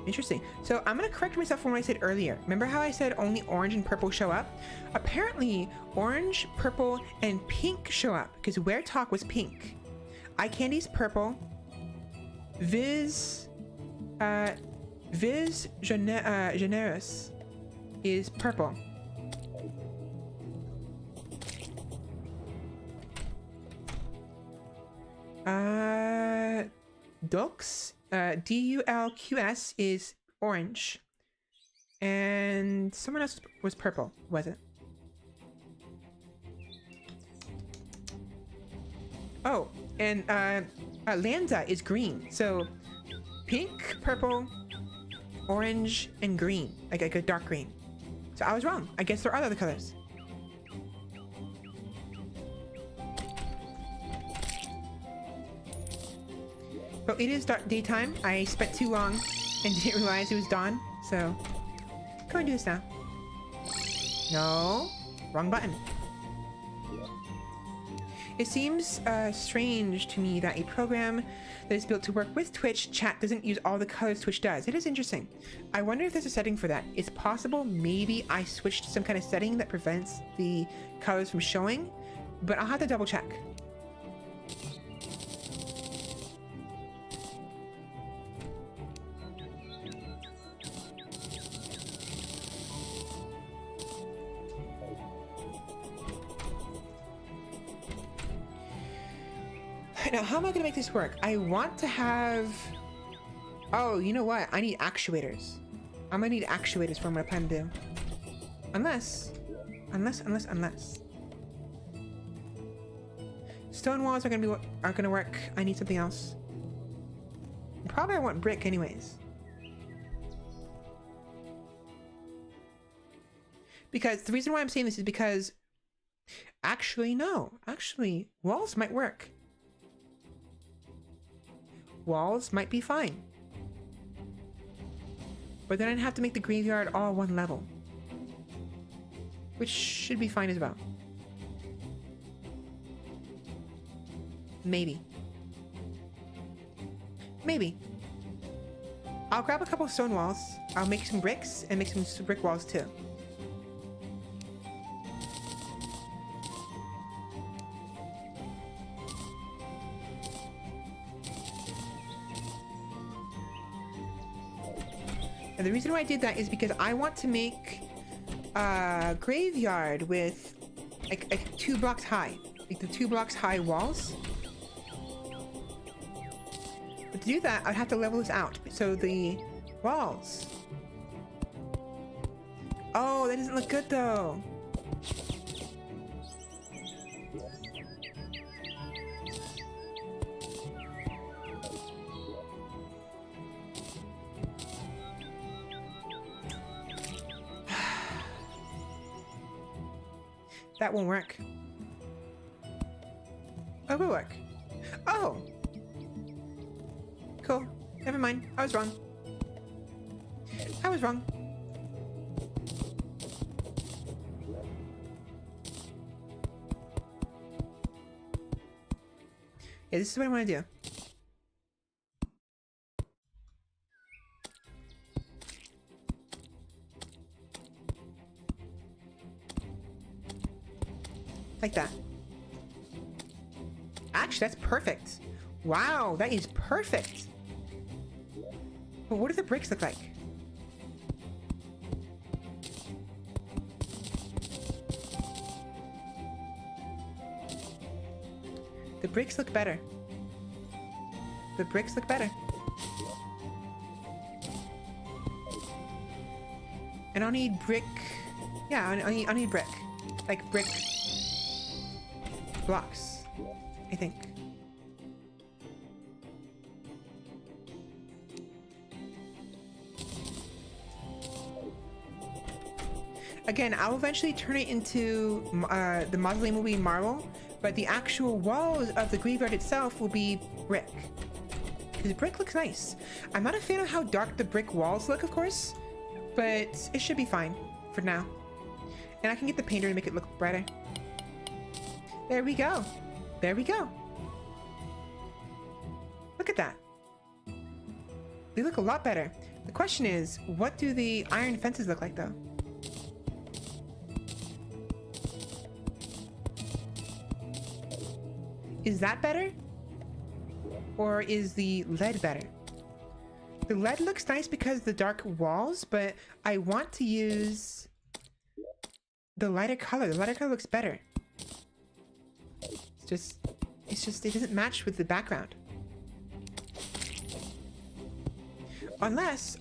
Speaker 1: Interesting. So I'm gonna correct myself from what I said earlier. Remember how I said only orange and purple show up? Apparently, orange, purple, and pink show up, because Where Talk was pink. Eye Candy's purple. Viz Generous is purple. Dulks, Dulqs is orange. And someone else was purple, was it? Oh, and Lanza is green. So pink, purple, orange, and green. Like a dark green. So I was wrong. I guess there are other colors. Oh, it is daytime. I spent too long and didn't realize it was dawn. So go and do this now. No, wrong button. It seems strange to me that a program that is built to work with Twitch chat doesn't use all the colors Twitch does. It is interesting. I wonder if there's a setting for that. It's possible maybe I switched to some kind of setting that prevents the colors from showing, but I'll have to double check. Now, how am I gonna make this work? I want to have... Oh, you know what? I need actuators. I'm gonna need actuators for what I plan to do. Unless... Stone walls aren't gonna work. I need something else. Probably I want brick anyways. Because the reason why I'm saying this is because... Actually, no. Actually, walls might work. Walls might be fine. But then I'd have to make the graveyard all one level. Which should be fine as well. Maybe. Maybe. I'll grab a couple stone walls. I'll make some bricks and make some brick walls too. And the reason why I did that is because I want to make a graveyard with like 2 blocks high. Like the 2 blocks high walls. But to do that, I'd have to level this out. So the walls. Oh, that doesn't look good though. That won't work. Oh, it will work. Oh! Cool. Never mind. I was wrong. I was wrong. Yeah, this is what I want to do. Like that. Actually, that's perfect. Wow, that is perfect. But what do the bricks look like? The bricks look better. The bricks look better. And I'll need brick. Yeah, I'll need brick. Like brick blocks, I think. Again, I'll eventually turn it into the mausoleum will be marble, but the actual walls of the graveyard itself will be brick. Because brick looks nice. I'm not a fan of how dark the brick walls look, of course, but it should be fine for now. And I can get the painter to make it look brighter. There we go. There we go. Look at that. They look a lot better. The question is, what do the iron fences look like though? Is that better? Or is the lead better? The lead looks nice because of the dark walls, but I want to use the lighter color. The lighter color looks better. It's just, it doesn't match with the background. Unless.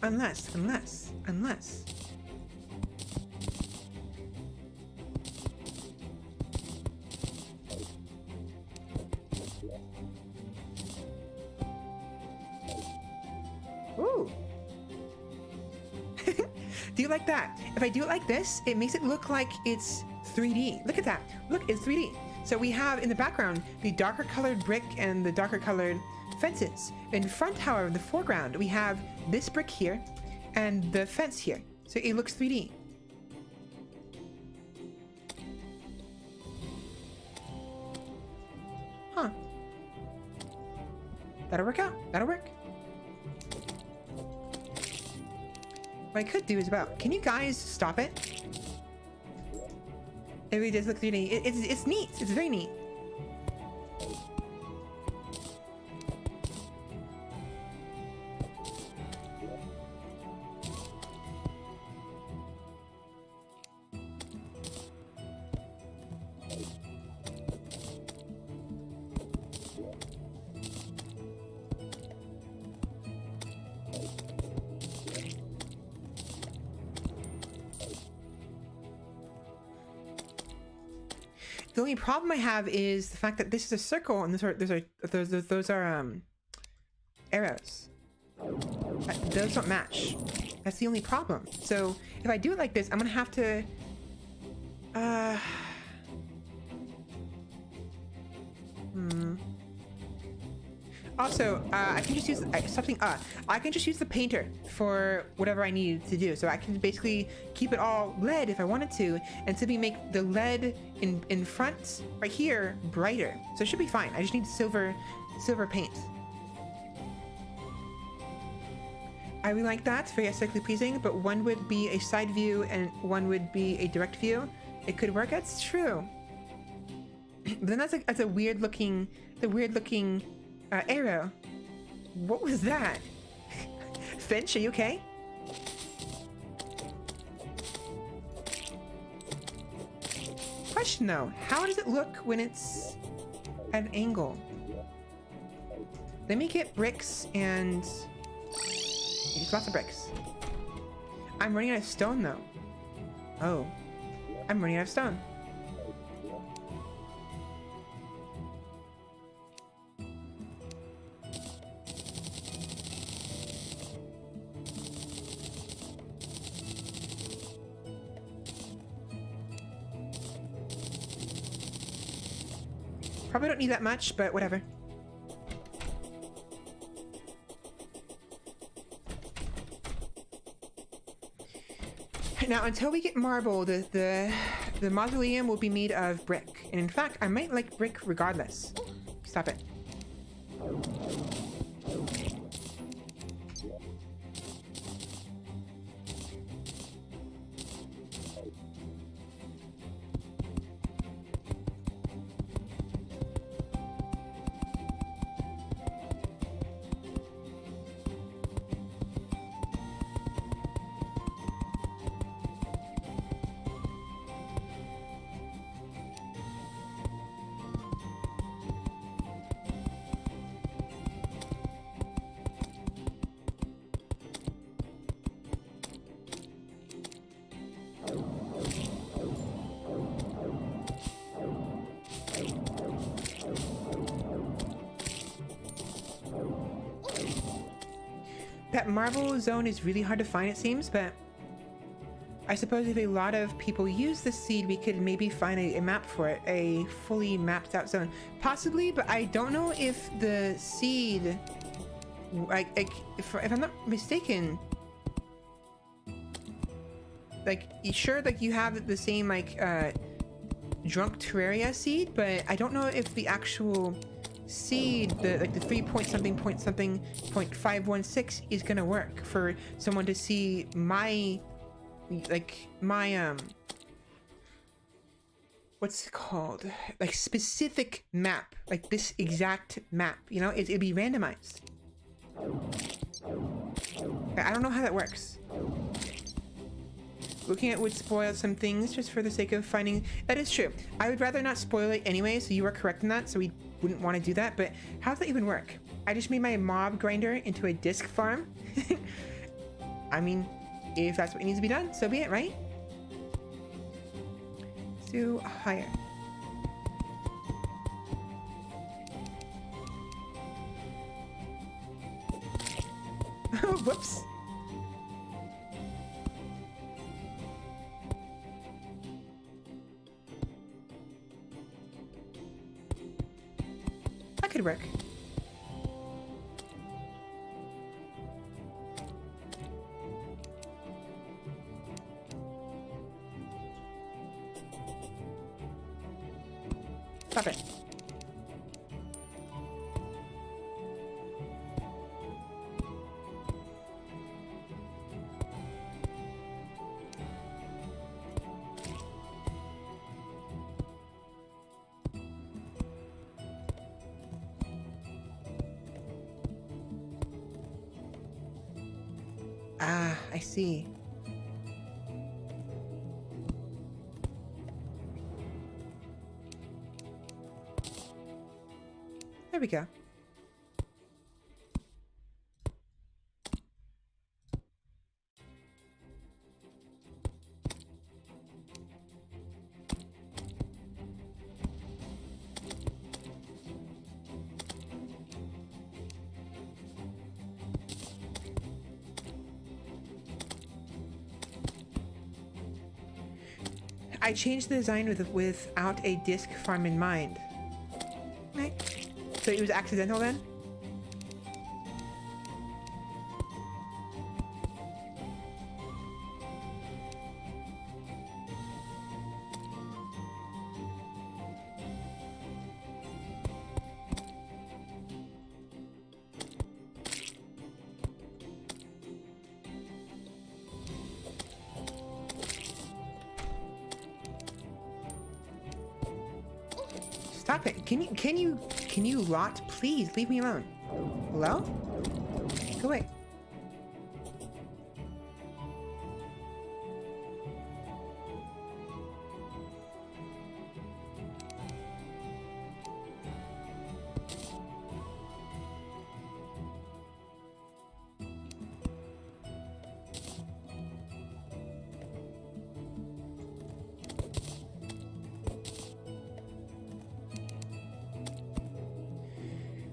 Speaker 1: Ooh. Do you like that? If I do it like this, it makes it look like it's 3D. Look at that. Look, it's 3D. So we have in the background the darker colored brick and the darker colored fences. In front, however, in the foreground, we have this brick here and the fence here. So it looks 3D. Huh. That'll work out. That'll work. What I could do is about, can you guys stop it? It really does look 3D. It's neat. It's very neat. The only problem I have is the fact that this is a circle and those are arrows. Those don't match. That's the only problem. So if I do it like this, I'm gonna have to Also, I can just use something. I can just use the painter for whatever I need to do. So I can basically keep it all lead if I wanted to, and simply make the lead in front right here brighter. So it should be fine. I just need silver paint. I really like that. It's very aesthetically pleasing. But one would be a side view and one would be a direct view. It could work. That's true. But then that's a weird looking. Arrow. What was that? Finch, are you okay? Question though, how does it look when it's at an angle? Let me get bricks and... There's lots of bricks. I'm running out of stone though. Oh. I'm running out of stone. Probably don't need that much, but whatever. Now, until we get marble, the mausoleum will be made of brick. And in fact, I might like brick regardless. Stop it. That marble zone is really hard to find, it seems, but I suppose if a lot of people use the seed, we could maybe find a map for it, a fully mapped out zone. Possibly, but I don't know if the seed, like if I'm not mistaken, like, you sure, like, you have the same, like, drunk Terraria seed, but I don't know if the actual seed, the 3 point something 0.516 is gonna work for someone to see my, like, my, what's it called? Like, specific map, like this exact map, you know? It'd be randomized. I don't know how that works. Looking at would spoil some things just for the sake of finding. That is true. I would rather not spoil it anyway, so you are correct in that, so we wouldn't want to do that. But how does that even work? I just made my mob grinder into a disc farm. I mean, if that's what needs to be done, so be it, right? To hire. Whoops. That could work. Stop it. Ah, I see. There we go. I changed the design without a disc farm in mind. Right. So it was accidental then? Stop it. Can you lot? Please leave me alone. Hello? Go away.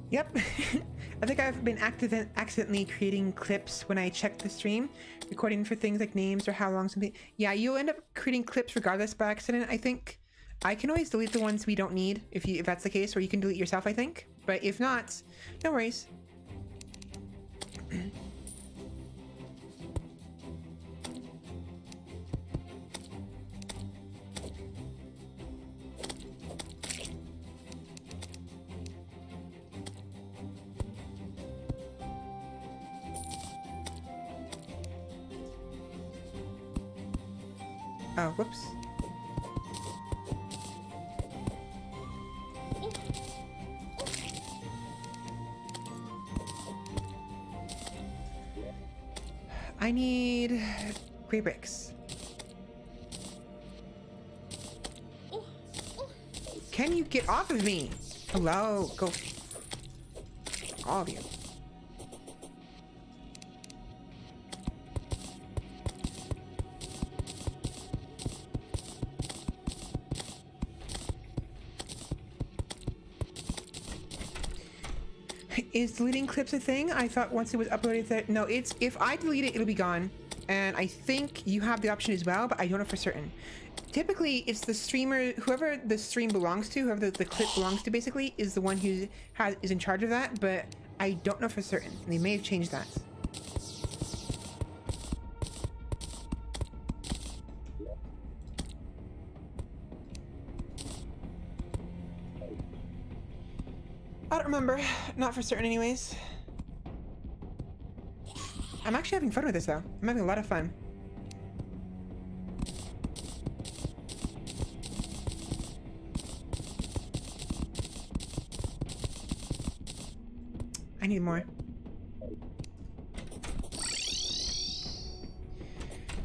Speaker 1: Yep. I think I've been accidentally creating clips when I check the stream, recording for things like names or how long something. Yeah, you'll end up creating clips regardless by accident, I think. I can always delete the ones we don't need if that's the case, or you can delete yourself, I think. But if not, no worries. Oh, whoops. I need gray bricks. Can you get off of me? Hello, go. All of you. Is deleting clips a thing? I thought once it was uploaded that no, it's if I delete it, it'll be gone. and I think you have the option as well, but I don't know for certain. Typically, it's the streamer, whoever the stream belongs to, whoever the clip belongs to, basically, is the one who is in charge of that, but I don't know for certain. They may have changed that. I don't remember. Not for certain anyways. I'm actually having fun with this, though. I'm having a lot of fun. I need more.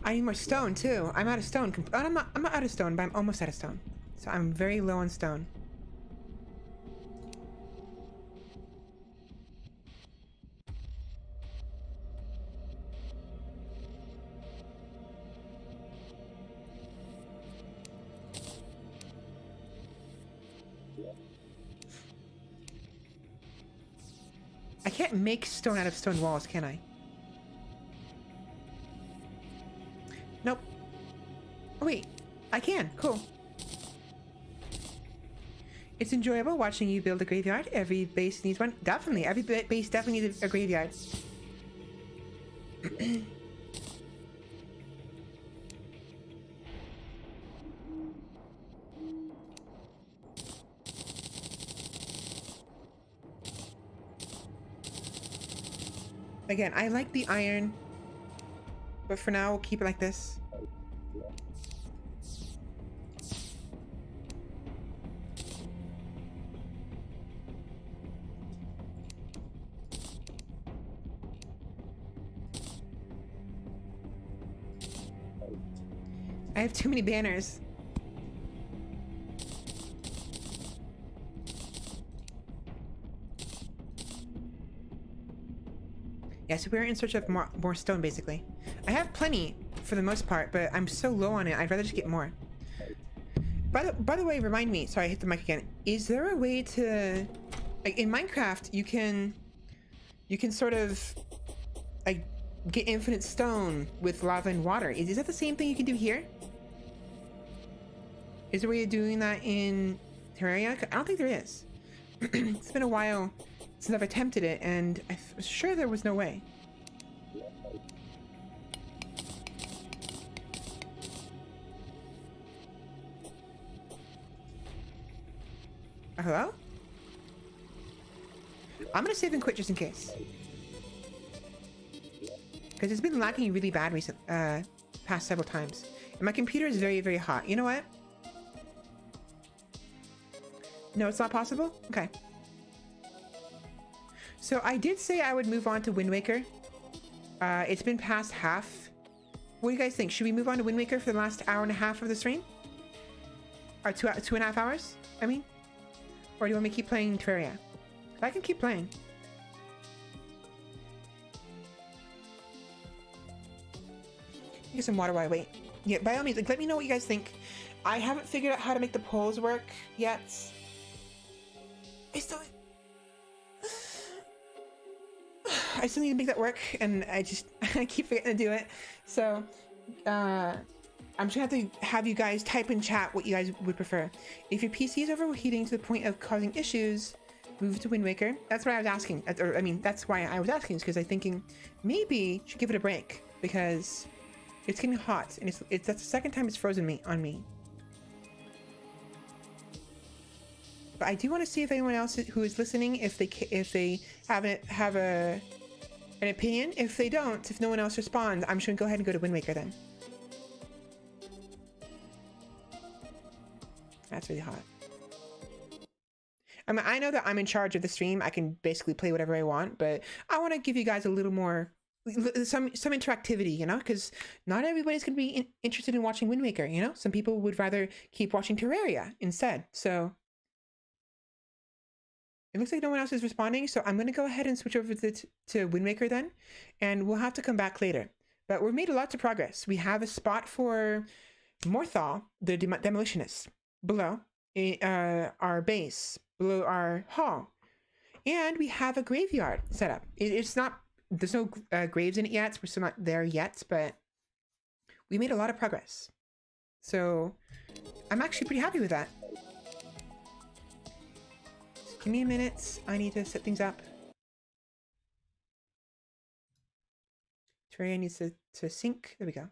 Speaker 1: I need more stone, too. I'm out of stone. I'm not out of stone, but I'm almost out of stone. So I'm very low on stone. I can't make stone out of stone walls, can I? Nope. Oh, wait. I can. Cool. It's enjoyable watching you build a graveyard. Every base needs one. Definitely. Every base definitely needs a graveyard. Again, I like the iron, but for now, we'll keep it like this. I have too many banners. Yeah, so we're in search of more stone, basically. I have plenty for the most part, but I'm so low on it, I'd rather just get more. By the way, remind me, sorry, I hit the mic again. Is there a way to, like in Minecraft, you can sort of like get infinite stone with lava and water. Is that the same thing you can do here? Is there a way of doing that in Terraria? I don't think there is. It's been a while since I've attempted it, and I'm sure there was no way. Hello? I'm gonna save and quit just in case. Because it's been lagging really bad past several times. And my computer is very, very hot. You know what? No, it's not possible? Okay. So I did say I would move on to Wind Waker. It's been past half. What do you guys think? Should we move on to Wind Waker for the last hour and a half of the stream? Or 2.5 hours, I mean? Or do you want me to keep playing Terraria? I can keep playing. Get some water while I wait. Yeah, by all means, like, let me know what you guys think. I haven't figured out how to make the polls work yet. I still need to make that work, and I keep forgetting to do it. So, I'm just gonna have to have you guys type in chat what you guys would prefer. If your PC is overheating to the point of causing issues, move to Wind Waker. That's what I was asking. Or, I mean, that's why I was asking, is because I'm thinking maybe you should give it a break, because it's getting hot, and that's the second time it's frozen on me. But I do want to see if anyone else who is listening, if they have an opinion. If they don't, if no one else responds, I'm just gonna go ahead and go to Wind Waker then. That's really hot. I mean, I know that I'm in charge of the stream. I can basically play whatever I want, but I want to give you guys a little more, some interactivity, you know, because not everybody's gonna be interested in watching Wind Waker. You know, some people would rather keep watching Terraria instead. So. It looks like no one else is responding, so I'm going to go ahead and switch over to Wind Waker then, and we'll have to come back later. But we've made lots of progress. We have a spot for Morthal, the demolitionist, below our base, below our hall, and we have a graveyard set up. It's not, there's no graves in it yet, so we're still not there yet, but we made a lot of progress. So I'm actually pretty happy with that. Just give me a minute. I need to set things up. Terraria needs to sync. There we go.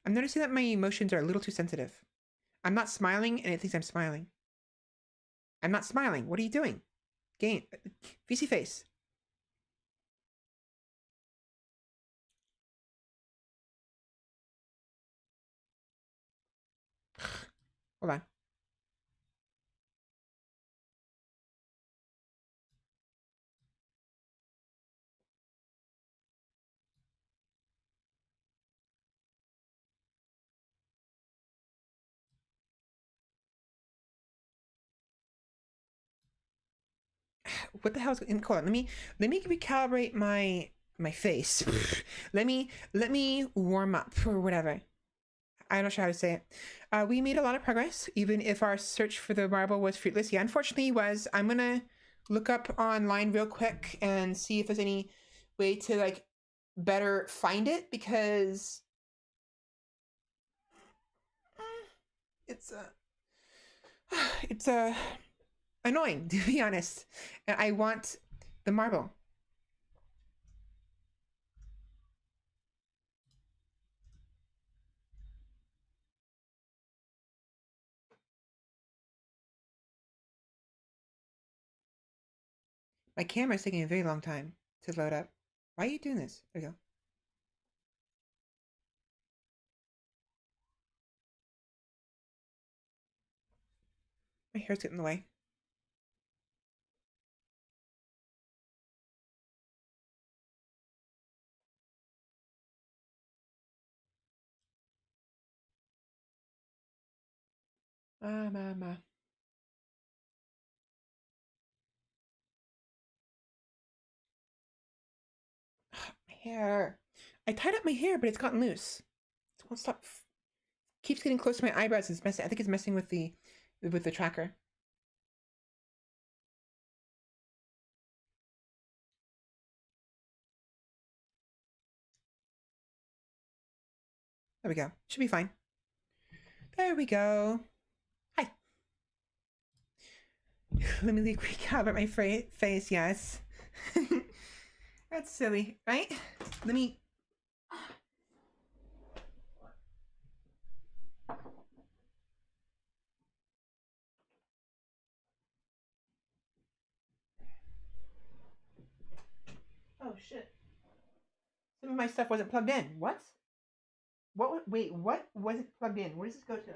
Speaker 1: I'm noticing that my emotions are a little too sensitive. I'm not smiling and it thinks I'm smiling. I'm not smiling. What are you doing? Game. VC face. Hold on. What the hell is hold on, let me recalibrate my face. let me warm up or whatever. I'm not sure how to say it. We made a lot of progress, even if our search for the marble was fruitless. Yeah, unfortunately it was. I'm gonna look up online real quick and see if there's any way to like better find it, because it's annoying, to be honest. And I want the marble. My camera's taking a very long time to load up. Why are you doing this? There we go. My hair's getting in the way. My hair. I tied up my hair, but it's gotten loose. It won't stop. Keeps getting close to my eyebrows. It's messing. I think it's messing with the tracker. There we go. Should be fine. There we go. Hi. Let me recalibrate my face. Yes. That's silly, right? Let me. Oh shit. Some of my stuff wasn't plugged in. What? What? Wait, what wasn't plugged in? Where does this go to?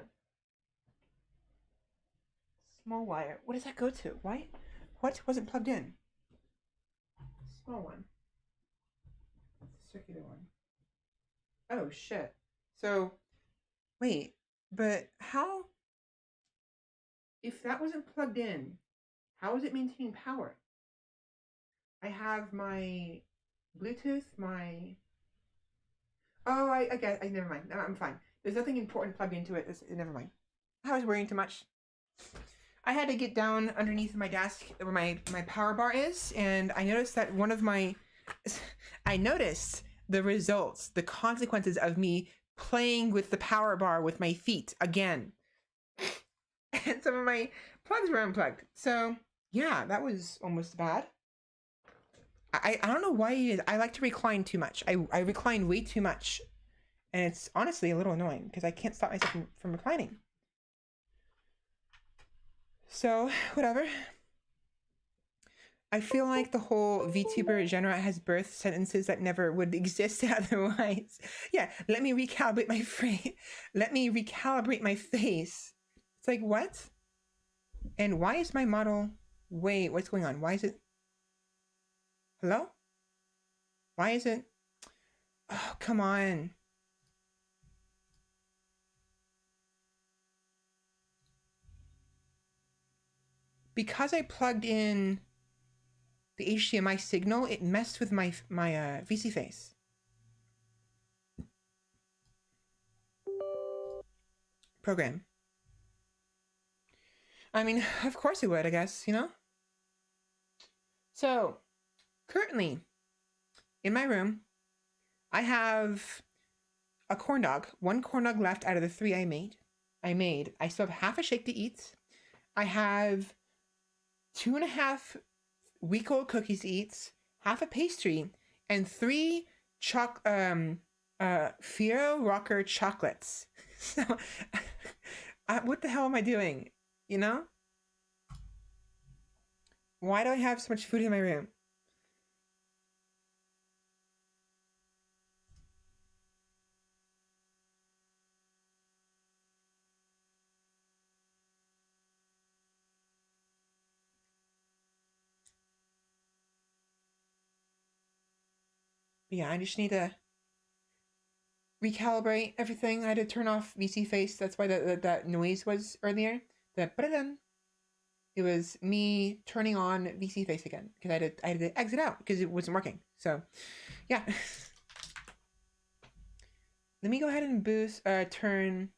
Speaker 1: Small wire. What does that go to? Why? What wasn't plugged in? Small one. Circular one. Oh shit. So, wait, but how? If that wasn't plugged in, how is it maintaining power? I have my Bluetooth, my. Oh, I guess. Never mind. I'm fine. There's nothing important plugged into it. Never mind. I was worrying too much. I had to get down underneath my desk where my power bar is, and I noticed that one of my. I noticed the results, the consequences of me playing with the power bar with my feet again. And some of my plugs were unplugged. So, yeah, that was almost bad. I don't know why it is. I like to recline too much. I recline way too much. And it's honestly a little annoying because I can't stop myself from reclining. So, whatever. I feel like the whole VTuber genre has birthed sentences that never would exist otherwise. Yeah, let me recalibrate my frame. Let me recalibrate my face. It's like, what? And why is my model... Wait, what's going on? Why is it... Hello? Why is it... Oh, come on. Because I plugged in the HDMI signal, it messed with my VC face. program. I mean, of course it would, I guess, you know? So, currently, in my room, I have a corn dog. One corn dog left out of the 3 I made. I still have half a shake to eat. I have 2.5 week-old cookies to eat, half a pastry, and 3 Fiero Rocker chocolates. So, what the hell am I doing? You know? Why do I have so much food in my room? But yeah, I just need to recalibrate everything. I had to turn off VC face. That's why that noise was earlier. It was me turning on VC face again because I had to exit out because it wasn't working. So, yeah. Let me go ahead and turn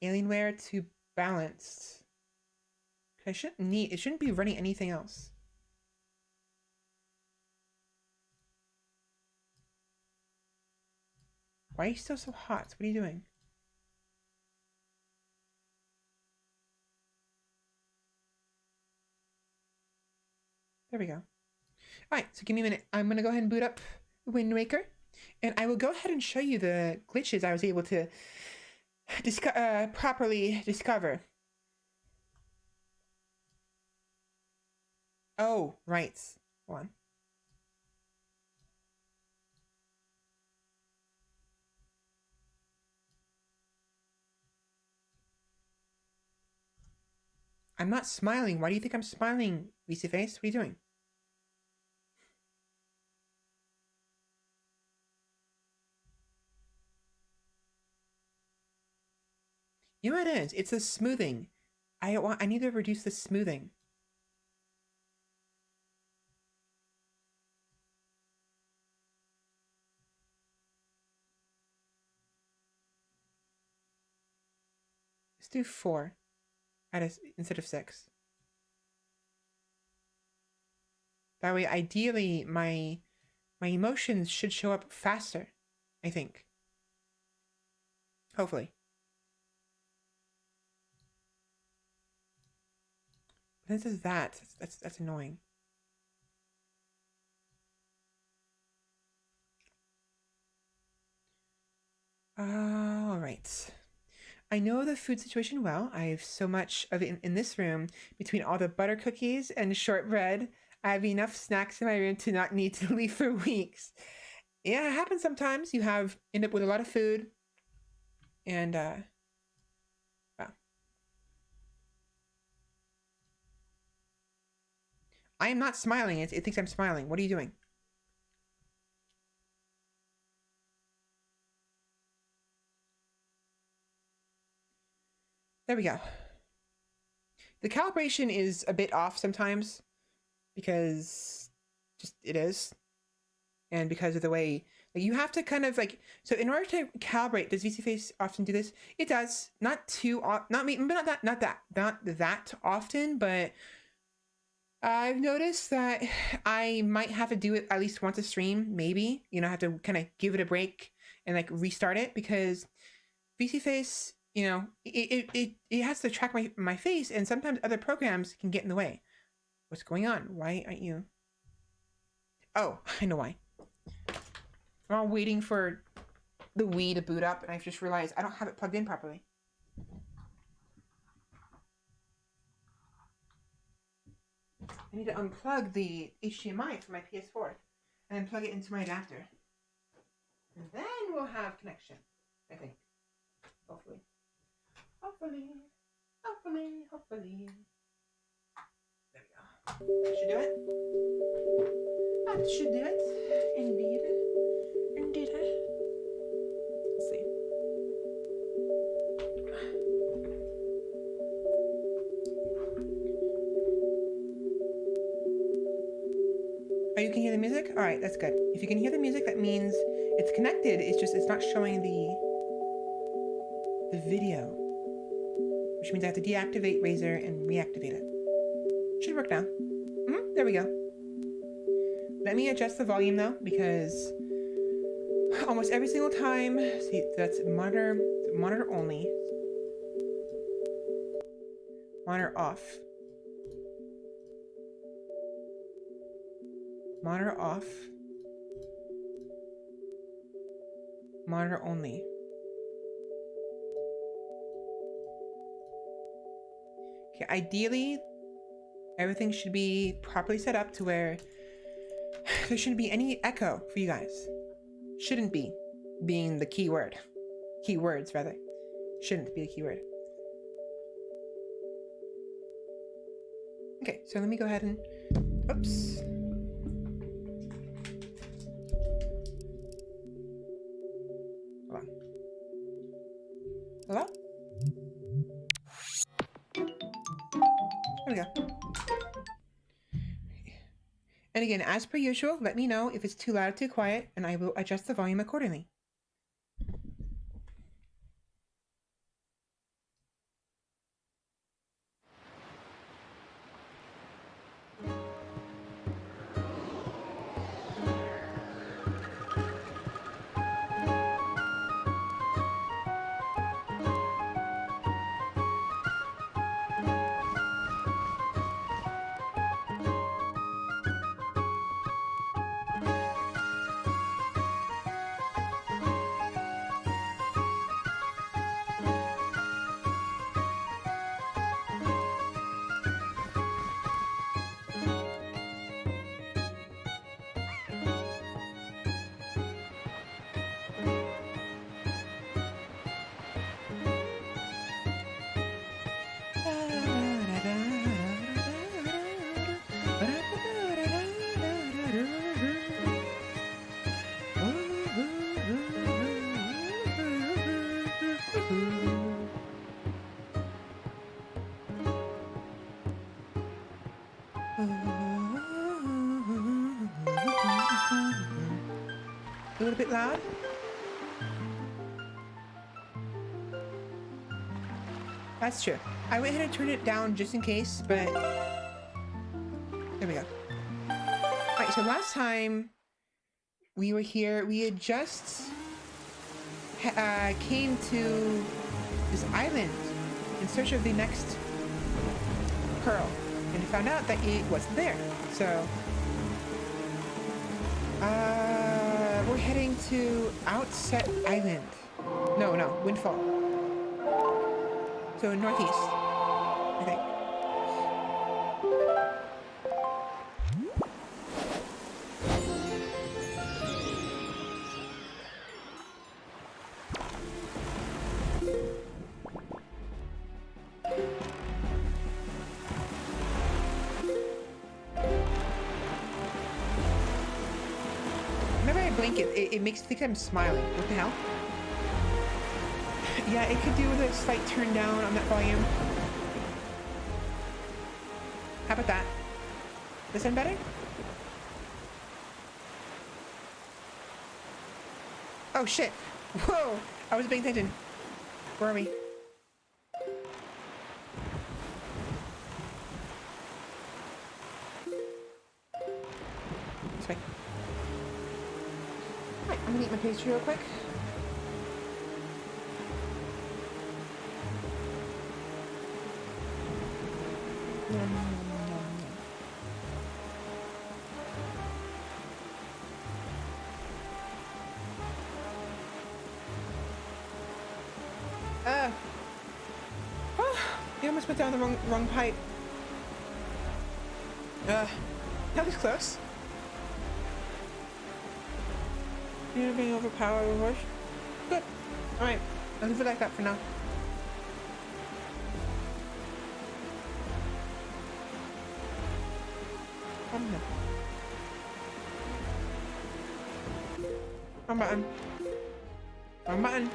Speaker 1: Alienware to balanced. It shouldn't be running anything else. Why are you still so hot? What are you doing? There we go. All right, so give me a minute. I'm gonna go ahead and boot up Wind Waker, and I will go ahead and show you the glitches I was able to properly discover. Oh, right. Hold on. I'm not smiling. Why do you think I'm smiling, VC face? What are you doing? You know what it is? It's the smoothing. I need to reduce the smoothing. Let's do 4 instead of 6. That way, ideally, my emotions should show up faster, I think. Hopefully. But this is that. That's annoying. All right. I know the food situation well. I have so much of it in this room. Between all the butter cookies and shortbread, I have enough snacks in my room to not need to leave for weeks. Yeah, it happens sometimes. You end up with a lot of food. And, wow. I am not smiling. It thinks I'm smiling. What are you doing? There we go. The calibration is a bit off sometimes because just it is. And because of the way you have to kind of so in order to calibrate, does VC Face often do this? It does. Not that often, but I've noticed that I might have to do it at least once a stream, maybe. You know, I have to kind of give it a break and restart it because VC Face, you know, it has to track my face, and sometimes other programs can get in the way. What's going on? Why aren't you? Oh, I know why. I'm all waiting for the Wii to boot up, and I've just realized I don't have it plugged in properly. I need to unplug the HDMI from my PS4 and then plug it into my adapter. And then we'll have connection, I think. Hopefully. Hopefully. There we go. That should do it. That should do it. Indeed. Let's see. Oh, you can hear the music? All right, that's good. If you can hear the music, that means it's connected. It's just, it's not showing the... the video, which means I have to deactivate Razor and reactivate it. Should work now. There we go. Let me adjust the volume though, because almost every single time, see, that's monitor only. Monitor off. Monitor off. Monitor only. Okay, ideally, everything should be properly set up to where there shouldn't be any echo for you guys. Shouldn't be, being the key word. Keywords, rather. Shouldn't be a keyword. Okay, so let me go ahead and... Oops. Hold on. Hello? There we go. And again, as per usual, let me know if it's too loud or too quiet, and I will adjust the volume accordingly. A little bit loud. That's true. I went ahead and turned it down just in case, but there we go. Alright, so last time we were here, we had just came to this island in search of the next pearl, and found out that it wasn't there. So we're heading to Outset Island. No, Windfall. So northeast, I think. Whenever I blink, it makes me think I'm smiling. What the hell? Yeah, it could do with a slight turn down on that volume. How about that? This sound better? Oh shit! Whoa! I wasn't paying attention. Where are we? This way. Alright, I'm gonna eat my pastry real quick. You almost went down the wrong pipe. That was close. You're being overpowered with horse. Good. Alright, I'll leave it like that for now. Wrong button. Wrong button.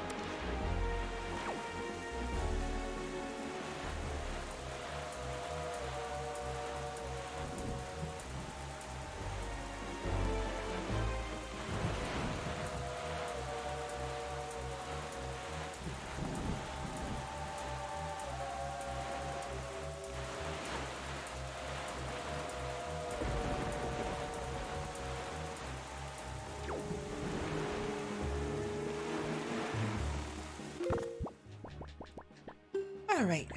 Speaker 1: All right.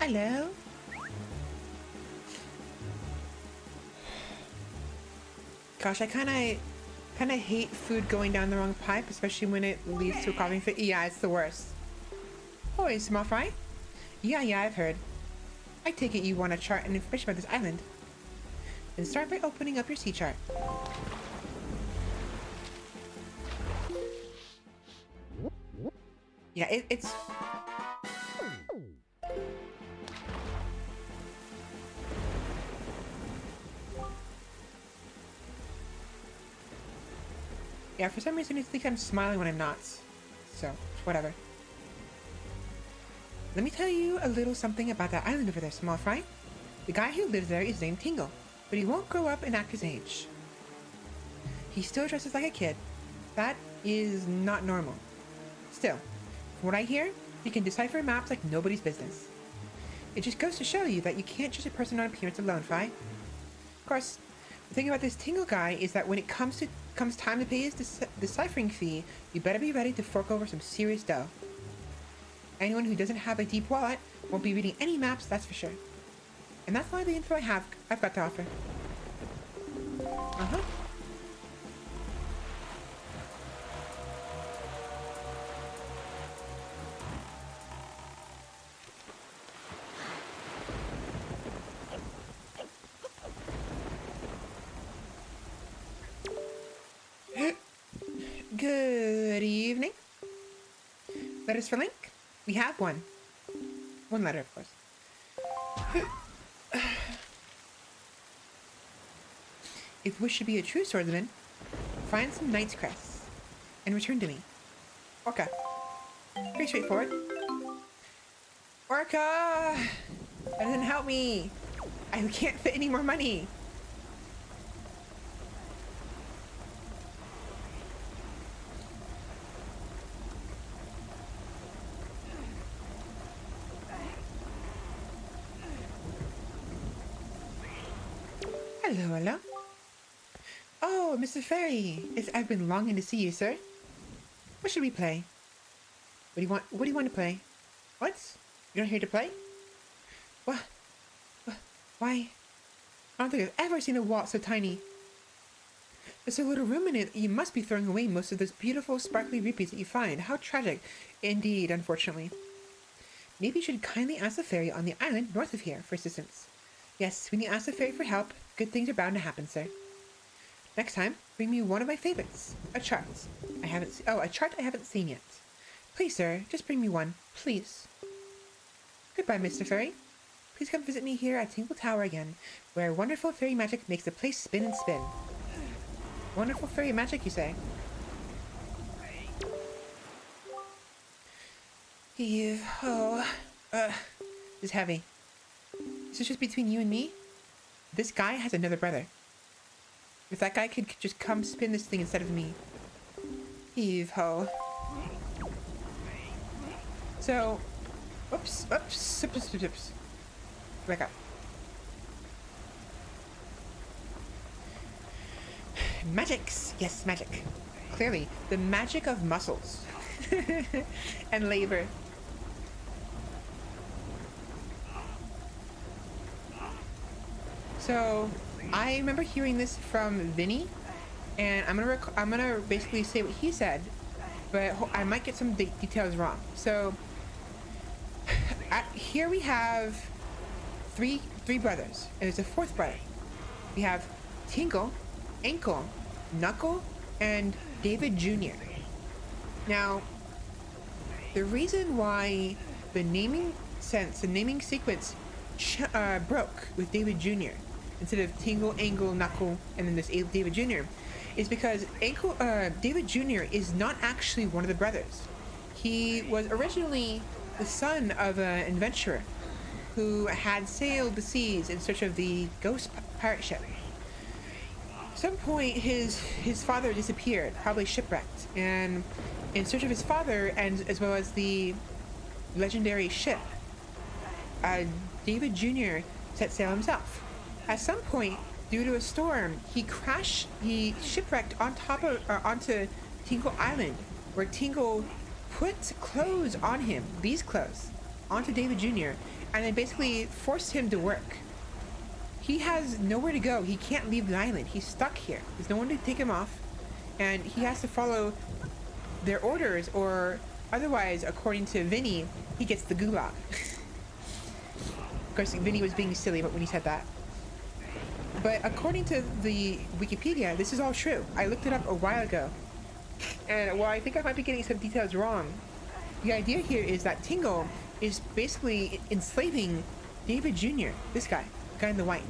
Speaker 1: Hello. Gosh, I kind of hate food going down the wrong pipe, especially when it leads to a coughing fit. Yeah, it's the worst. Oh, is small fry? Yeah, I've heard. I take it you want a chart and information about this island. Then start by opening up your sea chart. Yeah, it's... Yeah, for some reason it thinks I'm smiling when I'm not. So, whatever. Let me tell you a little something about that island over there, small fry. The guy who lives there is named Tingle, but he won't grow up and act his age. He still dresses like a kid. That is not normal. Still, from what I hear, he can decipher maps like nobody's business. It just goes to show you that you can't judge a person on appearance alone, Fry. Of course, the thing about this Tingle guy is that when it comes time to pay his deciphering fee, you better be ready to fork over some serious dough. Anyone who doesn't have a deep wallet won't be reading any maps, that's for sure. And that's all the info I've got to offer. Uh-huh. Good evening. Letters for Link? We have one. One letter, of course. If wish to be a true swordsman, find some knight's crests and return to me. Orca. Pretty straightforward. Orca! That doesn't help me. I can't fit any more money. Hello. Oh, Mr. Fairy. I've been longing to see you, sir. What should we play? What do you want to play? What? You're not here to play? What? Why? I don't think I've ever seen a wallet so tiny. There's so little room in it, you must be throwing away most of those beautiful, sparkly rupees that you find. How tragic. Indeed, unfortunately. Maybe you should kindly ask the fairy on the island north of here for assistance. Yes, when you ask the fairy for help, good things are bound to happen, sir. Next time, bring me one of my favorites. A chart. A chart I haven't seen yet. Please, sir, just bring me one. Please. Goodbye, Mr. Fairy. Please come visit me here at Tingle Tower again, where wonderful fairy magic makes the place spin and spin. Wonderful fairy magic, you say? Eve, this is heavy. Is this just between you and me? This guy has another brother. If that guy could just come spin this thing instead of me. Heave ho. So, oops. Back up. Magics! Yes, magic. Clearly, the magic of muscles. And labor. So, I remember hearing this from Vinny, and I'm gonna basically say what he said, but I might get some details wrong. So, here we have three brothers, and there's a fourth brother. We have Tingle, Ankle, Knuckle, and David Jr. Now, the reason why the naming sequence broke with David Jr. instead of Tingle, Angle, Knuckle, and then this David Jr. is because David Jr. is not actually one of the brothers. He was originally the son of an adventurer who had sailed the seas in search of the ghost pirate ship. At some point, his father disappeared, probably shipwrecked, and in search of his father, and as well as the legendary ship, David Jr. set sail himself. At some point, due to a storm, he shipwrecked onto Tingle Island, where Tingle put clothes on him, these clothes, onto David Jr., and then basically forced him to work. He has nowhere to go. He can't leave the island. He's stuck here. There's no one to take him off, and he has to follow their orders, or otherwise, according to Vinny, he gets the gulag. Of course, Vinny was being silly when he said that. But according to the Wikipedia, this is all true. I looked it up a while ago. And while I think I might be getting some details wrong, the idea here is that Tingle is basically enslaving David Jr., this guy, the guy in the white.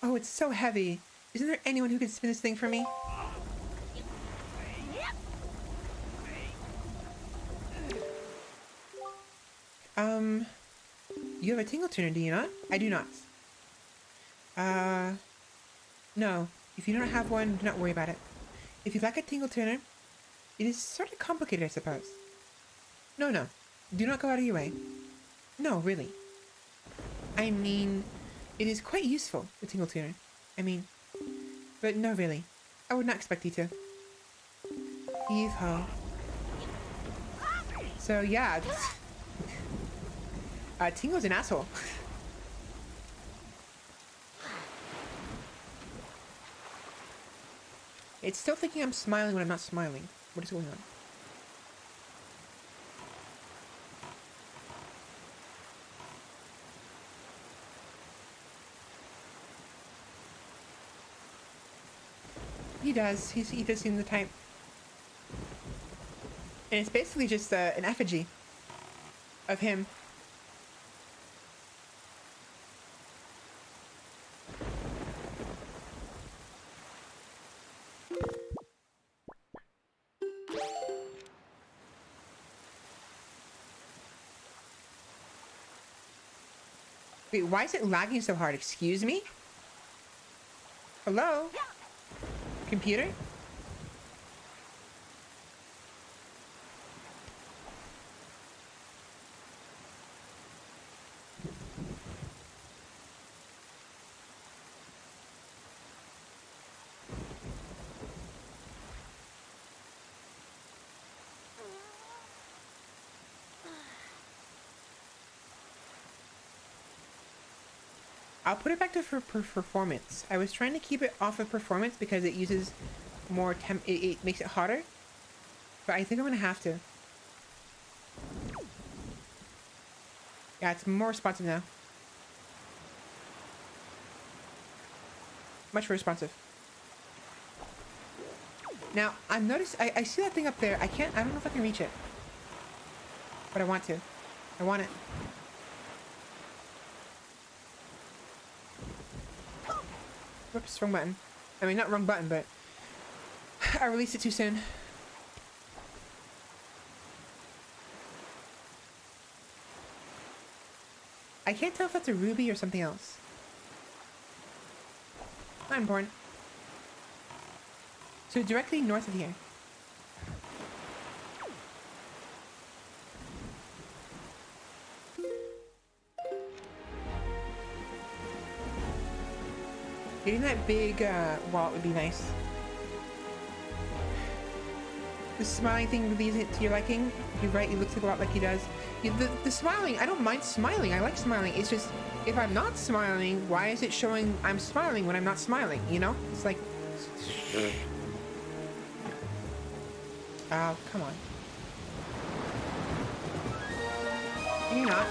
Speaker 1: Oh, it's so heavy. Isn't there anyone who can spin this thing for me? You have a Tingle tuner, do you not? I do not. No. If you don't have one, do not worry about it. If you lack a Tingle tuner, it is sort of complicated, I suppose. No. Do not go out of your way. No, really. I mean, it is quite useful, the Tingle tuner. I mean, but no, really. I would not expect you to. Heave-ho. So, yeah. Tingle's an asshole. It's still thinking I'm smiling when I'm not smiling. What is going on? He does. He does seem the type. And it's basically just an effigy of him. Wait, why is it lagging so hard? Excuse me? Hello? Computer? I'll put it back to for performance. I was trying to keep it off of performance because it uses more it makes it hotter. But I think I'm gonna have to. Yeah, it's more responsive now. Much more responsive. Now, I've noticed, I see that thing up there. I don't know if I can reach it. But I want to. I want it. Whoops, wrong button. I mean, not wrong button, but I released it too soon. I can't tell if that's a ruby or something else. Not important. So directly north of here. Getting that big wallet would be nice. The smiling thing really isn't to your liking. You're right, he looks a lot like he does. The smiling, I don't mind smiling. I like smiling. It's just, if I'm not smiling, why is it showing I'm smiling when I'm not smiling, you know? It's like... Oh, come on. Can you not?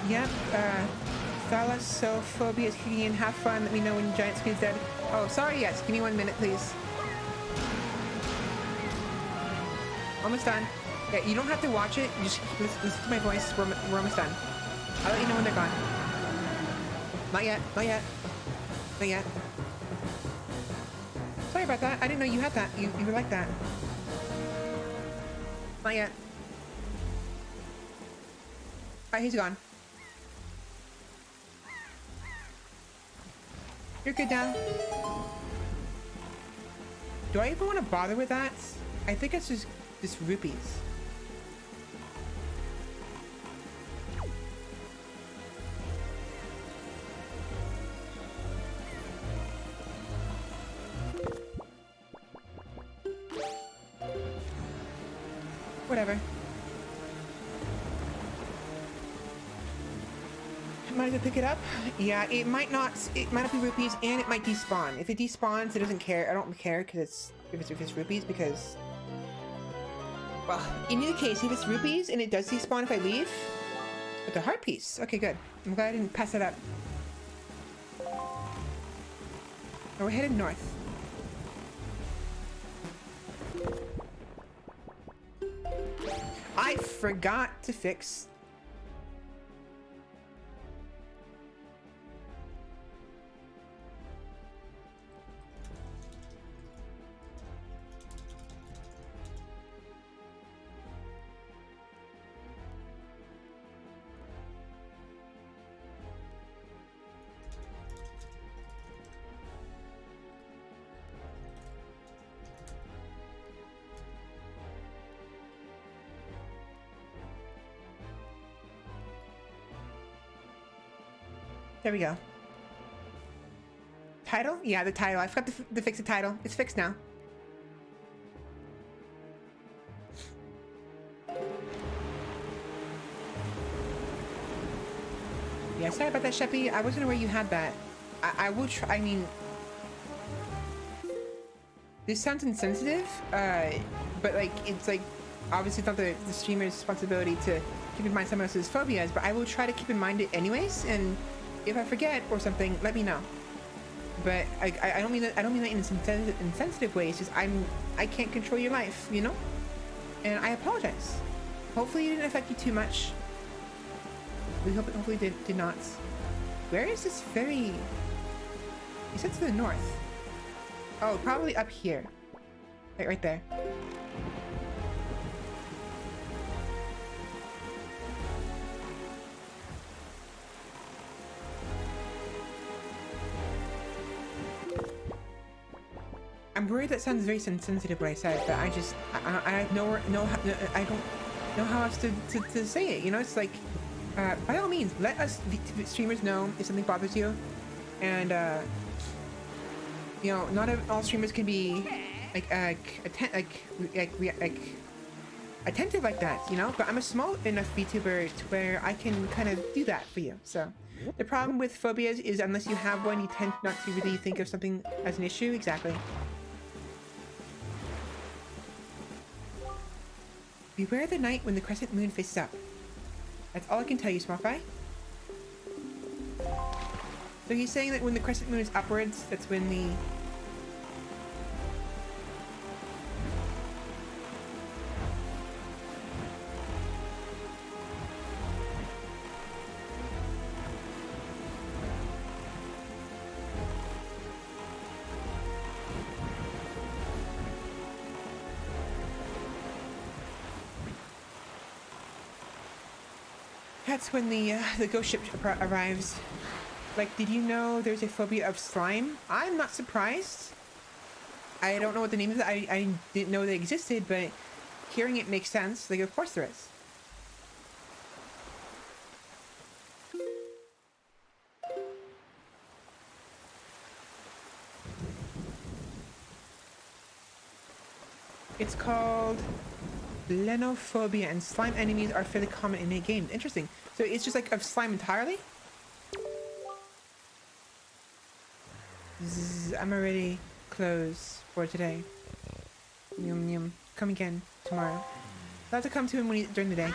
Speaker 1: Yep, thalassophobia is kicking in. Have fun. Let me know when giant squid's dead. Oh, sorry, yes. Give me 1 minute, please. Almost done. Yeah, you don't have to watch it. Just listen to my voice. We're almost done. I'll let you know when they're gone. Not yet. Not yet. Not yet. Sorry about that. I didn't know you had that. You were like that. Not yet. Alright, he's gone. You're good now. Do I even want to bother with that? I think it's just rupees. Whatever. Might as well pick it up. Yeah, it might not be rupees, and it might despawn. If it despawns, it doesn't care. I don't care because if it's rupees, because, well, in either case, if it's rupees and it does despawn if I leave, it's a heart piece. Okay, good. I'm glad I didn't pass it up. Oh, we're headed north. I forgot to fix. There we go. Title? Yeah, the title. I forgot to fix the title. It's fixed now. Yeah, sorry about that, Sheppy. I wasn't aware you had that. I will try. I mean, this sounds insensitive, but like, it's like, obviously it's not the streamer's responsibility to keep in mind someone else's phobias, but I will try to keep in mind it anyways, and if I forget or something, let me know. But I don't mean that. I don't mean that in insensitive ways. It's just I can't control your life, you know. And I apologize. Hopefully it didn't affect you too much. We hope it hopefully did not. Where is this ferry? You said to the north. Oh, probably up here. Like right there. I'm worried that sounds very sensitive what I said, but I just I have I don't know how else to say it. You know, it's like by all means, let us streamers know if something bothers you, and you know, not all streamers can be attentive like that, you know. But I'm a small enough VTuber to where I can kind of do that for you. So the problem with phobias is unless you have one, you tend not to really think of something as an issue. Exactly. Beware the night when the crescent moon faces up. That's all I can tell you, Smallfry. So he's saying that when the crescent moon is upwards, that's when the... That's when the ghost ship arrives. Like, did you know there's a phobia of slime? I'm not surprised. I don't know what the name is. I didn't know they existed, but hearing it makes sense. Like, of course there is. It's called Blenophobia, and slime enemies are fairly common in many games. Interesting. So it's just like of slime entirely? I'm already closed for today. Yum yum. Come again tomorrow. I'll have to come to him during the day.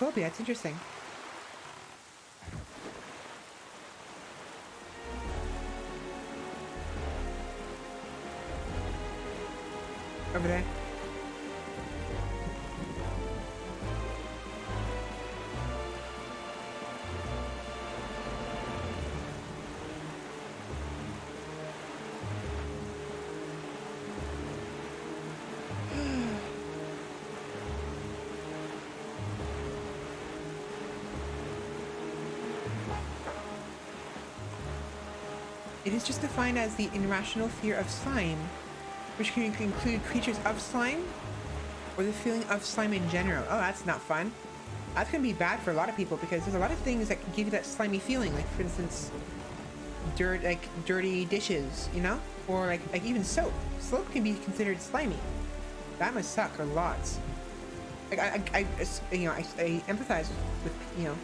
Speaker 1: will be. That's interesting. Over there. It is just defined as the irrational fear of slime, which can include creatures of slime or the feeling of slime in general. Oh, that's not fun. That's gonna be bad for a lot of people because there's a lot of things that can give you that slimy feeling, like for instance, dirty dishes, you know, or like even soap. Soap can be considered slimy. That must suck a lot. Like I empathize with, you know,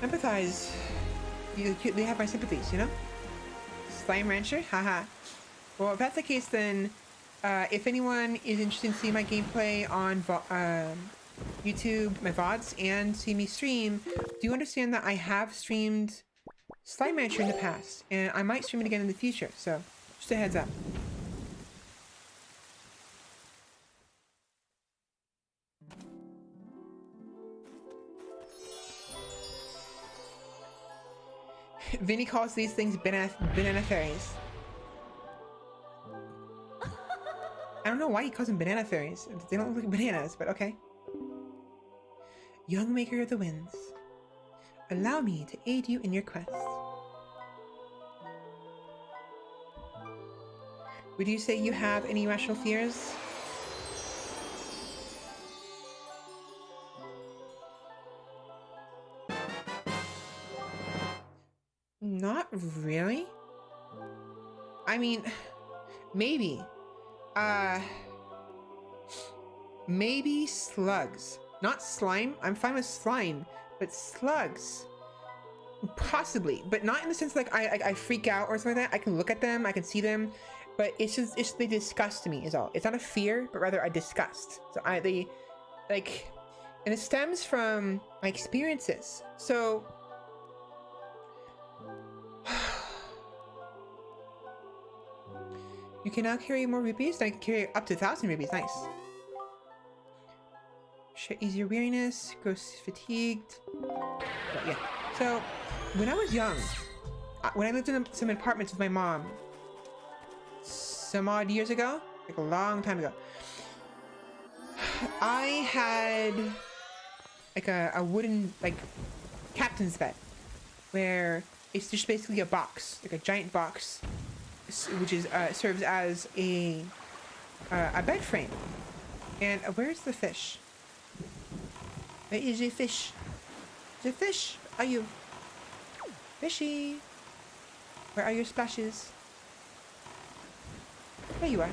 Speaker 1: empathize. They have my sympathies, you know? Slime Rancher? Haha. Well, if that's the case, then if anyone is interested in seeing my gameplay on YouTube, my VODs, and see me stream, do understand that I have streamed Slime Rancher in the past, and I might stream it again in the future, so just a heads up. Vinny calls these things banana fairies. I don't know why he calls them banana fairies. They don't look like bananas, but okay. Young Maker of the Winds, allow me to aid you in your quest. Would you say you have any irrational fears? Not really. I mean, maybe. Maybe slugs. Not slime. I'm fine with slime, but slugs. Possibly, but not in the sense like I freak out or something like that. I can look at them, I can see them, but it's they disgust me is all. It's not a fear, but rather a disgust. So and it stems from my experiences. So you can now carry more rupees. I can carry up to 1,000 rupees. Nice. Ease your weariness. Gross fatigued. But yeah. So when I was young, when I lived in some apartments with my mom, some odd years ago, like a long time ago, I had like a wooden captain's bed, where it's just basically a box, like a giant box, which is serves as a bed frame. And where's the fish? Where is a fish? The fish? Are you fishy? Where are your splashes? There you are.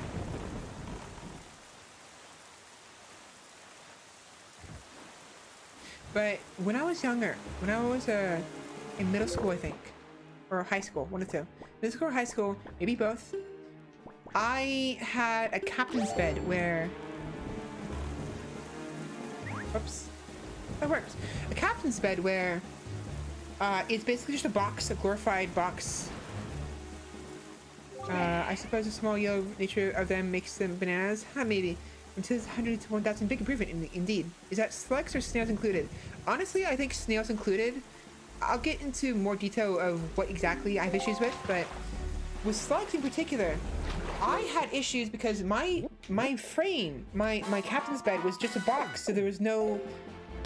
Speaker 1: But when I was younger, when I was in middle school, I think, or high school, one of the two, middle school or high school, maybe both, I had a captain's bed where, oops, that works. A captain's bed where it's basically just a box, a glorified box. I suppose the small yellow nature of them makes them bananas. Huh, maybe. It says 100 to 1,000. Big improvement, indeed. Is that slugs or snails included? Honestly, I think snails included. I'll get into more detail of what exactly I have issues with, but with slugs in particular, I had issues because my frame, my captain's bed was just a box, so there was no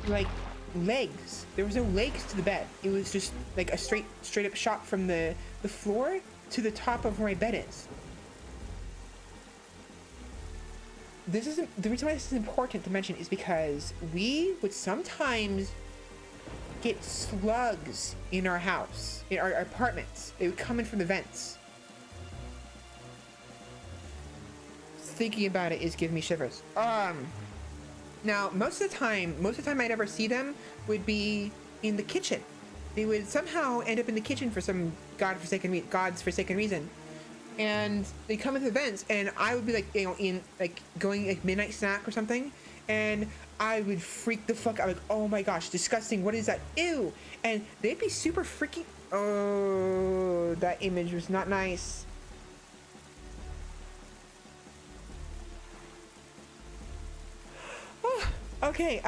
Speaker 1: like legs. There was no legs to the bed. It was just like a straight up shot from the floor to the top of where my bed is. This isn't the reason why this is important to mention is because we would sometimes get slugs in our house, in our apartments. They would come in from the vents. Thinking about it is giving me shivers. Now most of the time I'd ever see them would be in the kitchen. They would somehow end up in the kitchen for some god's forsaken reason. And they come into the vents, and I would be like, you know, in like going like midnight snack or something, and I would freak the fuck out. Like, oh my gosh, disgusting. What is that? Ew. And they'd be super freaking. Oh, that image was not nice. Oh, okay,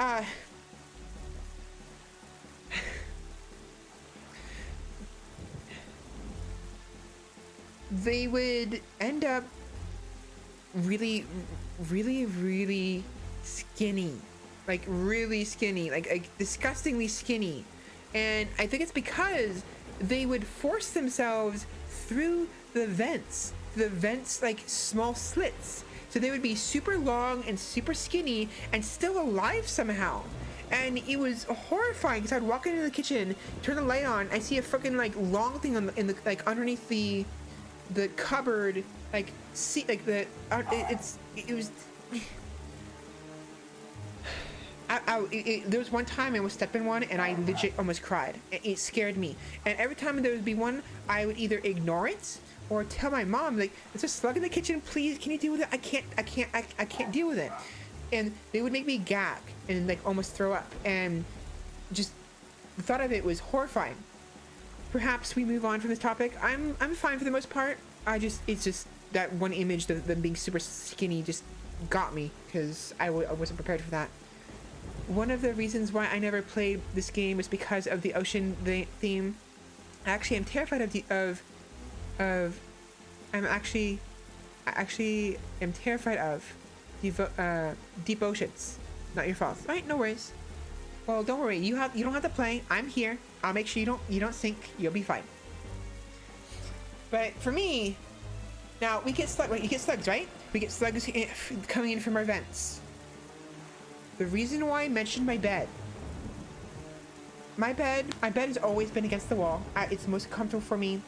Speaker 1: they would end up really, really skinny. Like really skinny, like disgustingly skinny. And I think it's because they would force themselves through the vents like small slits. So they would be super long and super skinny and still alive somehow. And it was horrifying because I'd walk into the kitchen, turn the light on, I see a freaking like long thing in the like underneath the cupboard, like see like the it was. There was one time I was stepping one and I legit almost cried. It scared me. And every time there would be one, I would either ignore it or tell my mom, like, there's a slug in the kitchen, please, can you deal with it? I can't deal with it. And they would make me gag and like almost throw up. And just the thought of it was horrifying. Perhaps we move on from this topic. I'm fine for the most part. It's just that one image, them being super skinny, just got me because I wasn't prepared for that. One of the reasons why I never played this game was because of the ocean theme. I actually am terrified I actually am terrified of deep oceans. Not your fault. All right, no worries. Well, don't worry. You don't have to play. I'm here. I'll make sure you don't sink. You'll be fine. But for me, now we get slugs. You get slugs, right? We get slugs coming in from our vents. The reason why I mentioned my bed has always been against the wall. It's most comfortable for me,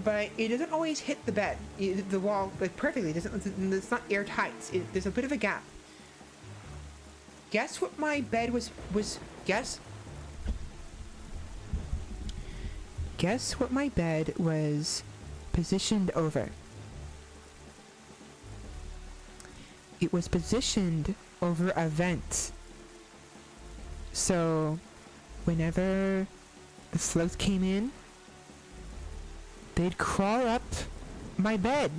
Speaker 1: but it doesn't always hit the bed, the wall, like perfectly. It's not airtight. There's a bit of a gap. Guess what my bed was guess what my bed was positioned over. It was positioned over a vent. So whenever the slugs came in, they'd crawl up my bed.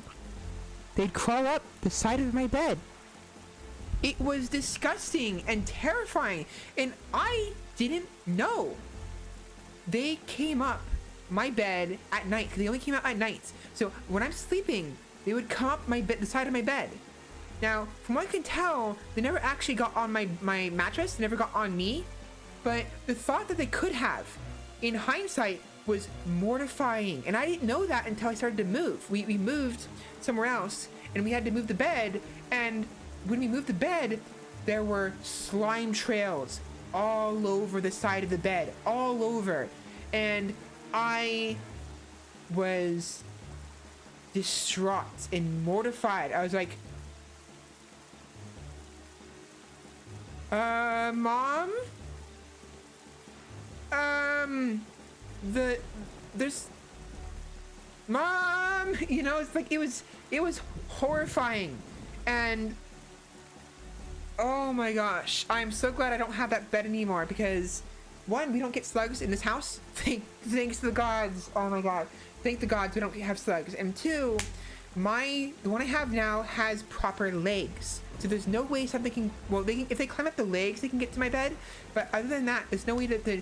Speaker 1: They'd crawl up the side of my bed. It was disgusting and terrifying, and I didn't know. They came up my bed at night. They only came out at night. So when I'm sleeping, they would come up the side of my bed. Now, from what I can tell, they never actually got on my mattress. They never got on me. But the thought that they could have, in hindsight, was mortifying. And I didn't know that until I started to move. We moved somewhere else, and we had to move the bed. And when we moved the bed, there were slime trails all over the side of the bed. All over. And I was distraught and mortified. I was like, Mom? There's... Mom! You know, it's like, it was horrifying. And... oh my gosh. I'm so glad I don't have that bed anymore because... one, we don't get slugs in this house. Thanks to the gods. Oh my god. Thank the gods we don't have slugs. And two, the one I have now has proper legs. So there's no way something can, well, if they climb up the legs, they can get to my bed. But other than that, there's no way to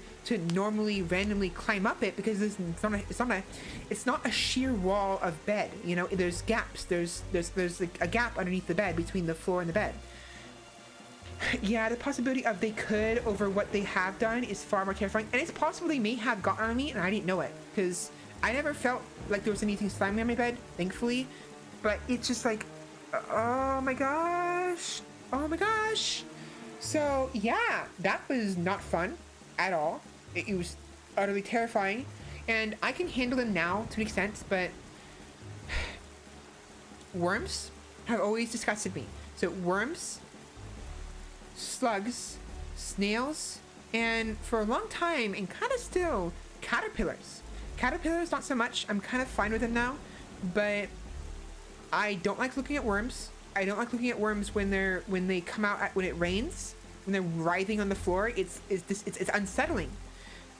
Speaker 1: normally randomly climb up it because it's not a sheer wall of bed. You know, there's gaps. There's like a gap underneath the bed between the floor and the bed. Yeah, the possibility of they could over what they have done is far more terrifying. And it's possible they may have gotten on me and I didn't know it because I never felt like there was anything slimy on my bed, thankfully. But it's just like, oh my gosh. Oh my gosh. So yeah, that was not fun at all. It was utterly terrifying. And I can handle them now to an extent, but worms have always disgusted me. So worms, slugs, snails, and for a long time, and kind of still, caterpillars. Caterpillars, not so much. I'm kind of fine with them now, but I don't like looking at worms. I don't like looking at worms when they come out when it rains. when they're writhing on the floor, it's unsettling.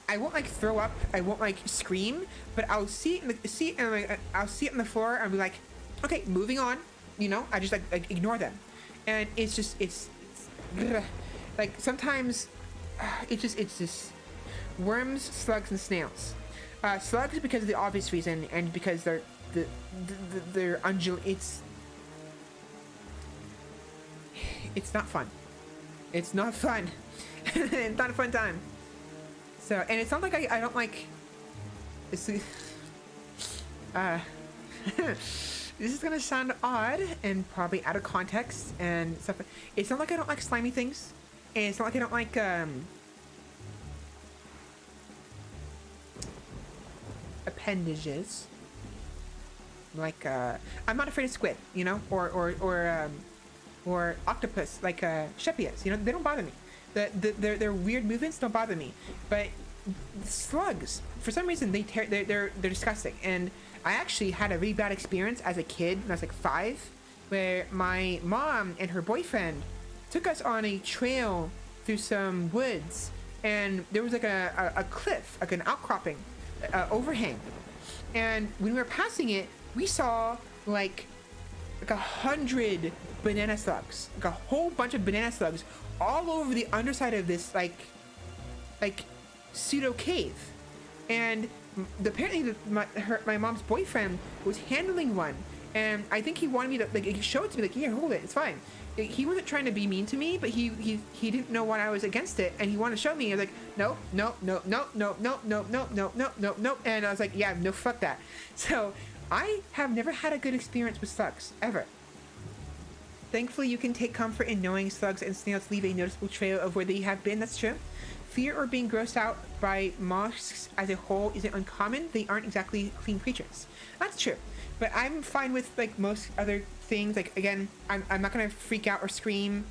Speaker 1: I won't like throw up, I won't like scream, but I'll see it I'll see it on the floor and I'll be like, okay, moving on, you know. I just like ignore them, and it's like sometimes it's just worms, slugs, and snails. Slugs because of the obvious reason, and because they're it's not fun. It's not fun. It's not a fun time. So, and it's not like I don't like this. This is gonna sound odd and probably out of context and stuff. It's not like I don't like slimy things, and it's not like I don't like appendages. Like I'm not afraid of squid, you know, or octopus, like shepias. You know, they don't bother me. Their weird movements don't bother me, but slugs, for some reason, they're disgusting. And I actually had a really bad experience as a kid when I was like 5, where my mom and her boyfriend took us on a trail through some woods, and there was like a cliff, like an outcropping, overhang, and when we were passing it, we saw like 100 banana slugs, like a whole bunch of banana slugs all over the underside of this like pseudo cave. And apparently my mom's boyfriend was handling one, and I think he wanted me to like show it to me, like, here, hold it, it's fine. He wasn't trying to be mean to me, but he didn't know why I was against it, and he wanted to show me. I was like, no, and I was like, yeah, no, fuck that. So I have never had a good experience with slugs ever. Thankfully, you can take comfort in knowing slugs and snails leave a noticeable trail of where they have been. That's true. Fear or being grossed out by mollusks as a whole isn't uncommon. They aren't exactly clean creatures. That's true. But I'm fine with like most other things. Like, again, I'm not gonna freak out or scream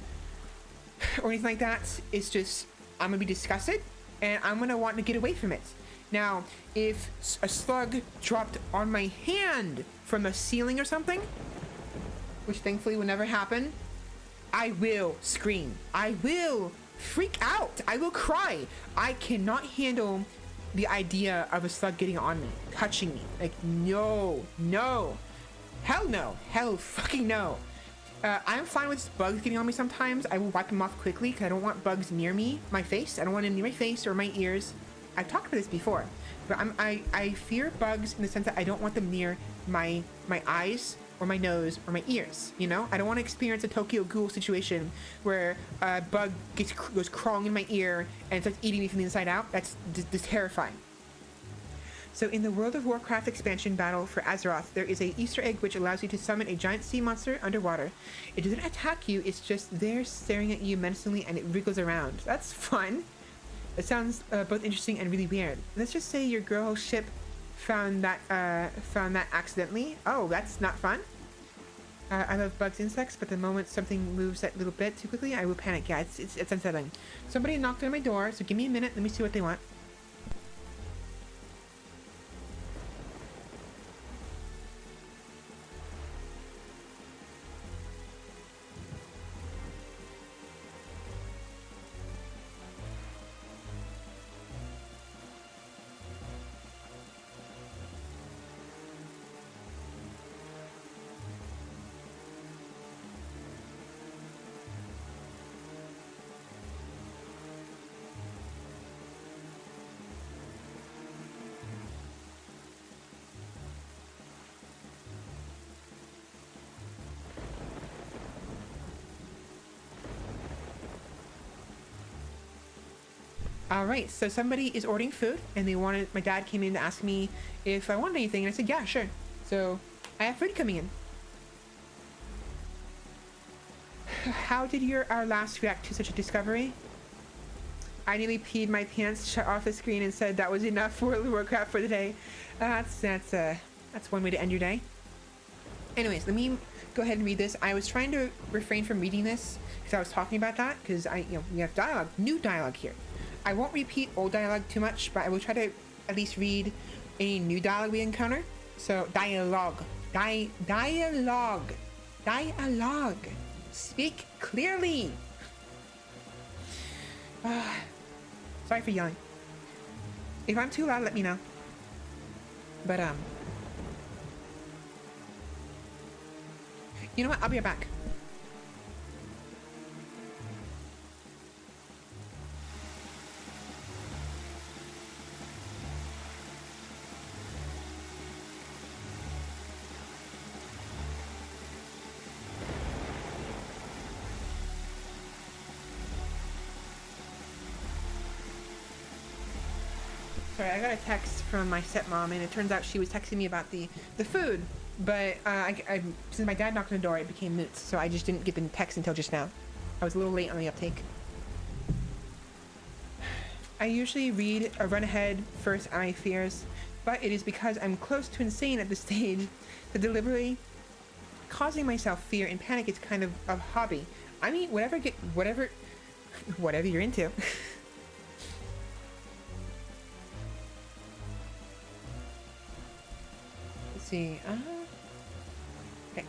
Speaker 1: or anything like that. It's just I'm gonna be disgusted and I'm gonna want to get away from it. Now, if a slug dropped on my hand from the ceiling or something, which thankfully will never happen, I will scream. I will freak out. I will cry. I cannot handle the idea of a slug getting on me, touching me. Like, no. Hell fucking no. I'm fine with bugs getting on me sometimes. I will wipe them off quickly because I don't want bugs near me, my face. I don't want them near my face or my ears. I've talked about this before, but I fear bugs in the sense that I don't want them near my eyes or my nose or my ears, you know? I don't want to experience a Tokyo Ghoul situation where a bug goes crawling in my ear and starts eating me from the inside out. That's terrifying. So in the World of Warcraft expansion battle for Azeroth, there is a Easter egg which allows you to summon a giant sea monster underwater. It doesn't attack you, it's just there staring at you menacingly, and it wriggles around. That's fun. It sounds both interesting and really weird. Let's just say your girl ship found that accidentally. Oh, that's not fun. I love bugs, insects, but the moment something moves that little bit too quickly, I will panic. Yeah, it's unsettling. Somebody knocked on my door, so give me a minute. Let me see what they want. All right, so somebody is ordering food, and my dad came in to ask me if I wanted anything, and I said, yeah, sure. So I have food coming in. How did our last react to such a discovery? I nearly peed my pants, shut off the screen, and said that was enough for World of Warcraft for the day. That's one way to end your day. Anyways, let me go ahead and read this. I was trying to refrain from reading this because I was talking about that, because we have dialogue, new dialogue here. I won't repeat old dialogue too much, but I will try to at least read any new dialogue we encounter. So, dialogue. Dialogue. Speak clearly.
Speaker 2: Sorry for yelling. If I'm too loud, let me know. But, you know what? I'll be right back. Sorry, I got a text from my stepmom, and it turns out she was texting me about the food. But since my dad knocked on the door, it became moot, so I just didn't get the text until just now. I was a little late on the uptake. I usually read or run ahead first at my fears, but it is because I'm close to insane at this stage that deliberately causing myself fear and panic is kind of a hobby. I mean, whatever you're into. See, okay.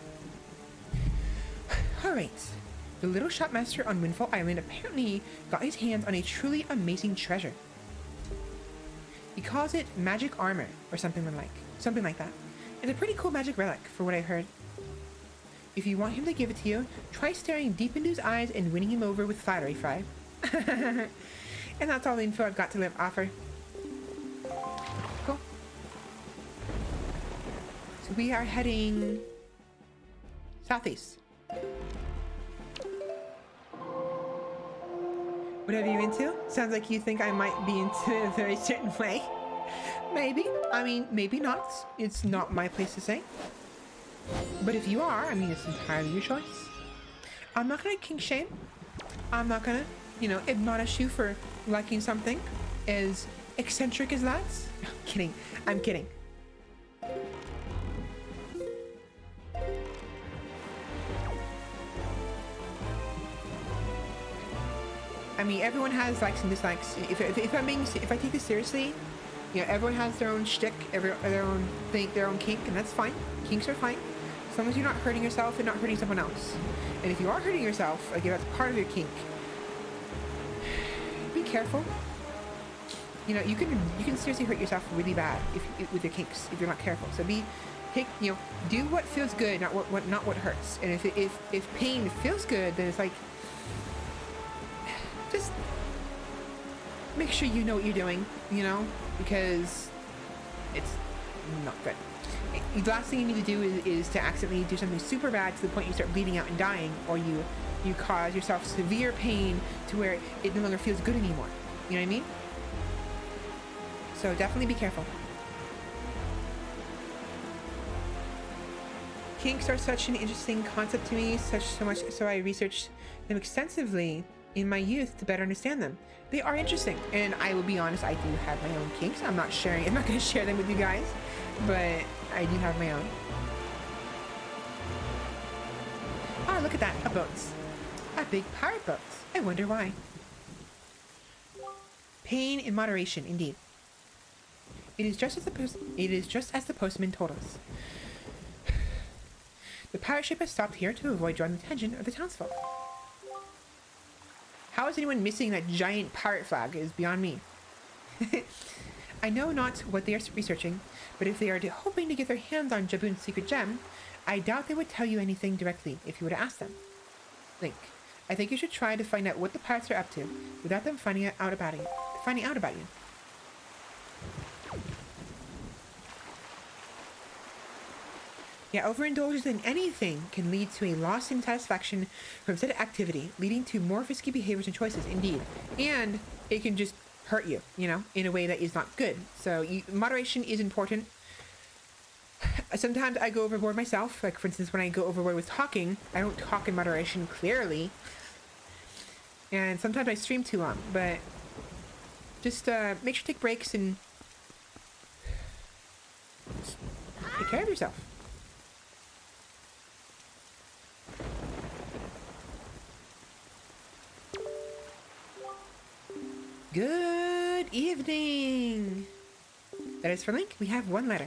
Speaker 2: Alright. The little shopmaster on Windfall Island apparently got his hands on a truly amazing treasure. He calls it magic armor, or something like that. It's a pretty cool magic relic, for what I heard. If you want him to give it to you, try staring deep into his eyes and winning him over with flattery, Fry. And that's all the info I've got to offer. Cool. We are heading southeast. Whatever you're into, sounds like you think I might be into a very certain way. Maybe. I mean, maybe not. It's not my place to say. But if you are, I mean, it's entirely your choice. I'm not gonna kink shame. I'm not gonna, admonish you for liking something as eccentric as that. I'm kidding. I'm kidding. I mean, everyone has likes and dislikes. If I take this seriously, everyone has their own shtick, their own thing, their own kink, and that's fine. Kinks are fine, as long as you're not hurting yourself and not hurting someone else. And if you are hurting yourself, like if that's part of your kink, be careful. You can seriously hurt yourself really bad with your kinks if you're not careful. So do what feels good, not what hurts. And if pain feels good, then it's like, just make sure you know what you're doing, because it's not good. The last thing you need to do is to accidentally do something super bad to the point you start bleeding out and dying, or you cause yourself severe pain to where it no longer feels good anymore. You know what I mean? So definitely be careful. Kinks are such an interesting concept to me, so much so I researched them extensively in my youth to better understand them. They are interesting, and I will be honest, I do have my own kinks. I'm not going to share them with you guys, but I do have my own. Oh, look at that, a boat. A big pirate boat. I wonder why. Pain in moderation, indeed. It is just as the postman told us. The pirate ship has stopped here to avoid drawing the attention of the townsfolk. How is anyone missing that giant pirate flag is beyond me. I know not what they are researching, but if they are hoping to get their hands on Jaboon's secret gem, I doubt they would tell you anything directly if you were to ask them. Link, I think you should try to find out what the pirates are up to without them finding out about you. Yeah, overindulgence in anything can lead to a loss in satisfaction from said activity, leading to more risky behaviors and choices, indeed. And it can just hurt you, in a way that is not good. So moderation is important. Sometimes I go overboard myself. Like, for instance, when I go overboard with talking, I don't talk in moderation clearly. And sometimes I stream too long, but just make sure to take breaks and take care of yourself. Good evening. That is for Link. We have one letter.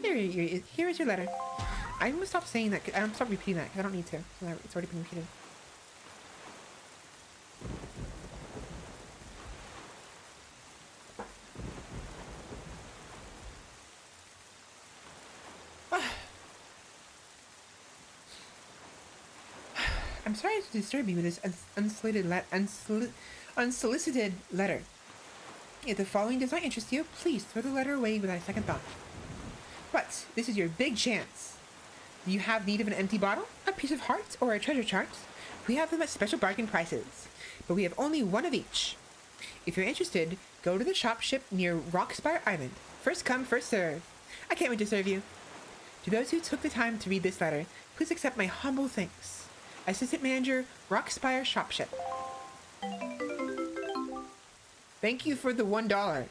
Speaker 2: Here is your letter. I'm gonna stop saying that. I'm gonna stop repeating that because I don't need to. It's already been repeated. I'm sorry to disturb you with this unsolicited letter. If the following does not interest you, please throw the letter away without a second thought. But this is your big chance. Do you have need of an empty bottle, a piece of heart, or a treasure chart? We have them at special bargain prices, but we have only one of each. If you're interested, go to the shop ship near Rockspire Island. First come, first serve. I can't wait to serve you. To those who took the time to read this letter, please accept my humble thanks. Assistant Manager, Rockspire Shop Ship. Thank you for the $1.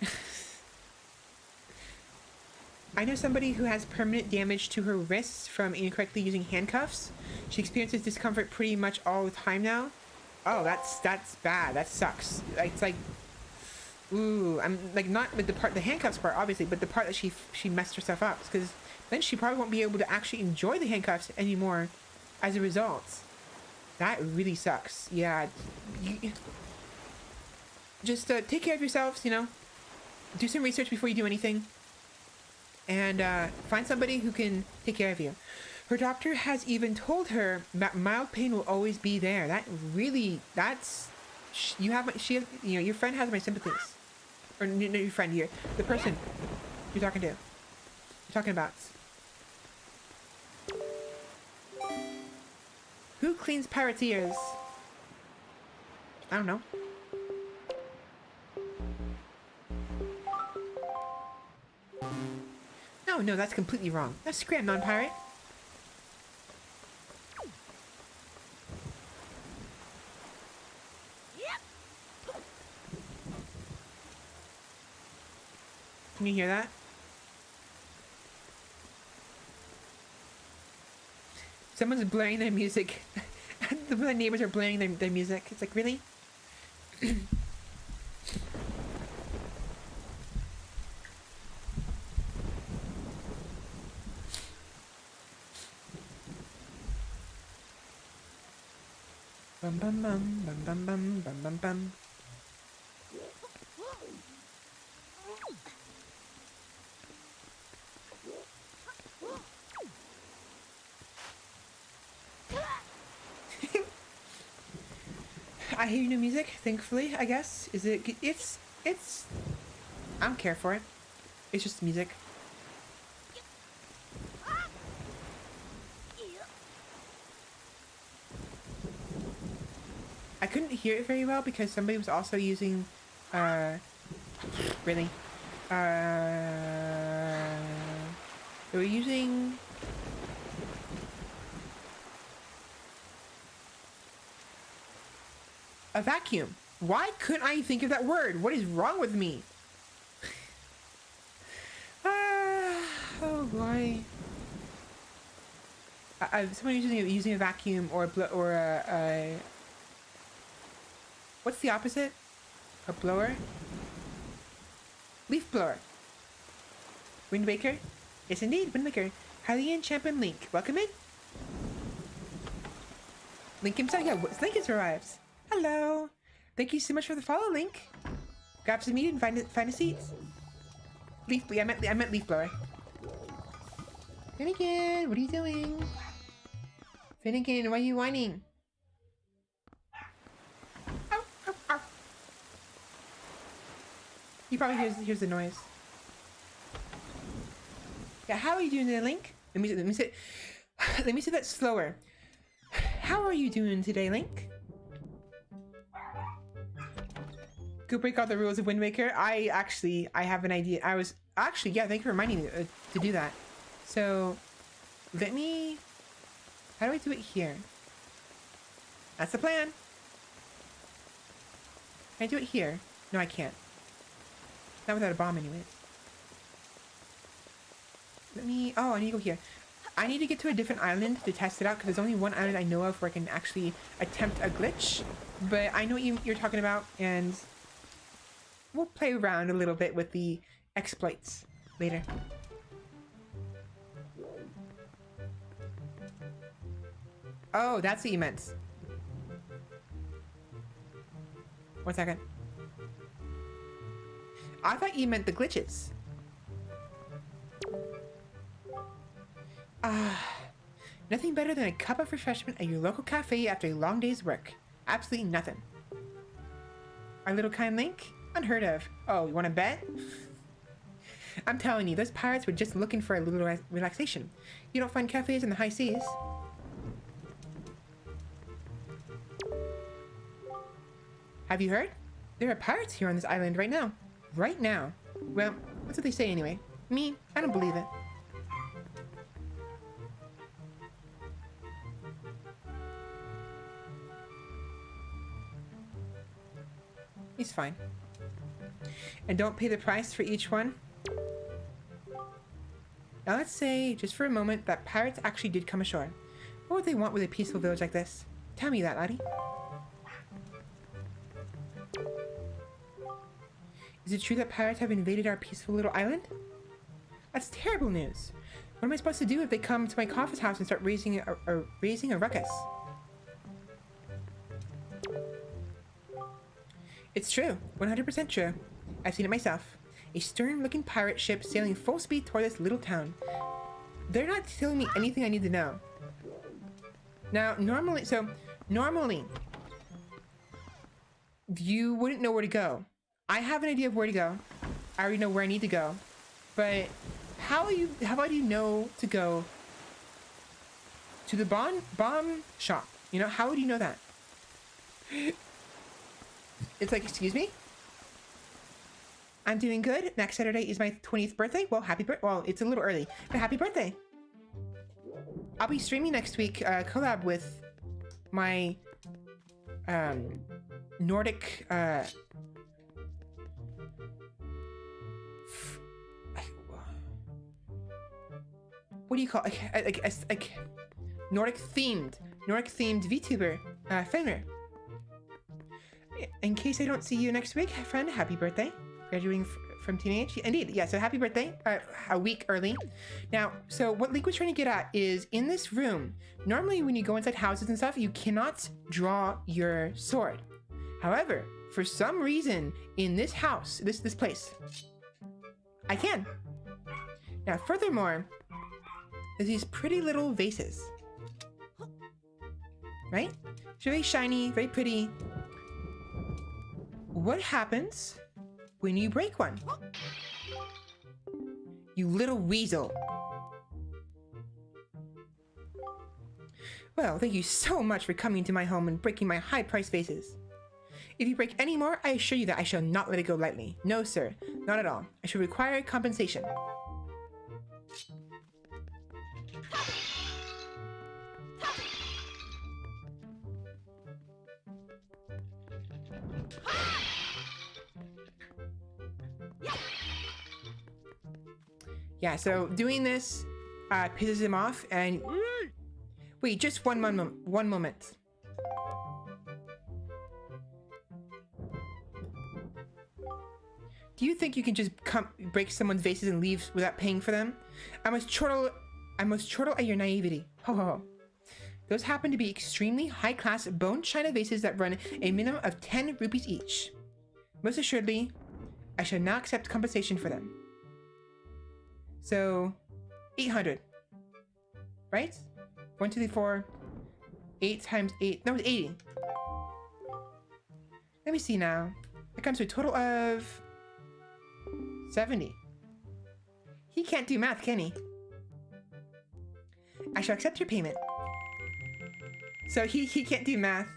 Speaker 2: I know somebody who has permanent damage to her wrists from incorrectly using handcuffs. She experiences discomfort pretty much all the time now. Oh, that's bad. That sucks. It's like, ooh, I'm like not with the handcuffs part, obviously, but the part that she messed herself up, because then she probably won't be able to actually enjoy the handcuffs anymore as a result. That really sucks. Yeah. Just take care of yourselves, you know. Do some research before you do anything. And find somebody who can take care of you. Her doctor has even told her that mild pain will always be there. Your friend has my sympathies. Or no, your friend here, the person you're talking about. Who cleans pirates' ears? I don't know. No, that's completely wrong. That's scram, non-pirate. Can you hear that? Someone's blaring their music. The neighbors are blaring their music. It's like, really? Bum bum bum bum bum bum bum bum bum. I hear new music, thankfully, I guess. It's I don't care for it. It's just music. I couldn't hear it very well because somebody was also using, really, they were using a vacuum. Why couldn't I think of that word? What is wrong with me? Oh boy. Someone using a vacuum or a what's the opposite? A blower? Leaf blower. Wind Waker? Yes indeed, Wind Waker. Hylian Champion Link. Welcome in. Link himself? Yeah, Link has arrived. Hello. Thank you so much for the follow, Link. Grab some meat and find a seat. I meant leaf blower. Finnegan, what are you doing? Finnegan, why are you whining? Ow, ow, ow. He probably hears the noise. Yeah, how are you doing there, Link? Let me say that slower. How are you doing today, Link? Go break all the rules of Wind Waker. I have an idea. Thank you for reminding me to do that. So, how do I do it here? That's the plan. Can I do it here? No, I can't. Not without a bomb anyways. I need to go here. I need to get to a different island to test it out because there's only one island I know of where I can actually attempt a glitch. But I know what you're talking about, and we'll play around a little bit with the exploits later. Oh, that's what you meant. 1 second. I thought you meant the glitches. Nothing better than a cup of refreshment at your local cafe after a long day's work. Absolutely nothing. Our little kind Link? Unheard of. Oh, you want to bet? I'm telling you, those pirates were just looking for a little relaxation. You don't find cafes in the high seas. Have you heard? There are pirates here on this island right now. Right now. Well, that's what they say anyway. Me, I don't believe it. He's fine. And don't pay the price for each one. Now let's say, just for a moment, that pirates actually did come ashore. What would they want with a peaceful village like this? Tell me that, laddie. Is it true that pirates have invaded our peaceful little island? That's terrible news. What am I supposed to do if they come to my coffee's house and start raising a ruckus? It's true. 100% true. I've seen it myself. A stern-looking pirate ship sailing full speed toward this little town. They're not telling me anything I need to know. Now, normally, you wouldn't know where to go. I have an idea of where to go. I already know where I need to go. But how about you know to go to the bomb shop? You know, how would you know that? It's like, excuse me? I'm doing good. Next Saturday is my 20th birthday. Well, well, it's a little early, but happy birthday. I'll be streaming next week, collab with my Nordic what do you call like Nordic themed VTuber Fenrir. In case I don't see you next week, friend, happy birthday. Graduating from teenage. Indeed, yeah, so happy birthday. A week early. Now, so what Link was trying to get at is in this room, normally when you go inside houses and stuff, you cannot draw your sword. However, for some reason in this house, this place, I can. Now, furthermore, there's these pretty little vases. Right? So very shiny, very pretty. What happens when you break one? You little weasel. Well, thank you so much for coming to my home and breaking my high-priced vases. If you break any more, I assure you that I shall not let it go lightly. No, sir. Not at all. I shall require compensation. Yeah, so doing this pisses him off and... Wait, just one moment. Do you think you can just break someone's vases and leave without paying for them? I must chortle at your naivety. Ho ho ho. Those happen to be extremely high-class bone china vases that run a minimum of 10 rupees each. Most assuredly, I shall now accept compensation for them. So, 800. Right? 1, 2, 3, 4. 8 times 8. No, it's 80. Let me see now. That comes to a total of 70. He can't do math, can he? I shall accept your payment. So he can't do math.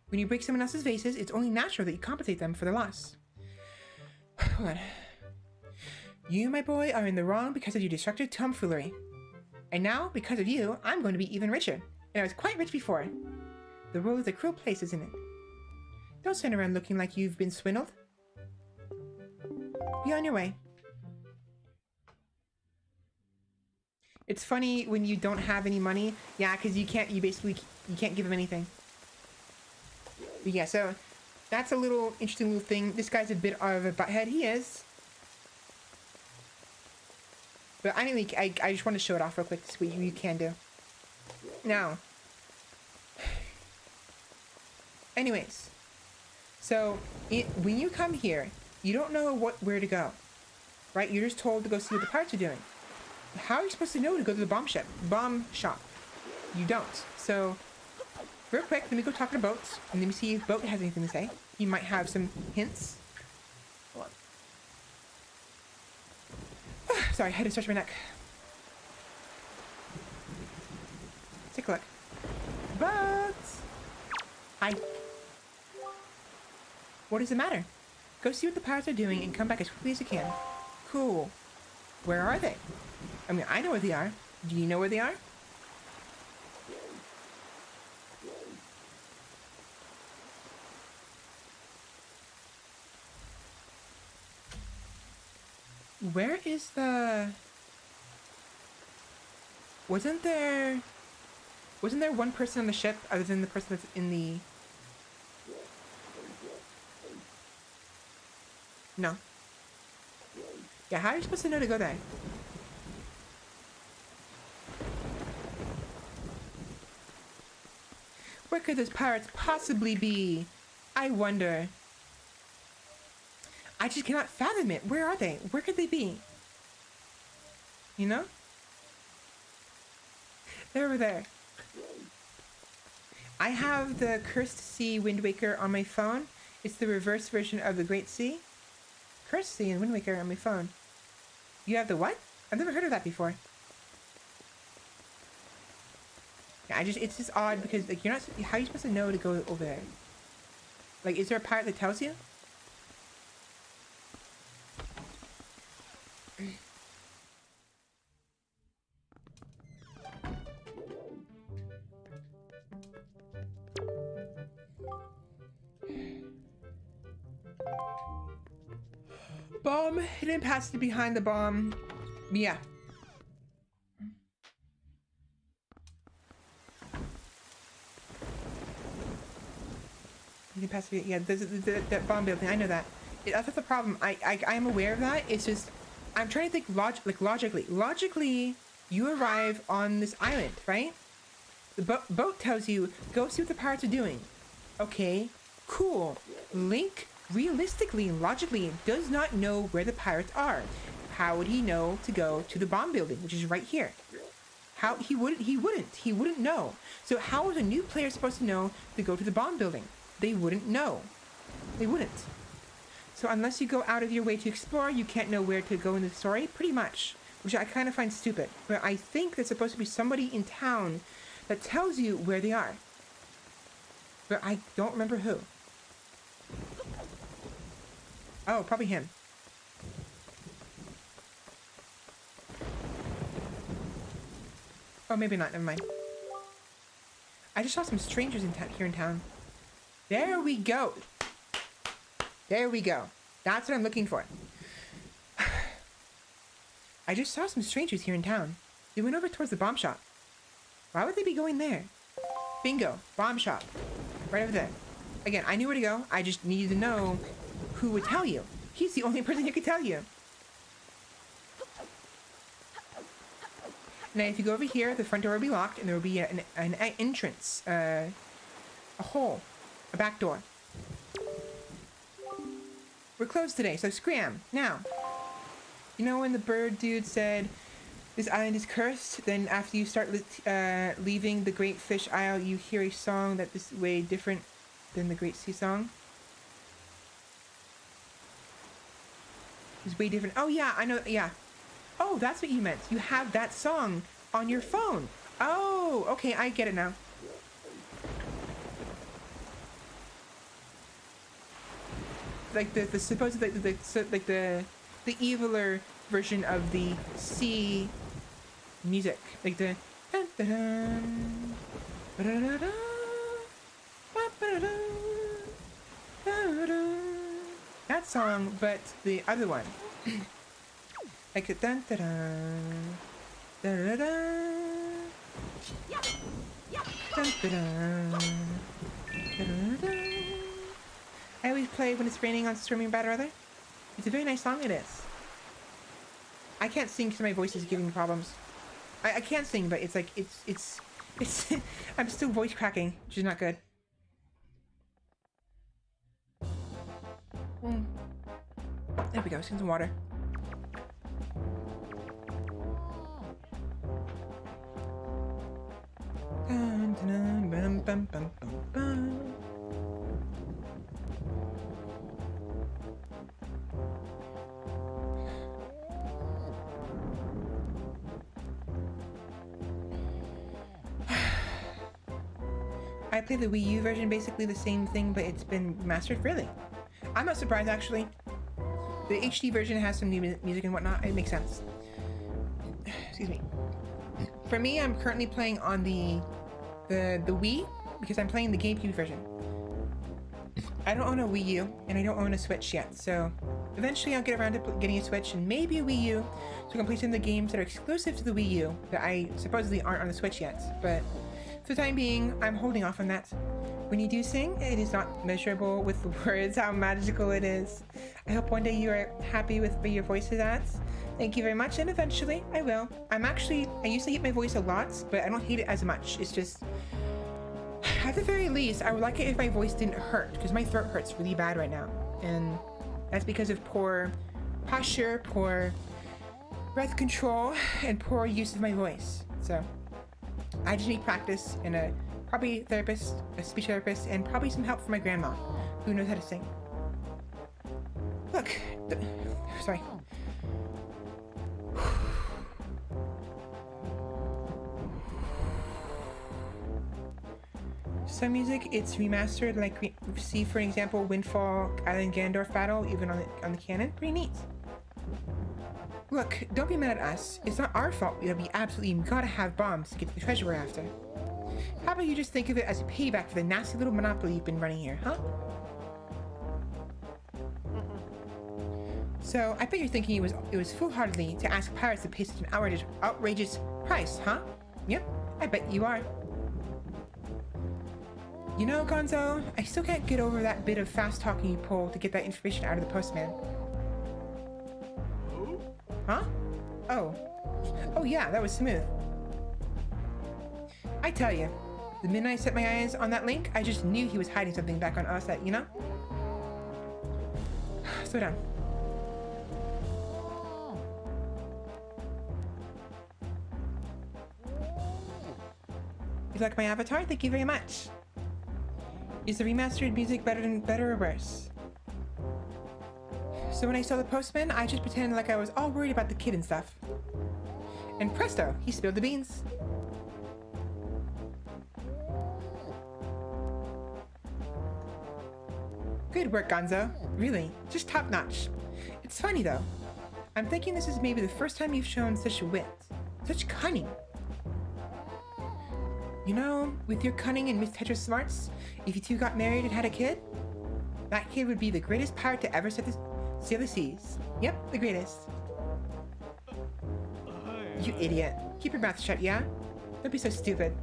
Speaker 2: When you break someone else's vases, it's only natural that you compensate them for the loss. Hold on. You, my boy, are in the wrong because of your destructive tomfoolery. And now, because of you, I'm going to be even richer. And I was quite rich before. The world is a cruel place, isn't it? Don't stand around looking like you've been swindled. Be on your way. It's funny when you don't have any money. Yeah, because you can't give him anything. But yeah, so that's a little interesting little thing. This guy's a bit of a butthead. He is. But I just want to show it off real quick. This is what you can do. Now. Anyways. So, when you come here, you don't know where to go. Right? You're just told to go see what the pirates are doing. how are you supposed to know to go to the bomb shop? You don't. So, real quick, let me go talk to Boat, and let me see if Boat has anything to say. He might have some hints. Hold on. Sorry, I had to stretch my neck. Let's take a look. Boat! Hi. What does it matter? Go see what the pirates are doing and come back as quickly as you can. Cool. Where are they? I mean, I know where they are. Do you know where they are? Where is the... Wasn't there one person on the ship other than the person that's in the... No. Yeah, how are you supposed to know to go there? Where could those pirates possibly be? I wonder. I just cannot fathom it. Where are they? Where could they be? You know? They're over there. I have the Cursed Sea Wind Waker on my phone. It's the reverse version of the Great Sea. Cursed Sea and Wind Waker on my phone. You have the what? I've never heard of that before. Yeah, it's just odd because like you're not. How are you supposed to know to go over there? Like, is there a pirate that tells you? Bomb hidden passage behind the bomb. Yeah. Hidden passage. Yeah, that bomb building. I know that. That's not the problem. I am aware of that. It's just I'm trying to think logically. Logically, you arrive on this island, right? The boat tells you go see what the pirates are doing. Okay, cool. Link realistically and logically does not know where the pirates are. How would he know to go to the bomb building, which is right here? How he wouldn't know. So how is a new player supposed to know to go to the bomb building? They wouldn't know. They wouldn't. So unless you go out of your way to explore, you can't know where to go in the story, pretty much, which I kind of find stupid. But I think there's supposed to be somebody in town that tells you where they are. But I don't remember who. Oh, probably him. Oh, maybe not. Never mind. I just saw some strangers here in town. There we go. There we go. That's what I'm looking for. I just saw some strangers here in town. They went over towards the bomb shop. Why would they be going there? Bingo. Bomb shop. Right over there. Again, I knew where to go. I just needed to know who would tell you. He's the only person who could tell you. Now, if you go over here, the front door will be locked, and there will be an entrance, a hole, a back door. We're closed today, so scram, now. You know when the bird dude said, this island is cursed, then after you start leaving the Great Fish Isle, you hear a song that is way different than the Great Sea song? It's way different. Oh yeah, I know, yeah. Oh, that's what you meant. You have that song on your phone. Oh, okay, I get it now. Like the supposed like the eviler version of the sea music, like the dun, dun, dun, ba-da-da-da, ba-ba-da-da, da-da-da. That song, but the other one. Like the dun da da da da da dun da da. I always play when it's raining on Stormy Bad Weather. It's a very nice song, it is. I can't sing because my voice is giving me problems. I can't sing, but it's like it's I'm still voice cracking, which is not good. There we go, let's get some water. bum, bum, bum. I played the Wii U version, basically the same thing, but it's been remastered. Really? I'm not surprised, actually. The HD version has some new music and whatnot. It makes sense. Excuse me. For me, I'm currently playing on the Wii because I'm playing the GameCube version. I don't own a Wii U and I don't own a Switch yet, so eventually I'll get around to getting a Switch and maybe a Wii U so I can play some of the games that are exclusive to the Wii U that I supposedly aren't on the Switch yet. But for the time being, I'm holding off on that. When you do sing, it is not measurable with the words how magical it is. I hope one day you are happy with where your voice is at. Thank you very much, and eventually I will. I used to hate my voice a lot, but I don't hate it as much. It's just, at the very least, I would like it if my voice didn't hurt, because my throat hurts really bad right now. And that's because of poor posture, poor breath control, and poor use of my voice. So I just need practice and probably a therapist, a speech therapist, and probably some help from my grandma, who knows how to sing. Look, sorry. Some music, it's remastered, like we see, for example, Windfall Island Ganondorf battle, even on the canon. Pretty neat. Look, don't be mad at us. It's not our fault that we absolutely gotta have bombs to get to the treasure we're after. How about you just think of it as a payback for the nasty little monopoly you've been running here, huh? So, I bet you're thinking it was foolhardily to ask pirates to pay such an outrageous price, huh? Yep, I bet you are. You know, Gonzo, I still can't get over that bit of fast talking you pull to get that information out of the postman. Huh? Oh. Oh yeah, that was smooth. I tell you, the minute I set my eyes on that link, I just knew he was hiding something back on us that, you know? Slow down. You like my avatar? Thank you very much. Is the remastered music better or worse? So when I saw the postman, I just pretended like I was all worried about the kid and stuff. And presto, he spilled the beans. Good work, Gonzo. Really, just top notch. It's funny though. I'm thinking this is maybe the first time you've shown such wit, such cunning. You know, with your cunning and Miss Tetra's smarts, if you two got married and had a kid, that kid would be the greatest pirate to ever sail the seas. Yep, the greatest. You idiot. Keep your mouth shut, yeah? Don't be so stupid.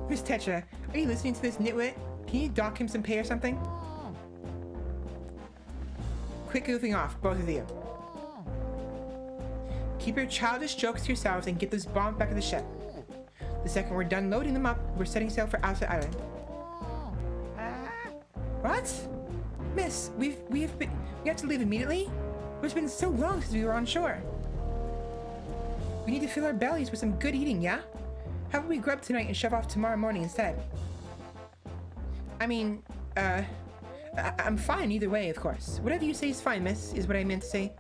Speaker 2: Miss Tetra, are you listening to this nitwit? Can you dock him some pay or something? Quit goofing off, both of you. Keep your childish jokes to yourselves and get those bombs back in the ship. The second we're done loading them up, we're setting sail for Outside Island. What? Miss, we have to leave immediately? It's been so long since we were on shore. We need to fill our bellies with some good eating, yeah? How about we grub tonight and shove off tomorrow morning instead? I mean, I'm fine either way, of course. Whatever you say is fine, miss, is what I meant to say.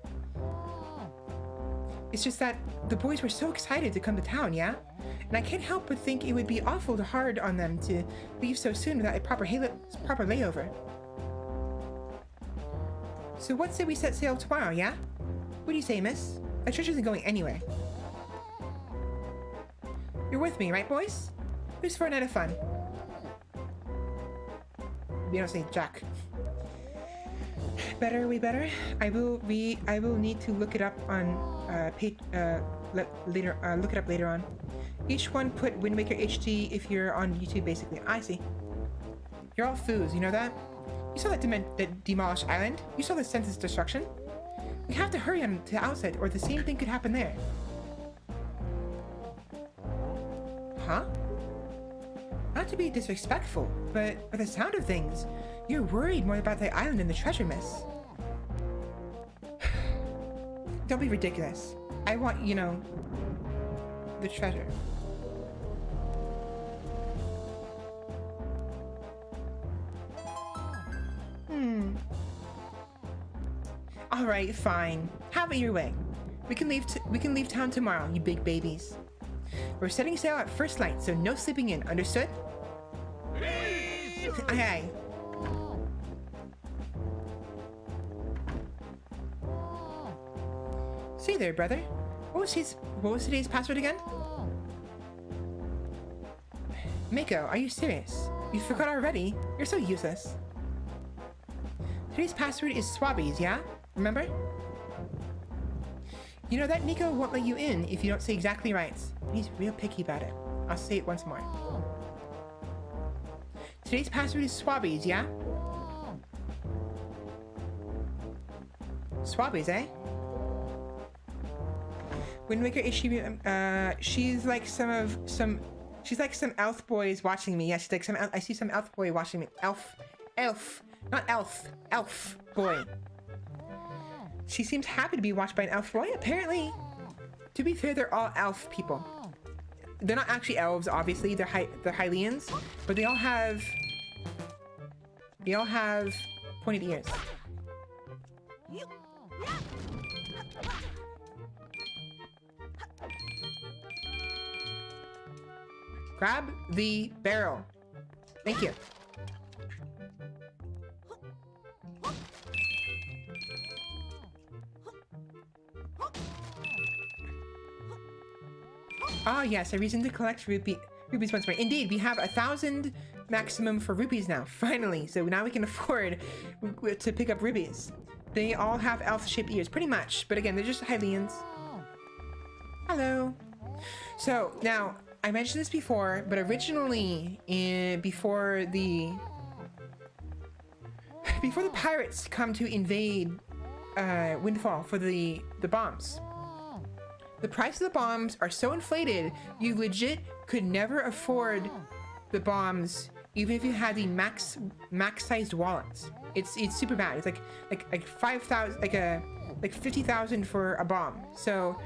Speaker 2: It's just that the boys were so excited to come to town, yeah? And I can't help but think it would be awful hard on them to leave so soon without a proper layover. So what say we set sail tomorrow, yeah? What do you say, miss? Our church isn't going anywhere. You're with me, right, boys? Who's for a night of fun? We don't say Jack. We better. I will need to look it up on look it up later on. Each one put Wind Waker HD if you're on YouTube, basically. I see. You're all foos, you know that? You saw that demolished island? You saw the senseless destruction? We have to hurry on to the outside, or the same thing could happen there. Huh? Not to be disrespectful, but by the sound of things, you're worried more about the island than the treasure, miss. Don't be ridiculous. I want, you know, the treasure. All right, fine. Have it your way. We can leave town tomorrow, you big babies. We're setting sail at first light, so no sleeping in. Understood? Aye, aye. See there, brother. What was today's password again? Mako, are you serious? You forgot already? You're so useless. Today's password is Swabbies, yeah? Remember? You know that Nico won't let you in if you don't say exactly right. He's real picky about it. I'll say it once more. Today's password is Swabbies, yeah? Swabbies, eh? Wind Waker is she? She's like she's like some elf boys watching me. Yeah, she's like I see some elf boy watching me. Elf, not elf boy. She seems happy to be watched by an elf boy. Apparently, to be fair, they're all elf people. They're not actually elves, obviously. They're Hylians, but they all have pointed ears. Grab the barrel. Thank you. Ah, yes, a reason to collect rupees once more. Indeed, we have 1,000 maximum for rupees now, finally. So now we can afford to pick up rupees. They all have elf-shaped ears, pretty much. But again, they're just Hylians. Hello. So, now, I mentioned this before, but originally, before the pirates come to invade Windfall for the bombs, the price of the bombs are so inflated, you legit could never afford the bombs, even if you had the max-sized wallet. It's super bad. It's like 5,000, like 50,000 for a bomb. So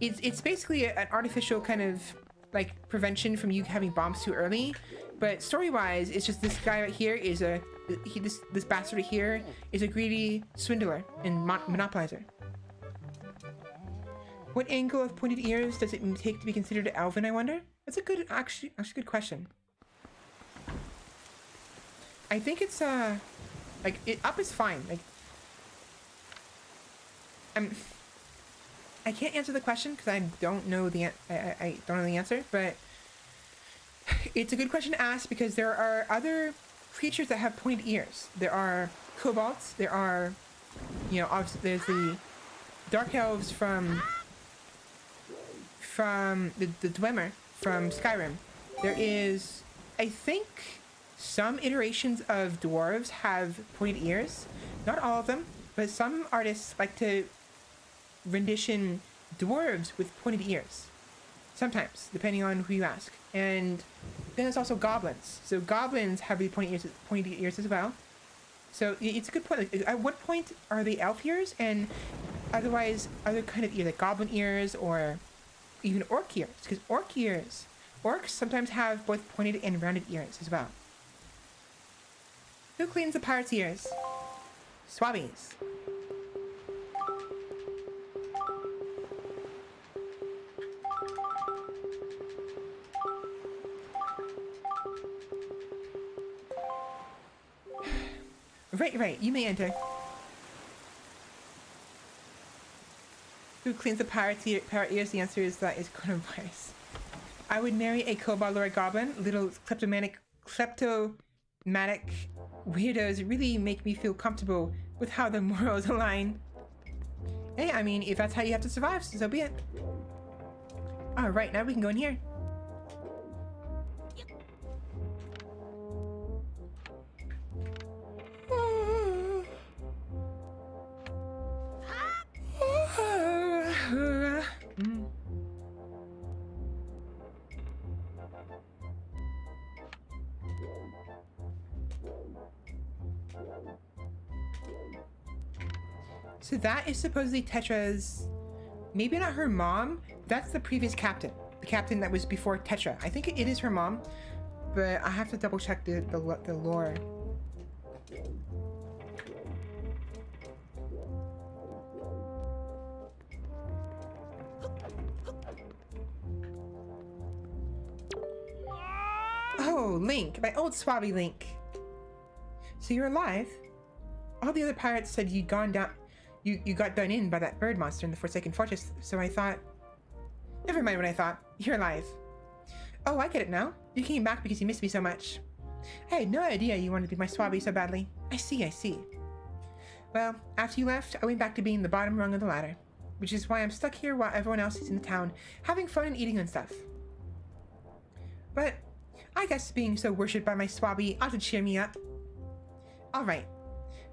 Speaker 2: it's basically an artificial kind of like prevention from you having bombs too early. But story-wise, it's just this guy right here is this bastard right here is a greedy swindler and monopolizer. What angle of pointed ears does it take to be considered elven, I wonder? That's a good, actually good question. I think it's, like, up is fine. Like, I can't answer the question because I don't know the, I don't know the answer, but it's a good question to ask because there are other creatures that have pointed ears. There are kobolds, there are, you know, obviously there's the dark elves from the Dwemer from Skyrim. There is, I think, some iterations of dwarves have pointed ears. Not all of them, but some artists like to rendition dwarves with pointed ears. Sometimes, depending on who you ask. And then there's also goblins. So goblins have the pointed ears as well. So it's a good point. Like, at what point are they elf ears? And otherwise, other kind of ears, like goblin ears or even orc ears, because orcs sometimes have both pointed and rounded ears as well. Who cleans the pirate's ears? Swabbies. Right, you may enter. Who cleans the parrot ears? The answer is that is coronavirus. I would marry a kobold or a goblin. Little kleptomatic weirdos really make me feel comfortable with how the morals align. Hey, I mean, if that's how you have to survive, so be it. Alright, now we can go in here. So that is supposedly Tetra's, maybe not her mom, that's the previous captain. The captain that was before Tetra. I think it is her mom, but I have to double check the lore. Link, my old swabby Link. So you're alive? All the other pirates said you'd gone down, you got done in by that bird monster in the Forsaken Fortress, so I thought... Never mind what I thought. You're alive. Oh, I get it now. You came back because you missed me so much. I had no idea you wanted to be my swabby so badly. I see. Well, after you left, I went back to being the bottom rung of the ladder, which is why I'm stuck here while everyone else is in the town, having fun and eating and stuff. But I guess being so worshipped by my swabby ought to cheer me up. Alright,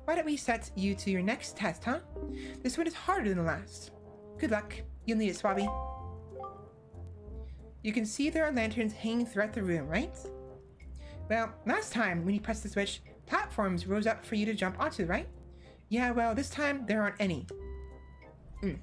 Speaker 2: why don't we set you to your next test, huh? This one is harder than the last. Good luck. You'll need it, swabby. You can see there are lanterns hanging throughout the room, right? Well, last time when you pressed the switch, platforms rose up for you to jump onto, right? Yeah, well, this time there aren't any. There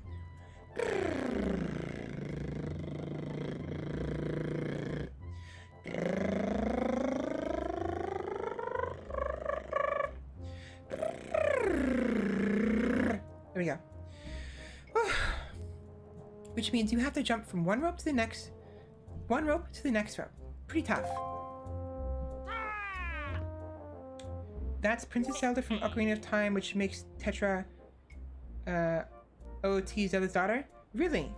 Speaker 2: we go. Which means you have to jump from one rope to the next rope. Pretty tough. That's Princess Zelda from Ocarina of Time, which makes Tetra OOT Zelda's daughter? Really?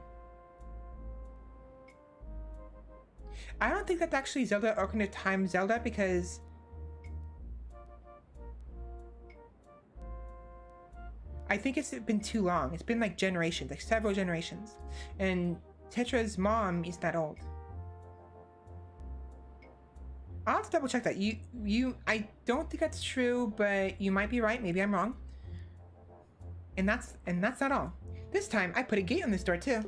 Speaker 2: I don't think that's actually Zelda Ocarina of Time Zelda, because I think it's been too long. It's been like generations, like several generations. And Tetra's mom isn't that old. I'll have to double check that. I don't think that's true, but you might be right. Maybe I'm wrong. And that's not all. This time I put a gate on this door too.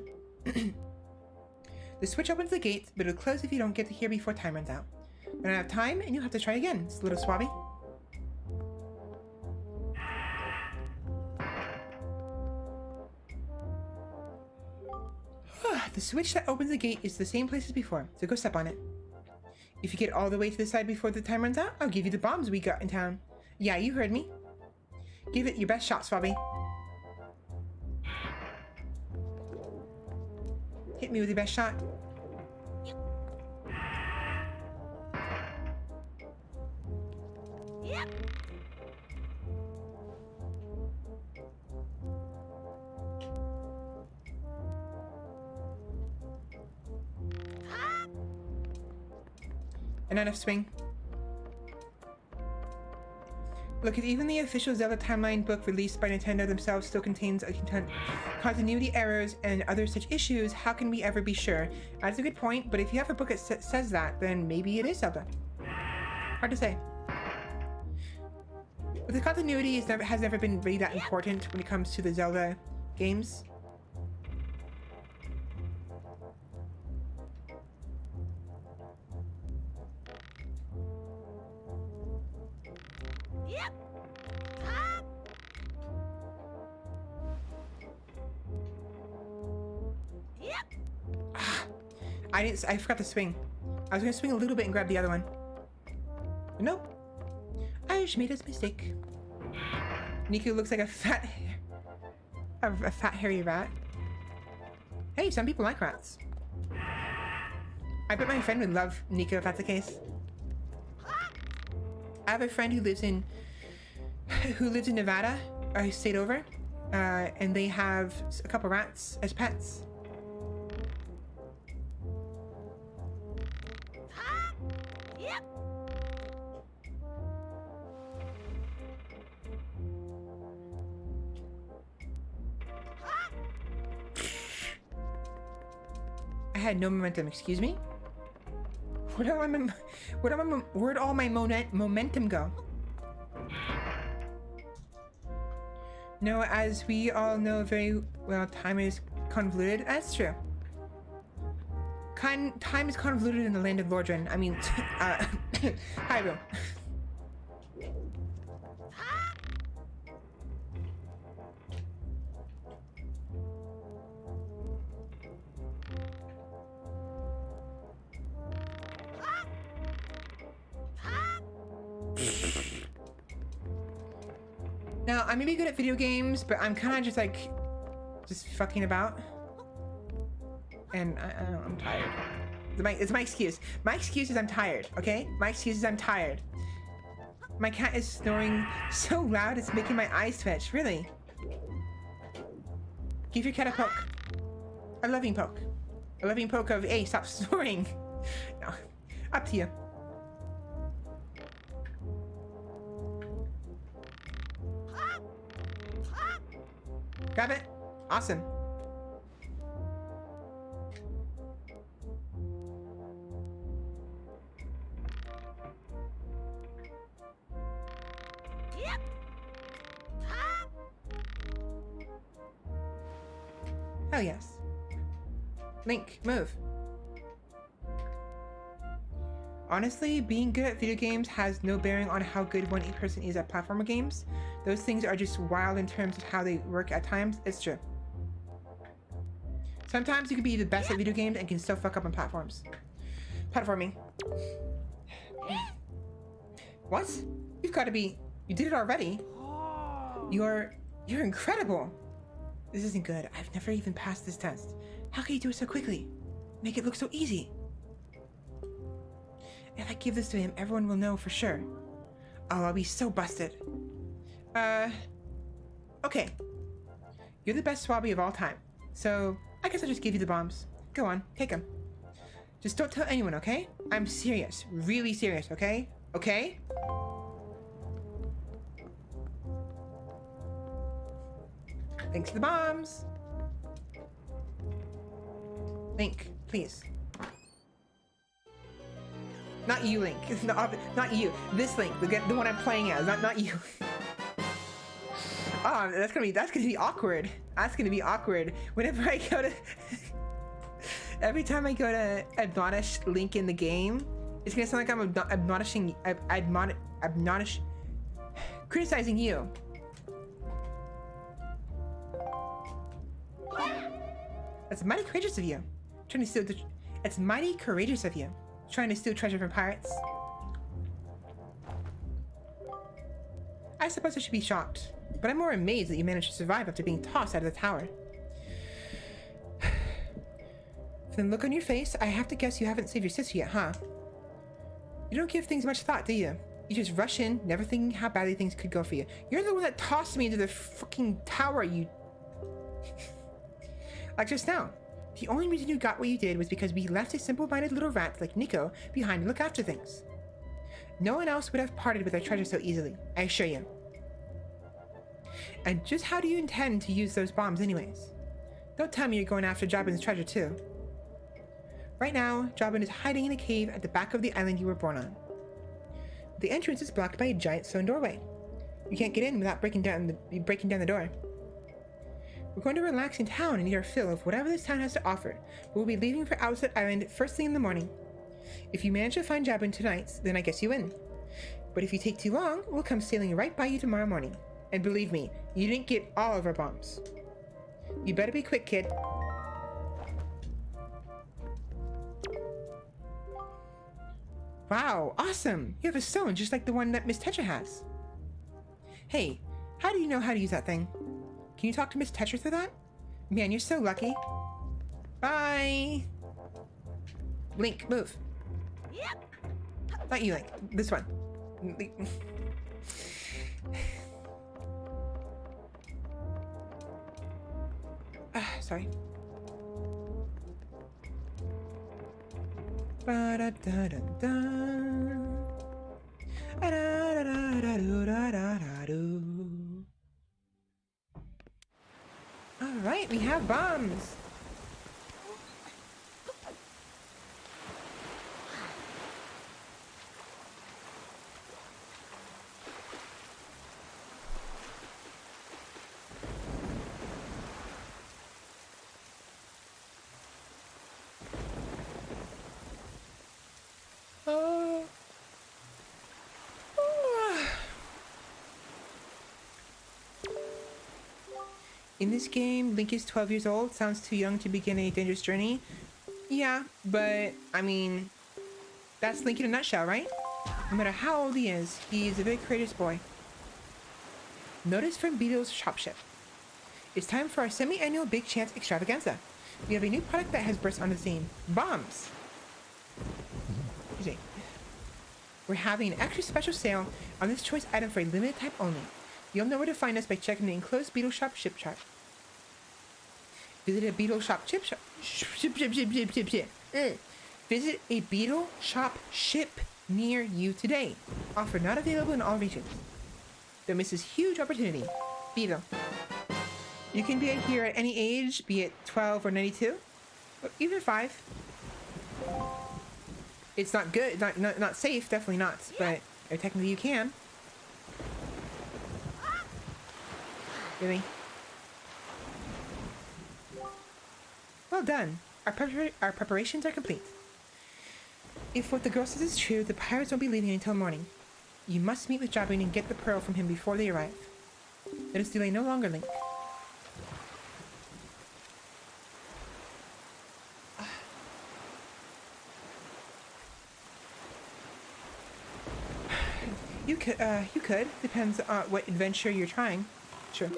Speaker 2: The switch opens the gate, but it'll close if you don't get to here before time runs out. Run out of time, and you'll have to try again. It's a little swabby. The switch that opens the gate is the same place as before, so go step on it. If you get all the way to the side before the time runs out, I'll give you the bombs we got in town. Yeah, you heard me. Give it your best shot, Swabby. Hit me with your best shot. Yep. And enough swing. Look, even the official Zelda timeline book released by Nintendo themselves still contains continuity errors and other such issues. How can we ever be sure? That's a good point, but if you have a book that says that, then maybe it is Zelda. Hard to say. But the continuity has never been really that important when it comes to the Zelda games. Yep. Yep. I forgot to swing. I was gonna swing a little bit and grab the other one. But nope. I just made a mistake. Niku looks like a fat hairy rat. Hey, some people like rats. I bet my friend would love Niku if that's the case. I have a friend who lives in Nevada. I stayed over, and they have a couple rats as pets. Yep. I had no momentum. Excuse me. Where'd all my momentum go? No, as we all know very well, time is convoluted. That's true. Time is convoluted in the land of Lordran. I mean, Hyrule. Now, I may be good at video games, but I'm kind of just fucking about. And I'm tired. It's my excuse. My excuse is I'm tired, okay? My excuse is I'm tired. My cat is snoring so loud it's making my eyes twitch, really. Give your cat a poke. A loving poke. A loving poke of, hey, stop snoring. No, up to you. Grab it. Awesome. Hell yes. Link, move. Honestly, being good at video games has no bearing on how good one person is at platformer games. Those things are just wild in terms of how they work at times. It's true. Sometimes you can be the best at video games and can still fuck up on platforms. Platforming. What? You've got to be... You did it already. You're incredible. This isn't good. I've never even passed this test. How can you do it so quickly? Make it look so easy. If I give this to him, everyone will know for sure. Oh, I'll be so busted. Okay. You're the best swabby of all time. So, I guess I'll just give you the bombs. Go on, take them. Just don't tell anyone, okay? I'm serious. Really serious, okay? Okay? Thanks for the bombs. Link, please. Not you, Link. Not you. This Link, the one I'm playing as. Not you. Oh, that's gonna be awkward. That's gonna be awkward. Whenever I go to, every time I go to admonish Link in the game, it's gonna sound like I'm criticizing you. That's mighty courageous of you. Trying to steal it's mighty courageous of you. Trying to steal treasure from pirates. I suppose I should be shocked, but I'm more amazed that you managed to survive after being tossed out of the tower. From the look on your face, I have to guess you haven't saved your sister yet, huh? You don't give things much thought, do you? You just rush in, never thinking how badly things could go for you. You're the one that tossed me into the fucking tower, you... Like just now. The only reason you got what you did was because we left a simple-minded little rat like Nico behind to look after things. No one else would have parted with our treasure so easily, I assure you. And just how do you intend to use those bombs anyways? Don't tell me you're going after Jabin's treasure too. Right now, Jabin is hiding in a cave at the back of the island you were born on. The entrance is blocked by a giant stone doorway. You can't get in without breaking down the door. We're going to relax in town and eat our fill of whatever this town has to offer, but we'll be leaving for Outset Island first thing in the morning. If you manage to find Jabin tonight, then I guess you win. But if you take too long, we'll come sailing right by you tomorrow morning. And believe me, you didn't get all of our bombs. You better be quick, kid. Wow, awesome! You have a stone just like the one that Miss Tetra has. Hey, how do you know how to use that thing? Can you talk to Miss Tetra through that? Man, you're so lucky. Bye! Link, move. Yep. Not you, Link. This one. Sorry. Ba-da-da-da-da. Da-da-da-da-da-da-da-da-do. All right, we have bombs. In this game, Link is 12 years old. Sounds too young to begin a dangerous journey. Yeah, but, I mean, that's Link in a nutshell, right? No matter how old he is a very courageous boy. Notice from Beetle's shopship. It's time for our semi-annual Big Chance extravaganza. We have a new product that has burst on the scene. Bombs! we're having an extra special sale on this choice item for a limited time only. You'll know where to find us by checking the enclosed Beetle Shop ship chart. Visit a Beetle Shop ship shop. Visit a Beetle Shop ship near you today. Offer not available in all regions. Don't miss this huge opportunity. Beetle. You can be here at any age, be it 12 or 92, or even 5. It's not good, not safe, definitely not, but technically you can. Really? Well done. Our preparations are complete. If what the girl says is true, the pirates won't be leaving until morning. You must meet with Jabun and get the pearl from him before they arrive. Let us delay no longer, Link. You could. Depends on what adventure you're trying. Sure.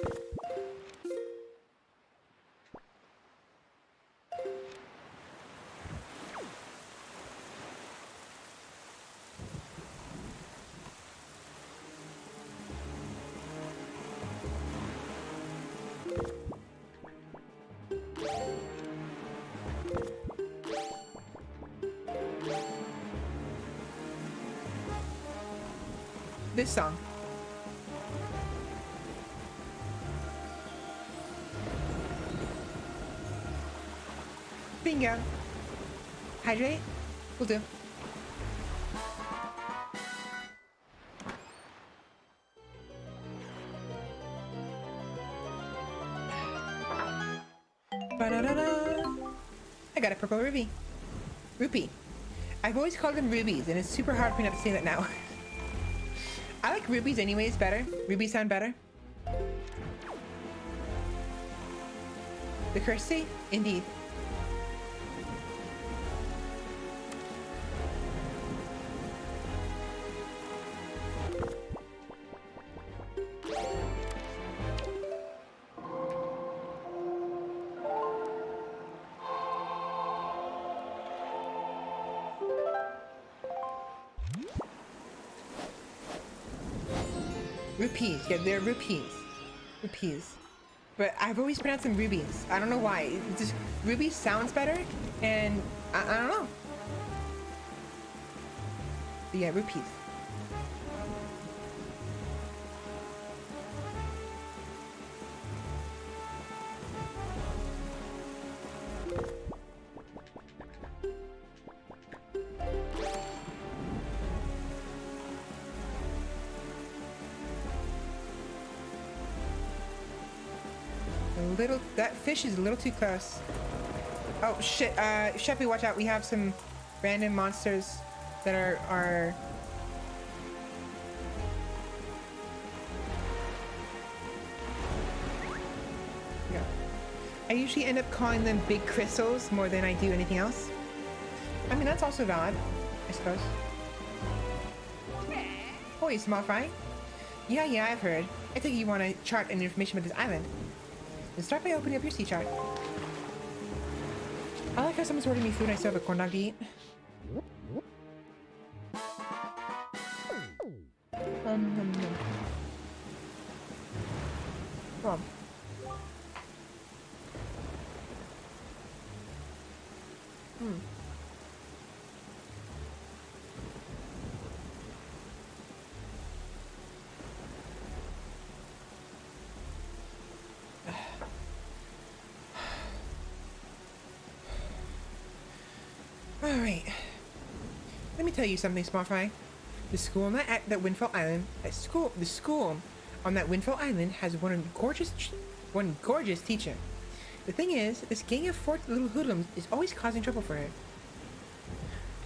Speaker 2: This song. Bingo. Hydrate? Will do. Ba-da-da-da. I got a purple ruby. Rupee. I've always called them rubies, and it's super hard for me not to say that now. I like rubies anyways better. Rubies sound better. The Kirsty? Indeed. Rupees. Yeah, they're rupees. Rupees. But I've always pronounced them rubies. I don't know why. It just rubies sounds better, and I don't know. But yeah, rupees. That fish is a little too close. Oh shit, Sheppy, watch out. We have some random monsters that are yeah. I usually end up calling them big crystals more than I do anything else. I mean, that's also valid, I suppose. Oi, small fry. Yeah, I've heard. I think you want a chart and information about this island. Then start by opening up your sea chart. I like how someone's ordering me food and I still have a corn dog to eat. Come on. Alright. Let me tell you something, Small Fry. The school on that Windfall Island, the school on that Windfall Island has one gorgeous teacher. The thing is, this gang of 4 little hoodlums is always causing trouble for her.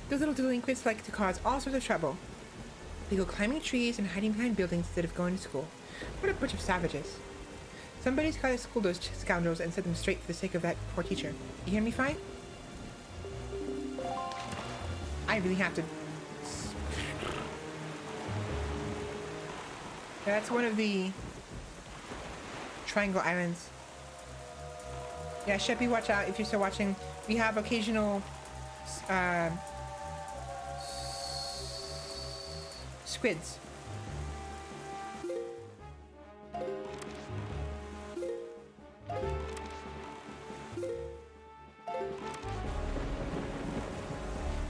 Speaker 2: Those little delinquents like to cause all sorts of trouble. They go climbing trees and hiding behind buildings instead of going to school. What a bunch of savages. Somebody's gotta school those scoundrels and set them straight for the sake of that poor teacher. You hear me, Fry? I really have to. That's one of the Triangle Islands. Yeah, Sheppy, watch out if you're still watching. We have occasional squids.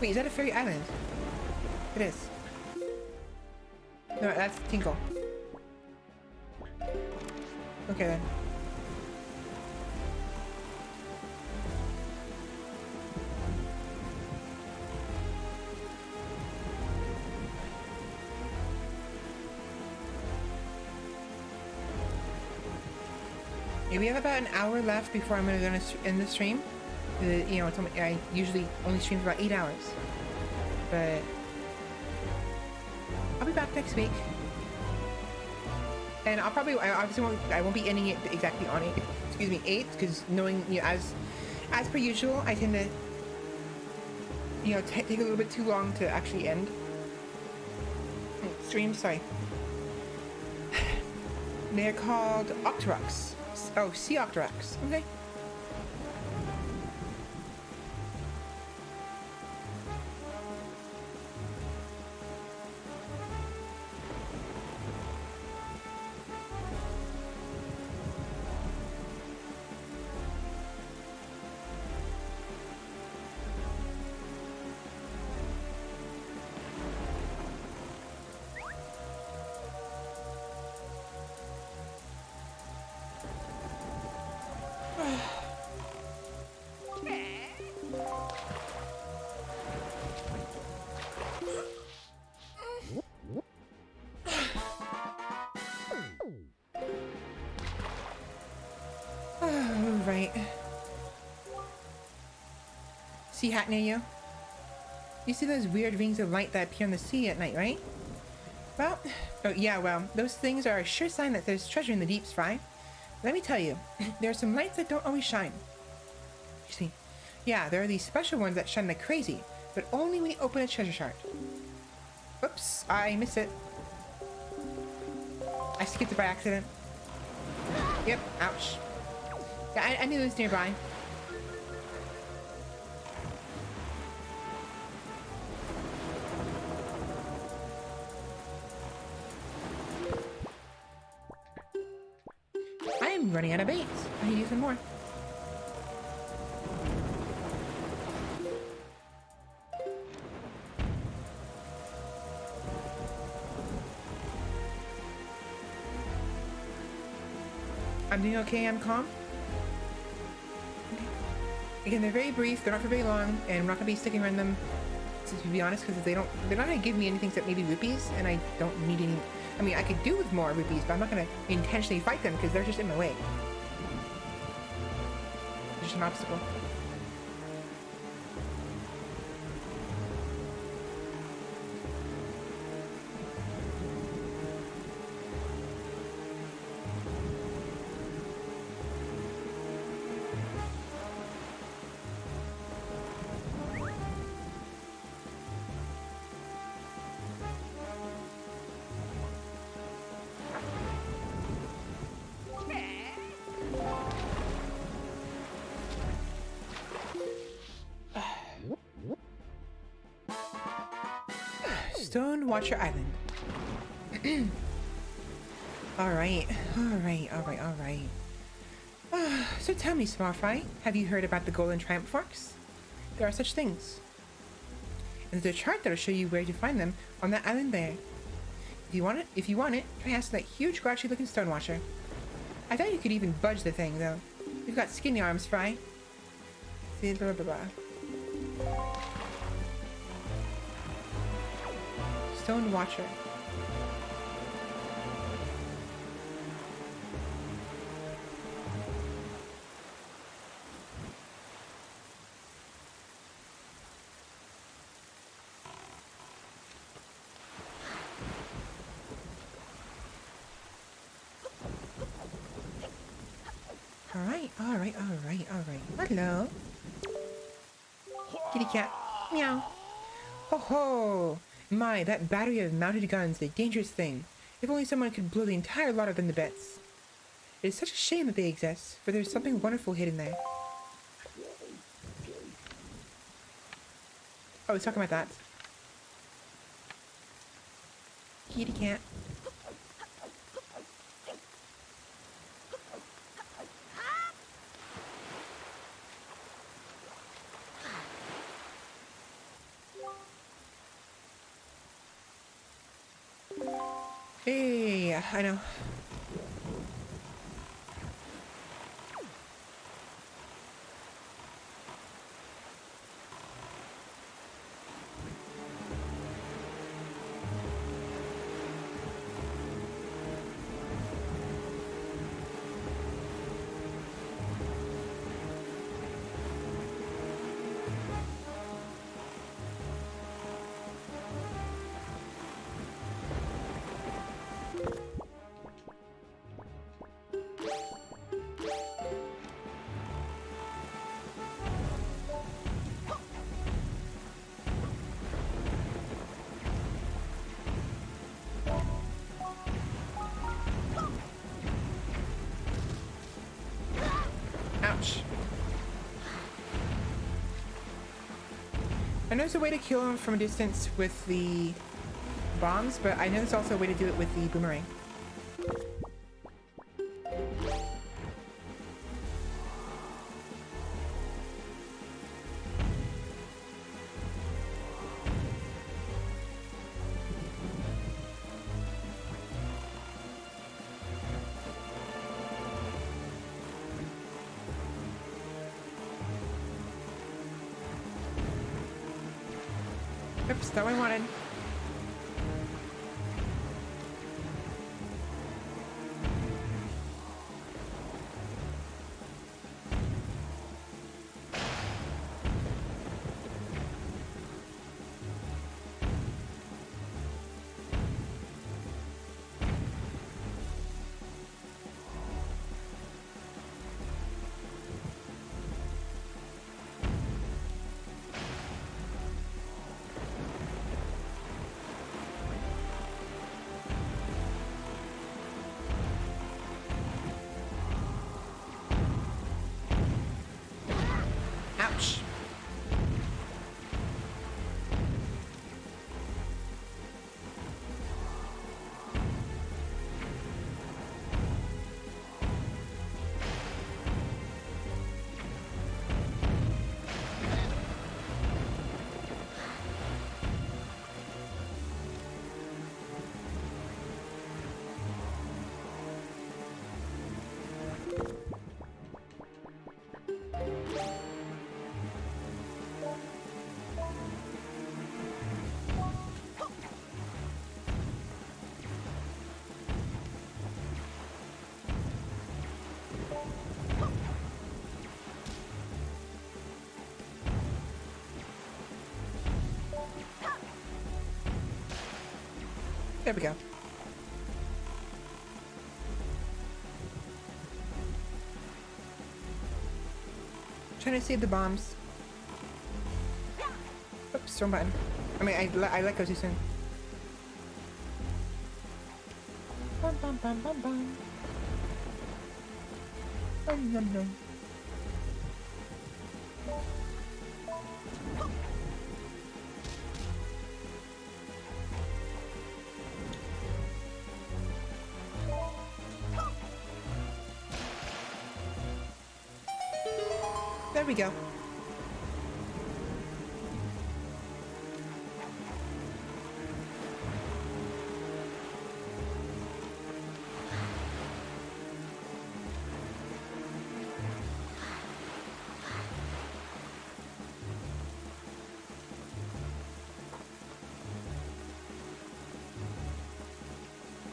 Speaker 2: Wait, is that a fairy island? It is. No, that's Tinkle. Okay then. Okay, we have about an hour left before I'm gonna end the stream. You know, I usually only stream for about 8 hours, but I'll be back next week, and I obviously won't be ending it exactly on 8, because knowing, you know, as per usual, I tend to, you know, take a little bit too long to actually end streams. Sorry. They're called Octoroks. Oh, Sea Octoroks. Okay. Right. Sea hat near you? You see those weird rings of light that appear on the sea at night, right? Well, oh yeah, well, those things are a sure sign that there's treasure in the deeps, Fry. Let me tell you, there are some lights that don't always shine. You see, yeah, there are these special ones that shine like crazy, but only when you open a treasure chart. Oops, I missed it. I skipped it by accident. Yep, ouch. Yeah, I knew it was nearby. I am running out of baits. I need to use some more. I'm doing okay, I'm calm. Again, they're very brief, they're not for very long, and we're not gonna be sticking around them, to be honest, because they're not gonna give me anything except maybe rupees, and I don't need any. I mean, I could do with more rupees, but I'm not gonna intentionally fight them because they're just in my way. They're just an obstacle. Stone Watcher Island. Alright. So tell me, Small Fry, have you heard about the Golden Triumph Forks? There are such things. And there's a chart that'll show you where to find them on that island there. If you want it, try asking that huge grouchy looking stone watcher. I doubt you could even budge the thing, though. You've got skinny arms, Fry. See, blah blah blah. Stone Watcher. Alright. Hello. Kitty cat. Meow. Ho ho! My, that battery of mounted guns, a dangerous thing. If only someone could blow the entire lot of them to bits. It is such a shame that they exist, for there's something wonderful hidden there. Oh, he's talking about that. kitty cat. Hey, I know. Ouch. I know there's a way to kill him from a distance with the bombs, but I know there's also a way to do it with the boomerang. Oops, that one I wanted. Ouch. There we go. Trying to save the bombs. Oops, wrong button. I mean, I let go too soon. Bum bum bum bum bum. Nom nom. There we go.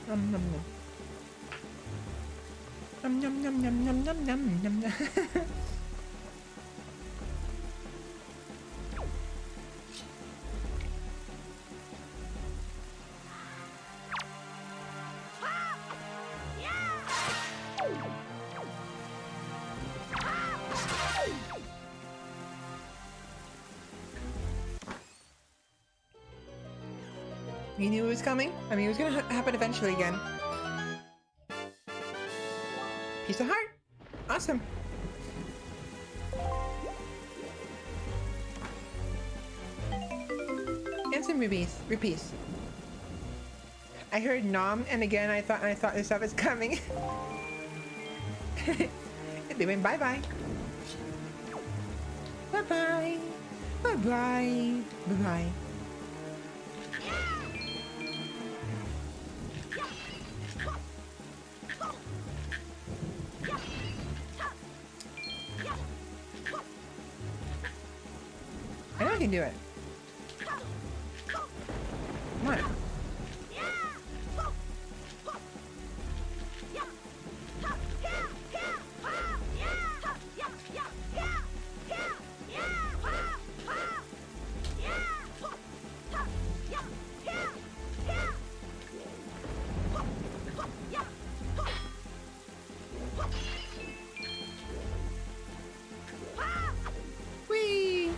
Speaker 2: Nom nom nom. Nom nom nom nom nom nom nom nom nom. You knew it was coming? I mean, it was gonna happen eventually again. Piece of heart! Awesome! And some rupees. I heard nom, and again I thought this stuff is coming. They went bye bye. Bye bye. Bye bye. Bye bye. I know I can do it. Come on. Whee!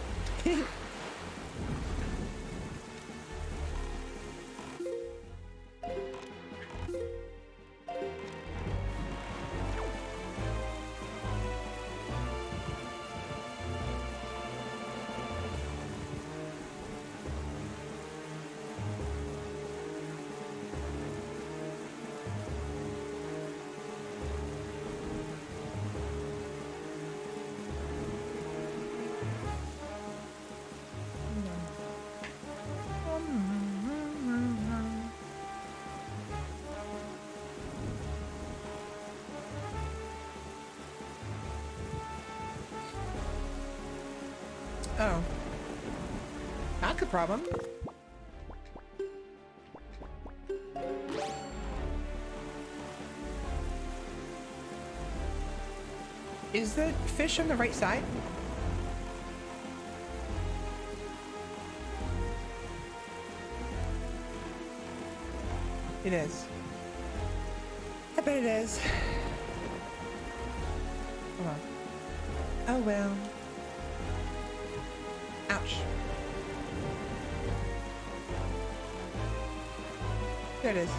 Speaker 2: Oh. That's a problem. Is the fish on the right side? It is. I bet it is. Hold on. Oh well. Ouch. There it is.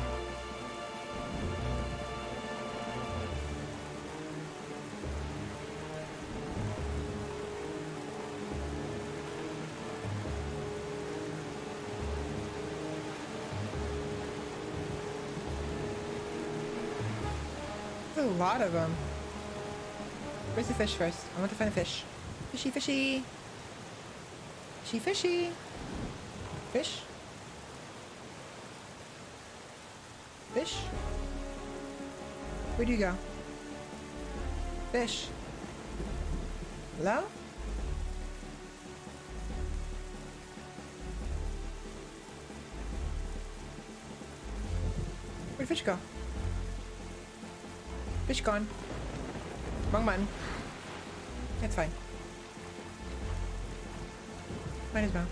Speaker 2: There's a lot of them. Where's the fish first? I want to find a fish. Fishy, fishy. Fishy, fishy. Fish? Fish? Where do you go? Fish. Hello? Where'd fish go? Fish gone. Wrong button. That's fine. Might as well.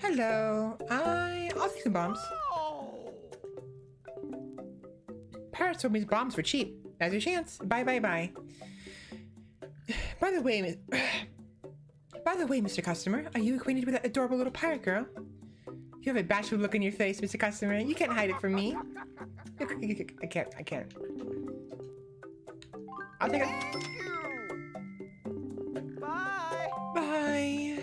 Speaker 2: Hello. I'll take some bombs. Parrots told me bombs for cheap. Now's your chance. Bye, bye, bye. By the way, Mr. Customer, are you acquainted with that adorable little pirate girl? You have a bashful look on your face, Mr. Customer. You can't hide it from me. I can't. I'll take it.
Speaker 3: Bye.
Speaker 2: Bye.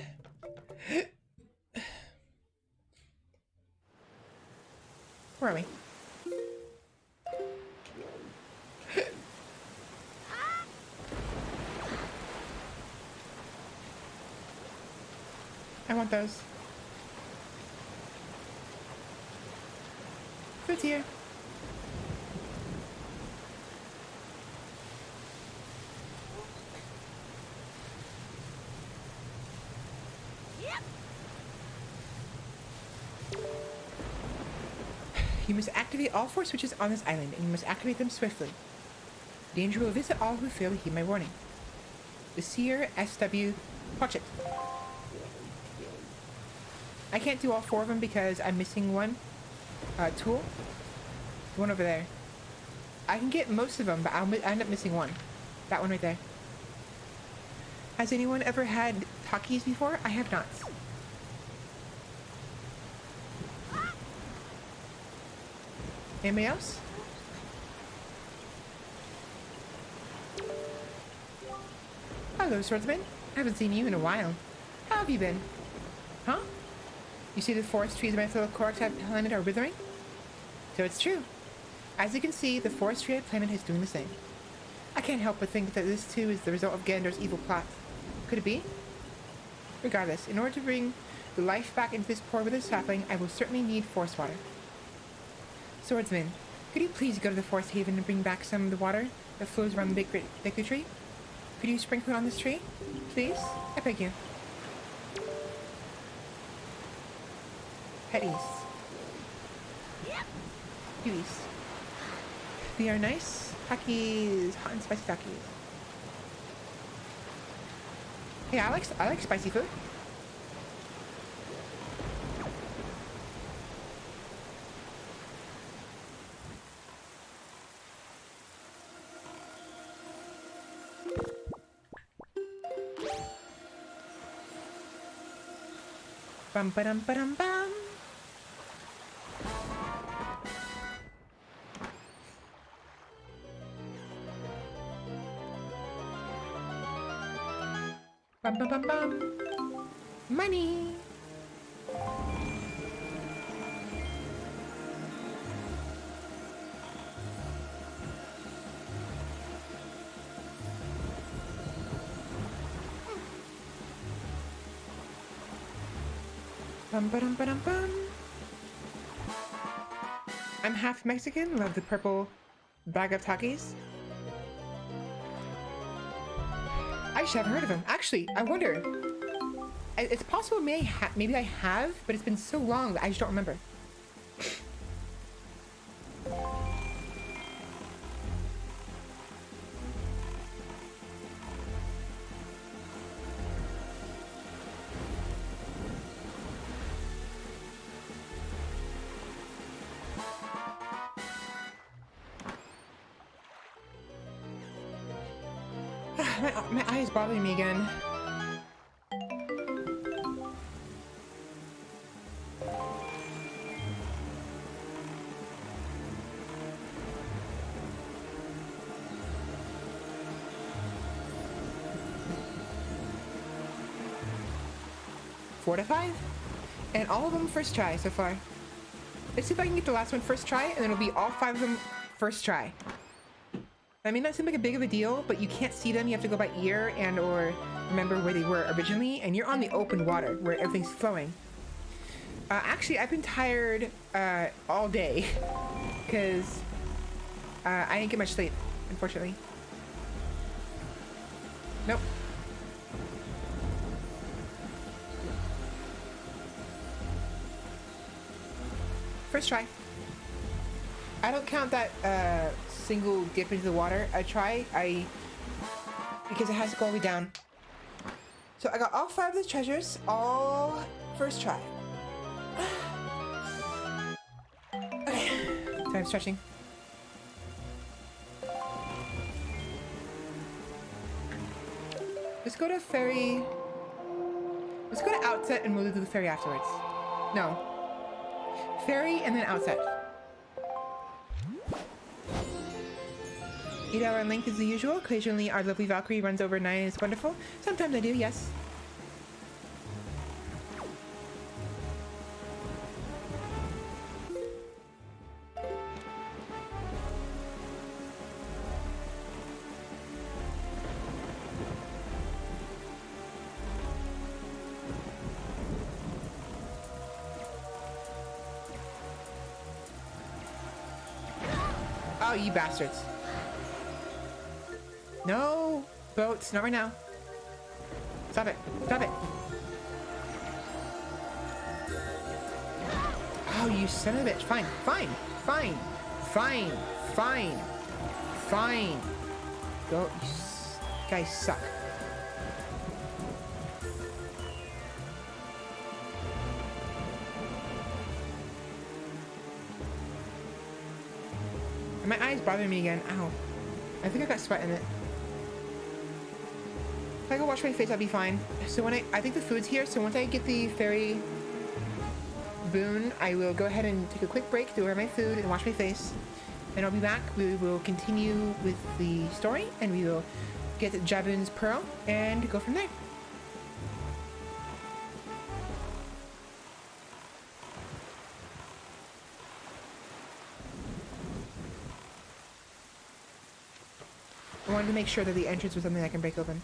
Speaker 2: Where are we? I want those. Food's here. You must activate all 4 switches on this island, and you must activate them swiftly. Danger will visit all who fail to heed my warning. The Seer SW Watch it. I can't do all 4 of them because I'm missing one tool. The one over there. I can get most of them, but I'll end up missing one. That one right there. Has anyone ever had Takis before? I have not. Anybody else? Hello, swordsman. I haven't seen you in a while. How have you been? Huh? You see the forest trees my fellow Koraks have planet are withering? So it's true. As you can see, the forestry planet is doing the same. I can't help but think that this too is the result of Ganondorf's evil plot. Could it be? Regardless, in order to bring the life back into this poor withered sapling, I will certainly need forest water. Swordsman, could you please go to the forest haven and bring back some of the water that flows around the big Deku tree? Could you sprinkle it on this tree? Please? I beg you. Head east. Due east. They are nice. Takis, hot and spicy takis. Hey, I like spicy food. Bum ba dum ba dum bum. Bum bum bum bum. Money. Bum ba dum ba dum bum. I'm half Mexican. Love the purple bag of Takis. I just haven't heard of him. Actually, I wonder. It's possible maybe I have, but it's been so long that I just don't remember. My eye is bothering me again. Four to five? And all of them first try so far. Let's see if I can get the last one first try, and then it'll be all 5 of them first try. That may not seem like a big of a deal, but you can't see them. You have to go by ear and or remember where they were originally, and you're on the open water where everything's flowing. Actually, I've been tired all day because I didn't get much sleep, unfortunately. Nope. First try. I don't count that single dip into the water. Because it has to go all the way down. So I got all 5 of the treasures, all first try. Okay, so I'm stretching. Let's go to ferry. Let's go to outset and we'll do the ferry afterwards. No. Ferry and then outset. 8-hour in length is the usual. Occasionally our lovely Valkyrie runs over 9 and it's wonderful. Sometimes I do, yes. Oh, you bastards. No! Boats, not right now. Stop it. Stop it. Oh, you son of a bitch. Fine. Fine. Fine. Fine. Fine. Fine. Go. You guys suck. My eye's bothering me again. Ow. I think I got sweat in it. If I go wash my face, I'll be fine. So when I think the food's here, so once I get the fairy boon, I will go ahead and take a quick break, throw away my food, and wash my face. And I'll be back. We will continue with the story, and we will get Jabun's pearl, and go from there. I wanted to make sure that the entrance was something I can break open.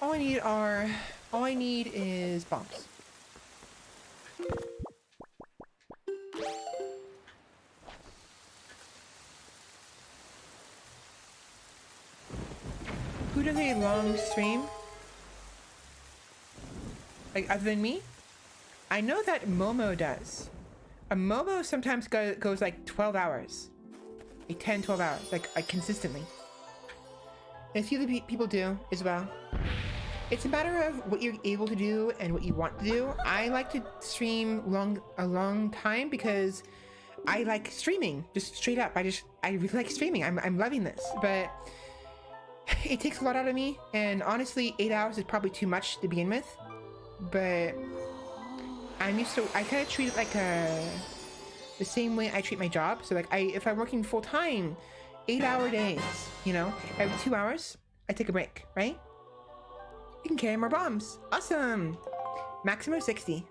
Speaker 2: All I need is bombs. Who does a long stream? Like, other than me? I know that Momo does. A Momo sometimes goes like 12 hours. Like 10, 12 hours, like consistently. And a few other people do as well. It's a matter of what you're able to do and what you want to do. I like to stream a long time because I like streaming, just straight up. I really like streaming. I'm loving this, but it takes a lot out of me. And honestly, 8 hours is probably too much to begin with. But I kind of treat it like the same way I treat my job. So like if I'm working full time, 8-hour days, you know, every 2 hours, I take a break, right? You can carry more bombs. Awesome. Maximum 60.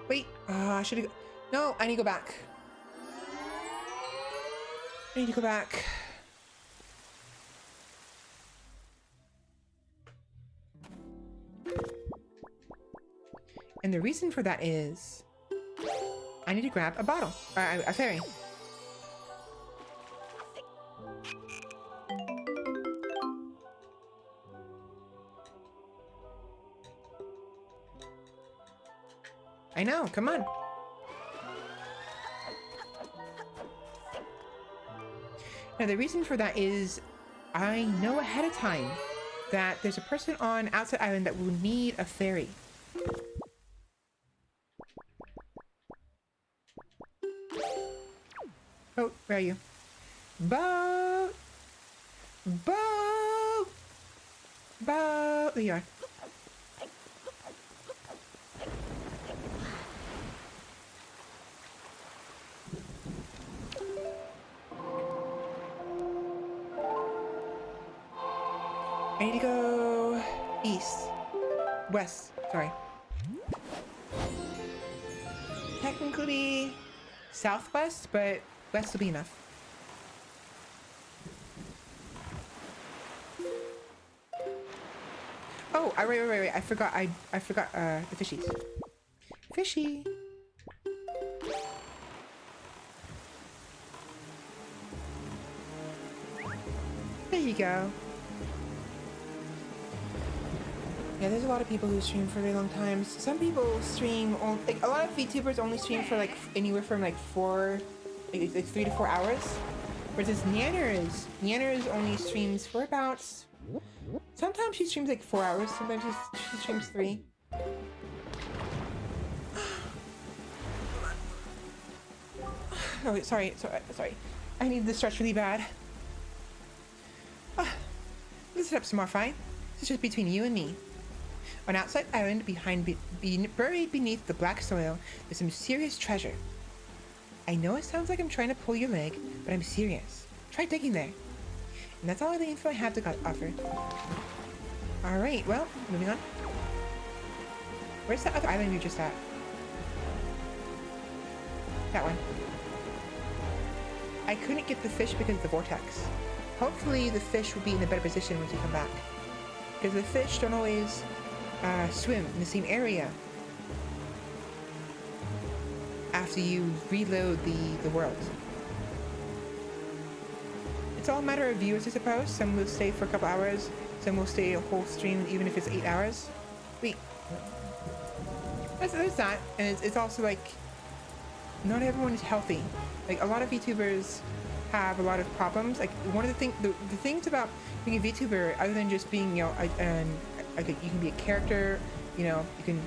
Speaker 2: Wait, I should have... No, I need to go back. I need to go back. And the reason for that is I need to grab a bottle, a fairy. I know, come on. Now the reason for that is I know ahead of time that there's a person on Outside Island that will need a fairy. Boat, where are you? Boat! Boat! Boat! There you are. I need to go east. West, sorry. Technically southwest, but west will be enough. Oh, right. I forgot the fishies. Fishy. There you go. Yeah, there's a lot of people who stream for very long times. Some people stream, like a lot of VTubers only stream for like anywhere from like 3 to 4 hours. Whereas Nyanners only streams for about, sometimes she streams like 4 hours, sometimes she streams 3. Oh, wait, sorry. I need to stretch really bad. Let's set up some more fine. This is just between you and me. On Outside Island, buried beneath the black soil, is some serious treasure. I know it sounds like I'm trying to pull your leg, but I'm serious. Try digging there. And that's all the info I have to offer. Alright, well, moving on. Where's that other island you just at? That one. I couldn't get the fish because of the vortex. Hopefully the fish will be in a better position once you come back. Because the fish don't always swim in the same area after you reload the world. It's all a matter of viewers, I suppose. Some will stay for a couple hours, some will stay a whole stream even if it's 8 hours. Wait. There's that, and it's also like not everyone is healthy. Like a lot of VTubers have a lot of problems. Like one of the things about being a VTuber, other than just being, you know, you can be a character, you know, you can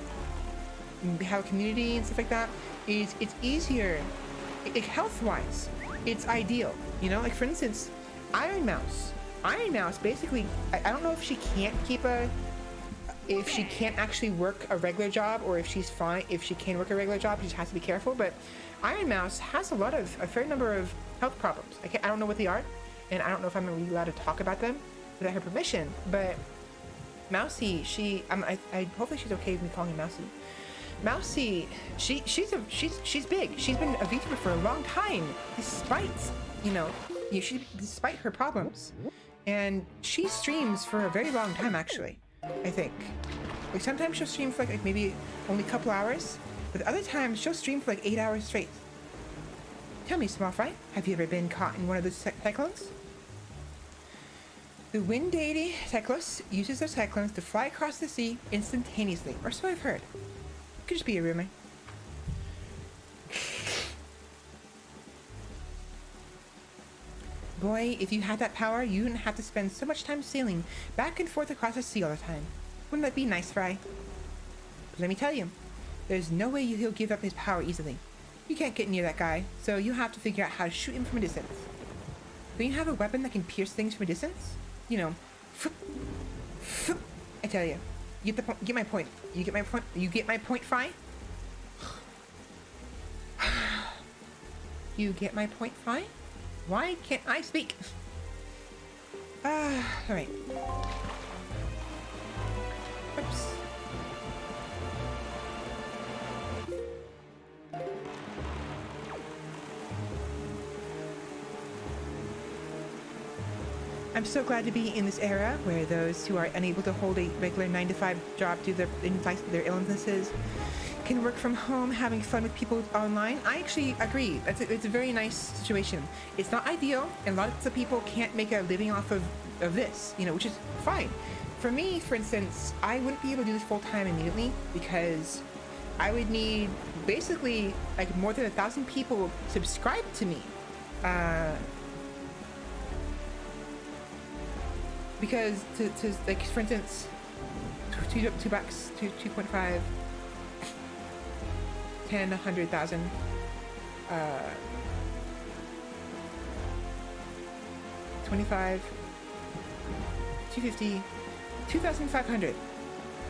Speaker 2: have a community and stuff like that, is it's easier, health-wise, it's ideal, you know. Like for instance, Iron Mouse basically, I don't know if she can't keep a if she can't actually work a regular job, or if she's fine, if she can work a regular job, she just has to be careful. But Iron Mouse has a fair number of health problems. I don't know what they are, and I don't know if I'm really allowed to talk about them without her permission. But Mousy, hopefully she's okay with me calling her Mousy. Mousy, she's big. She's been a Vtuber for a long time, despite despite her problems, and she streams for a very long time actually. I think, like, sometimes she'll stream for like maybe only a couple hours, but other times she'll stream for like 8 hours straight. Tell me, small fry, have you ever been caught in one of those cyclones? The wind deity Teklos uses those cyclones to fly across the sea instantaneously, or so I've heard. Could just be a rumor. Boy, if you had that power, you wouldn't have to spend so much time sailing back and forth across the sea all the time. Wouldn't that be nice, Fry? But let me tell you, there's no way he'll give up his power easily. You can't get near that guy, so you have to figure out how to shoot him from a distance. Don't you have a weapon that can pierce things from a distance? You know, I tell you, get my point. You get my point. You get my point, Fry. You get my point, Fry. Why can't I speak? Alright. Oops. I'm so glad to be in this era where those who are unable to hold a regular 9-to-5 job due to their illnesses can work from home, having fun with people online. I actually agree. It's a very nice situation. It's not ideal, and lots of people can't make a living off of this, which is fine. For me, for instance, I wouldn't be able to do this full time immediately because I would need basically like more than 1,000 people subscribe to me. Because to like, for instance, $2, $2.5, 10, 100,000, 25, 250, 2,500.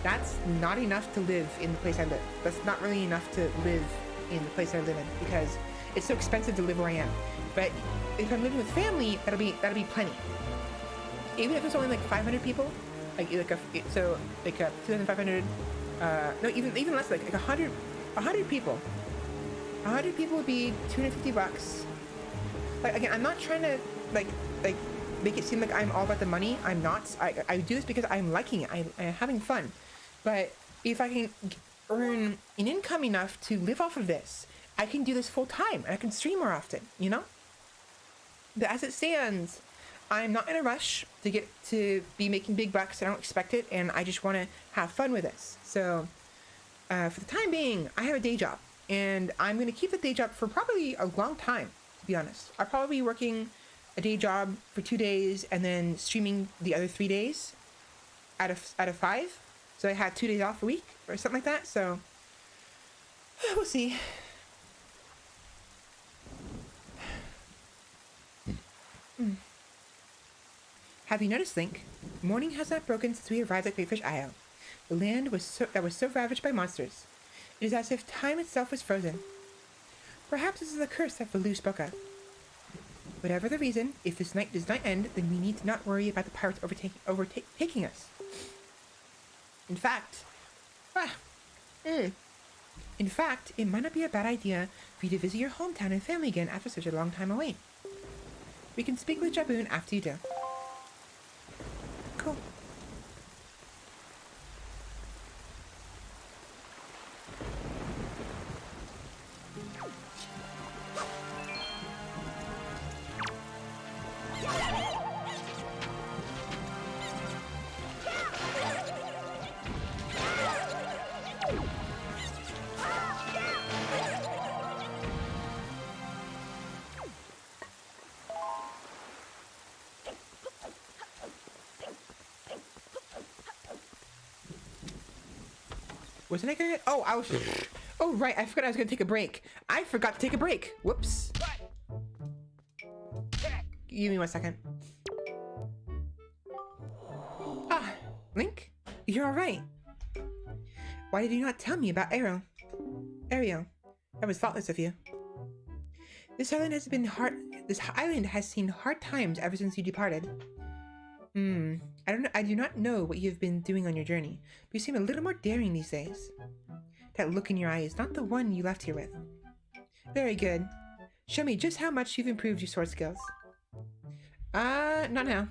Speaker 2: That's not enough to live in the place I live. That's not really enough to live in the place I live in because it's so expensive to live where I am. But if I'm living with family, that'll be plenty. Even if it's only like 500 people, like 2,500. No, even less, like 100 people. 100 people would be $250. Like, again, I'm not trying to like make it seem like I'm all about the money. I'm not. I do this because I'm liking it. I'm having fun. But if I can earn an income enough to live off of this, I can do this full time and I can stream more often. But as it stands, I'm not in a rush to get to be making big bucks. I don't expect it, and I just want to have fun with this. So, for the time being, I have a day job, and I'm going to keep the day job for probably a long time, to be honest. I'll probably be working a day job for 2 days and then streaming the other 3 days out of 5. So I had 2 days off a week or something like that. So, we'll see. Have you noticed, Link? Morning has not broken since we arrived at Greatfish Isle. The land was so ravaged by monsters. It is as if time itself was frozen. Perhaps this is a curse that Valu spoke of. Whatever the reason, if this night does not end, then we need to not worry about the pirates overtaking us. In fact, it might not be a bad idea for you to visit your hometown and family again after such a long time away. We can speak with Jaboon after you do. Cool. Wasn't I gonna? Oh, I was. Oh, right. I forgot I was gonna take a break. I forgot to take a break. Whoops. Give me 1 second. Ah, Link, you're all right. Why did you not tell me about Ariel? Ariel, that was thoughtless of you. This island has been hard. This island has seen hard times ever since you departed. I do not know what you've been doing on your journey, but you seem a little more daring these days. That look in your eye is not the one you left here with. Very good. Show me just how much you've improved your sword skills. Not now.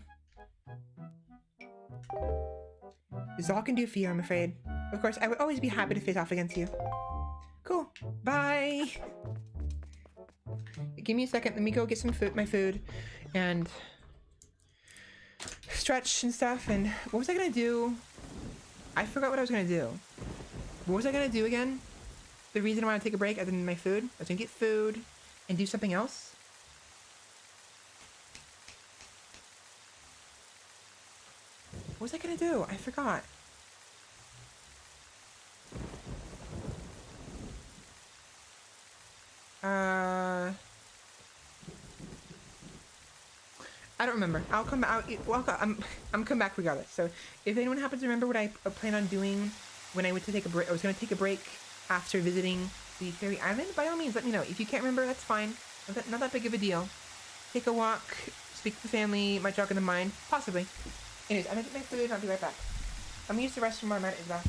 Speaker 2: This is all I can do for you, I'm afraid. Of course, I would always be happy to face off against you. Cool. Bye. Give me a second. Let me go get some food, my food, and stretch and stuff. And what was I gonna do? I forgot what I was gonna do. What was I gonna do again? The reason I want to take a break other than my food? I was gonna get food and do something else. What was I gonna do? I forgot. I don't remember. I'll come out. Well, I'm come back regardless. So if anyone happens to remember what I plan on doing when I went to take a break, I was gonna take a break after visiting the fairy island. By all means, let me know. If you can't remember, that's fine. Not that big of a deal. Take a walk, speak to the family, might jog in the mind, possibly. Anyways, I'm gonna get my food and I'll be right back. I'm gonna use the restroom while I'm at it as well.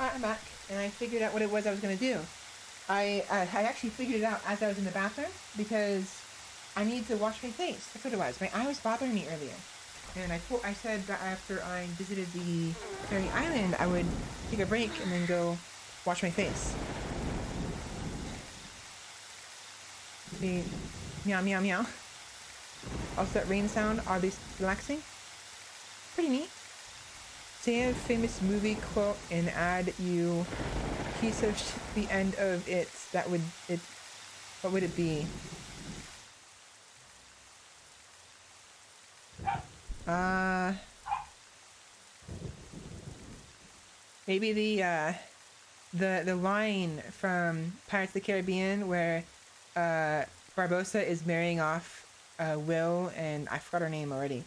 Speaker 2: Alright, I'm back, and I figured out what it was I was gonna do. I actually figured it out as I was in the bathroom, because I needed to wash my face. That's what it was. My eye was bothering me earlier. And I said that after I visited the Fairy Island, I would take a break and then go wash my face. The meow meow meow. Also, that rain sound, oddly relaxing. Pretty neat. Say a famous movie quote and add you piece of shit at the end of it. That would it. What would it be? Maybe the line from Pirates of the Caribbean where Barbossa is marrying off Will, and I forgot her name already.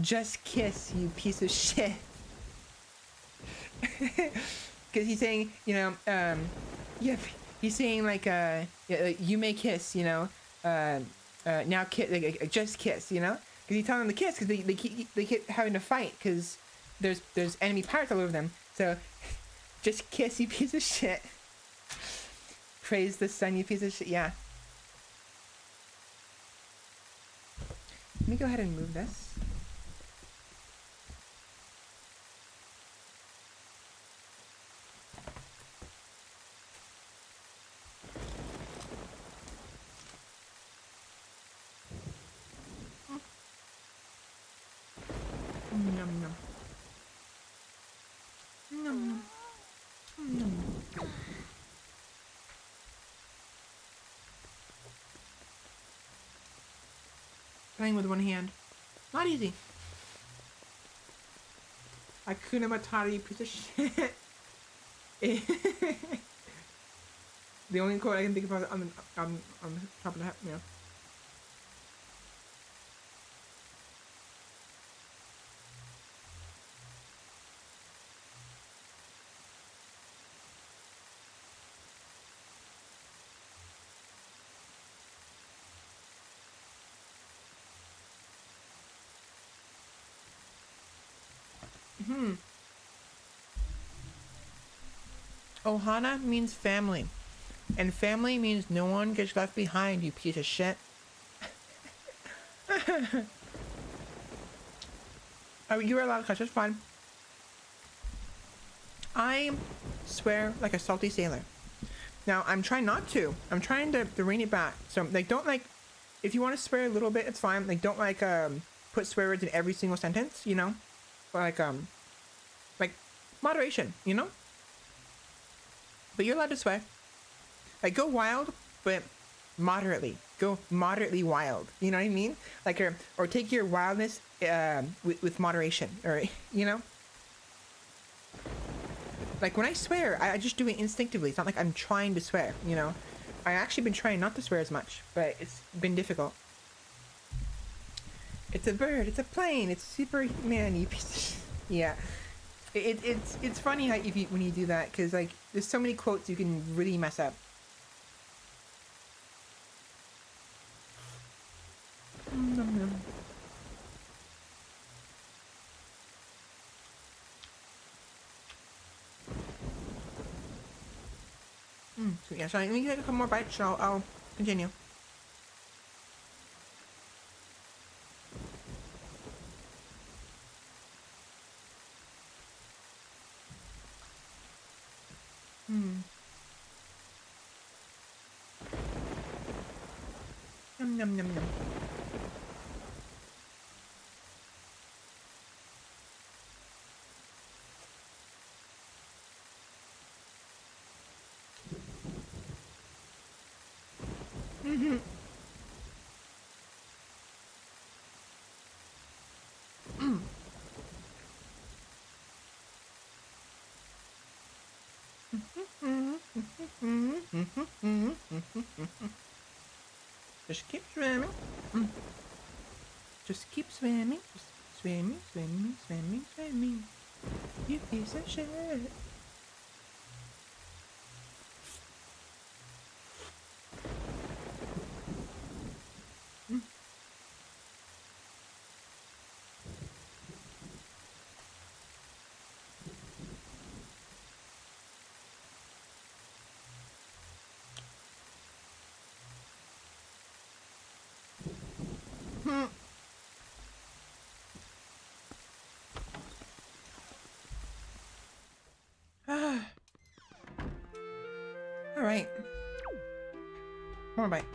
Speaker 2: Just kiss, you piece of shit. Because he's saying, you know, yeah, he's saying like, yeah, you may kiss, you know, now kiss, like, just kiss, you know, because he's telling them to kiss because they keep having to fight because there's enemy pirates all over them. So, just kiss, you piece of shit. Praise the sun, you piece of shit. Yeah. Let me go ahead and move this. Nom nom. Nom nom. Nom. Playing with one hand. Not easy. Hakuna Matata, you piece of shit. The only quote I can think of on top of the head, yeah. Ohana means family. And family means no one gets left behind, you piece of shit. Oh, you were allowed to cuss, it's fine. I swear like a salty sailor. Now, I'm trying not to. I'm trying to rein it back. So, like, don't, like, if you want to swear a little bit, it's fine. Like, don't, like, put swear words in every single sentence, you know? But, like, moderation, you know? But you're allowed to swear. Like, go wild, but moderately. Go moderately wild. You know what I mean? Like, or take your wildness with moderation, or, you know? Like, when I swear, I just do it instinctively. It's not like I'm trying to swear, you know? I've actually been trying not to swear as much, but it's been difficult. It's a bird, it's a plane, it's Superman, you piece of shit. Yeah. It's funny how when you do that, because, like, there's so many quotes you can really mess up. So yeah, so let me take a couple more bites, so I'll continue. Yum yum yum yum. Just keep swimming. Just keep swimming. Just swimming, swimming, swimming, swimming. You piece of shit.
Speaker 1: Alright. More bite.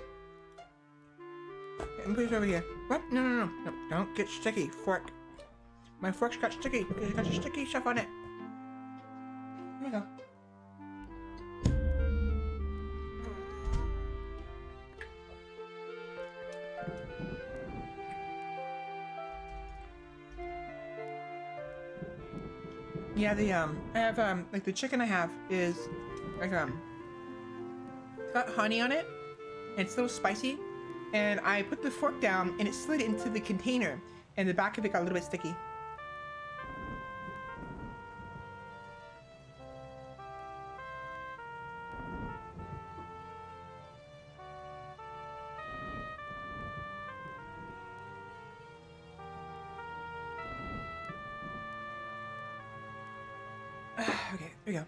Speaker 1: Okay, I'm put it over here. What? No, no, no. No, don't get sticky. Fork. My fork's got sticky. It's got sticky stuff on it. There we go. Yeah, I have, like, the chicken I have is, like, it's got honey on it, and it's a little spicy, and I put the fork down, and it slid into the container, and the back of it got a little bit sticky. Okay, here we go.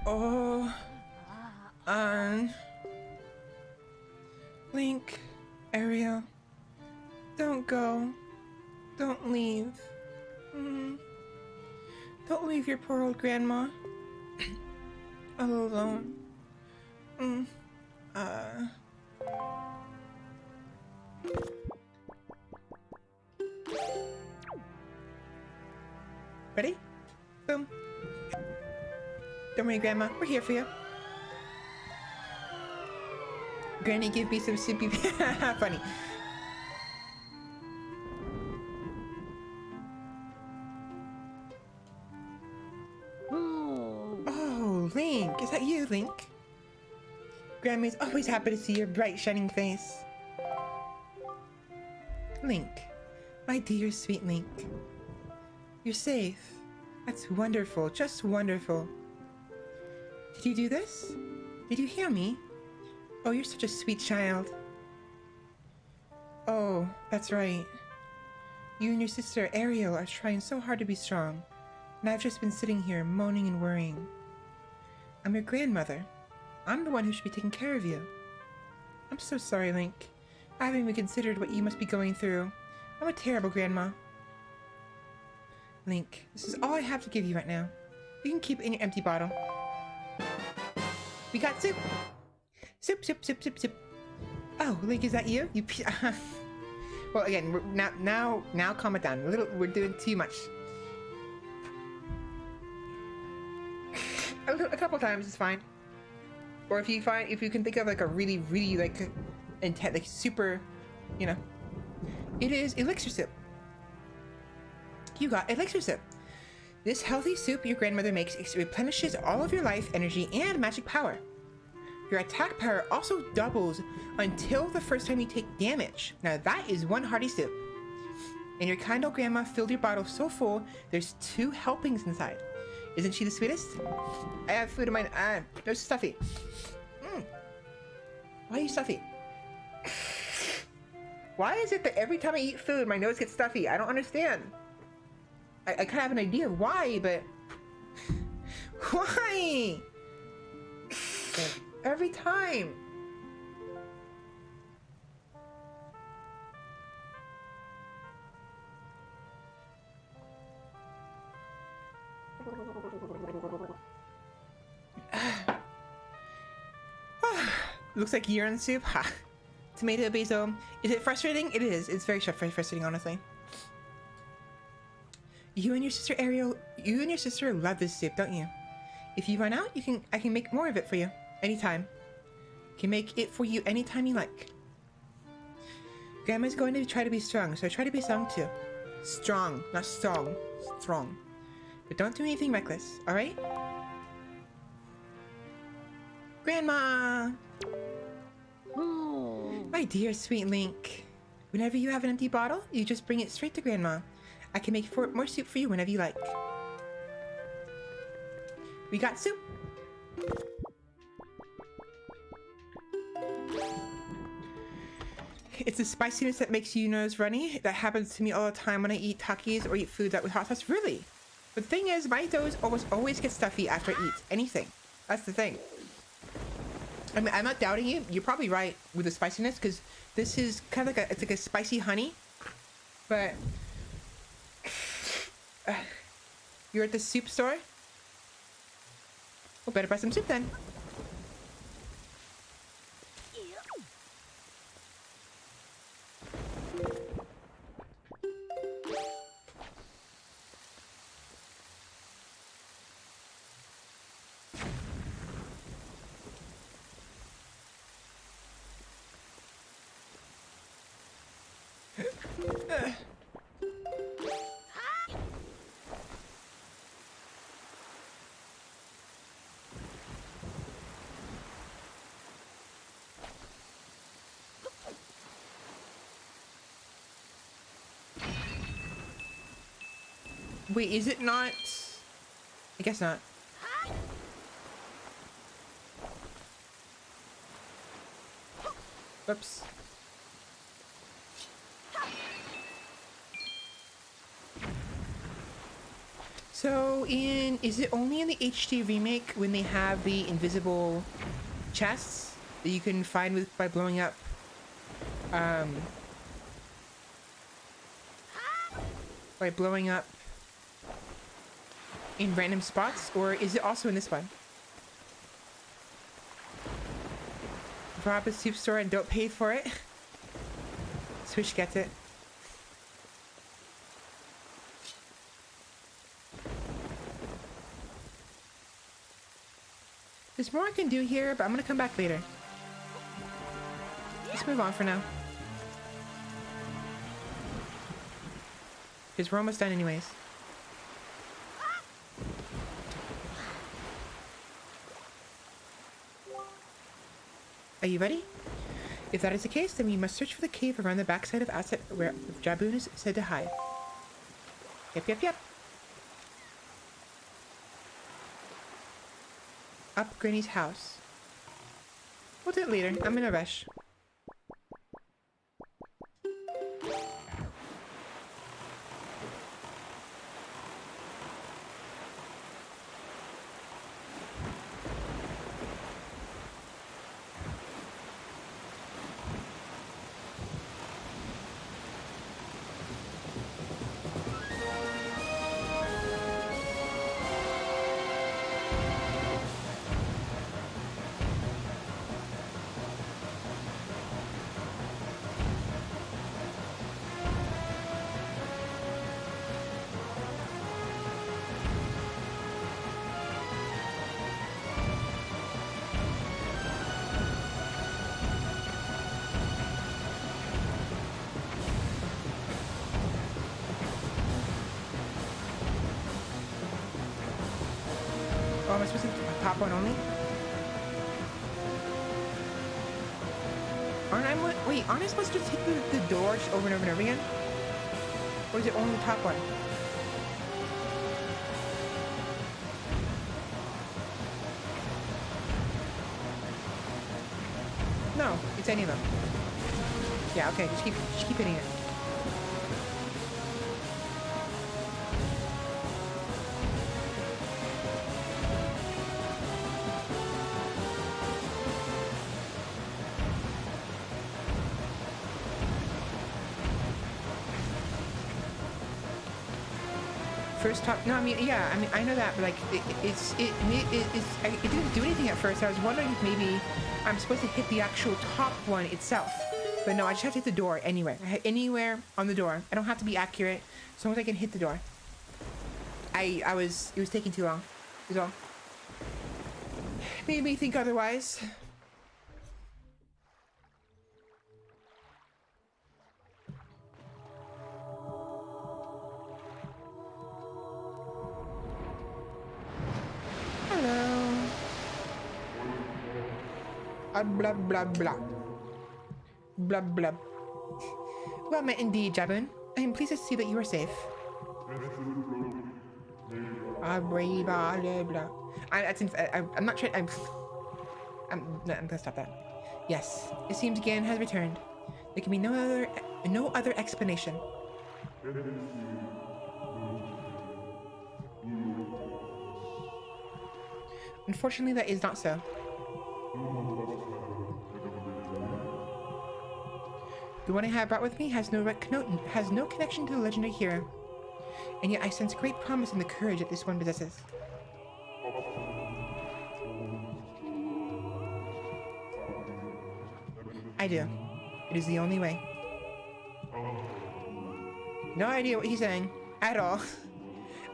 Speaker 1: Oh, Link, Ariel, don't go. Don't leave. Don't leave your poor old grandma all alone. Ready? Boom. Don't worry, Grandma. We're here for you. Granny, give me some sippy. Funny. Oh, Link. Is that you, Link? Grandma's always happy to see your bright, shining face. Link. My dear, sweet Link. You're safe. That's wonderful. Just wonderful. Did you do this? Did you hear me? Oh, you're such a sweet child. Oh, that's right. You and your sister Ariel are trying so hard to be strong, and I've just been sitting here moaning and worrying. I'm your grandmother. I'm the one who should be taking care of you. I'm so sorry, Link. I haven't even considered what you must be going through. I'm a terrible grandma. Link, this is all I have to give you right now. You can keep it in your empty bottle. We got soup! Soup, soup, soup, soup, soup. Oh, Link, is that you? You well, again, now calm it down. We're doing too much. A couple times is fine. Or if you can think of like a really, really like intense, like super, you know. It is elixir soup. You got elixir soup. This healthy soup your grandmother makes replenishes all of your life energy and magic power. Your attack power also doubles until the first time you take damage. Now that is one hearty soup. And your kind old grandma filled your bottle so full, there's 2 helpings inside. Isn't she the sweetest? I have food in my no stuffy. Why are you stuffy? Why is it that every time I eat food, my nose gets stuffy? I don't understand. I kind of have an idea why, but why? Every time. Looks like urine soup. Ha. Tomato basil. Is it frustrating? It is. It's very frustrating, honestly. You and your sister Ariel, love this soup, don't you? If you run out, I can make more of it for you anytime. I can make it for you anytime you like. Grandma's going to try to be strong, so try to be strong too. Strong, not strong. Strong. But don't do anything reckless, alright? Grandma! My dear sweet Link. Whenever you have an empty bottle, you just bring it straight to Grandma. I can make more soup for you whenever you like. We got soup. It's the spiciness that makes you nose runny. That happens to me all the time when I eat Takis or eat food that with hot sauce. Really? But the thing is, my nose almost always gets stuffy after I eat anything. That's the thing.
Speaker 2: I mean, I'm not doubting you. You're probably right with the spiciness, because this is kind of like it's like a spicy honey. But you're at the soup store? Well, better buy some soup then. Wait, is it not? I guess not. Oops. So is it only in the HD remake when they have the invisible chests that you can find with by blowing up by blowing up in random spots, or is it also in this one? Rob a soup store and don't pay for it. Switch gets it. There's more I can do here, but I'm gonna come back later. Let's move on for now. Because we're almost done anyways. Are you ready? If that is the case, then we must search for the cave around the backside of Asset where Jaboon is said to hide. Yep. Up Granny's house. We'll do it later. I'm in a rush. Oh, am I supposed to pop one only? Aren't I supposed to take the door just over and over and over again? Or is it only the top one? No, it's any of them. Yeah, okay, just keep hitting it. First top. No, I mean, yeah, I mean, I know that, but like, it didn't do anything at first. I was wondering if maybe I'm supposed to hit the actual top one itself. But no, I just have to hit the door anywhere. Anywhere on the door. I don't have to be accurate, as long as I can hit the door. It was taking too long, is all. Made me think otherwise. Hello. Blah blah blah. Blah blah. Well met indeed, Jaboon. I am pleased to see that you are safe. I'm not trying. I'm gonna stop that. Yes, it seems Gan has returned. There can be no other explanation. Unfortunately, that is not so. The one I have brought with me has no connection to the legendary hero, and yet I sense great promise in the courage that this one possesses. I do. It is the only way. No idea what he's saying at all.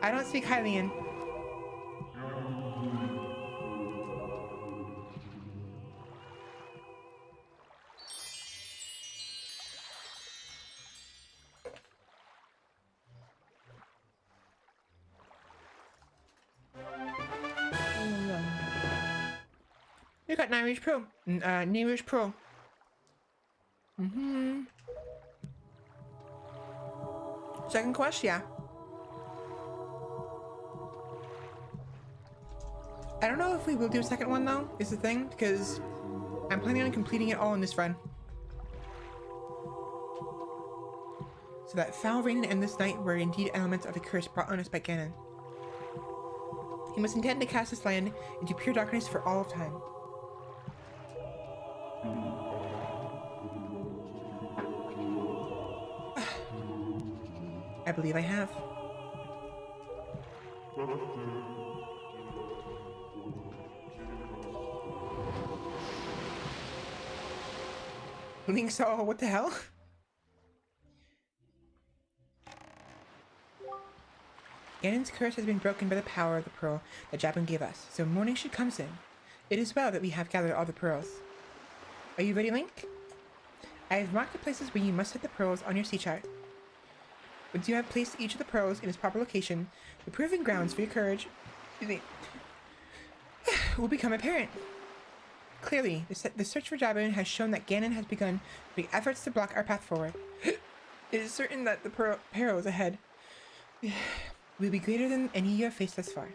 Speaker 2: I don't speak Hylian. You got Nine Rouge Pro. Nine Rouge Pro. Second quest, yeah. I don't know if we will do a second one though, is the thing, because I'm planning on completing it all in this run. So that foul rain and endless night were indeed elements of the curse brought on us by Ganon. He must intend to cast this land into pure darkness for all of time. I believe I have. Link saw, what the hell? Ganon's curse has been broken by the power of the pearl that Jabun gave us, so morning should come soon. It is well that we have gathered all the pearls. Are you ready, Link? I have marked the places where you must hit the pearls on your sea chart. Once you have placed each of the pearls in its proper location, the proving grounds for your courage will become apparent. Clearly, the search for Jabun has shown that Ganon has begun to make efforts to block our path forward. It is certain that the perils ahead will be greater than any you have faced thus far. You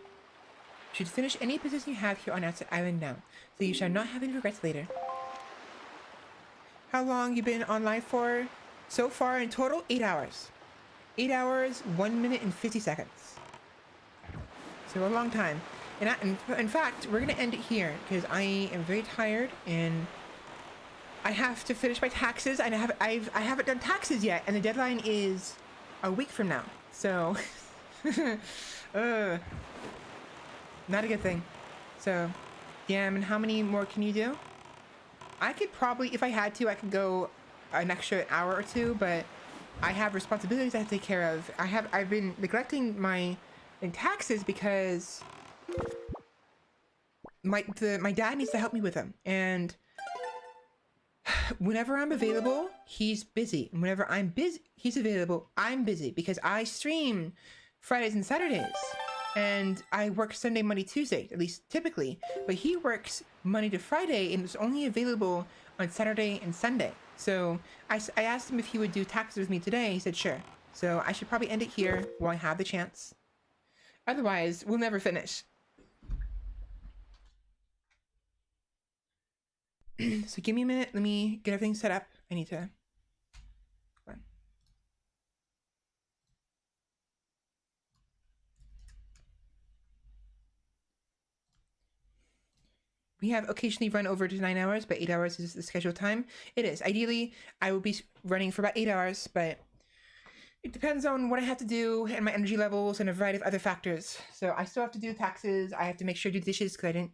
Speaker 2: should finish any business you have here on Outset Island now, so you shall not have any regrets later. How long you been online for? So far in total, 8 hours. 8 hours, 1 minute and 50 seconds. So a long time. And in fact, we're gonna end it here because I am very tired and I have to finish my taxes. And I haven't done taxes yet, and the deadline is a week from now. So, not a good thing. So, damn. And how many more can you do? I could probably, if I had to, I could go an extra hour or two, but I have responsibilities I have to take care of. I've been neglecting my taxes because my dad needs to help me with them, and whenever I'm available, he's busy, and whenever I'm busy, he's available. I'm busy because I stream Fridays and Saturdays, and I work Sunday, Monday, Tuesday, at least typically. But he works Monday to Friday and is only available on Saturday and Sunday. So I asked him if he would do taxes with me today. He said sure. So I should probably end it here while I have the chance. Otherwise, we'll never finish. So give me a minute. Let me get everything set up. I need to... Hold on. We have occasionally run over to 9 hours, but 8 hours is the scheduled time. It is. Ideally, I will be running for about 8 hours, but it depends on what I have to do and my energy levels and a variety of other factors. So I still have to do taxes. I have to make sure to do dishes because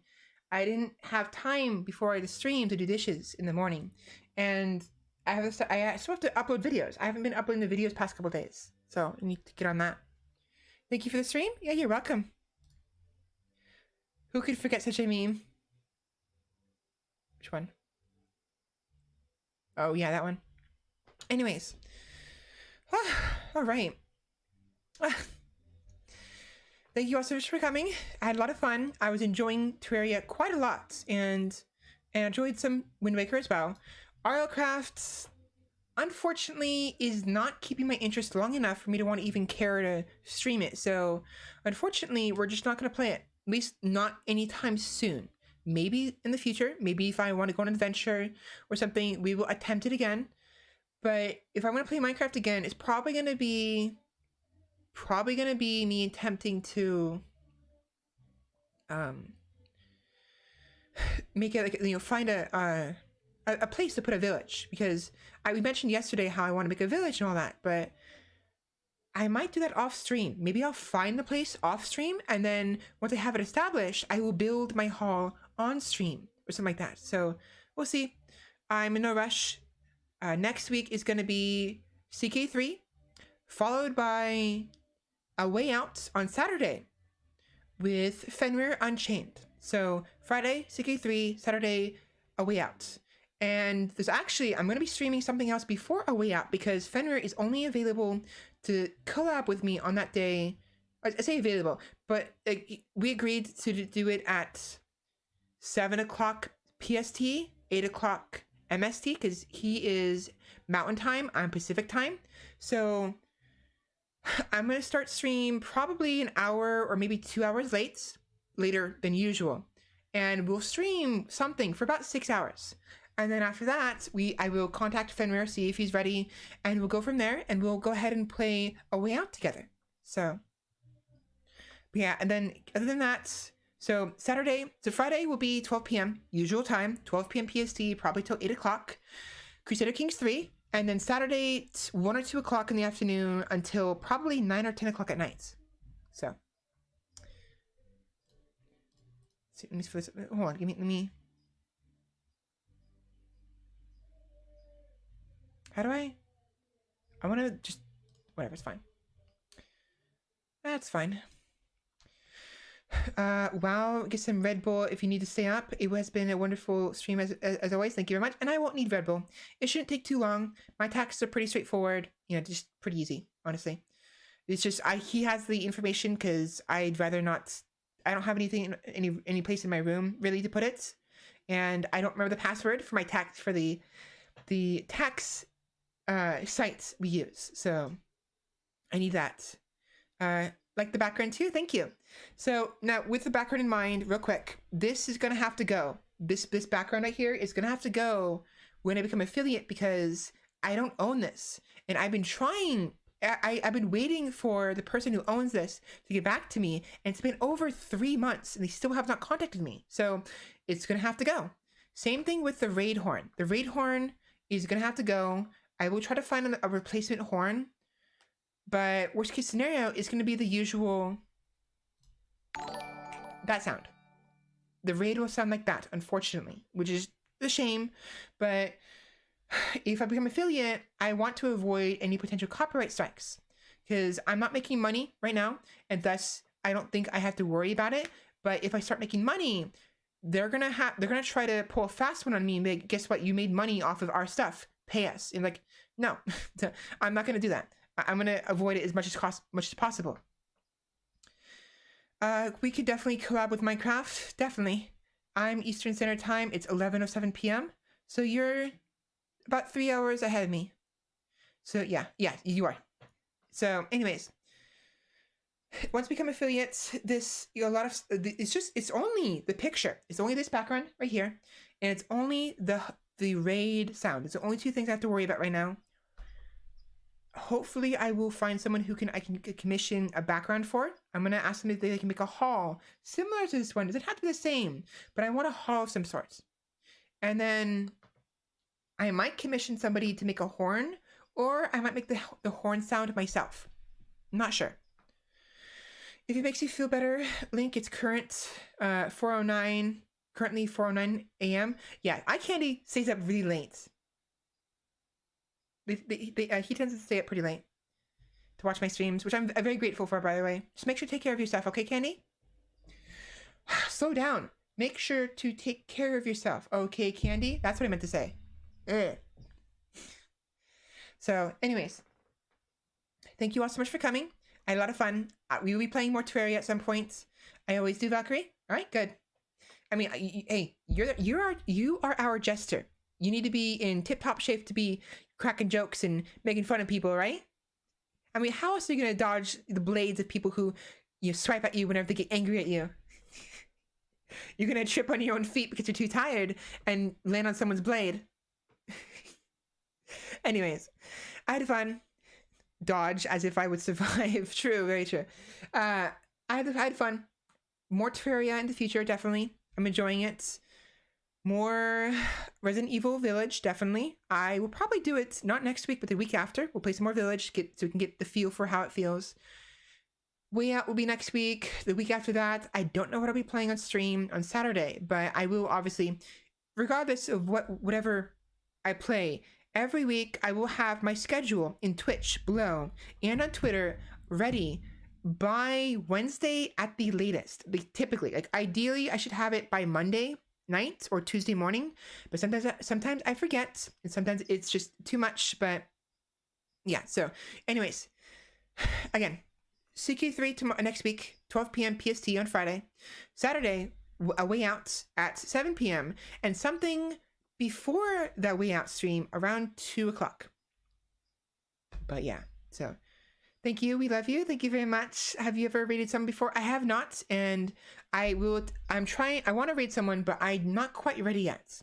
Speaker 2: I didn't have time before the stream to do dishes in the morning. And I still have to upload videos. I haven't been uploading the videos past couple days. So I need to get on that. Thank you for the stream. Yeah, you're welcome. Who could forget such a meme? Which one? Oh, yeah, that one. Anyways. All right. Thank you all so much for coming. I had a lot of fun. I was enjoying Terraria quite a lot, and enjoyed some Wind Waker as well. RLCraft, unfortunately, is not keeping my interest long enough for me to want to even care to stream it. So, unfortunately, we're just not going to play it. At least not anytime soon. Maybe in the future. Maybe if I want to go on an adventure or something, we will attempt it again. But if I want to play Minecraft again, it's probably going to be me attempting to make it like, find a a place to put a village, because we mentioned yesterday how I want to make a village and all that, but I might do that off stream. Maybe I'll find the place off stream, and then once I have it established, I will build my hall on stream or something like that. So we'll see. I'm in no rush. Next week is going to be CK3, followed by a way out on Saturday with Fenrir Unchained. So Friday, CK3, Saturday, a way out. And there's actually, I'm going to be streaming something else before a way out, because Fenrir is only available to collab with me on that day. I say available, but we agreed to do it at 7 o'clock PST, 8 o'clock MST, because he is Mountain Time, I'm Pacific Time. So I'm going to start stream probably an hour or maybe 2 hours later than usual. And we'll stream something for about 6 hours. And then after that, I will contact Fenrir, see if he's ready, and we'll go from there, and we'll go ahead and play a way out together. So, yeah, and then other than that, so Friday will be 12 p.m. usual time, 12 p.m. PST, probably till 8 o'clock, Crusader Kings 3, and then Saturday 1 or 2 o'clock in the afternoon until probably 9 or 10 o'clock at night. So, let me fill this. Hold on, let me. How do I want to just, whatever, it's fine. That's fine. Wow, get some Red Bull if you need to stay up. It has been a wonderful stream as always. Thank you very much. And I won't need Red Bull. It shouldn't take too long. My tasks are pretty straightforward. You know, just pretty easy, honestly. It's just, he has the information because I'd rather not, I don't have anything, any place in my room really to put it. And I don't remember the password for my tax, for the tax sites we use, so I need that. Like the background too, thank you. So now with the background in mind, real quick, this is gonna have to go. This background right here is gonna have to go when I become affiliate, because I don't own this, and I've been trying. I've been waiting for the person who owns this to get back to me, and it's been over 3 months, and they still have not contacted me. So it's gonna have to go. Same thing with the raid horn. The raid horn is gonna have to go. I will try to find a replacement horn, but worst case scenario is going to be the usual, that sound. The raid will sound like that, unfortunately, which is a shame. But if I become affiliate, I want to avoid any potential copyright strikes, because I'm not making money right now, and thus I don't think I have to worry about it. But if I start making money, they're gonna try to pull a fast one on me and be like, guess what? You made money off of our stuff. Pay us. And like, no, I'm not going to do that. I'm going to avoid it as much as possible. We could definitely collab with Minecraft. Definitely. I'm Eastern Standard Time. It's 11:07 p.m. So you're about 3 hours ahead of me. So yeah, you are. So anyways, once we become affiliates, it's only the picture. It's only this background right here. And it's only the raid sound. It's the only two things I have to worry about right now. Hopefully I will find someone I can commission a background for. I'm going to ask them if they can make a hall similar to this one. It doesn't have to be the same, but I want a hall of some sorts. And then I might commission somebody to make a horn, or I might make the horn sound myself. I'm not sure. If it makes you feel better, Link, it's currently 4:09 a.m. Yeah, iCandy stays up really late. He tends to stay up pretty late to watch my streams, which I'm very grateful for, by the way. Just make sure to take care of yourself, okay, Candy? Slow down. Make sure to take care of yourself, okay, Candy? That's what I meant to say. Ugh. So, anyways, thank you all so much for coming. I had a lot of fun. We will be playing more Terraria at some point. I always do, Valkyrie. All right, good. I mean, hey, you are our jester. You need to be in tip-top shape to be cracking jokes and making fun of people, right? I mean, how else are you gonna dodge the blades of people who swipe at you whenever they get angry at you? You're gonna trip on your own feet because you're too tired and land on someone's blade. Anyways, I had fun. Dodge as if I would survive. True, very true. I had fun. More Terraria in the future, definitely. I'm enjoying it. more Resident Evil Village, definitely. I will probably do it not next week, but the week after. We'll play some more Village, so we can get the feel for how it feels. Way Out will be next week. The week after that, I don't know what I'll be playing on stream on Saturday, but I will obviously, regardless of whatever I play, every week I will have my schedule in Twitch below and on Twitter ready by Wednesday at the latest. Typically, like ideally, I should have it by Monday night or Tuesday morning, but sometimes I forget, and sometimes it's just too much. But yeah, so anyways, again, CK3 next week, 12 p.m. PST on Friday. Saturday, a Way Out at 7 p.m. and something before that Way Out stream around 2 o'clock. But yeah, so thank you. We love you. Thank you very much. Have you ever raided someone before? I have not, and I'm trying. I want to raid someone, but I'm not quite ready yet.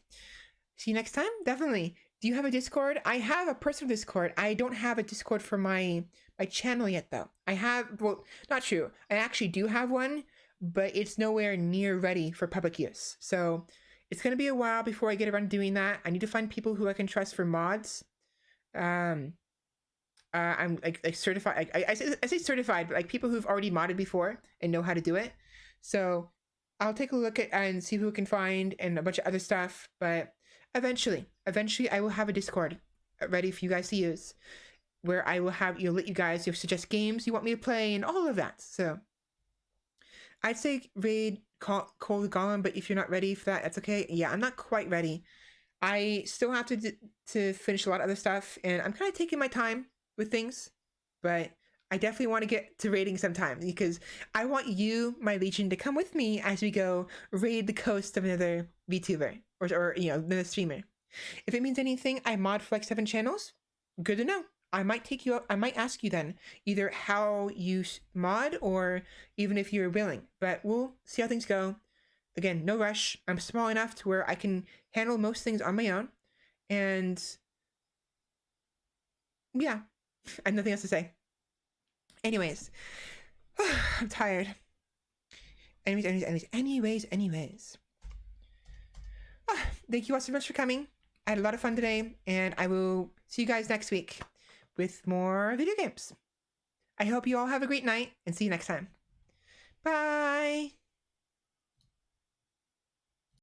Speaker 2: See you next time. Definitely. Do you have a Discord? I have a personal Discord. I don't have a Discord for my channel yet, though. I have, well, not true. I actually do have one, but it's nowhere near ready for public use. So it's going to be a while before I get around to doing that. I need to find people who I can trust for mods. I'm like certified. I say certified, but like people who've already modded before and know how to do it. So I'll take a look at and see who we can find and a bunch of other stuff. But eventually I will have a Discord ready for you guys to use, where I will have let you guys suggest games you want me to play and all of that. So I'd say raid Call the Golem, but if you're not ready for that, that's okay. Yeah, I'm not quite ready. I still have to finish a lot of other stuff, and I'm kind of taking my time with things, but I definitely want to get to raiding sometime, because I want you, my legion, to come with me as we go raid the coast of another VTuber or another streamer. If it means anything, I mod for like 7 channels. Good to know. I might take you up. I might ask you then either how you mod or even if you're willing, but we'll see how things go. Again, no rush. I'm small enough to where I can handle most things on my own, and yeah, I have nothing else to say. Anyways, I'm tired. Anyways. Thank you all so much for coming. I had a lot of fun today, and I will see you guys next week with more video games. I hope you all have a great night, and see you next time. Bye!